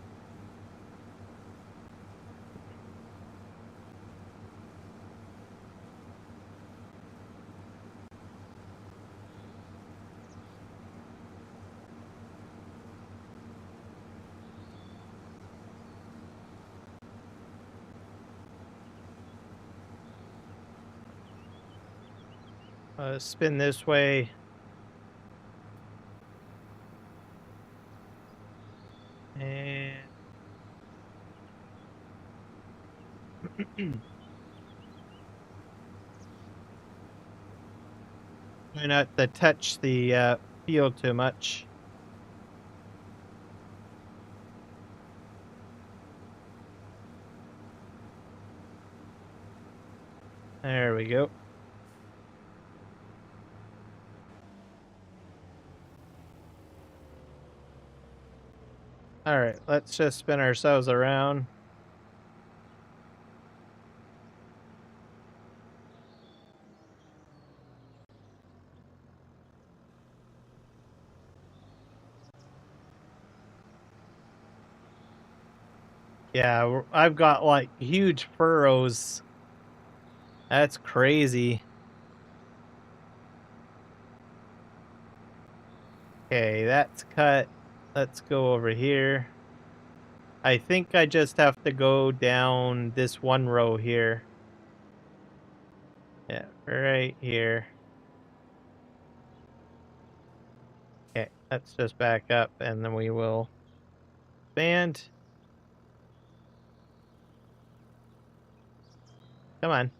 Spin this way. And try not to touch the field too much. There we go. All right, let's just spin ourselves around. Yeah, I've got like huge furrows. That's crazy. Okay, that's cut. Let's go over here. I think I just have to go down this one row here. Yeah, right here. Okay, let's just back up and then we will expand. Come on.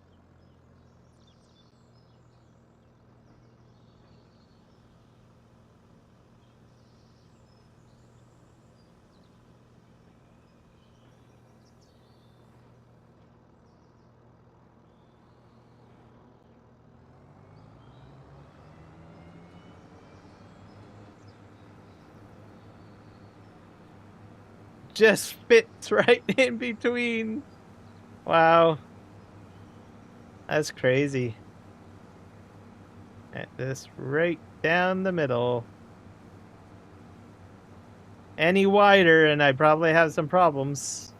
Just fits right in between. Wow. That's crazy. At this right down the middle. Any wider and I probably have some problems.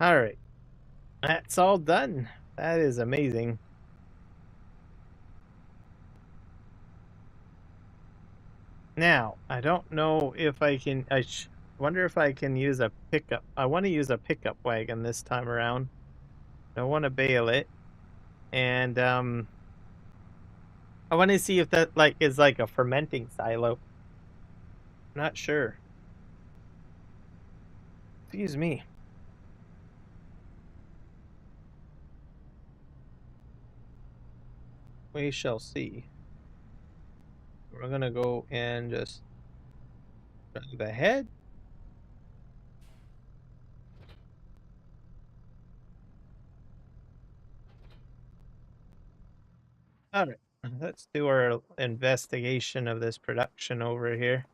All right. That's all done. That is amazing. Now, I don't know if I can. Wonder if I can use a pickup. I want to use a pickup wagon this time around. I want to bale it, and I want to see if that is like a fermenting silo. I'm not sure. Excuse me. We shall see. We're gonna go and just drive ahead. All right, let's do our investigation of this production over here.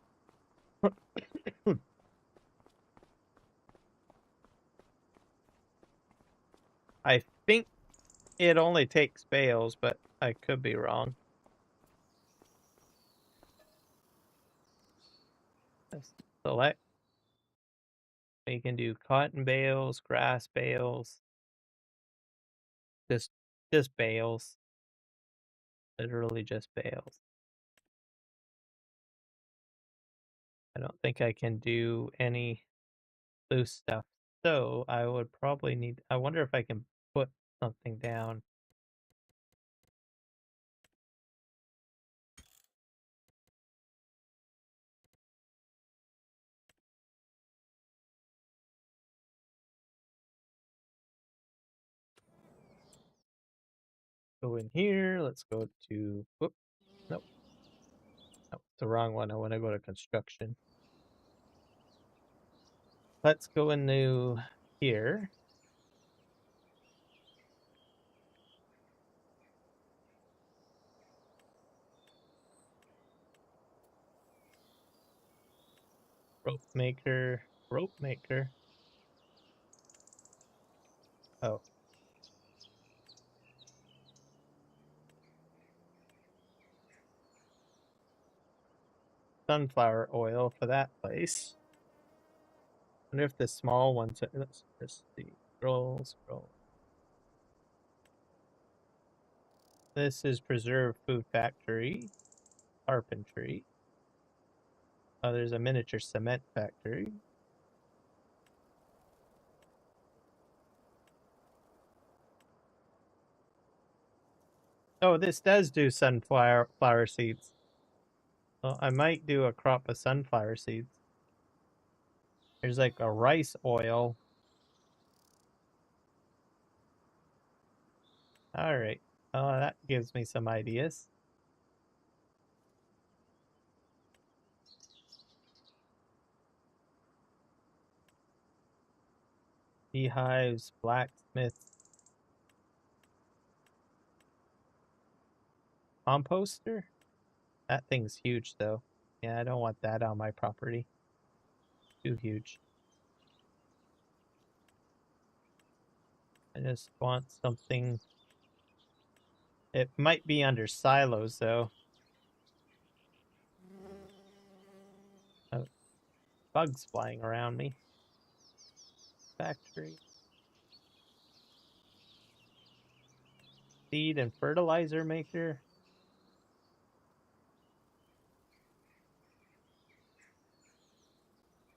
I think it only takes bales, but I could be wrong. Let's select. We can do cotton bales, grass bales, just bales. Literally just bales. I don't think I can do any loose stuff. So I would probably need, I wonder if I can put something down. Go in here. Let's go to, whoop, nope, nope, the wrong one. I want to go to construction. Let's go into here. Rope maker, rope maker. Oh, sunflower oil for that place. Wonder if the small ones. Let's just see. Scroll, scroll. This is preserved food factory, carpentry. Oh, there's a miniature cement factory. Oh, this does do sunflower seeds. Well, I might do a crop of sunflower seeds. There's like a rice oil. All right. Oh, that gives me some ideas. Beehives, blacksmiths, composter. That thing's huge, though. Yeah, I don't want that on my property. Too huge. I just want something It might be under silos, though. Oh, bugs flying around me. Factory. Seed and fertilizer maker.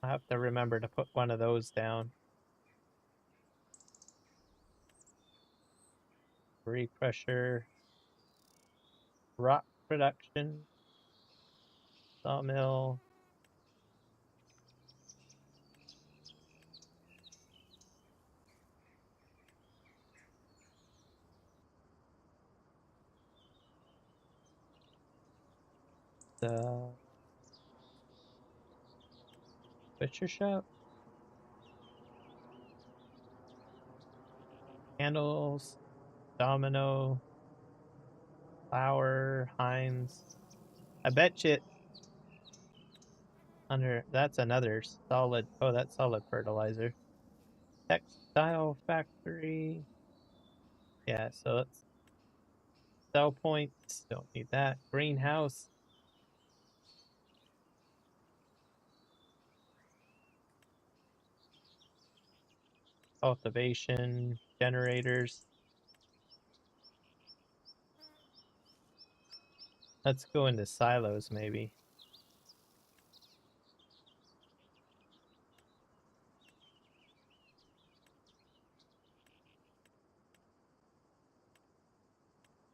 I have to remember to put one of those down. Repressure. Rock production. Sawmill. The butcher shop. Candles. Domino. Flour. Heinz. I bet you under that's another solid. Oh, that's solid fertilizer. Textile factory. Yeah, so let's sell points. Don't need that. Greenhouse. Cultivation. Generators. Let's go into silos, maybe.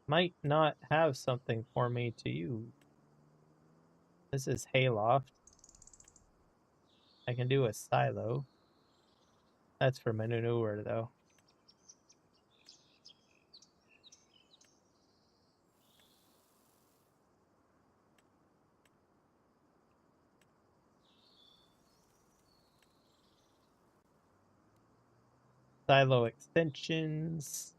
Might not have something for me to use. This is hayloft. I can do a silo. That's for manure, though. Silo extensions.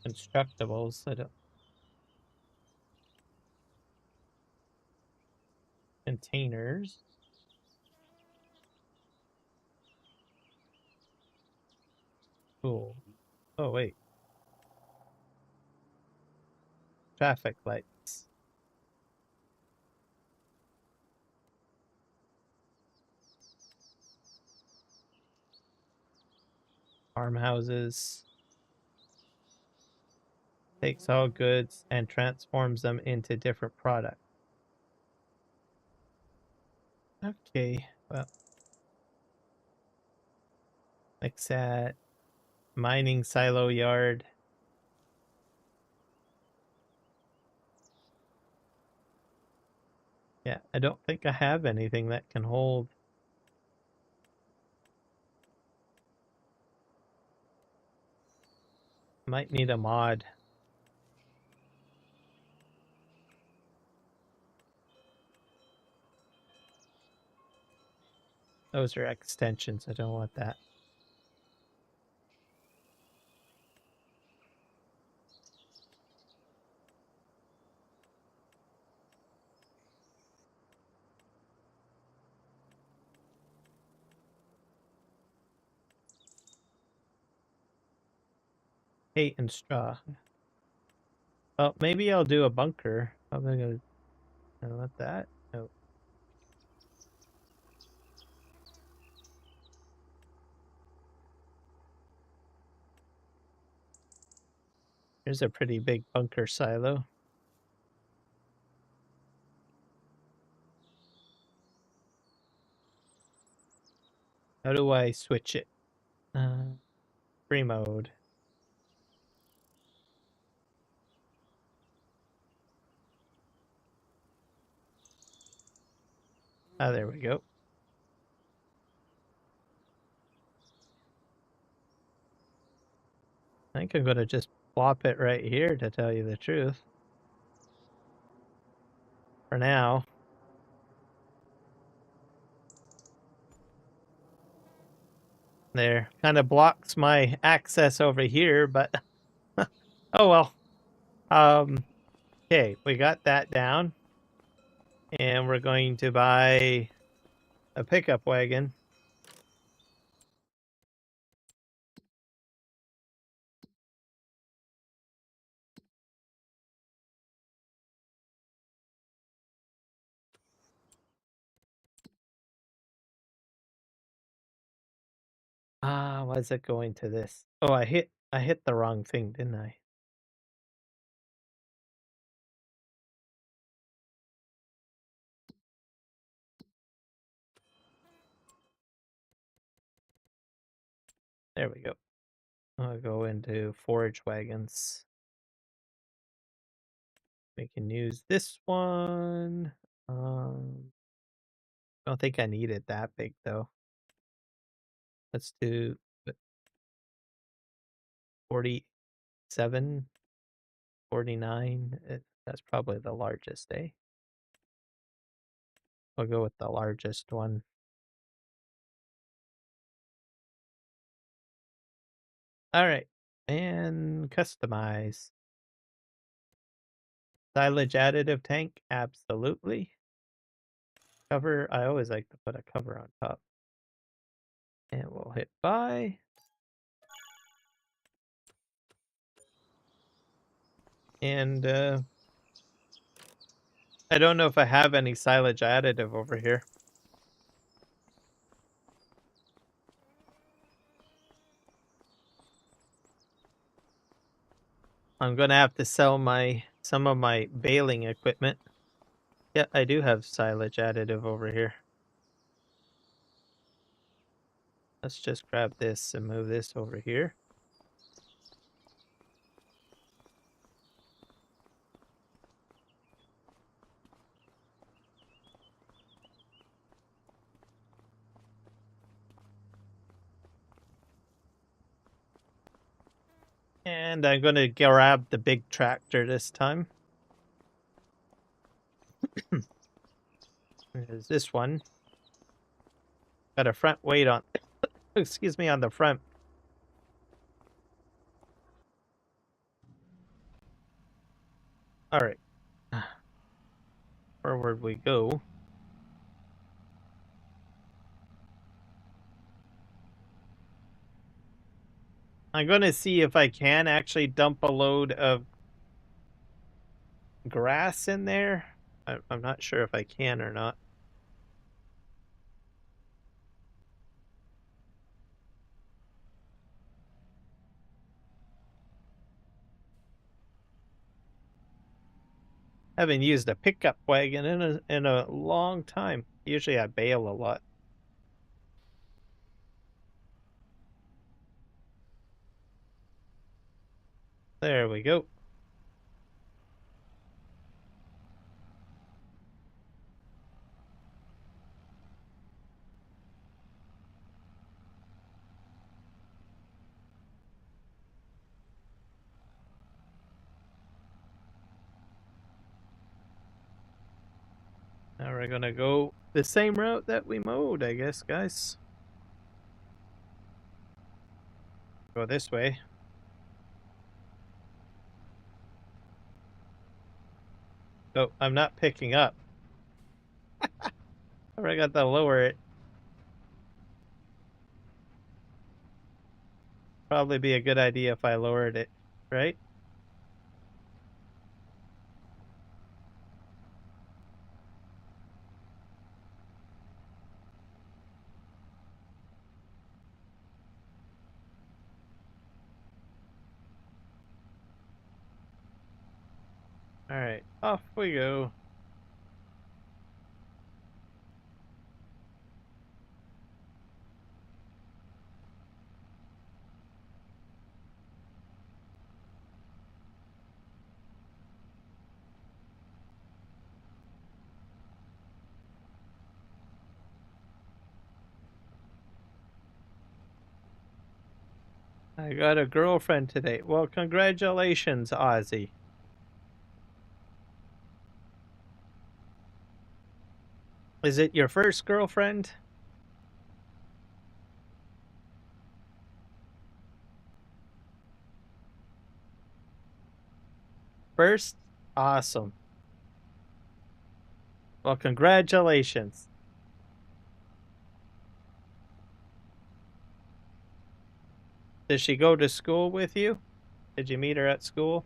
Constructibles. I don't. Containers. Cool. Oh, wait. Traffic lights. Farmhouses. Takes all goods and transforms them into different products. Okay, well. Like that. Mining silo yard. Yeah, I don't think I have anything that can hold. Might need a mod. Those are extensions. I don't want that. Hay and straw. Oh, maybe I'll do a bunker. I'm gonna. I don't want that. No. Here's a pretty big bunker silo. How do I switch it? Free mode. Ah, there we go. I think I'm gonna just plop it right here, to tell you the truth. For now. There. Kind of blocks my access over here, but oh well. Okay, we got that down. And we're going to buy a pickup wagon. Why is it going to this? Oh, I hit the wrong thing, didn't I? There we go. I'll go into forage wagons. We can use this one. I don't think I need it that big though. Let's do 47, 49. That's probably the largest, eh? We'll go with the largest one. All right, and customize. Silage additive tank, absolutely. Cover, I always like to put a cover on top. And we'll hit buy. And I don't know if I have any silage additive over here. I'm gonna have to sell some of my baling equipment. Yeah, I do have silage additive over here. Let's just grab this and move this over here. And I'm gonna grab the big tractor this time. There's this one. Got a front weight on, excuse me, on the front. All right. Forward we go. I'm going to see if I can actually dump a load of grass in there. I'm not sure if I can or not. Haven't used a pickup wagon in a long time. Usually I bale a lot. There we go. Now we're gonna go the same route that we mowed, I guess, guys. Go this way. Oh, I'm not picking up. I got to lower it. Probably be a good idea if I lowered it, right? All right, off we go. I got a girlfriend today. Well, congratulations, Ozzy. Is it your first girlfriend? First? Awesome. Well, congratulations. Does she go to school with you? Did you meet her at school?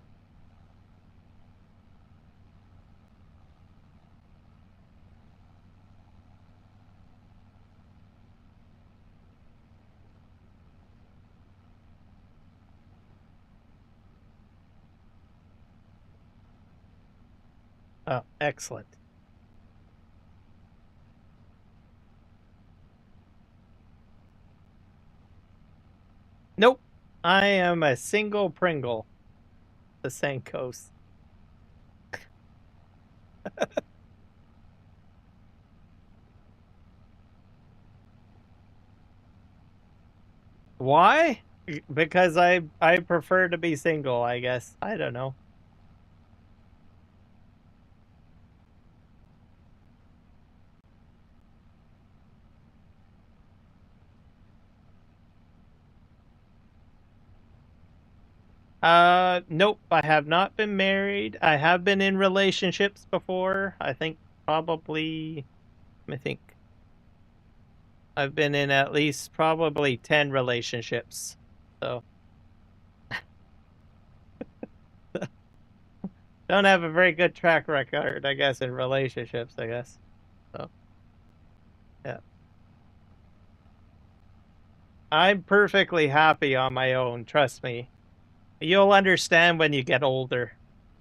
Oh, excellent. Nope. I am a single Pringle. The Sankos. Why? Because I prefer to be single, I guess. I don't know. Nope, I have not been married. I have been in relationships before. I think probably, let me think. I've been in at least probably 10 relationships. So, don't have a very good track record, I guess, in relationships, I guess. So, yeah. I'm perfectly happy on my own, trust me. You'll understand when you get older.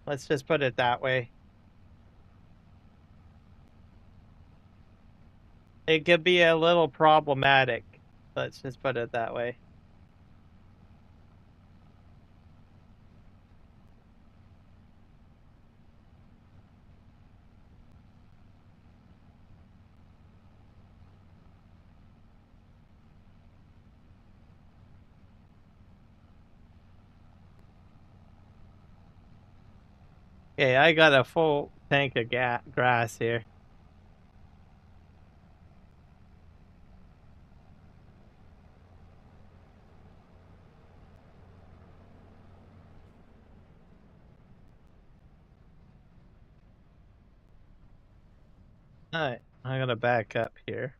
Let's just put it that way. It could be a little problematic. Let's just put it that way. Okay, I got a full tank of grass here. Alright, I'm gonna back up here.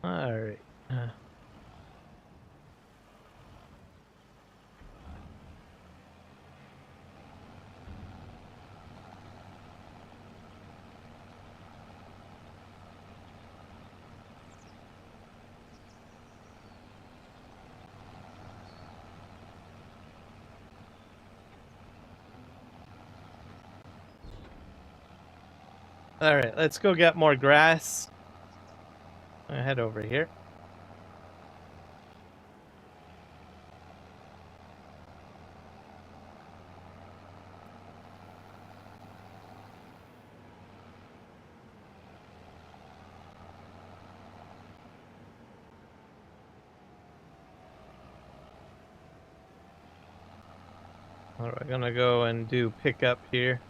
Alright. Alright, let's go get more grass. I'm gonna head over here. We're gonna go and do pickup here.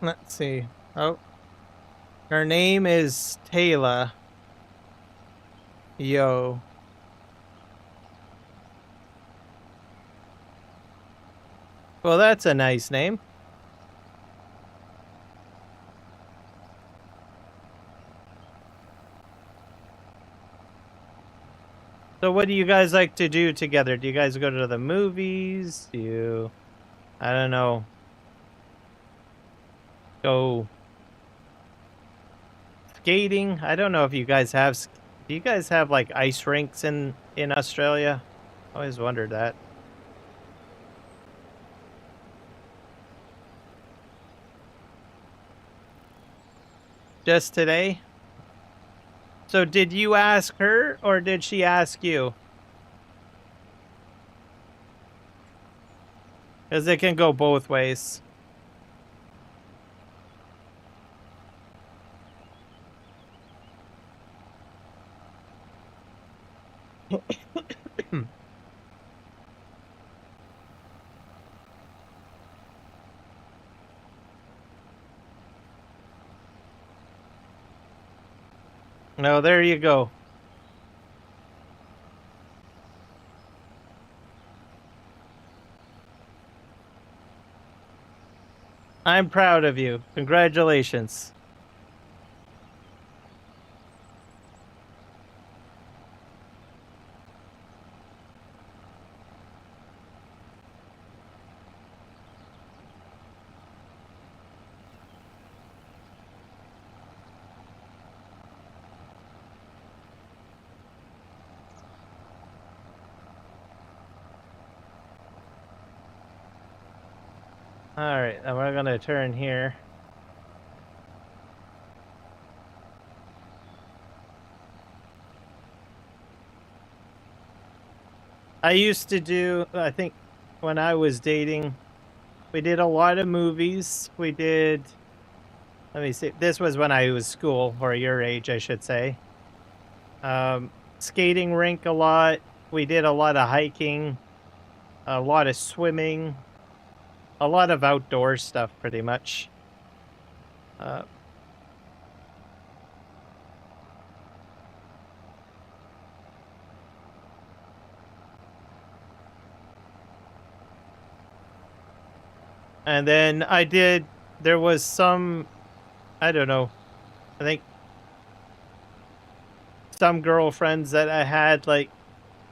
Let's see. Oh. Her name is Taylor. Yo. Well, that's a nice name. So what do you guys like to do together? Do you guys go to the movies? Do you, I don't know, go skating? I don't know if you guys have, do you guys have like ice rinks in Australia? I always wondered that. Just today? So did you ask her or did she ask you? Because it can go both ways. No, there you go. I'm proud of you. Congratulations. All right, and we're gonna turn here. I used to do, I think when I was dating, we did a lot of movies. We did, let me see, this was when I was school, or your age, I should say. Skating rink a lot. We did a lot of hiking, a lot of swimming, a lot of outdoor stuff, pretty much. And then I did, there was some, I don't know, I think some girlfriends that I had like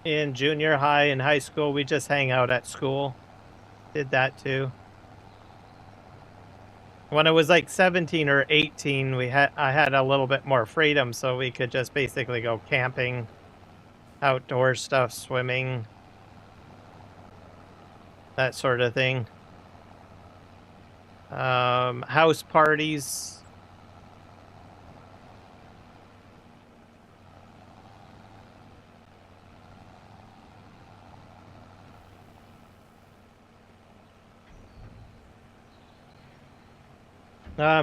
in junior high and high school, we just hang out at school. Did that too. When I was like 17 or 18, I had a little bit more freedom, so we could just basically go camping, outdoor stuff, swimming, that sort of thing. House parties.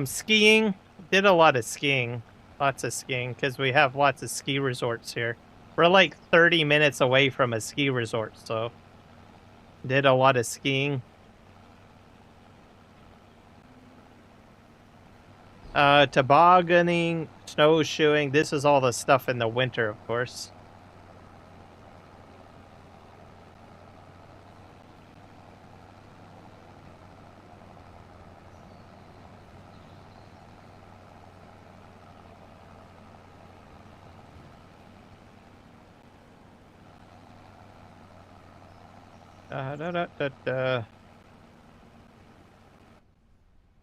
Skiing. Did a lot of skiing. Lots of skiing, because we have lots of ski resorts here. We're like 30 minutes away from a ski resort, so did a lot of skiing. Tobogganing, snowshoeing. This is all the stuff in the winter, of course.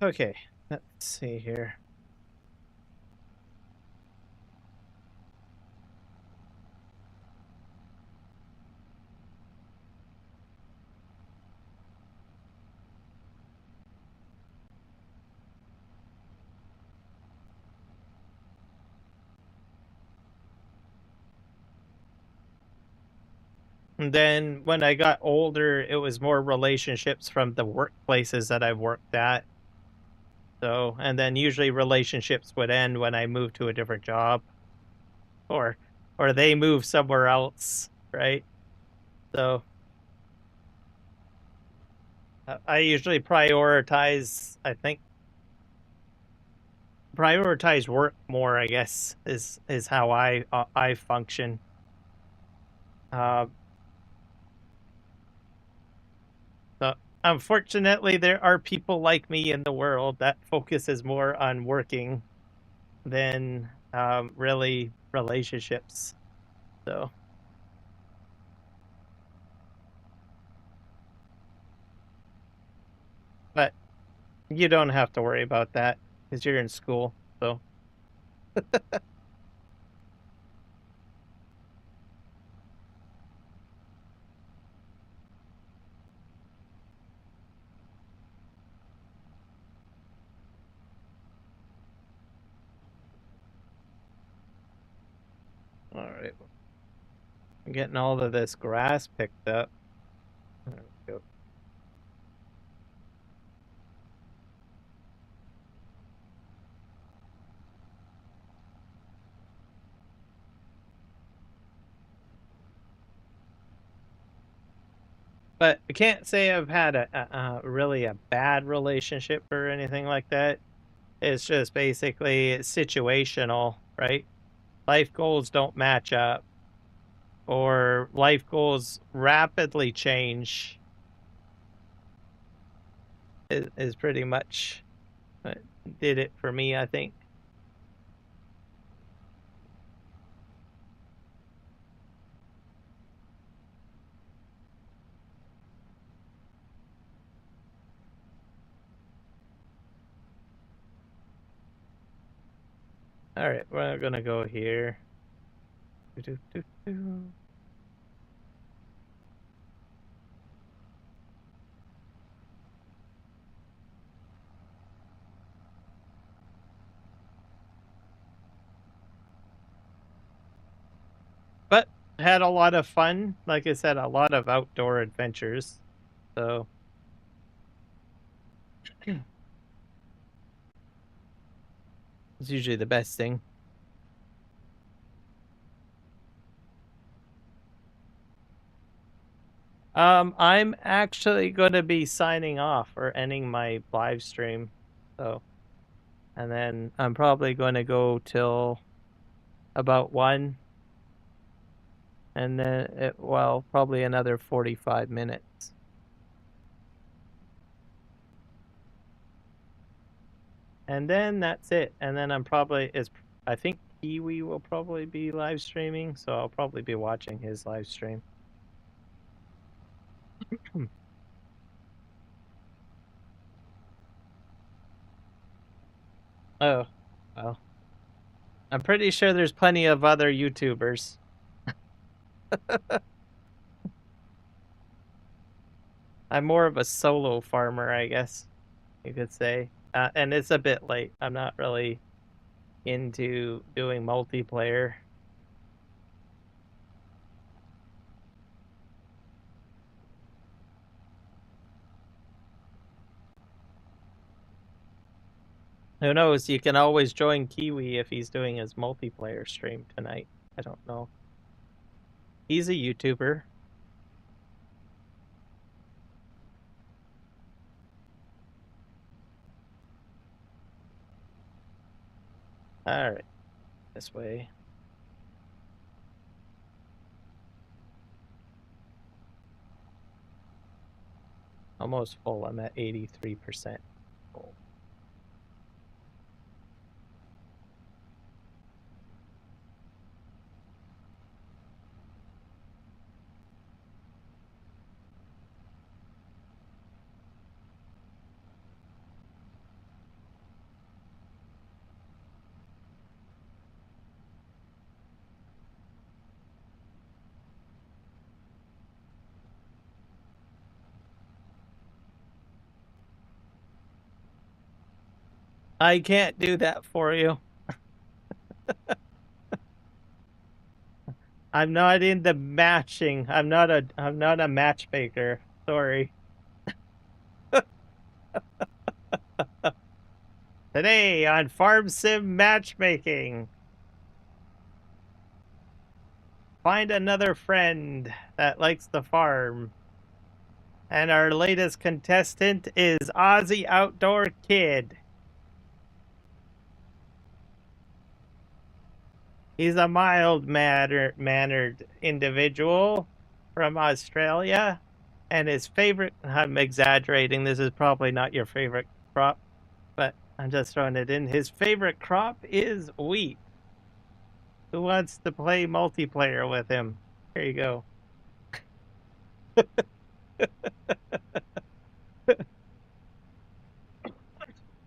Okay, let's see here. And then when I got older, it was more relationships from the workplaces that I worked at. So, and then usually relationships would end when I moved to a different job, or they move somewhere else, right? So I usually prioritize, I think, prioritize work more, I guess, is how I function. So unfortunately, there are people like me in the world that focuses more on working than really relationships. So But you don't have to worry about that because you're in school. So. All right. I'm getting all of this grass picked up. There we go. But I can't say I've had a really a bad relationship or anything like that. It's just basically situational, right? Life goals don't match up, or life goals rapidly change. Is pretty much what did it for me, I think. All right, we're gonna go here. But had a lot of fun. Like I said, a lot of outdoor adventures. So it's usually the best thing. I'm actually going to be signing off or ending my live stream. So, and then I'm probably going to go till about 1. And then, well, probably another 45 minutes. And then that's it. And then I think Kiwi will probably be live streaming. So I'll probably be watching his live stream. Oh, well. I'm pretty sure there's plenty of other YouTubers. I'm more of a solo farmer, I guess you could say. And it's a bit late. I'm not really into doing multiplayer. Who knows? You can always join Kiwi if he's doing his multiplayer stream tonight. I don't know. He's a YouTuber. All right, this way. Almost full. I'm at 83% full. I can't do that for you. I'm not in the matching. I'm not a matchmaker. Sorry. Today on Farm Sim Matchmaking. Find another friend that likes the farm. And our latest contestant is Aussie Outdoor Kid. He's a mild-mannered individual from Australia. And his favorite, I'm exaggerating, this is probably not your favorite crop, but I'm just throwing it in. His favorite crop is wheat. Who wants to play multiplayer with him? Here you go.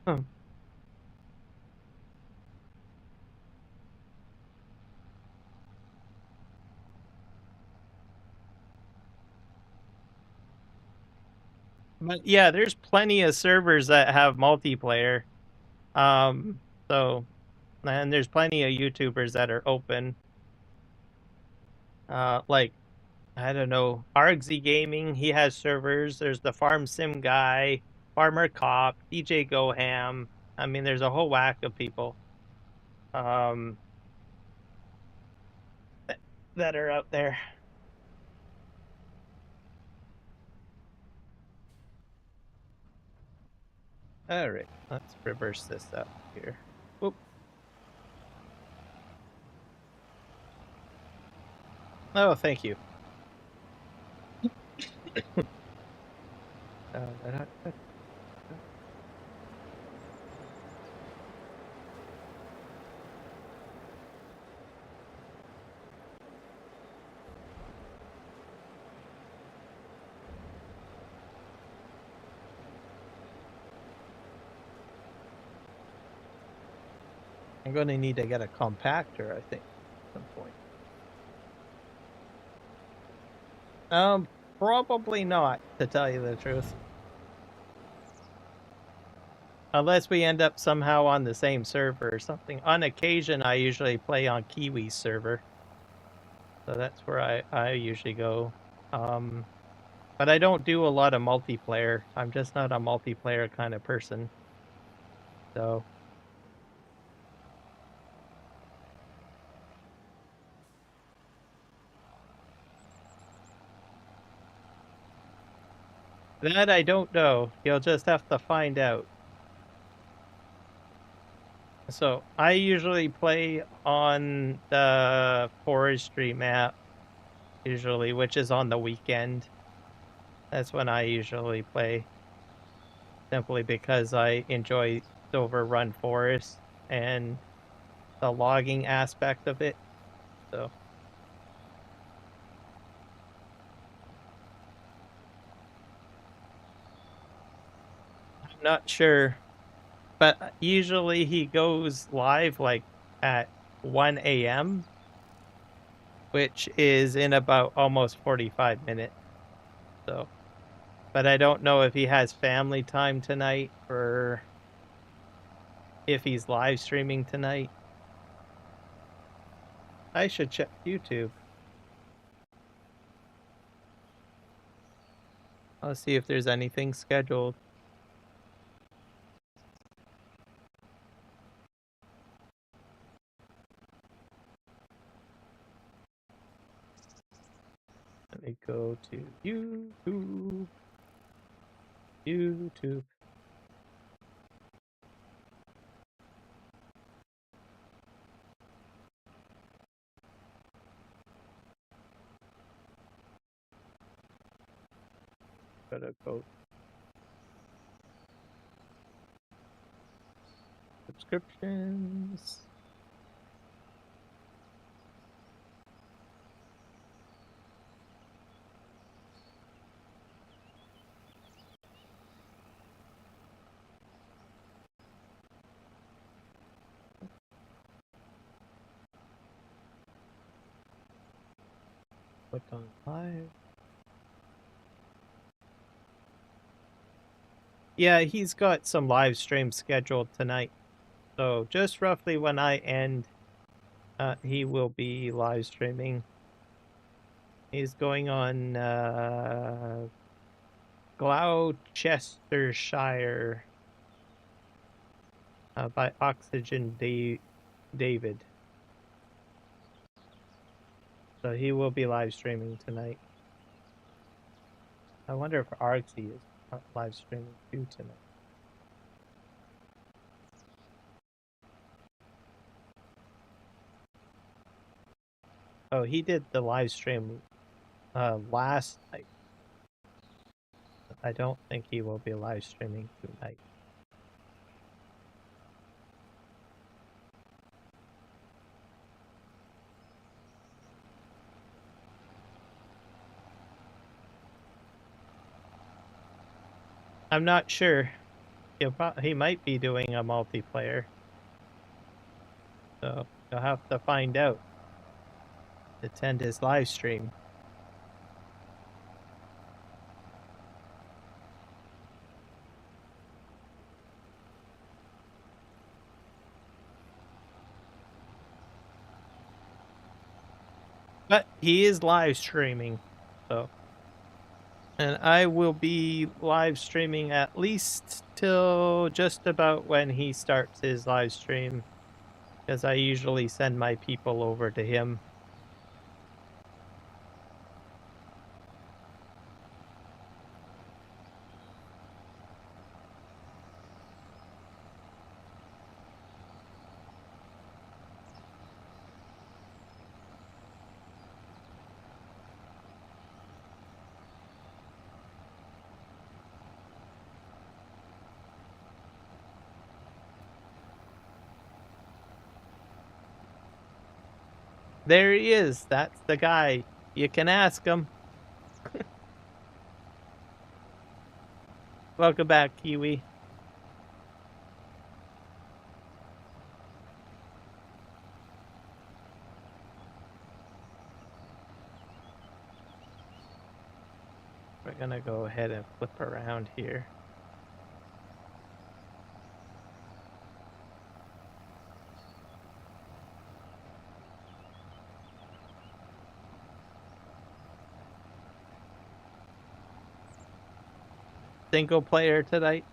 Huh. But yeah, there's plenty of servers that have multiplayer. So, and there's plenty of YouTubers that are open. Like, I don't know, Argsy Gaming, he has servers. There's the Farm Sim guy, Farmer Cop, DJ Goham. I mean, there's a whole whack of people um, that are out there. All right, let's reverse this up here. Whoop. Oh, thank you. Uh, I'm going to need to get a compactor, I think, at some point. Probably not, to tell you the truth. Unless we end up somehow on the same server or something. On occasion, I usually play on Kiwi's server. So that's where I usually go. But I don't do a lot of multiplayer. I'm just not a multiplayer kind of person. So that I don't know. You'll just have to find out. So I usually play on the forestry map, usually, which is on the weekend. That's when I usually play, simply because I enjoy Silver Run Forest and the logging aspect of it. So I'm not sure, but usually he goes live like at 1 a.m., which is in about almost 45 minutes. So, but I don't know if he has family time tonight or if he's live streaming tonight. I should check YouTube. I'll see if there's anything scheduled. Let me go to YouTube. YouTube. Gotta go. Subscriptions. Click on live. Yeah, he's got some live streams scheduled tonight. So just roughly when I end, he will be live streaming. He's going on Gloucestershire by Oxygen David. So he will be live streaming tonight. I wonder if Argsy is live streaming too tonight. Oh, he did the live stream last night. I don't think he will be live streaming tonight. I'm not sure. he might be doing a multiplayer. So you'll have to find out. Attend his live stream. But he is live streaming, so. And I will be live streaming at least till just about when he starts his live stream, because I usually send my people over to him. There he is. That's the guy. You can ask him. Welcome back, Kiwi. We're gonna go ahead and flip around here. Single player tonight.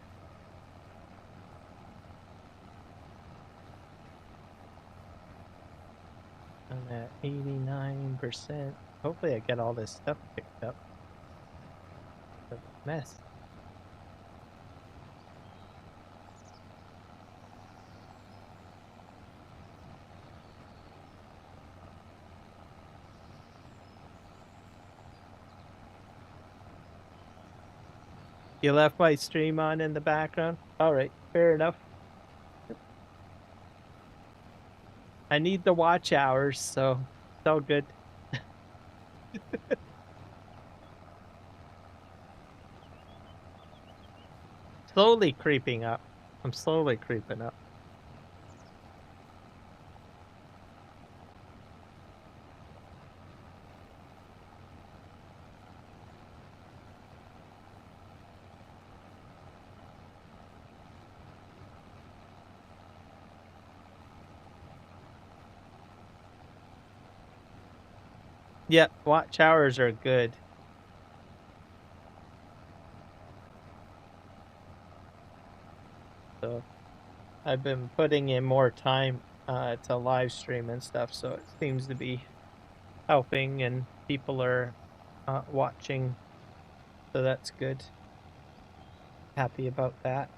I'm at 89%. Hopefully I get all this stuff picked up. Mess. You left my stream on in the background? Alright, fair enough. I need the watch hours, so it's all good. Slowly creeping up. I'm slowly creeping up. Yeah, watch hours are good. So I've been putting in more time to live stream and stuff, so it seems to be helping and people are watching, so that's good. Happy about that.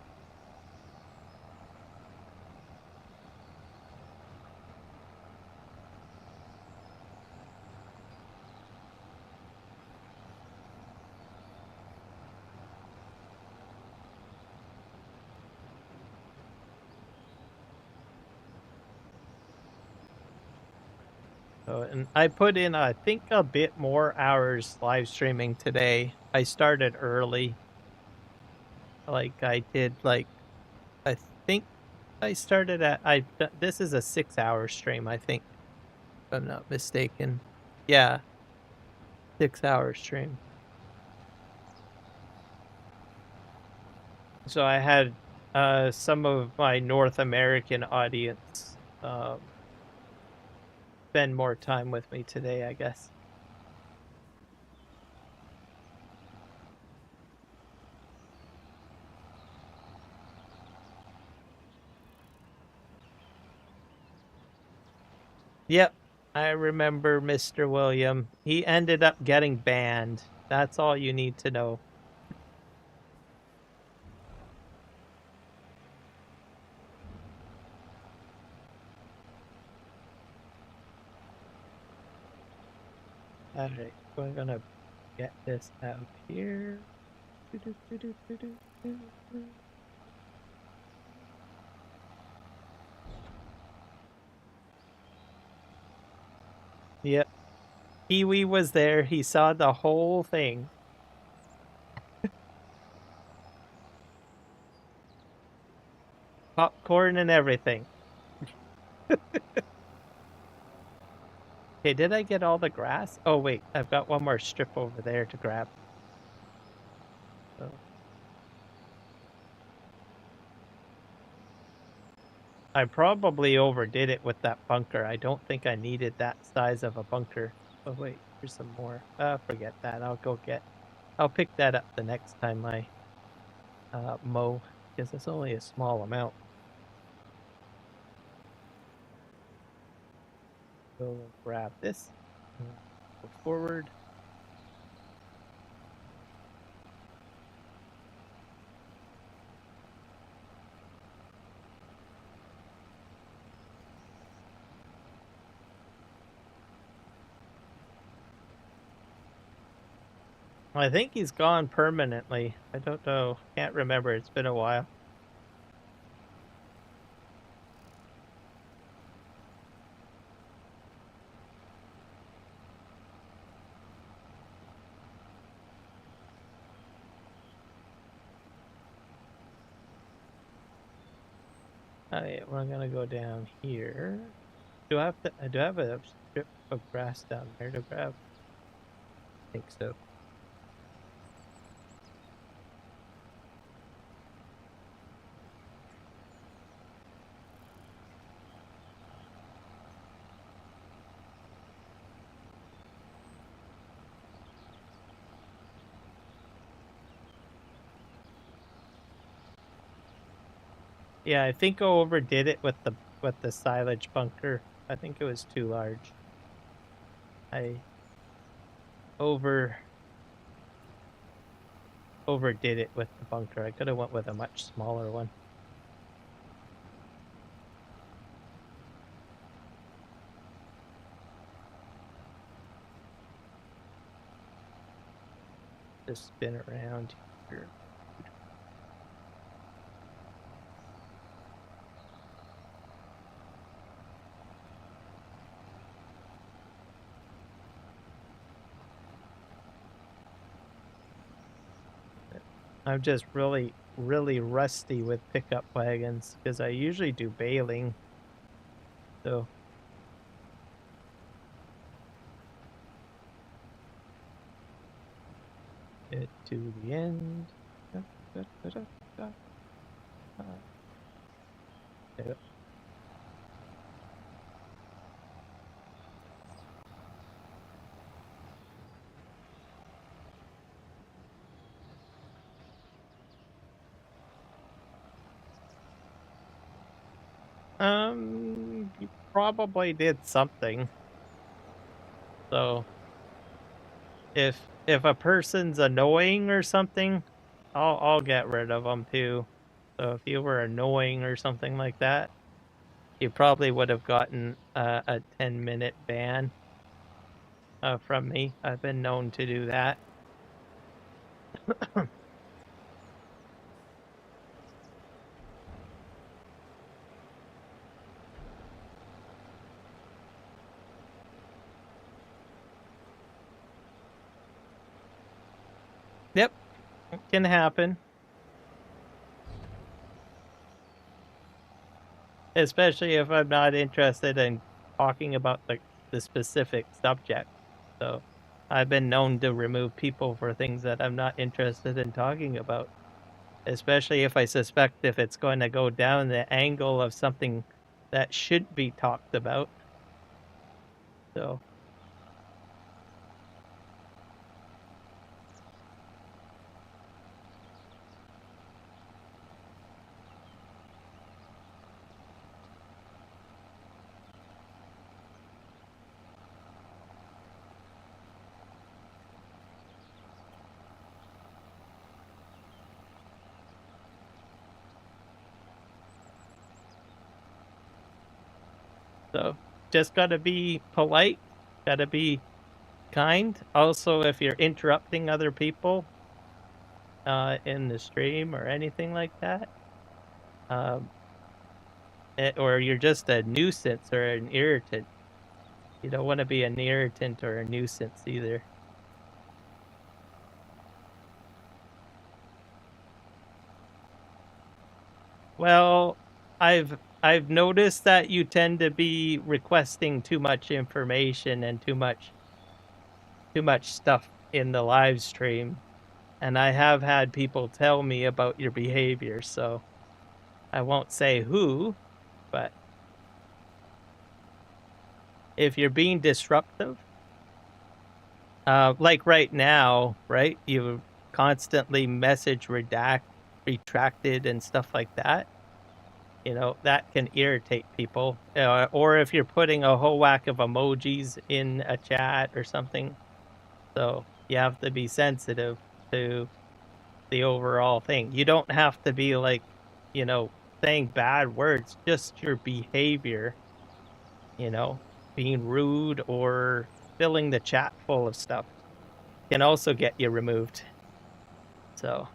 So, and I put in, I think, a bit more hours live streaming today. I started early. Like I did, like I think I started at this is a 6-hour stream, I think, if I'm not mistaken. Yeah, 6-hour stream. So I had some of my North American audience spend more time with me today, I guess. Yep, I remember Mr. William. He ended up getting banned. That's all you need to know. Alright, we're gonna get this out here. Yep. Kiwi was there. He saw the whole thing. Popcorn and everything. Okay, did I get all the grass? Oh wait, I've got one more strip over there to grab. So. I probably overdid it with that bunker. I don't think I needed that size of a bunker. Oh wait, here's some more. Forget that. I'll pick that up the next time I mow, because it's only a small amount. So grab this. Go forward. I think he's gone permanently. I don't know. Can't remember. It's been a while. Alright, we're gonna go down here. Do I have a strip of grass down there to grab? I think so. Yeah, I think I overdid it with the silage bunker. I think it was too large. I overdid it with the bunker. I could have went with a much smaller one. Just spin around here. I'm just really rusty with pickup wagons because I usually do baling. So it to the end. There. You probably did something. So if a person's annoying or something, I'll get rid of them too. So if you were annoying or something like that, you probably would have gotten a 10-minute ban from me. I've been known to do that. Yep, it can happen. Especially if I'm not interested in talking about the specific subject. So I've been known to remove people for things that I'm not interested in talking about. Especially if I suspect if it's going to go down the angle of something that should be talked about. So just gotta be polite, gotta be kind. Also, if you're interrupting other people in the stream or anything like that, or you're just a nuisance or an irritant, you don't want to be an irritant or a nuisance either. Well, I've noticed that you tend to be requesting too much information and too much stuff in the live stream, and I have had people tell me about your behavior, so I won't say who, but if you're being disruptive, like right now, right? You constantly message retracted and stuff like that. You know, that can irritate people. Or if you're putting a whole whack of emojis in a chat or something. So you have to be sensitive to the overall thing. You don't have to be like, you know, saying bad words, just your behavior, you know, being rude or filling the chat full of stuff can also get you removed. So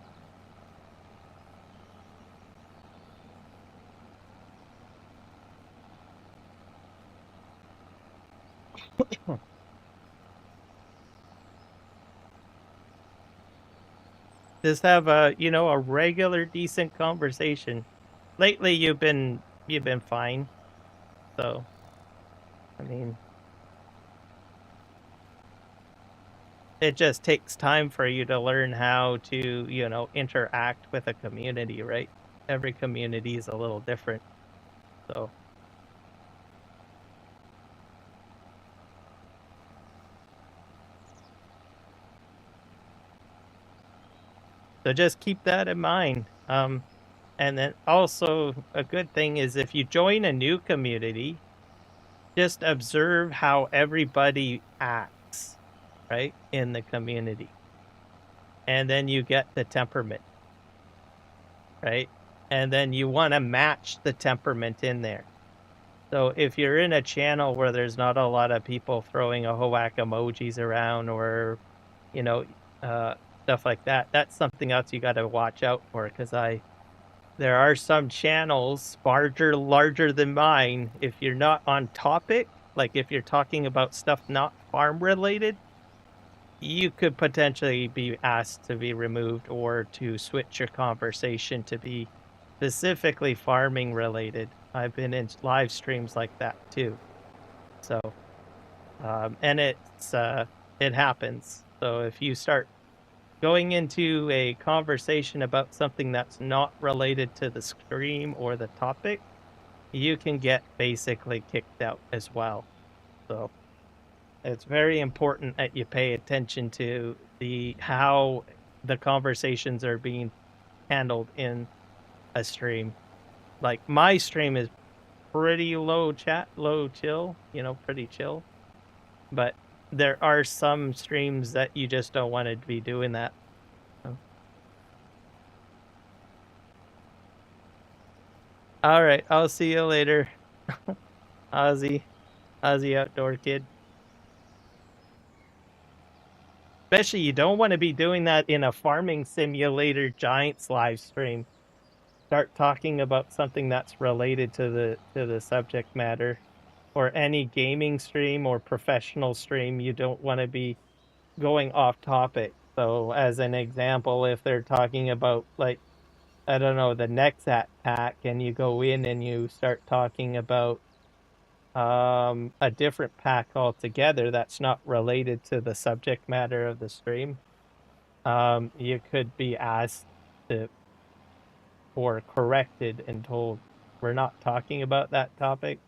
just have a, you know, a regular decent conversation. Lately you've been fine. So I mean, it just takes time for you to learn how to, you know, interact with a community, right? Every community is a little different. So just keep that in mind. And then also a good thing is if you join a new community, just observe how everybody acts, right, in the community. And then you get the temperament, right? And then you want to match the temperament in there. So if you're in a channel where there's not a lot of people throwing a whole whack emojis around or, you know, stuff like that, that's something else you got to watch out for, because there are some channels larger than mine. If you're not on topic, like if you're talking about stuff not farm related, you could potentially be asked to be removed or to switch your conversation to be specifically farming related. I've been in live streams like that too. So, and it happens. So if you start going into a conversation about something that's not related to the stream or the topic, you can get basically kicked out as well. So it's very important that you pay attention to how the conversations are being handled in a stream. Like my stream is pretty low chill, you know, pretty chill. But there are some streams that you just don't want to be doing that. So. All right, I'll see you later. Ozzy Outdoor Kid. Especially you don't want to be doing that in a farming simulator Giants live stream. Start talking about something that's related to the subject matter, or any gaming stream or professional stream. You don't want to be going off topic. So as an example, if they're talking about, like, I don't know, the Nexat pack, and you go in and you start talking about a different pack altogether that's not related to the subject matter of the stream, you could be asked to, or corrected and told, we're not talking about that topic,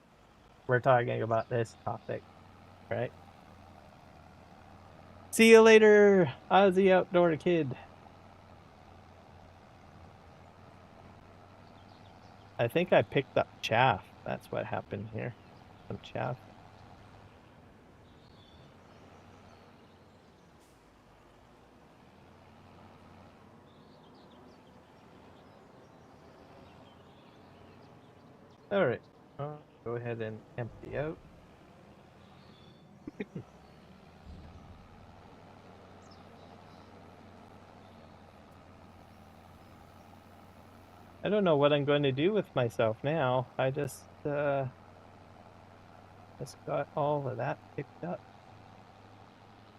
we're talking about this topic, right? See you later, Ozzy Outdoor Kid. I think I picked up chaff. That's what happened here. Some chaff. All right. Go ahead and empty out. I don't know what I'm going to do with myself now. I just got all of that picked up.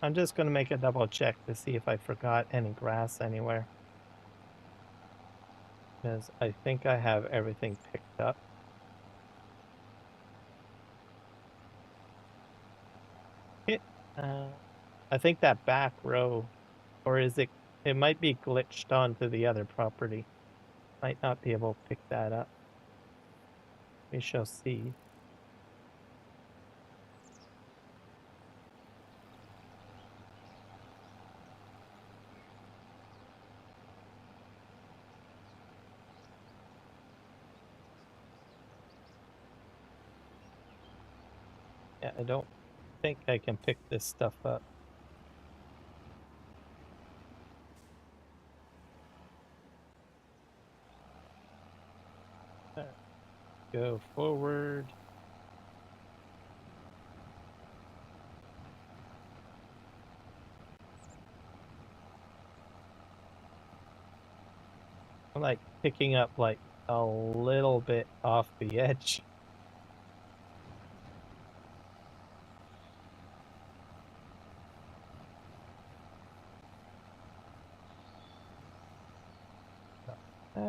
I'm just going to make a double check to see if I forgot any grass anywhere, because I think I have everything picked up. I think that back row, or is it? It might be glitched onto the other property. Might not be able to pick that up. We shall see. Yeah, I don't think I can pick this stuff up. Go forward. I'm like picking up like a little bit off the edge. Uh,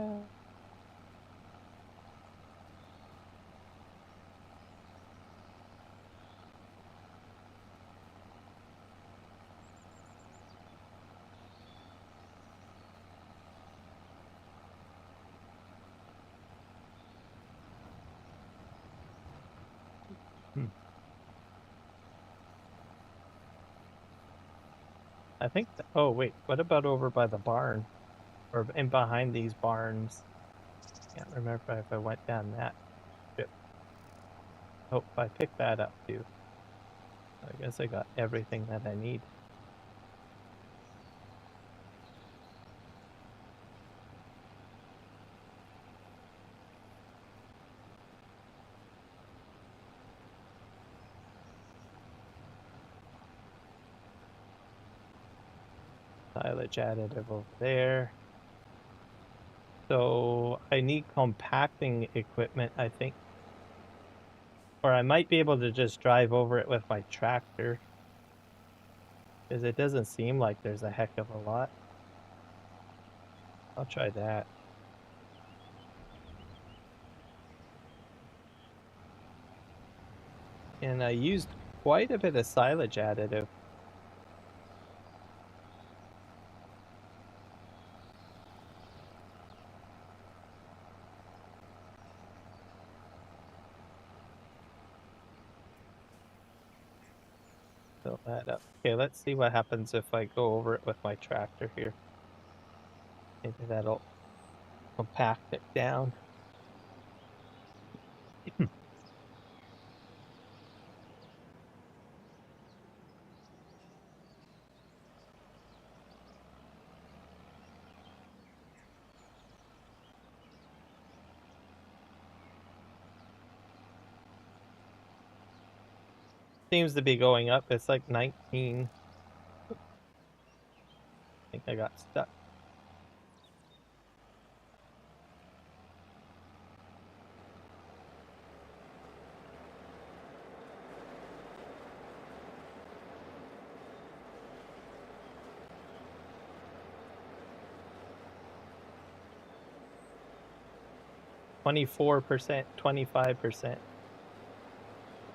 hmm. I think. Oh wait, what about over by the barn, or in behind these barns? Can't remember if I went down that strip. Oh, I picked that up too. I guess I got everything that I need. Silage additive over there. So I need compacting equipment, I think. Or I might be able to just drive over it with my tractor. Because it doesn't seem like there's a heck of a lot. I'll try that. And I used quite a bit of silage additive. Fill that up. Okay, let's see what happens if I go over it with my tractor here. Maybe that'll compact it down. Seems to be going up. It's like 19. I think I got stuck. 24%, 25%.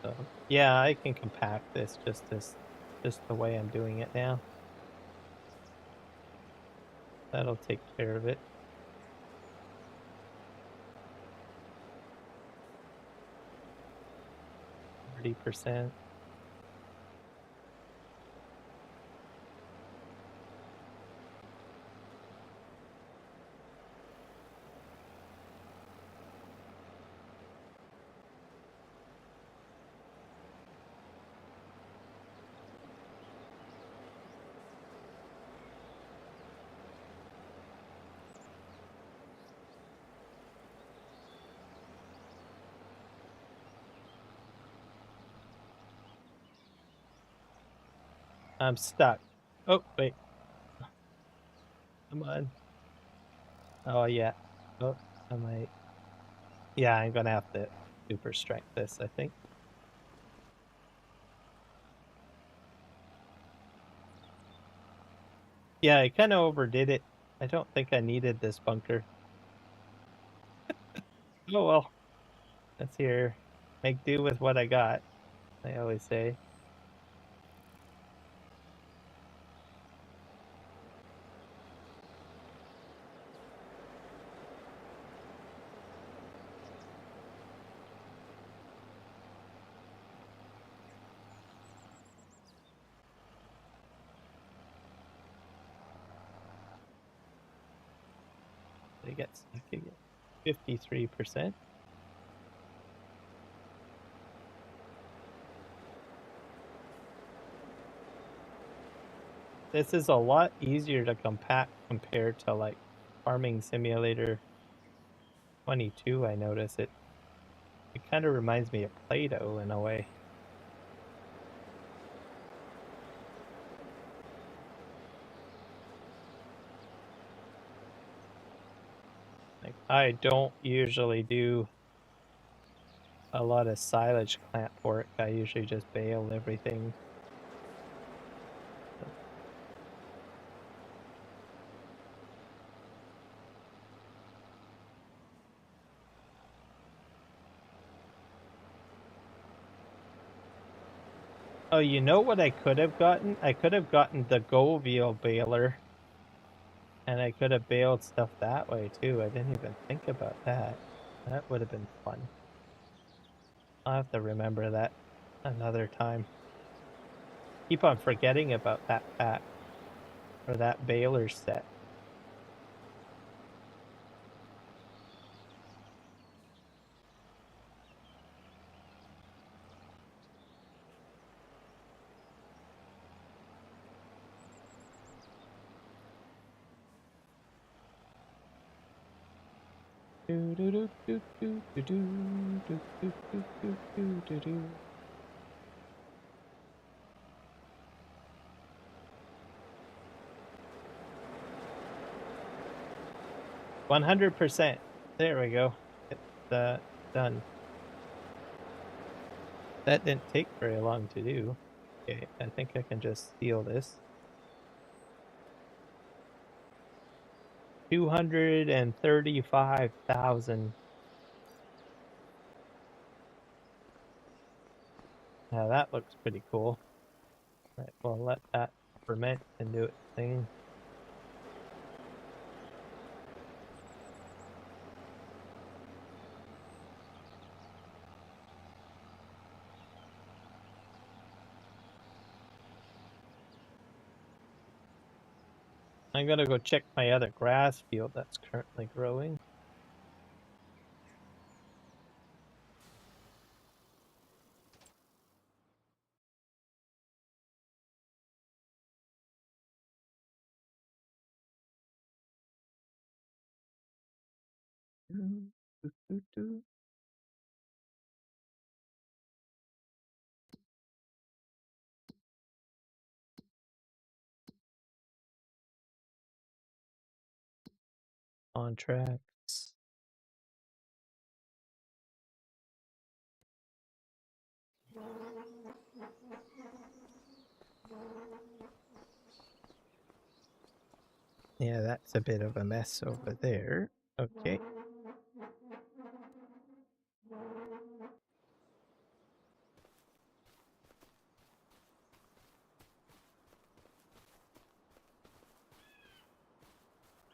So yeah, I can compact this just the way I'm doing it now. That'll take care of it. 30%. I'm stuck. Oh, wait. Come on. Oh, yeah. Oh, I might. Yeah, I'm gonna have to super strength this, I think. Yeah, I kind of overdid it. I don't think I needed this bunker. Oh well. Let's hear. Make do with what I got, I always say. They get stuck again. 53%. This is a lot easier to compact compared to like Farming Simulator 22. I notice it kind of reminds me of Play-Doh in a way. Like I don't usually do a lot of silage clamp work. I usually just bale everything. Oh, you know what I could have gotten? I could have gotten the Govil baler. And I could have baled stuff that way too. I didn't even think about that. That would have been fun. I'll have to remember that another time. Keep on forgetting about that pack. Or that baler set. Do do do do do do do do do do do do do. 100%. There we go. It's done. That didn't take very long to do. Okay, I think I can just steal this. 235,000. Now that looks pretty cool. All right, we'll let that ferment and do its thing. I'm gonna go check my other grass field that's currently growing. Contracts. Yeah, that's a bit of a mess over there. Okay.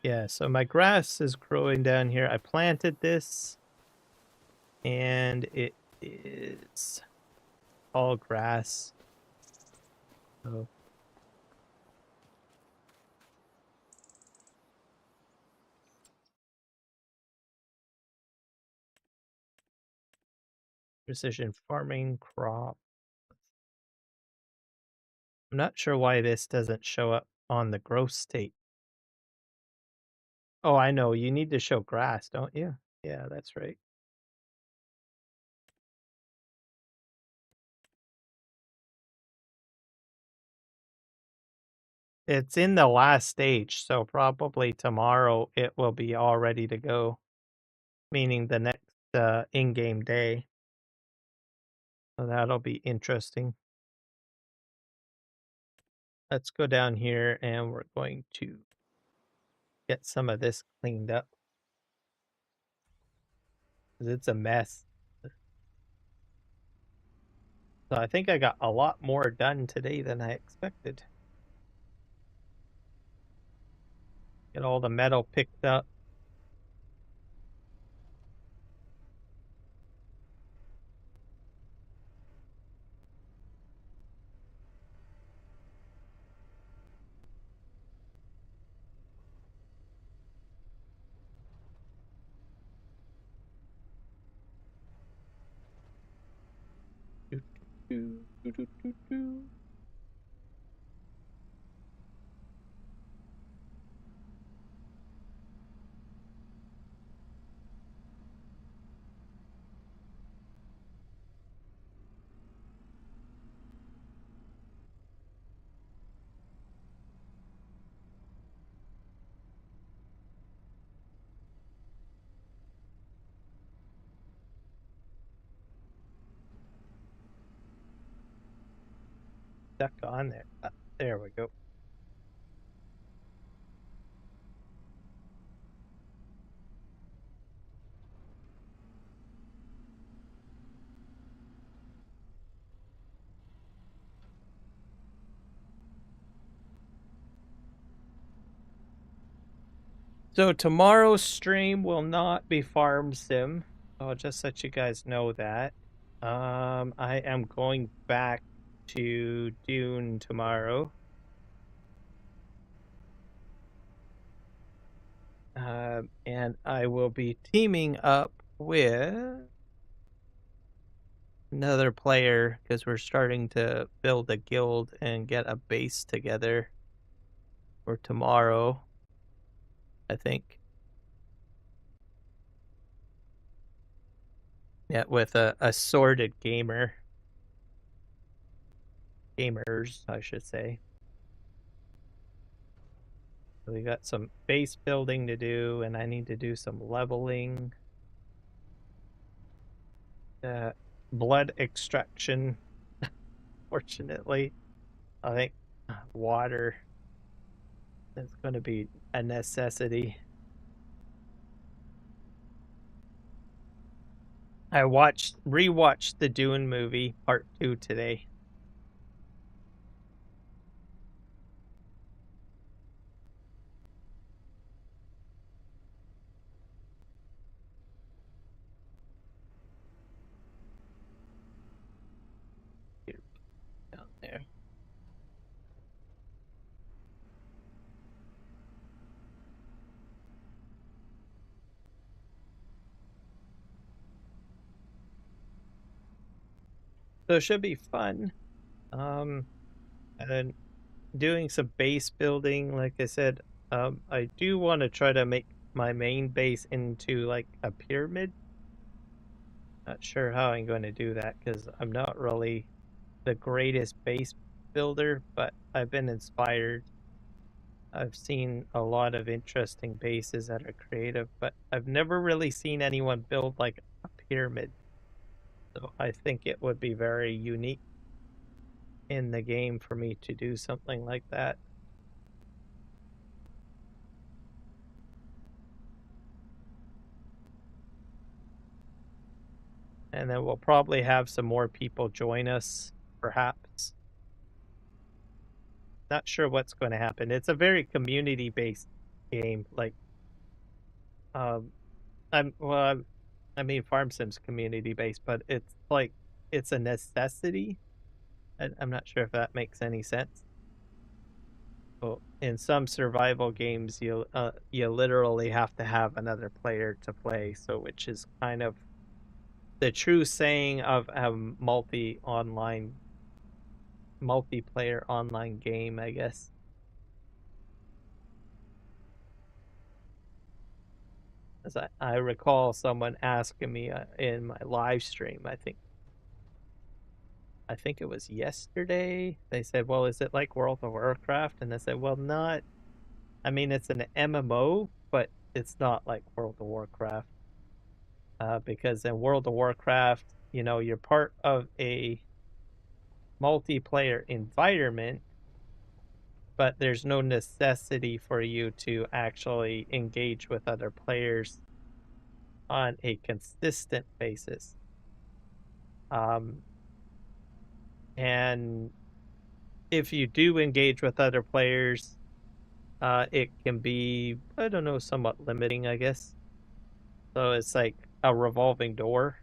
Yeah, so my grass is growing down here. I planted this and it is all grass. So precision farming crop. I'm not sure why this doesn't show up on the growth state. Oh, I know. You need to show grass, don't you? Yeah, that's right. It's in the last stage, so probably tomorrow it will be all ready to go, meaning the next in-game day. So that'll be interesting. Let's go down here and we're going to get some of this cleaned up. 'Cause it's a mess. So I think I got a lot more done today than I expected. Get all the metal picked up. Stuck on there. There we go. So tomorrow's stream will not be Farm Sim. I'll just let you guys know that. I am going back to Dune tomorrow. And I will be teaming up with another player because we're starting to build a guild and get a base together for tomorrow, I think. Yeah, with a assorted gamers, I should say. So we got some base building to do, and I need to do some leveling. Blood extraction. Fortunately, I think water is going to be a necessity. I rewatched the Dune movie part 2 today. Down there. So it should be fun. And then doing some base building, like I said, I do want to try to make my main base into like a pyramid. Not sure how I'm going to do that because I'm not really the greatest base builder, but I've been inspired. I've seen a lot of interesting bases that are creative, but I've never really seen anyone build like a pyramid. So I think it would be very unique in the game for me to do something like that. And then we'll probably have some more people join us, perhaps. Not sure what's going to happen. It's a very community-based game. Like, I mean, Farm Sim's community-based, but it's like it's a necessity. I'm not sure if that makes any sense. Well, in some survival games, you literally have to have another player to play. So, which is kind of the true saying of a multiplayer online game, I guess. As I recall someone asking me in my live stream, I think it was yesterday. They said, "Well, is it like World of Warcraft?" And I said, "Well, not. I mean, it's an MMO, but it's not like World of Warcraft. Because in World of Warcraft, you're part of a multiplayer environment, but there's no necessity for you to actually engage with other players on a consistent basis. And if you do engage with other players, it can be, I don't know, somewhat limiting, I guess. So it's like a revolving door.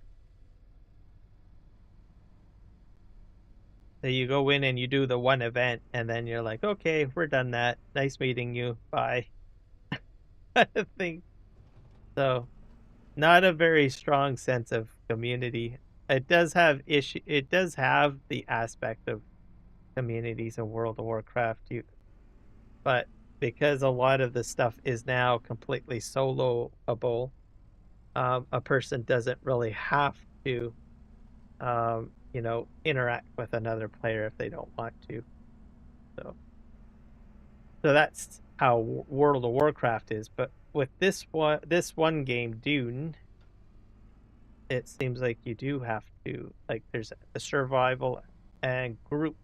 So you go in and you do the one event, and then you're like, okay, we're done that. Nice meeting you. Bye. I think so. Not a very strong sense of community. it does have issue. It does have the aspect of communities in World of Warcraft. But because a lot of the stuff is now completely soloable, a person doesn't really have to, interact with another player if they don't want to. So that's how World of Warcraft is. But with this one game, Dune, it seems like you do have to, like, there's a survival and group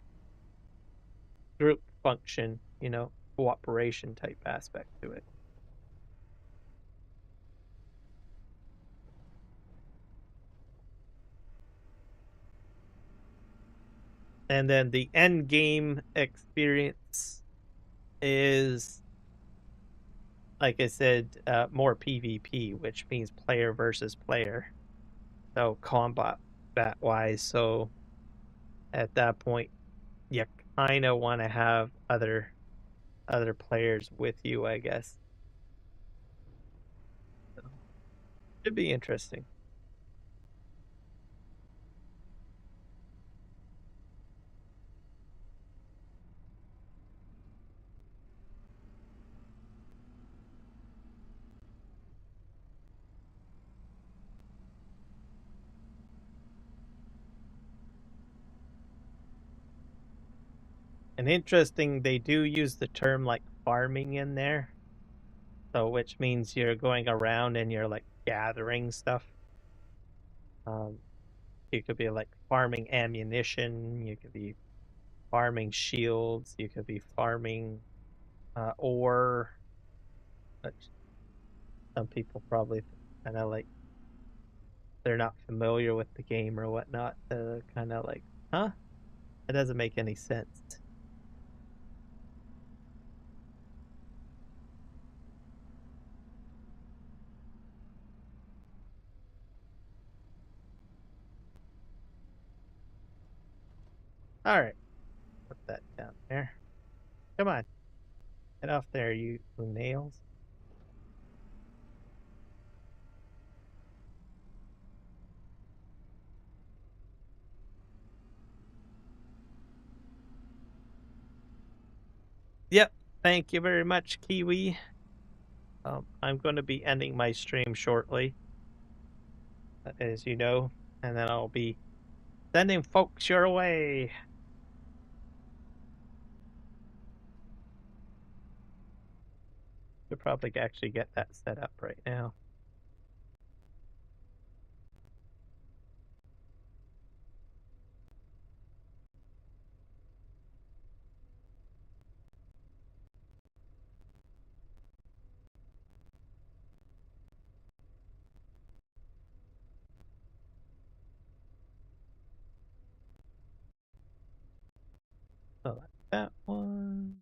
function, cooperation type aspect to it. And then the end game experience is, like I said, more PvP, which means player versus player. So combat wise, so at that point, you kind of want to have other players with you, I guess. So, should be interesting. And interesting, they do use the term like farming in there. So which means you're going around and you're like gathering stuff. Um, you could be like farming ammunition, you could be farming shields, you could be farming ore. Which some people probably kind of like, they're not familiar with the game or whatnot. Kind of like, huh? It doesn't make any sense. All right, put that down there. Come on, get off there, you nails. Yep. Thank you very much, Kiwi. I'm going to be ending my stream shortly, as you know, and then I'll be sending folks your way. Should probably actually get that set up right now. So that's that one.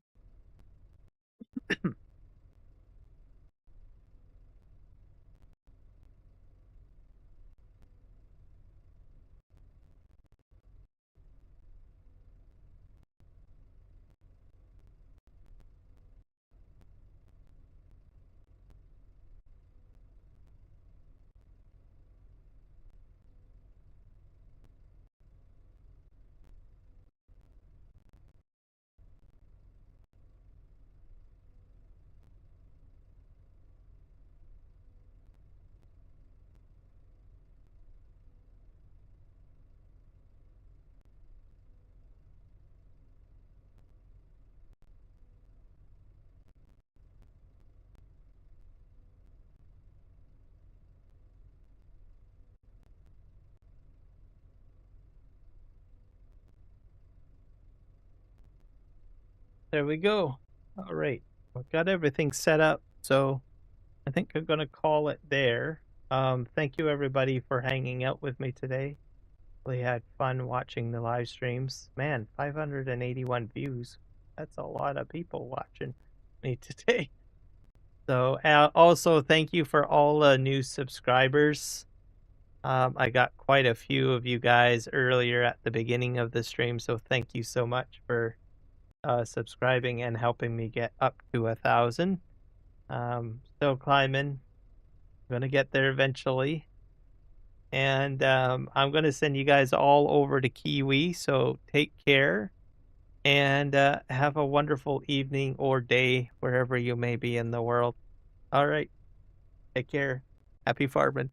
There we go. All right, we've got everything set up, so I think I'm gonna call it there. Thank you everybody for hanging out with me today. We had fun watching the live streams. Man, 581 views. That's a lot of people watching me today. So also thank you for all the new subscribers. I got quite a few of you guys earlier at the beginning of the stream, so thank you so much for subscribing and helping me get up to 1,000. Still climbing. Gonna get there eventually. And I'm going to send you guys all over to Kiwi. So take care and have a wonderful evening or day wherever you may be in the world. All right. Take care. Happy farming.